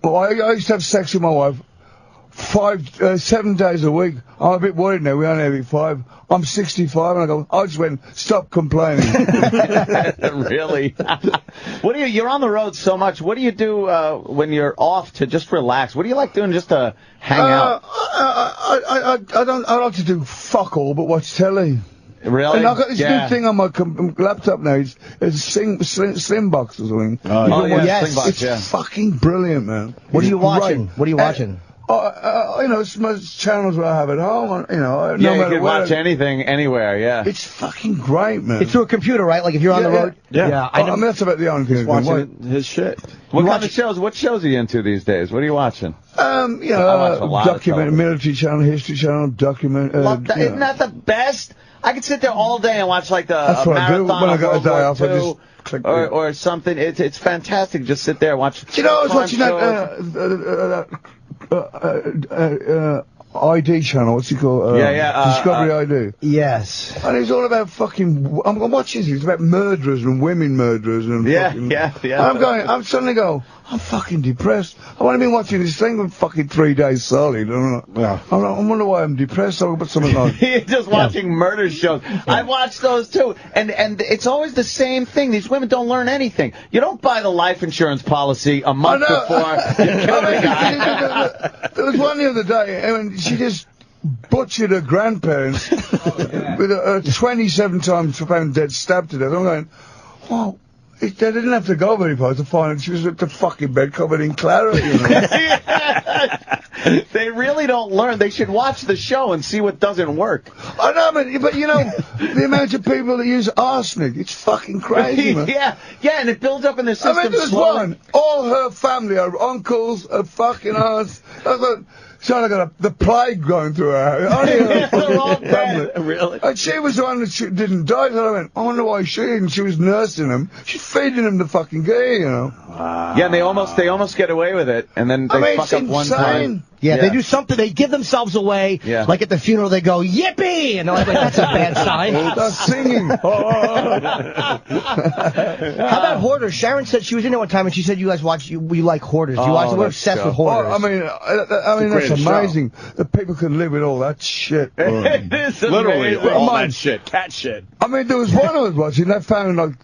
I used to have sex with my wife 7 days a week. I'm a bit worried now. We only have it 5. I'm 65, and I just went, stop complaining." Really? What do you're on the road so much. What do you do when you're off to just relax? What do you like doing just to hang out? I like to do fuck all but watch telly. Really? And I've got this new thing on my laptop now. It's Slim Box or something. Oh, yeah, yes. Sling Box, It's fucking brilliant, man. What are you watching? What are you watching? You know, it's most channels where I have at home, you know, no you matter can where. watch anything, anywhere, yeah. It's fucking great, man. It's through a computer, right? Like if you're on the road? Yeah. I mean, that's about the only thing. Watching his shit. What shows are you into these days? What are you watching? You know, documentary, military channel, history channel, document. Isn't that the best? I could sit there all day and watch like That's a what I do marathon when I of got a World day War off. I II just click or something. It's fantastic. Just sit there and watch. Do you know, I was crime watching that ID channel. What's it called? Discovery ID. Yes. And it's all about fucking. I'm watching this. It's about murderers and women murderers and. fucking, I'm suddenly go. I'm fucking depressed. I've only been watching this thing for fucking 3 days solid. I wonder why I'm depressed. I'll put something on. You're just watching murder shows. I watch those too, and it's always the same thing. These women don't learn anything. You don't buy the life insurance policy a month before you kill the guy. There was one the other day, and she just butchered her grandparents with a 27 times found dead, stabbed to death. I'm going, wow. They didn't have to go very far to find it. She was at the fucking bed covered in claret, you know. They really don't learn. They should watch the show and see what doesn't work. I know, but you know, the amount of people that use arsenic, it's fucking crazy, man. Yeah, and it builds up in the system. I mean, there's one. All her family, her uncles, her fucking aunts. She only got the plague going through her. Only her fucking family. Really? And she was the one that didn't die. So I went, I wonder why she didn't. She was nursing him. She's feeding him the fucking gear, you know. Yeah, and they almost get away with it, and then they fuck up one time. Yeah, they do something. They give themselves away. Yeah. Like at the funeral, they go, yippee! And they're like, that's a bad sign. Start singing. How about Hoarders? Sharon said she was in there one time and she said you guys watch, you like Hoarders. You watch, we're obsessed with Hoarders. I mean that's amazing that people can live with all that shit. It is literally amazing. all that shit, cat shit. I mean, there was one I was watching, they found like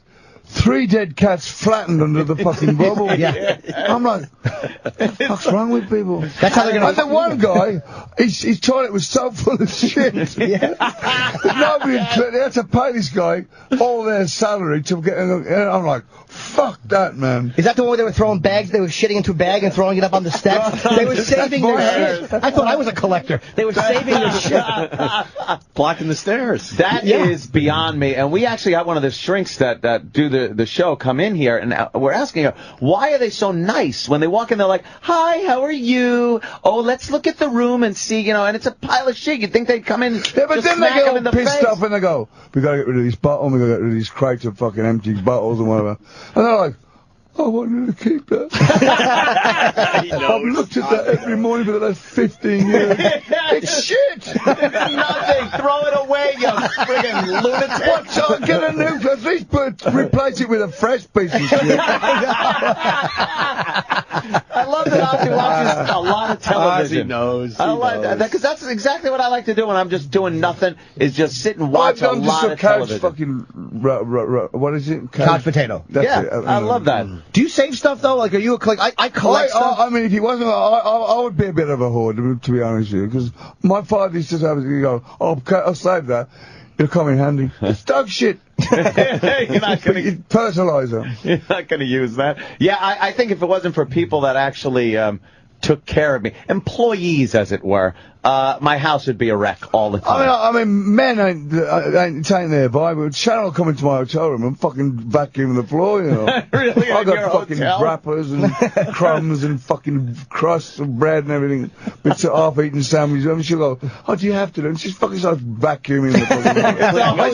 3 dead cats flattened under the fucking rubble. Yeah. I'm like, what the fuck's wrong with people? That's how they're gonna. And the one guy, his toilet was so full of shit. Nobody they had to pay this guy all their salary to get. And I'm like, fuck that, man. Is that the one where they were throwing bags? They were shitting into a bag and throwing it up on the steps. They were saving their shit. I thought I was a collector. They were saving their shit. Blocking the stairs. That is beyond me. And we actually got one of the shrinks that do the show come in here, and we're asking her, why are they so nice? When they walk in, they're like, hi, how are you? Oh, let's look at the room and see, you know, and it's a pile of shit. You'd think they'd come in and yeah, but just then they smack get them in all the pissed face. off and they go, we gotta get rid of this bottle, we gotta get rid of these crates of fucking empty bottles and whatever. And they're like, I want you to keep that. I've looked at that every morning for the last 15 years. It's shit. Nothing. Throw it away, you friggin' lunatic. What? So get a new, at least replace it with a fresh piece of shit. I love knows that Ozzy watches a lot of television. Ozzy knows. I like that because that's exactly what I like to do when I'm just doing nothing. Is just sit and watch a lot of television. Fucking what is it? Couch potato. That's Yeah, it. I love that. Do you save stuff though? Like, are you a I collect stuff. I mean, if he wasn't, I would be a bit of a hoard, to be honest with you, because my father used to have to go, I'll save that. It'll come in handy. It's dog shit. You're not going to fertilizer. You're not going to use that. Yeah, I think if it wasn't for people that actually took care of me, employees, as it were, my house would be a wreck all the time. I mean, men ain't taking their vibe, but Sharon will come into my hotel room and fucking vacuum the floor, you know. Really? I In your got fucking hotel? wrappers and crumbs and fucking crusts and bread and everything, bits of half-eaten sandwiches. I mean, she'll go, oh, do you have to? And she's fucking starts vacuuming the fucking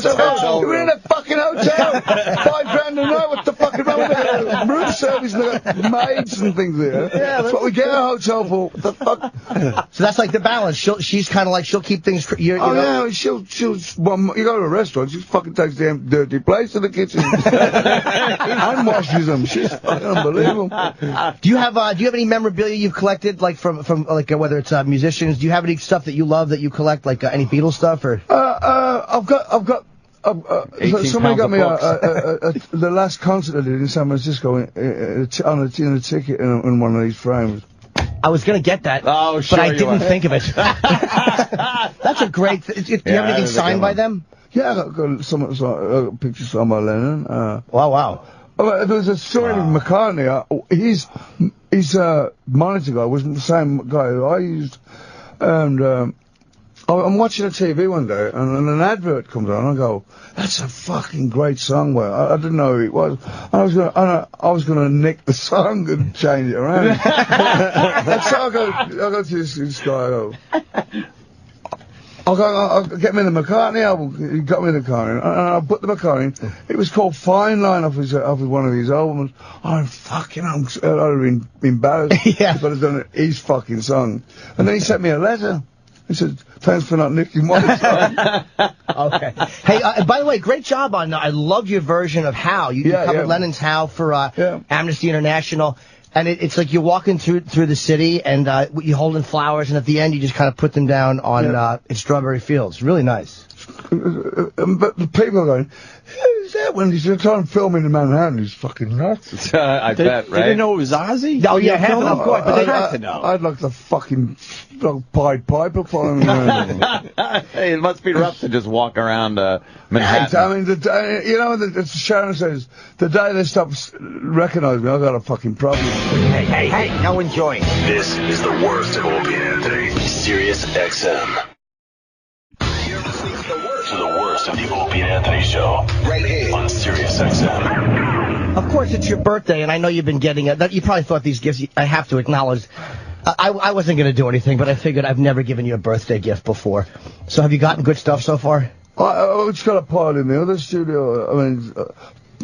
hotel. We're in a fucking hotel. $5 grand a night. What the fuck is wrong with the room service? And they've got maids and things there. Yeah, that's what we get a hotel for. What the fuck? So that's like the balance. She's kind of like, she'll keep things. You know? Yeah, she'll. Well, you go to a restaurant, she fucking takes the dirty plates to the kitchen and washes them. She's fucking unbelievable. Do you have any memorabilia you've collected, like from like whether it's musicians? Do you have any stuff that you love that you collect, like any Beatles stuff or? I've got. Somebody got me the last concert I did in San Francisco on a ticket in one of these frames. I was gonna get that, but I didn't think of it. That's a great. Do you have anything signed by them? Yeah, I got some pictures signed by Lennon. Wow. There was a story of McCartney. His monitor guy wasn't the same guy that I used, and I'm watching a TV one day, and an advert comes on, and I go, "That's a fucking great song." Well, I didn't know who it was. I was gonna nick the song and change it around. And so I go to this guy. I'll get me the McCartney album. He got me the McCartney, and I put the McCartney. It was called Fine Line off one of his albums. I'd have been embarrassed if I'd have done his fucking song. And then he sent me a letter. He said, "Thanks for not nicking my song." Okay. Hey, by the way, great job on. I loved your version of How. You covered Lennon's How for Amnesty International. And it's like you're walking through the city and you're holding flowers, and at the end you just kind of put them down on in Strawberry Fields. Really nice. But the people are going, who's that when he's trying to film in Manhattan? He's fucking nuts. I bet, right? They didn't know it was Ozzy? Oh, yeah, of course, but they had to know. I'd like the fucking Pied Piper following me around. Hey, it must be rough to just walk around Manhattan. I mean, Sharon says, the day they stop recognizing me, I've got a fucking problem. Hey, now enjoy. This is the worst of Opie and Anthony. Sirius XM. To the worst of the Opie and Anthony show. Right here on Sirius XM. Of course, it's your birthday, and I know you've been getting it. You probably thought these gifts, I have to acknowledge, I wasn't going to do anything, but I figured I've never given you a birthday gift before. So have you gotten good stuff so far? I just got a pile in the other studio. I mean,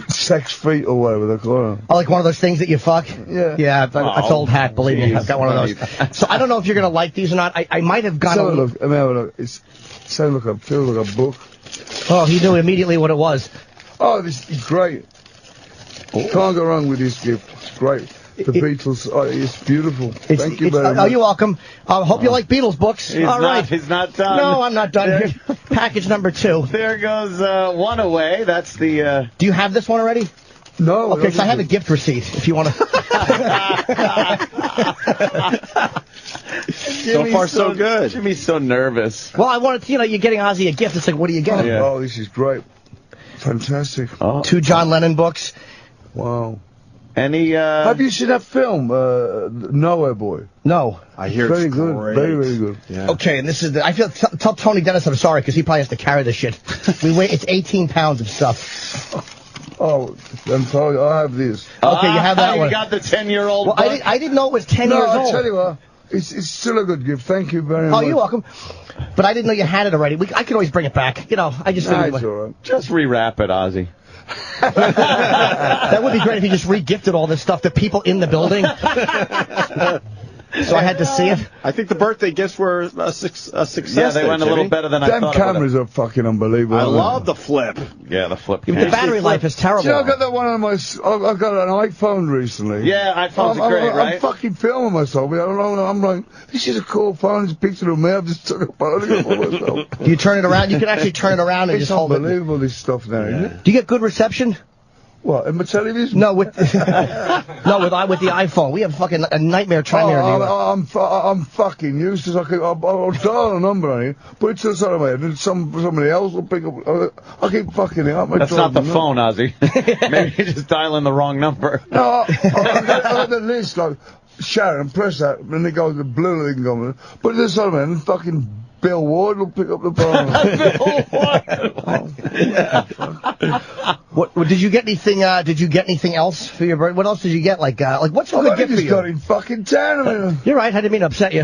sex feet or whatever they call them. Oh, like one of those things that you fuck? Yeah. Yeah, it's old hat, believe me. I've got one of those. So I don't know if you're going to like these or not. I might have gone have a look. Have a look. Feels like a book. Oh, he knew immediately what it was. Oh, this is great. Can't go wrong with this gift. It's great. The Beatles, it's beautiful. Thank you very much. Oh, you're welcome. Hope you like Beatles books. All right. He's not done. No, I'm not done here. Package number 2. There goes one away. That's the... Do you have this one already? No. Okay, so I have a gift receipt if you want to... So far, so good. Jimmy's so nervous. Well, I wanted to, you're getting Ozzy a gift. It's like, what are you getting? Oh, this is great. Fantastic. 2 John Lennon books. Wow. Any, Have you seen that film, Nowhere Boy? No. I hear very it's good. great. Very, very good. Yeah. Okay, and this is I feel, tell Tony Dennis I'm sorry, because he probably has to carry this shit. It's 18 pounds of stuff. Oh, I'm sorry, I have this. Okay, you have that one. You got the 10-year-old book? I didn't know it was 10 years old. No, I tell you what, it's still a good gift. Thank you very much. Oh, you're welcome. But I didn't know you had it already. I could always bring it back. I just figured it's all right. Just rewrap it, Ozzy. That would be great if you just re-gifted all this stuff to people in the building. so I had to see it. I think the birthday gifts were a success. Yeah, they went a little Jimmy. better than I Them thought. cameras are fucking unbelievable. I aren't they? love the flip. Yeah, the flip. The battery life is terrible. See, I got that one on my. I got an iPhone recently. Yeah, iPhones are great, right? I'm fucking filming myself. I don't know. I'm like, this is a cool phone. It's a picture of me. I've just took a photo of myself. Do you turn it around? You can actually turn it around and It's just hold it. unbelievable, this stuff now. Isn't it? Do you get good reception? What, in my television? No, with with the iPhone. We have fucking a nightmare trying to. I'm fucking useless. I'll dial a number on it, put it to the side of my head, and somebody else will pick up. I keep fucking it up. That's not the phone, Ozzy. Maybe you're just dialing the wrong number. No, I got the list, like, Sharon, press that, and it goes, the blue thing going, put it to the side of my head, and fucking Bill Ward will pick up the phone. What did you get anything? Did you get anything else for your birthday? What else did you get? Like what's a good gift for you? got in fucking town. I mean. You're right. I didn't mean to upset you.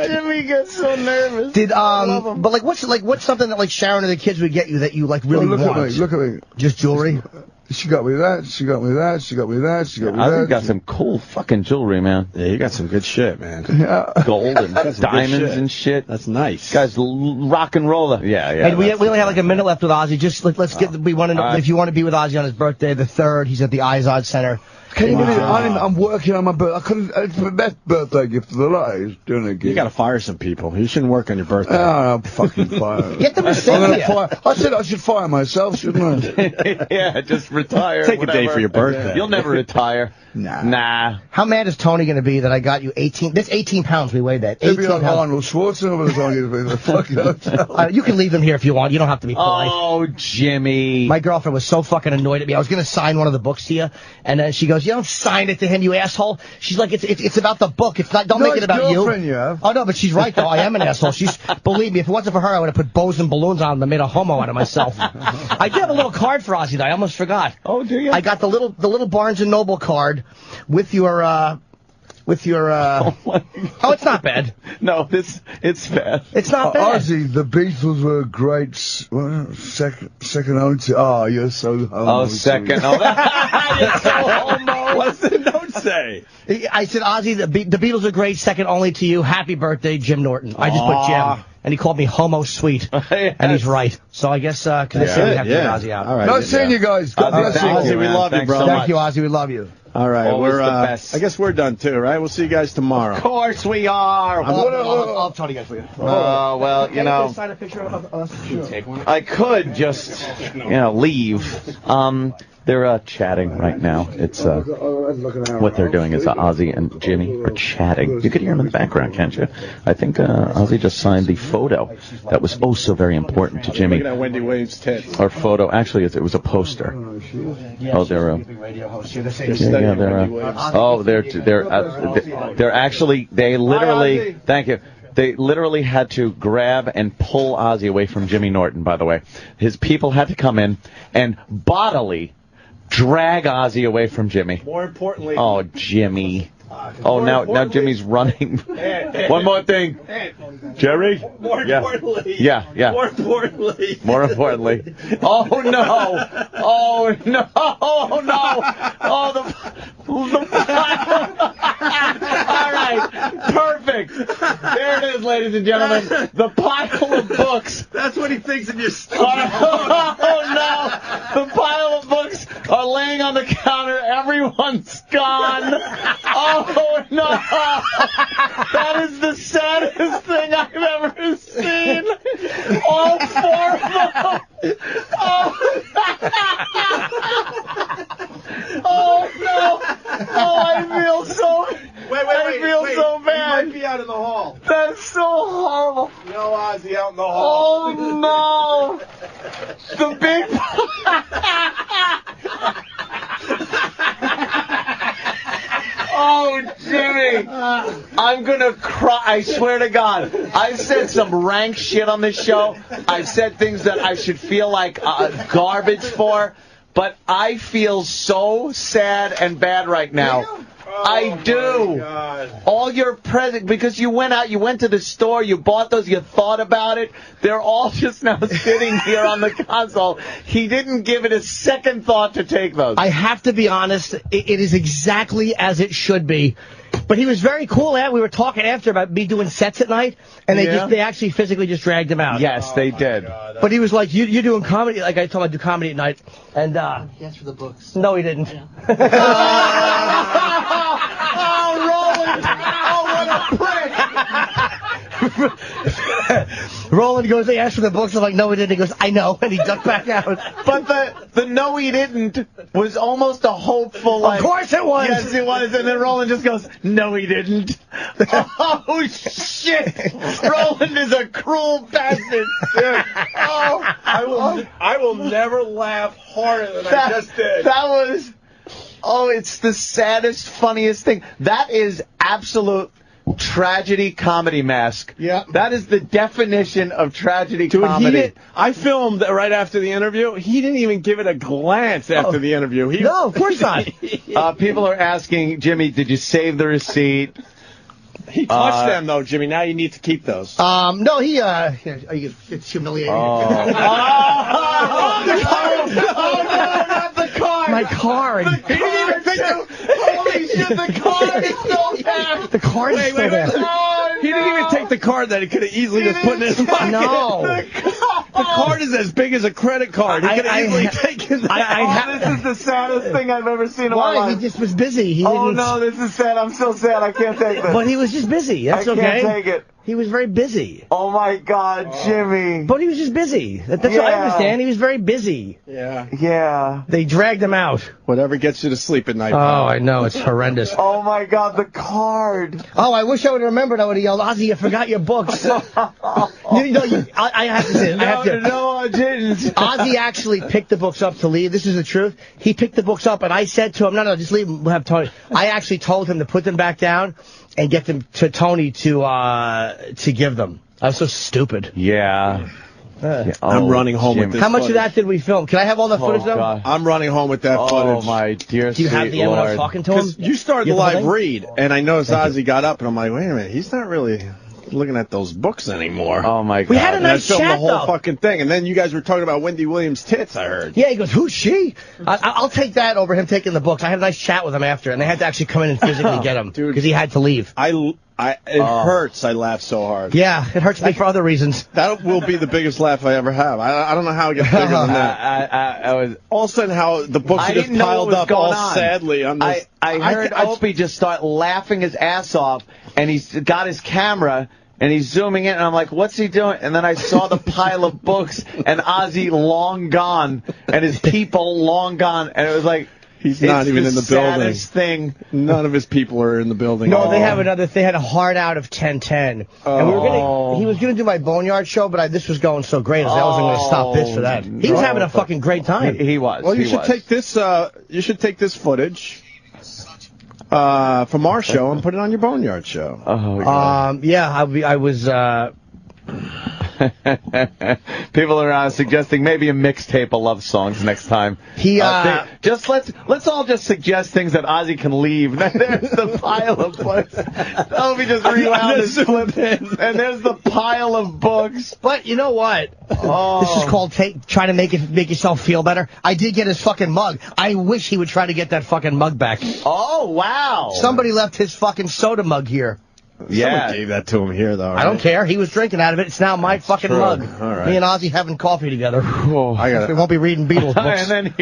Jimmy gets so nervous. Did but what's something that like Sharon or the kids would get you that you like really look want? Look at me. Just jewelry. She got me that. She got me that. She got me that. She got me that. Ozzy got some cool fucking jewelry, man. Yeah, you got some good shit, man. Yeah. Gold and diamonds and shit. That's nice. Guy's rock and roller. Yeah, yeah. And we only have like a minute left with Ozzy. Just let's get. We want to know if you want to be with Ozzy on his birthday, the 3rd. He's at the Izod Center. Can you believe it? I'm working on my birthday. I couldn't. It's the best birthday gift of the lot is doing a gig. You got to fire some people. You shouldn't work on your birthday. I'm fucking fired. Get them to say I said I should fire myself, shouldn't I? Yeah, just retire. Take a day for your birthday. You'll never retire. Nah. How mad is Tony going to be that I got you 18? That's 18 pounds. We weighed that. 18 It'd be like pounds. Arnold Schwarzenegger by the time you get to the fucking hotel. You can leave them here if you want. You don't have to be polite. Oh, Jimmy. My girlfriend was so fucking annoyed at me. I was going to sign one of the books to you, and then she goes, "You don't sign it to him, you asshole." She's like, "It's about the book. It's not. Don't make it about you." You have. Oh no, but she's right though. I am an asshole. Believe me, if it wasn't for her, I would have put bows and balloons on them and made a homo out of myself. I do have a little card for Ozzy though. I almost forgot. Oh, do you? I got the little Barnes and Noble card with your. Oh, it's not bad. No, it's bad. It's not bad. Ozzy, the Beatles were great. Second only to. Oh, you're so homo. Oh, second. Oh, you're so homo. What's the note say? I said, Ozzy, the Beatles are great, second only to you. Happy birthday, Jim Norton. I just put Jim. And he called me homo sweet. Yes. And he's right. So I guess, because they say we have to get Ozzy out. All right. Nice seeing you guys. God bless you. Ozzy, we love you, bro. Thank you, Ozzy. We love you. All right, Always the best. I guess we're done too, right? We'll see you guys tomorrow. Of course we are. I'll tell you guys for you. Well, you know, Sign a picture of us. Take one. I could just, leave. They're chatting right now. It's what they're doing is Ozzy and Jimmy are chatting. You could hear them in the background, can't you? I think Ozzy just signed the photo that was oh so very important to Jimmy. Look at that Wendy Williams tits. Our photo, actually, it was a poster. Oh, they're they're actually they literally thank you. They literally had to grab and pull Ozzy away from Jimmy Norton, by the way. His people had to come in and bodily drag Ozzy away from Jimmy. More importantly. Oh, Jimmy. Oh, now Jimmy's running. One more thing. Jerry? More importantly. Yeah. More importantly. More importantly. Oh, no. Oh, no. Oh, no. Oh, the all right. Perfect. There it is, ladies and gentlemen. The pile of books. That's what he thinks in your stomach. Oh, no. The pile of books are laying on the counter. Everyone's gone. Oh, no. That is the saddest thing I've ever seen. All 4 of them. Oh, no. Oh, I feel so... Wait, I feel so bad. He might be out in the hall. That's so horrible. No, Ozzy out in the hall. Oh, no. The big... Oh, Jimmy. I'm going to cry. I swear to God. I've said some rank shit on this show. I've said things that I should feel like garbage for. But I feel so sad and bad right now. I do. All your presents, because you went out, you went to the store, you bought those, you thought about it. They're all just now sitting here on the console. He didn't give it a second thought to take those. I have to be honest, it is exactly as it should be. But he was very cool. We were talking after about me doing sets at night, and they actually physically just dragged him out. Yes, they did. But he was like, you're doing comedy? Like I told him I do comedy at night. And He asked for the books. no, he didn't. Oh, Roland! Oh, what a prick! Roland goes, they asked for the books. I'm like, no, he didn't. He goes, I know. And he ducked back out. But the no, he didn't was almost a hopeful, like... Of course it was. Yes, it was. And then Roland just goes, no, he didn't. Oh, shit. Roland is a cruel bastard. Oh, I will never laugh harder than I just did. That was... Oh, it's the saddest, funniest thing. That is absolute tragedy comedy mask. Yeah. That is the definition of tragedy comedy. I filmed right after the interview. He didn't even give it a glance after the interview. No, of course not. People are asking, Jimmy, did you save the receipt? He touched them, though, Jimmy. Now you need to keep those. No, it's humiliating. Oh, no, not the card. My card. The card, too. Holy shit, the card is so bad. The card is still there. He didn't even take the card that he could have easily just put in his pocket. No. The card is as big as a credit card. He could have easily taken that. This is the saddest thing I've ever seen in my life. He just was busy. He Oh, didn't... no, this is sad. I'm so sad. I can't take this. But he was just busy. That's okay. I can't take it. He was very busy. Oh, my God, Jimmy. But he was just busy. That's what I understand. He was very busy. Yeah. They dragged him out. Whatever gets you to sleep at night. Oh, I know. It's horrendous. Oh, my God, the card. Oh, I wish I would have remembered. I would have yelled, Ozzy, you forgot your books. I have to say it. No, I didn't. Ozzy actually picked the books up to leave. This is the truth. He picked the books up, and I said to him, no, just leave them. We'll have Tony. I actually told him to put them back down and get them to Tony to give them. I was so stupid. Yeah. I'm running home with this. How much of that did we film? Can I have all the footage, though? God. I'm running home with that footage. Oh, my dear Do you have the end when I was talking to him? Because you started the live read, and I noticed Ozzy got up, and I'm like, wait a minute, he's not really looking at those books anymore. Oh, my God. We had a nice chat, chat, the whole though. fucking thing, and then you guys were talking about Wendy Williams' tits, I heard. Yeah, he goes, who's she? I'll take that over him taking the books. I had a nice chat with him after, and they had to actually come in and physically get him because he had to leave. It hurts. I laugh so hard. Yeah, it hurts me for other reasons. That will be the biggest laugh I ever have. I don't know how it gets bigger than that. All of a sudden, how the books are just piled up all sadly on this. I heard Opie just start laughing his ass off, and he's got his camera, and he's zooming in, and I'm like, what's he doing? And then I saw the pile of books, and Ozzy long gone, and his people long gone, and it was like, he's not even in the building. Saddest thing. None of his people are in the building. No, they have another. They had a hard out of 10-10, and he was gonna do my Boneyard show, but this was going so great, I wasn't gonna stop this for that. He was having a fucking great time. He was. Well, you should take this. You should take this footage from our show and put it on your Boneyard show. Oh, God. Yeah, I was. People are suggesting maybe a mixtape of love songs next time. Let's all just suggest things that Ozzy can leave. There's the pile of books. Let me just rewound this clip, and there's the pile of books. But you know what? Oh. This is called trying to make yourself feel better. I did get his fucking mug. I wish he would try to get that fucking mug back. Oh, wow. Somebody left his fucking soda mug here. Yeah. Someone gave that to him here, though. Right? I don't care. He was drinking out of it. It's now my fucking mug. All right. Me and Ozzy having coffee together. We won't be reading Beatles books. And then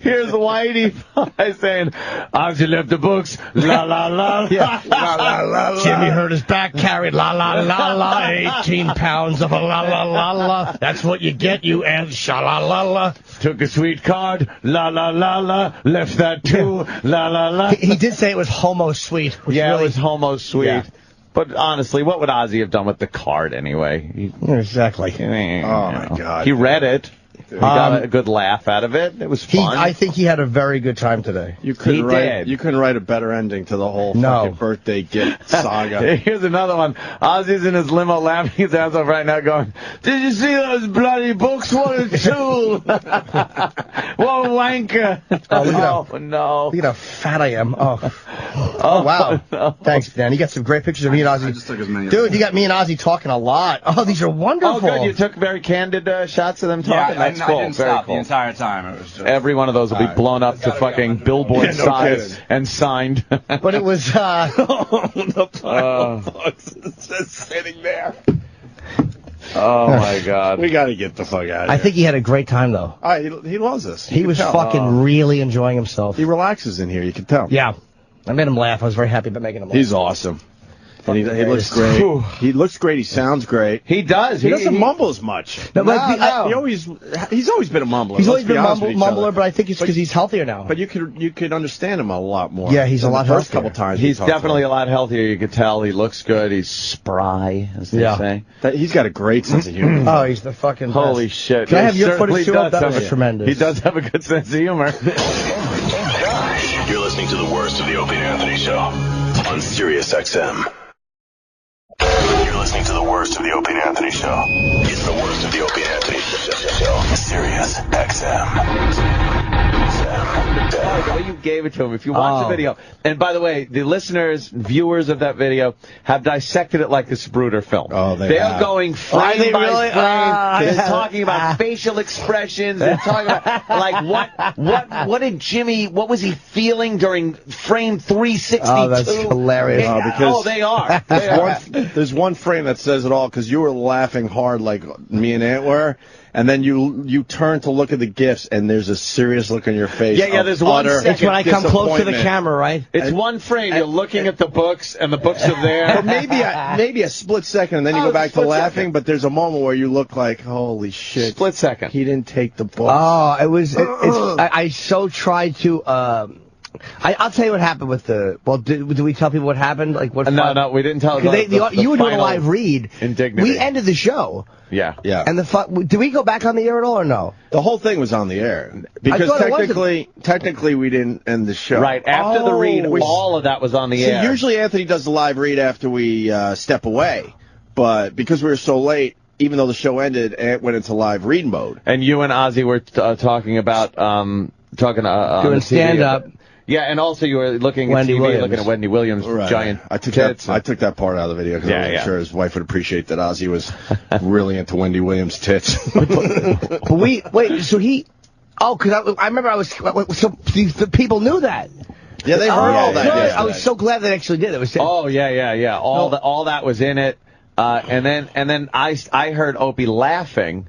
here's Whitey Pie saying, Ozzy left the books. La la la. Yeah. La la la la. Jimmy hurt his back, carried la la la la. 18 pounds of a la la la la. That's what you get, you and sha la la la. Took a sweet card. La la la la. Left that too. La la la. He did say it was homo sweet. Yeah, it was homo sweet. Yeah. But honestly, what would Ozzy have done with the card anyway? Exactly. Oh, my God. He read it. We got a good laugh out of it. It was fun. I think he had a very good time today. You couldn't write a better ending to the whole fucking birthday gift saga. Here's another one. Ozzy's in his limo laughing his ass off right now going, "Did you see those bloody books? What a tool! What a wanker!" Oh, no. Look at how fat I am. Oh wow. No. Thanks, Dan. You got some great pictures of me and Ozzy. I just took as many. Dude, you got me and Ozzy talking a lot. Oh, these are wonderful. Oh, good. You took very candid shots of them talking. That's cool. I didn't very stop cool. the entire time. It was just... Every one of those will be blown up to fucking billboard size and signed. But it was the pile of books is just sitting there. Oh my God. We got to get the fuck out of here. I think he had a great time though. He loves us. He was fucking really enjoying himself. He relaxes in here, you can tell. Yeah. I made him laugh. I was very happy about making him laugh. He's awesome. And he looks great. He looks great. He sounds great. He does. He doesn't mumble as much. No, He's always been a mumbler. He's always been a mumbler, mumbler, but I think it's because he's healthier now. But you could understand him a lot more. Yeah, he's a lot the first healthier. couple times. He's definitely a lot healthier. You could tell. He looks good. He's spry, as they say. He's got a great sense of humor. Oh, he's the fucking best. Holy shit. Can I have your certainly footage too? does That have was tremendous. He does have a good sense of humor. You're listening to the worst of the Opie and Anthony Show on Sirius XM. You're listening to the worst of the Opie and Anthony Show. It's the worst of the Opie and Anthony Show. Sirius XM. The way you gave it to him, if you watch the video, and by the way, the listeners, viewers of that video have dissected it like a Zapruder film. Oh, They're going frame by frame. They're talking about facial expressions. They're talking about like what did Jimmy? What was he feeling during frame 362? Oh, that's hilarious. Because they are. There's one frame that says it all because you were laughing hard like me and Ant were. And then you turn to look at the gifts, and there's a serious look on your face. Yeah, there's one second. It's when I come close to the camera, right? It's one frame. You're looking at the books, and the books are there. Or maybe a split second, and then you go back to laughing, but there's a moment where you look like, holy shit. Split second. He didn't take the book. Oh, it was. I so tried to. I'll tell you what happened with the. Well, did we tell people what happened? Like what? No, we didn't tell. You were doing a live read. Indignity. We ended the show. Yeah. And did we go back on the air at all or no? The whole thing was on the air because technically we didn't end the show. Right after the read, all of that was on the air. Usually Anthony does the live read after we step away, but because we were so late. Even though the show ended, it went into live read mode. And you and Ozzy were talking about doing stand up. Yeah, and also you were looking at TV, looking at Wendy Williams' giant tits. I took that part out of the video because I wasn't sure his wife would appreciate that Ozzy was really into Wendy Williams' tits. But because I remember the people knew that. Yeah, they heard all that. No, I was so glad they actually did. It was. Yeah. All that was in it. And then I heard Opie laughing.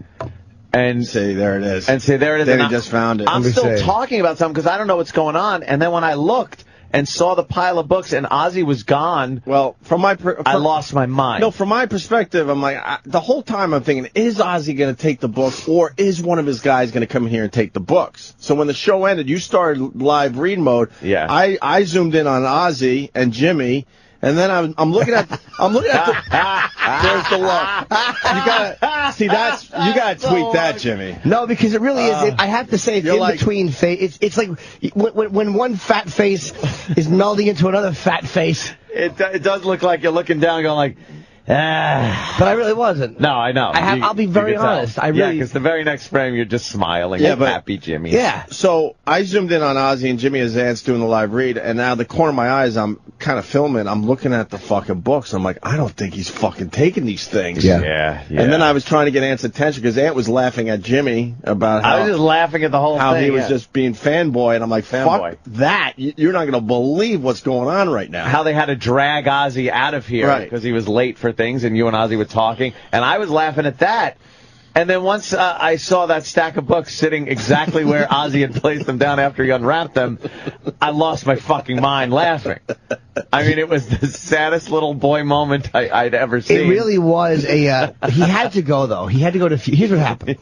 And say there it is. And say there it is. Then he just found it. I'm still talking about something because I don't know what's going on. And then when I looked and saw the pile of books and Ozzy was gone, well, I lost my mind. No, from my perspective, I'm like the whole time I'm thinking, is Ozzy going to take the books or is one of his guys going to come in here and take the books? So when the show ended, you started live read mode. Yeah. I zoomed in on Ozzy and Jimmy. And then I'm looking at the, there's the look. You gotta tweet that, Jimmy. No, because it really is. I have to say, it's in between face. It's like when one fat face is melding into another fat face. It does look like you're looking down, going like. But I really wasn't. No, I know. I'll be very honest. Because the very next frame you're just smiling. Yeah, but happy Jimmy. Yeah. So I zoomed in on Ozzy and Jimmy as Ant's doing the live read, and now the corner of my eyes, I'm kind of filming. I'm looking at the fucking books. I'm like, I don't think he's fucking taking these things. Yeah. And then I was trying to get Ant's attention because Ant was laughing at Jimmy about how I was just laughing at the whole how thing. He was just being fanboy, and I'm like, fuck that. You're not going to believe what's going on right now. How they had to drag Ozzy out of here because he was late for things, and you and Ozzy were talking, and I was laughing at that. And then once I saw that stack of books sitting exactly where Ozzy had placed them down after he unwrapped them, I lost my fucking mind laughing. I mean, it was the saddest little boy moment I'd ever seen. It really was he had to go, though. He had to go to... Here's what happened.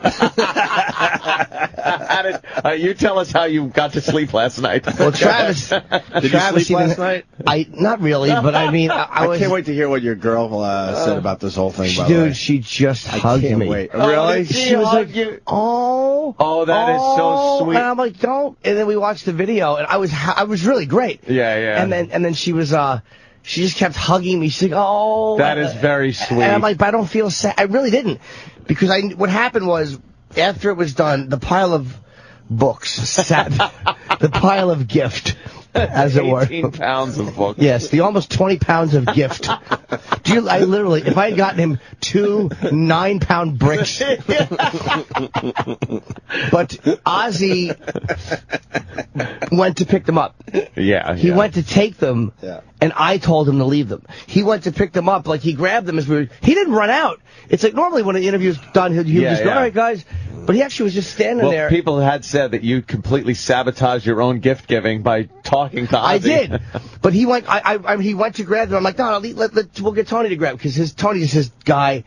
You tell us how you got to sleep last night. Well, Travis... Did you sleep last night? Not really, but I mean... I can't wait to hear what your girl said about this whole thing, by the way. Dude, she just hugged me. Wait. Really? She was like, oh Oh, that is so sweet. And I'm like, don't. And then we watched the video, and I was really great. Yeah. And then she was she just kept hugging me. She's like, oh. That is very sweet. And I'm like, but I don't feel sad. I really didn't, because what happened was, after it was done, the pile of books sat, the pile of gift, as it were. 18 pounds of books. Yes, the almost 20 pounds of gift. I literally, if I had gotten him 2 9-pound bricks. But Ozzy went to pick them up. Yeah. He went to take them, and I told him to leave them. He went to pick them up, like he grabbed them as he didn't run out. It's like normally when an interview's done, he would just go, all right, guys. But he actually was just standing there. People had said that you completely sabotaged your own gift giving by talking to Ozzy. I did. But he went, he went to grab them. I'm like, no, we'll get Tony to grab, because Tony's his guy.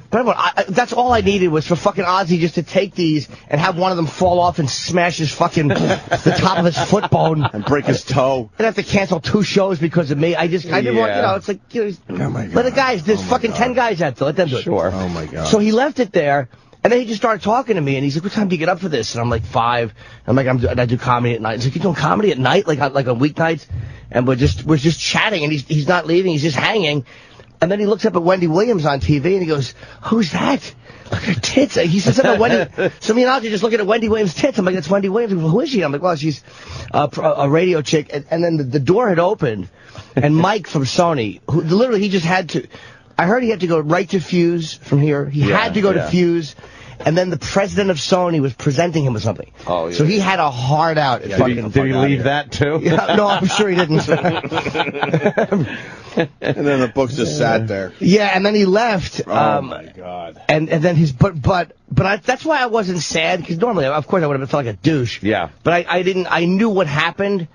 But that's all I needed was for fucking Ozzy just to take these and have one of them fall off and smash his fucking, the top of his foot bone. And break his toe. And have to cancel 2 shows because of me. I didn't want, it's like, let the guys, there's fucking 10 guys out there, let them do it. Sure. Oh my God. So he left it there. And then he just started talking to me, and he's like, what time do you get up for this? And I'm like, 5. I'm like, I do comedy at night. He's like, you doing comedy at night? Like on weeknights? And we're just chatting, and he's not leaving, he's just hanging. And then he looks up at Wendy Williams on TV, and he goes, who's that? Look at her tits. He said something to Wendy. So me and Ozzy just looking at Wendy Williams' tits. I'm like, that's Wendy Williams. Goes, who is she? I'm like, well, she's a radio chick. And then the door had opened, and Mike from Sony, who literally he just had to, I heard he had to go right to Fuse from here. He had to go to Fuse. And then the president of Sony was presenting him with something. Oh, yeah. So he had a hard out. Did he leave that too? Yeah, no, I'm sure he didn't. And then the books just sat there. Yeah, and then he left. Oh my God. And then but that's why I wasn't sad, because normally, of course, I would have felt like a douche. Yeah. But I knew what happened.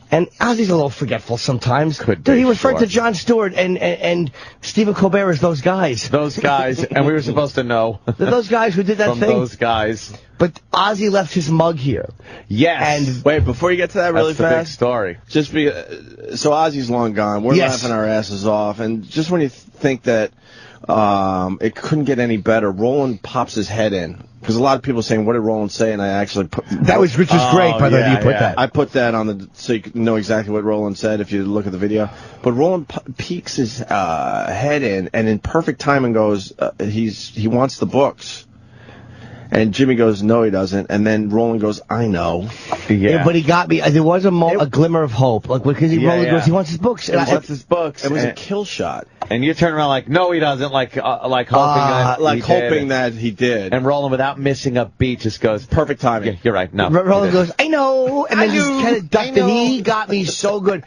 And Ozzy's a little forgetful sometimes. Dude, he referred to Jon Stewart and Stephen Colbert as those guys. Those guys, and we were supposed to know. Those guys who did that from thing. Those guys. But Ozzy left his mug here. Yes. And wait, before you get to that really That's the fast, big story. Just so Ozzy's long gone. We're laughing our asses off, and just when you think that it couldn't get any better, Roland pops his head in. Because a lot of people are saying, what did Roland say? And I actually put... That was Richard's great, by the way, you put that. I put that on so you can know exactly what Roland said if you look at the video. But Roland peeks his head in perfect timing goes, he wants the books. And Jimmy goes, no, he doesn't. And then Roland goes, I know. Yeah, but he got me. There was a glimmer of hope. Like, because Roland goes, he wants his books. He wants his books. It was a kill shot. And you turn around like, no, he doesn't. Like hoping that he did. And Roland, without missing a beat, just goes, perfect timing. Yeah, you're right. No. Roland goes, I know. And then just kind of ducked, and he got me so good.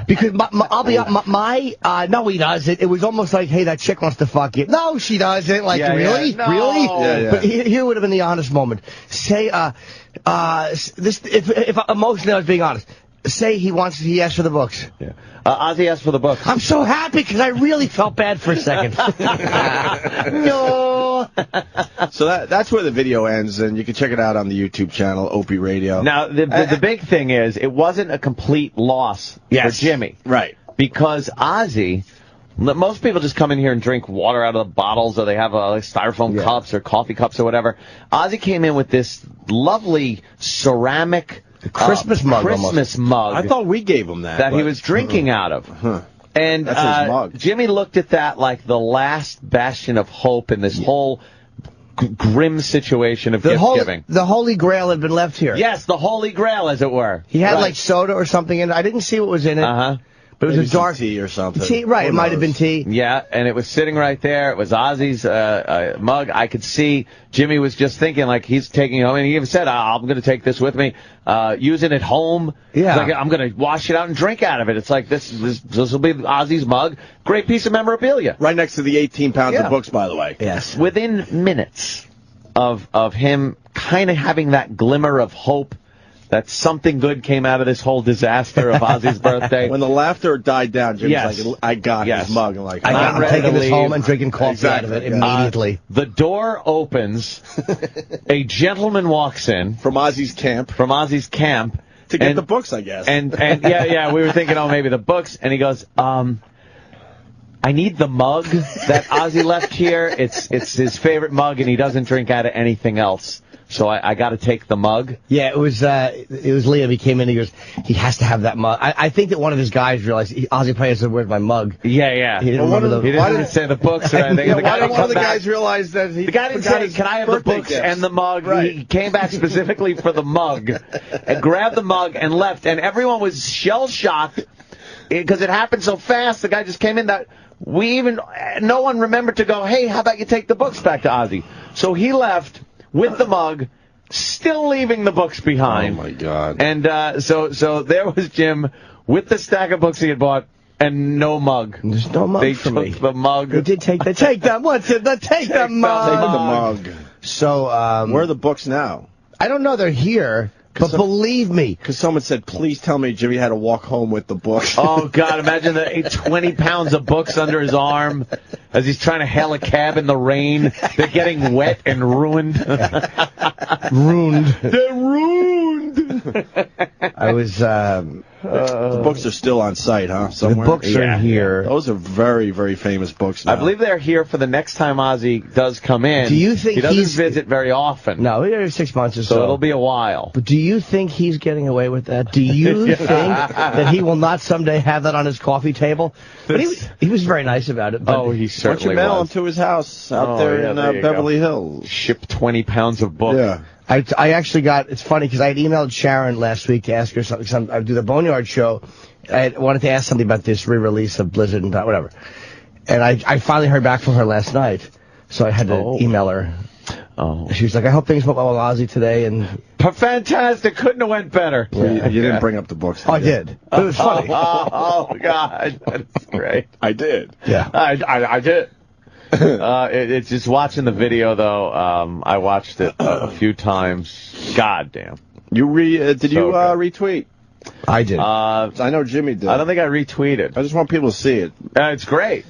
Because I'll be no, he doesn't. It was almost like, hey, that chick wants to fuck you. No, she doesn't. Like, really? No. Really? Yeah. But here would have been the honest moment. Say, if emotionally I was being honest, say he asked for the books. Yeah. Ozzy asked for the books. I'm so happy because I really felt bad for a second. No. So that's where the video ends, and you can check it out on the YouTube channel, Opie Radio. Now, the big thing is, it wasn't a complete loss for Jimmy. Right. Because Ozzy... Most people just come in here and drink water out of the bottles, or they have styrofoam cups or coffee cups or whatever. Ozzy came in with this lovely ceramic Christmas mug. I thought we gave him that. He was drinking out of. And that's his mug. Jimmy looked at that like the last bastion of hope in this whole grim situation of gift giving. The Holy Grail had been left here. Yes, the Holy Grail, as it were. He had like soda or something in it. I didn't see what was in it. But it was a dark tea or something. Tea, right? It might have been tea. Yeah, and it was sitting right there. It was Ozzy's mug. I could see Jimmy was just thinking like he's taking it home, and he even said, "I'm going to take this with me, use it at home. Yeah, like, I'm going to wash it out and drink out of it." It's like this will be Ozzy's mug. Great piece of memorabilia. Right next to the 18 pounds of books, by the way. Yes. Within minutes of him kind of having that glimmer of hope that something good came out of this whole disaster of Ozzy's birthday. When the laughter died down, Jimmy's like, I got his mug. I'm like, I'm taking this home and drinking coffee out of it immediately. The door opens. A gentleman walks in. From Ozzy's camp. To get the books, I guess. And we were thinking, maybe the books. And he goes, I need the mug that Ozzy left here. It's his favorite mug, and he doesn't drink out of anything else. So I got to take the mug. Yeah, it was Liam. He came in. He goes, he has to have that mug. I think that one of his guys realized Ozzy probably said, "Where's my mug?" Yeah. He didn't remember He didn't say the books or anything. Yeah, The why guy did one of the guys realize that The guy didn't say, "Can I have the books and the mug?" Right. He came back specifically for the mug, and grabbed the mug and left. And everyone was shell shocked because it happened so fast. The guy just came in that. No one remembered to go, hey, how about you take the books back to Ozzy? So he left with the mug, still leaving the books behind. Oh, my God. And so there was Jim with the stack of books he had bought and no mug. There's no mug they for took me. the mug. They did take that. What's it? Take the mug. Take the mug. So, where are the books now? I don't know. They're here. But believe me. Because someone said, please tell me Jimmy had to walk home with the books. Oh, God, imagine the 20 pounds of books under his arm as he's trying to hail a cab in the rain. They're getting wet and ruined. Ruined. They're ruined. I was... the books are still on site, huh? Somewhere? The books are here. Those are very, very famous books now. I believe they're here for the next time Ozzy does come in. Do you think he doesn't visit very often? No, we're every 6 months or so. So it'll be a while. But do you think he's getting away with that? Do you think that he will not someday have that on his coffee table? But he was very nice about it. But he certainly Why don't you mail was. him to his house out there in Beverly Hills? Ship 20 pounds of books. Yeah. I actually it's funny because I had emailed Sharon last week to ask her something. 'Cause I do the Boneyard show. I wanted to ask something about this re-release of Blizzard and whatever. And I finally heard back from her last night. So I had to email her. Oh. She was like, I hope things went well with Ozzy today. And fantastic. Couldn't have went better. Yeah. You didn't bring up the books. I did. But it was funny. Oh, God. That's great. I did. Yeah. I did. It's just watching the video, though. I watched it a few times. God damn. You did you retweet? I did. I know Jimmy did. I don't think I retweeted. I just want people to see it. It's great.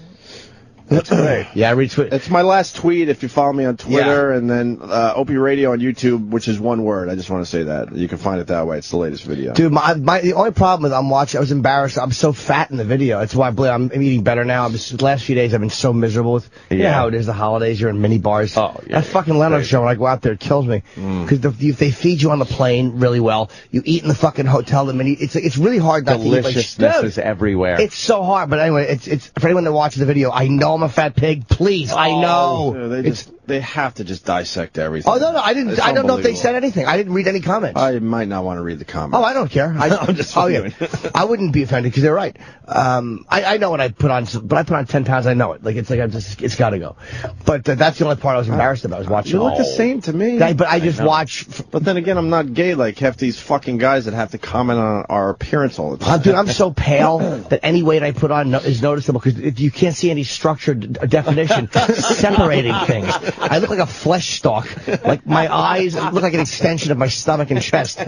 That's great. Yeah, retweet. It's my last tweet if you follow me on Twitter, and then Opie Radio on YouTube, which is one word. I just want to say that. You can find it that way. It's the latest video. Dude, the only problem is I was embarrassed. I'm so fat in the video. That's why I believe I'm eating better now. The last few days I've been so miserable with, you know how it is, the holidays, you're in mini bars. Oh, yeah. That fucking Leno show, when I go out there, it kills me. Because if they feed you on the plane really well, you eat in the fucking hotel, it's really hard not to eat. Deliciousness is everywhere. It's so hard. But anyway, it's for anyone that watches the video, I know I'm a fat pig. Please, I know. They have to just dissect everything. Oh, no, I didn't. I don't know if they said anything. I didn't read any comments. I might not want to read the comments. Oh, I don't care. I'm just yeah. I wouldn't be offended because they're right. I know when I put on, but I put on 10 pounds. I know it. It's got to go. But that's the only part I was embarrassed about. I was watching. You look the same to me. But I just watch. But then again, I'm not gay like half these fucking guys that have to comment on our appearance all the time. Dude, I'm so pale that any weight I put on is noticeable because you can't see any structured definition separating things. I look like a flesh stalk. Like my eyes look like an extension of my stomach and chest.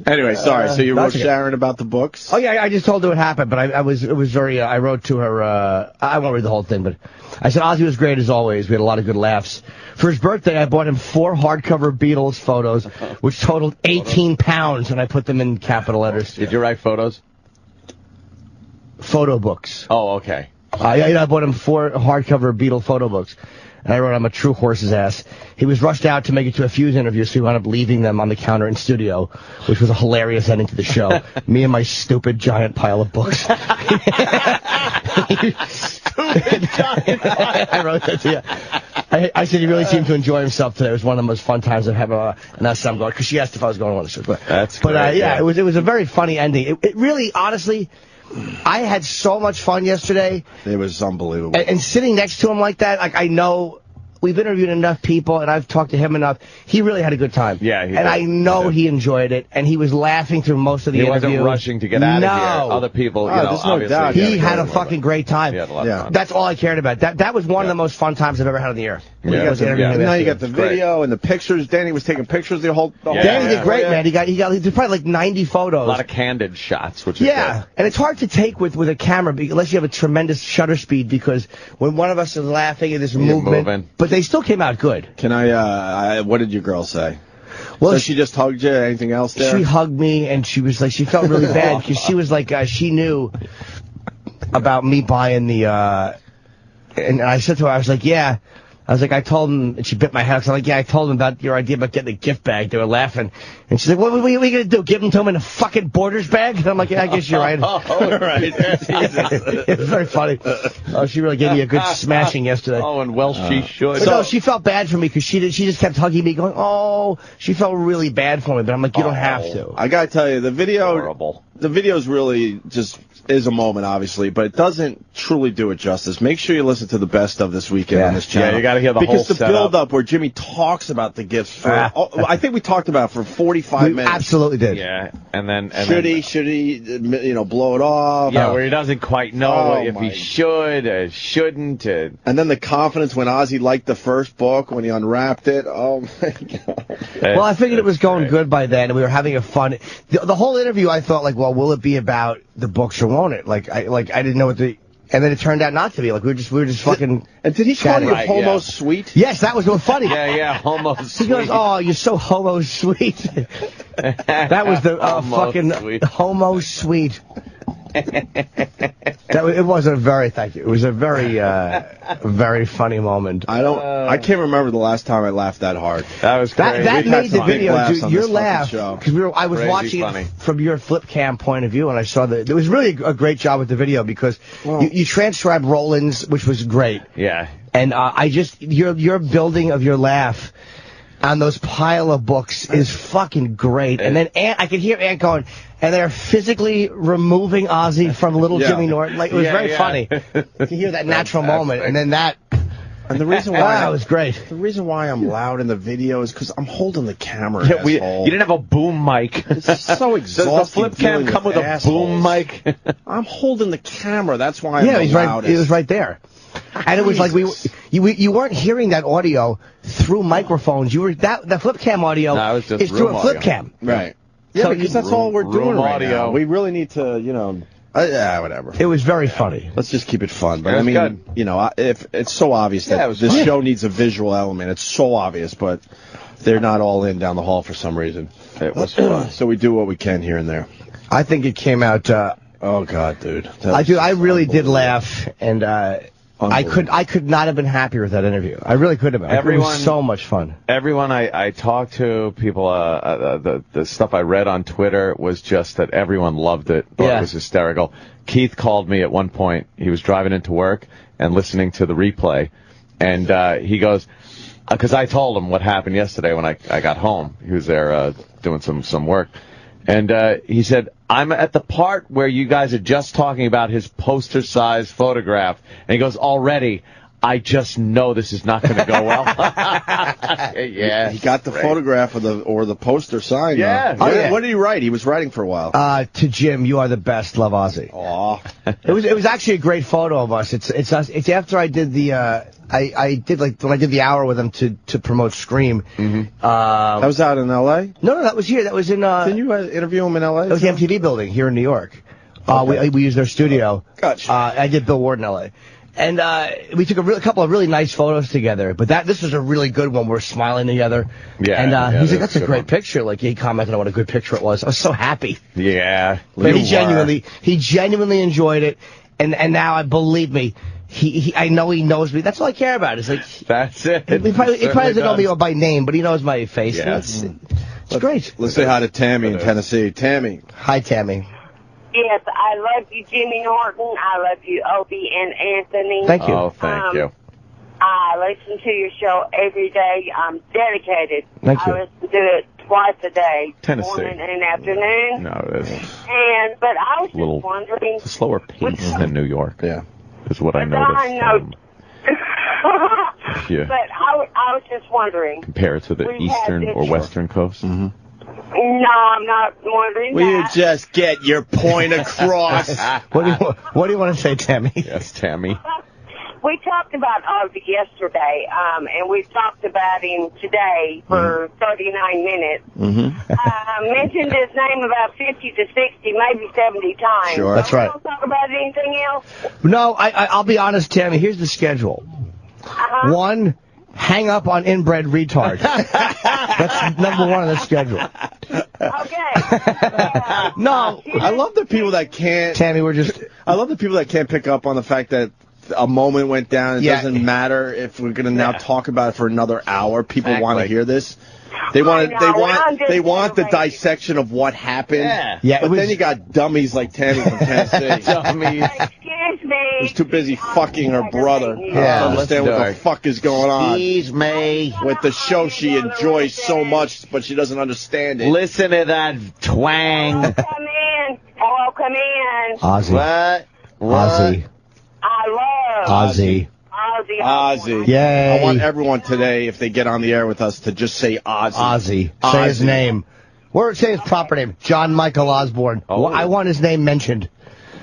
Anyway, sorry. So you wrote Sharon about the books? Oh yeah, I just told her what happened, but it was very. I wrote to her. I won't read the whole thing, but I said Ozzy was great as always. We had a lot of good laughs. For his birthday, I bought him 4 hardcover Beatles photos, which totaled 18 pounds, and I put them in capital letters. Did you write photos? Photo books. Oh, okay. I bought him 4 hardcover Beatle photo books. And I wrote, I'm a true horse's ass. He was rushed out to make it to a Fuse interview, so he wound up leaving them on the counter in studio, which was a hilarious ending to the show. Me and my stupid giant pile of books. Stupid giant pile. I wrote that to you. I said he really seemed to enjoy himself today. It was one of the most fun times I've had. And that's I'm going, because she asked if I was going on the show. That's great. But it was a very funny ending. It really, honestly, I had so much fun yesterday. It was unbelievable. And sitting next to him like that, like I know we've interviewed enough people and I've talked to him enough. He really had a good time. Yeah, and I know he enjoyed it, and he was laughing through most of the interview. He wasn't rushing to get out of here. Other people, there's no doubt. He had a fucking great time. He had a lot of fun. That's all I cared about. That was one of the most fun times I've ever had on the air. Now you got the video and the pictures. Danny was taking pictures the whole Danny did great, man. He did probably like 90 photos. A lot of candid shots, which is good. And it's hard to take with a camera unless you have a tremendous shutter speed, because when one of us is laughing at this movement, but they still came out good. Can I what did your girl say? Well, so she just hugged you. Anything else there? She hugged me, and she was like, she felt really bad because she was like, she knew about me buying the, and I said to her, I was like, yeah. I was like, I told him, and she bit my head. So I'm like, yeah, I told him about your idea about getting a gift bag. They were laughing. And she's like, what are we going to do? Give them to him in a fucking Borders bag? And I'm like, yeah, I guess you're right. All right. It was very funny. Oh, she really gave me a good smashing yesterday. Oh, and well, she should. So no, she felt bad for me because she just kept hugging me, going, oh, she felt really bad for me. But I'm like, you don't have to. I gotta tell you, the video, Horrible. the video's really just is a moment, obviously, but it doesn't truly do it justice. Make sure you listen to the best of this weekend on this channel. Yeah, you got to hear the because whole the setup. build-up where Jimmy talks about the gifts for, I think we talked about it for 45 minutes. Absolutely did. Yeah, and then Should he, you know, blow it off? Yeah, where he doesn't quite know if he should or shouldn't. And then the confidence when Ozzy liked the first book, when he unwrapped it. Oh, my God. Well, I figured it was going good by then, and we were having a fun. The whole interview, I thought, like, well, will it be about the books or won't it? Like I didn't know what the. And then it turned out not to be. Like we were just fucking. And did he call you homo sweet? Yes, that was so funny. Yeah, homo sweet. He goes, "Oh, you're so homo sweet." That was the fucking sweet. homo sweet. It was a very thank you. It was a very very funny moment. I can't remember the last time I laughed that hard. That was crazy. That made the video, dude. Your laugh, because I was Crazy watching funny. it from your flip cam point of view, and I saw that it was really a great job with the video because you transcribed Roland's, which was great. Yeah. And your building of your laugh on those pile of books is fucking great. And then I could hear Ant going, and they're physically removing Ozzy from Little Jimmy Norton. Like, it was very funny to hear that natural moment. And then that. And the reason why that was great. The reason why I'm loud in the video is because I'm holding the camera. Yeah, asshole. you didn't have a boom mic. It's so exhausting. Does the flip cam come with a boom mic? I'm holding the camera. That's why I'm the he's loudest. right. It was right there. And it was like you weren't hearing that audio through microphones. You were that flip cam audio is through a flip cam. Right. Yeah, So because that's all we're doing right audio. now. We really need to, you know. Whatever. It was very funny. Let's just keep it fun. But It I was mean, good. you know, if it's so obvious Yeah, it that was this fun. show needs a visual element. It's so obvious, but they're not all in down the hall for some reason. It was fun. So we do what we can here and there. I think it came out. Oh God, dude. I really did laugh, and I could not have been happier with that interview. I really could have. It was so much fun. Everyone I talked to, people, the stuff I read on Twitter was just that everyone loved it. Thought it was hysterical. Keith called me at one point. He was driving into work and listening to the replay, and he goes, because I told him what happened yesterday when I got home. He was there doing some work, and he said, I'm at the part where you guys are just talking about his poster-sized photograph. And he goes, already, I just know this is not going to go well. Yeah. He got the photograph of the poster signed. Yeah. What did he write? He was writing for a while. To Jim, you are the best. Love, Ozzy. Aw. It was actually a great photo of us. It's us. It's after I did the I did like when I did the hour with him to promote Scream. Mm-hmm. That was out in L.A. No, that was here. That was in. Didn't you interview him in L.A.? That was the MTV building here in New York. We used their studio. Gotcha. I did Bill Ward in L.A. And we took a couple of really nice photos together. But this was a really good one. We're smiling together. Yeah. And he's like, that's "That's a great picture." Like he commented on what a good picture it was. I was so happy. Yeah. But he genuinely enjoyed it. And now, believe me, I know he knows me. That's all I care about. It's like that's it. He probably doesn't know me by name, but he knows my face. Yeah. It's great. Let's say hi to Tammy in Tennessee. Tammy. Hi, Tammy. Yes, I love you, Jimmy Norton. I love you, Opie and Anthony. Thank you. Oh, thank you. I listen to your show every day. I'm dedicated. Thank you. I listen to it twice a day, Tennessee. morning and afternoon. No, it isn't. But I was Little- just wondering. It's a slower pace than New York. Yeah. Is what I I noticed. know. Yeah. But I was just wondering. Compare it to the We had eastern this- or western coast. Mm-hmm. No, I'm not wondering Will you that. just get your point across? What do you want to say, Tammy? Yes, Tammy. We talked about Ozzy yesterday, and we've talked about him today for 39 minutes. Mm-hmm. Mentioned his name about 50 to 60, maybe 70 times. Sure. That's right. Don't talk about anything else. No, I'll be honest, Tammy. Here's the schedule. One, hang up on inbred retard. That's number one on the schedule. Okay. No, I love the people that can't. Tammy, we're just. I love the people that can't pick up on the fact that a moment went down. It Yeah. doesn't matter if we're going to now talk about it for another hour. People want to Exactly. hear this. They want They the dissection of what happened. Yeah, but then you got dummies like Tammy from Tennessee. Dummies. Excuse me. Who's too busy fucking her brother to understand what the fuck is going on. Excuse me. With the show she enjoys so much, but she doesn't understand it. Listen to that twang. Come in. Hello, come in. Ozzy. What? Ozzy. I love Ozzy. Ozzy. Yay. I want everyone today, if they get on the air with us, to just say Ozzy. Ozzy. Say his name. Or say his proper name. John Michael Osbourne. Oh. I want his name mentioned.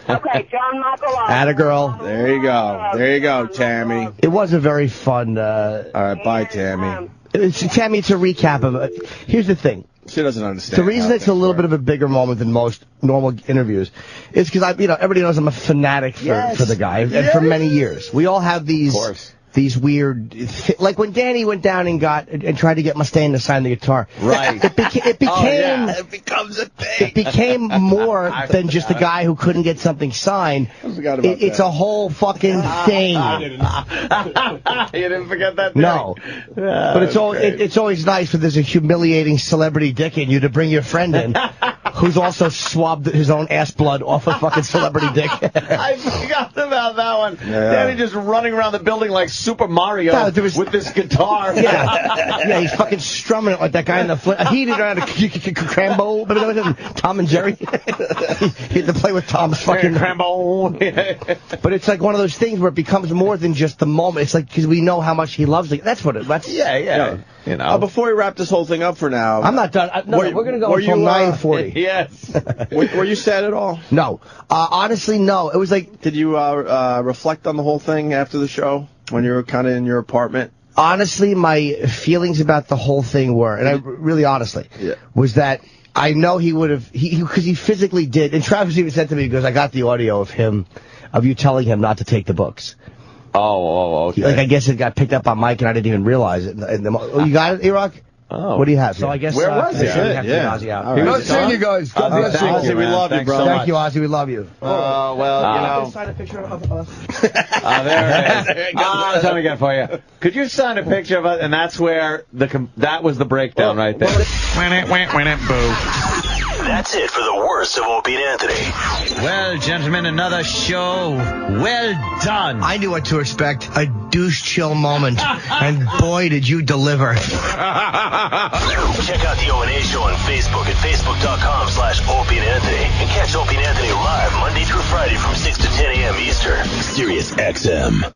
Okay, John Michael Osbourne. Atta girl. There you go. There you go, Tammy. It was a very fun. All right, bye, Tammy. Tammy, it's a recap of it. Here's the thing. She doesn't understand. The reason it's a little bit of a bigger moment than most normal interviews is because everybody knows I'm a fanatic for the guy, and for many years. We all have these weird, like when Danny went down and tried to get Mustaine to sign the guitar. Right. It became It becomes a thing. It became more than just a guy who couldn't get something signed. I forgot about It's a whole fucking thing. You didn't forget that? No. But it's always nice when there's a humiliating celebrity dick in you to bring your friend in who's also swabbed his own ass blood off a fucking celebrity dick. I forgot about that one. Yeah. Danny just running around the building like Super Mario with this guitar. Yeah, he's fucking strumming it like that guy in the he did around a Crambo, Tom and Jerry. He had to play with Tom's fucking Crambo. But it's like one of those things where it becomes more than just the moment. It's like because we know how much he loves it. That's what it. That's Yeah. You know. Before we wrap this whole thing up for now, I'm not done. We're gonna go until 9:40. Yes. were you sad at all? No, honestly, no. It was like, did you reflect on the whole thing after the show when you were kind of in your apartment? Honestly, my feelings about the whole thing were, and I really honestly, was that I know he would have, because he physically did, and Travis even said to me, he goes, I got the audio of you telling him not to take the books. Oh, okay. Like, I guess it got picked up on Mike, and I didn't even realize it. You got it, Erock? Oh. What do you have? So I guess where was it? Ozzy out. Nice seeing you guys. God bless you. Ozzy, we love you, bro. Thank you, Ozzy. We love you. Well, Sign a picture of us. There it is. That's what we got for you. Could you sign a picture of us? And that's where that was the breakdown right there. That's it for the worst of Opie and Anthony. Well, gentlemen, another show. Well done. I knew what to expect. A douche chill moment. And boy, did you deliver. Check out the O&A Show on Facebook at facebook.com/Opie and Anthony. And catch Opie and Anthony live Monday through Friday from 6 to 10 a.m. Eastern. Sirius XM.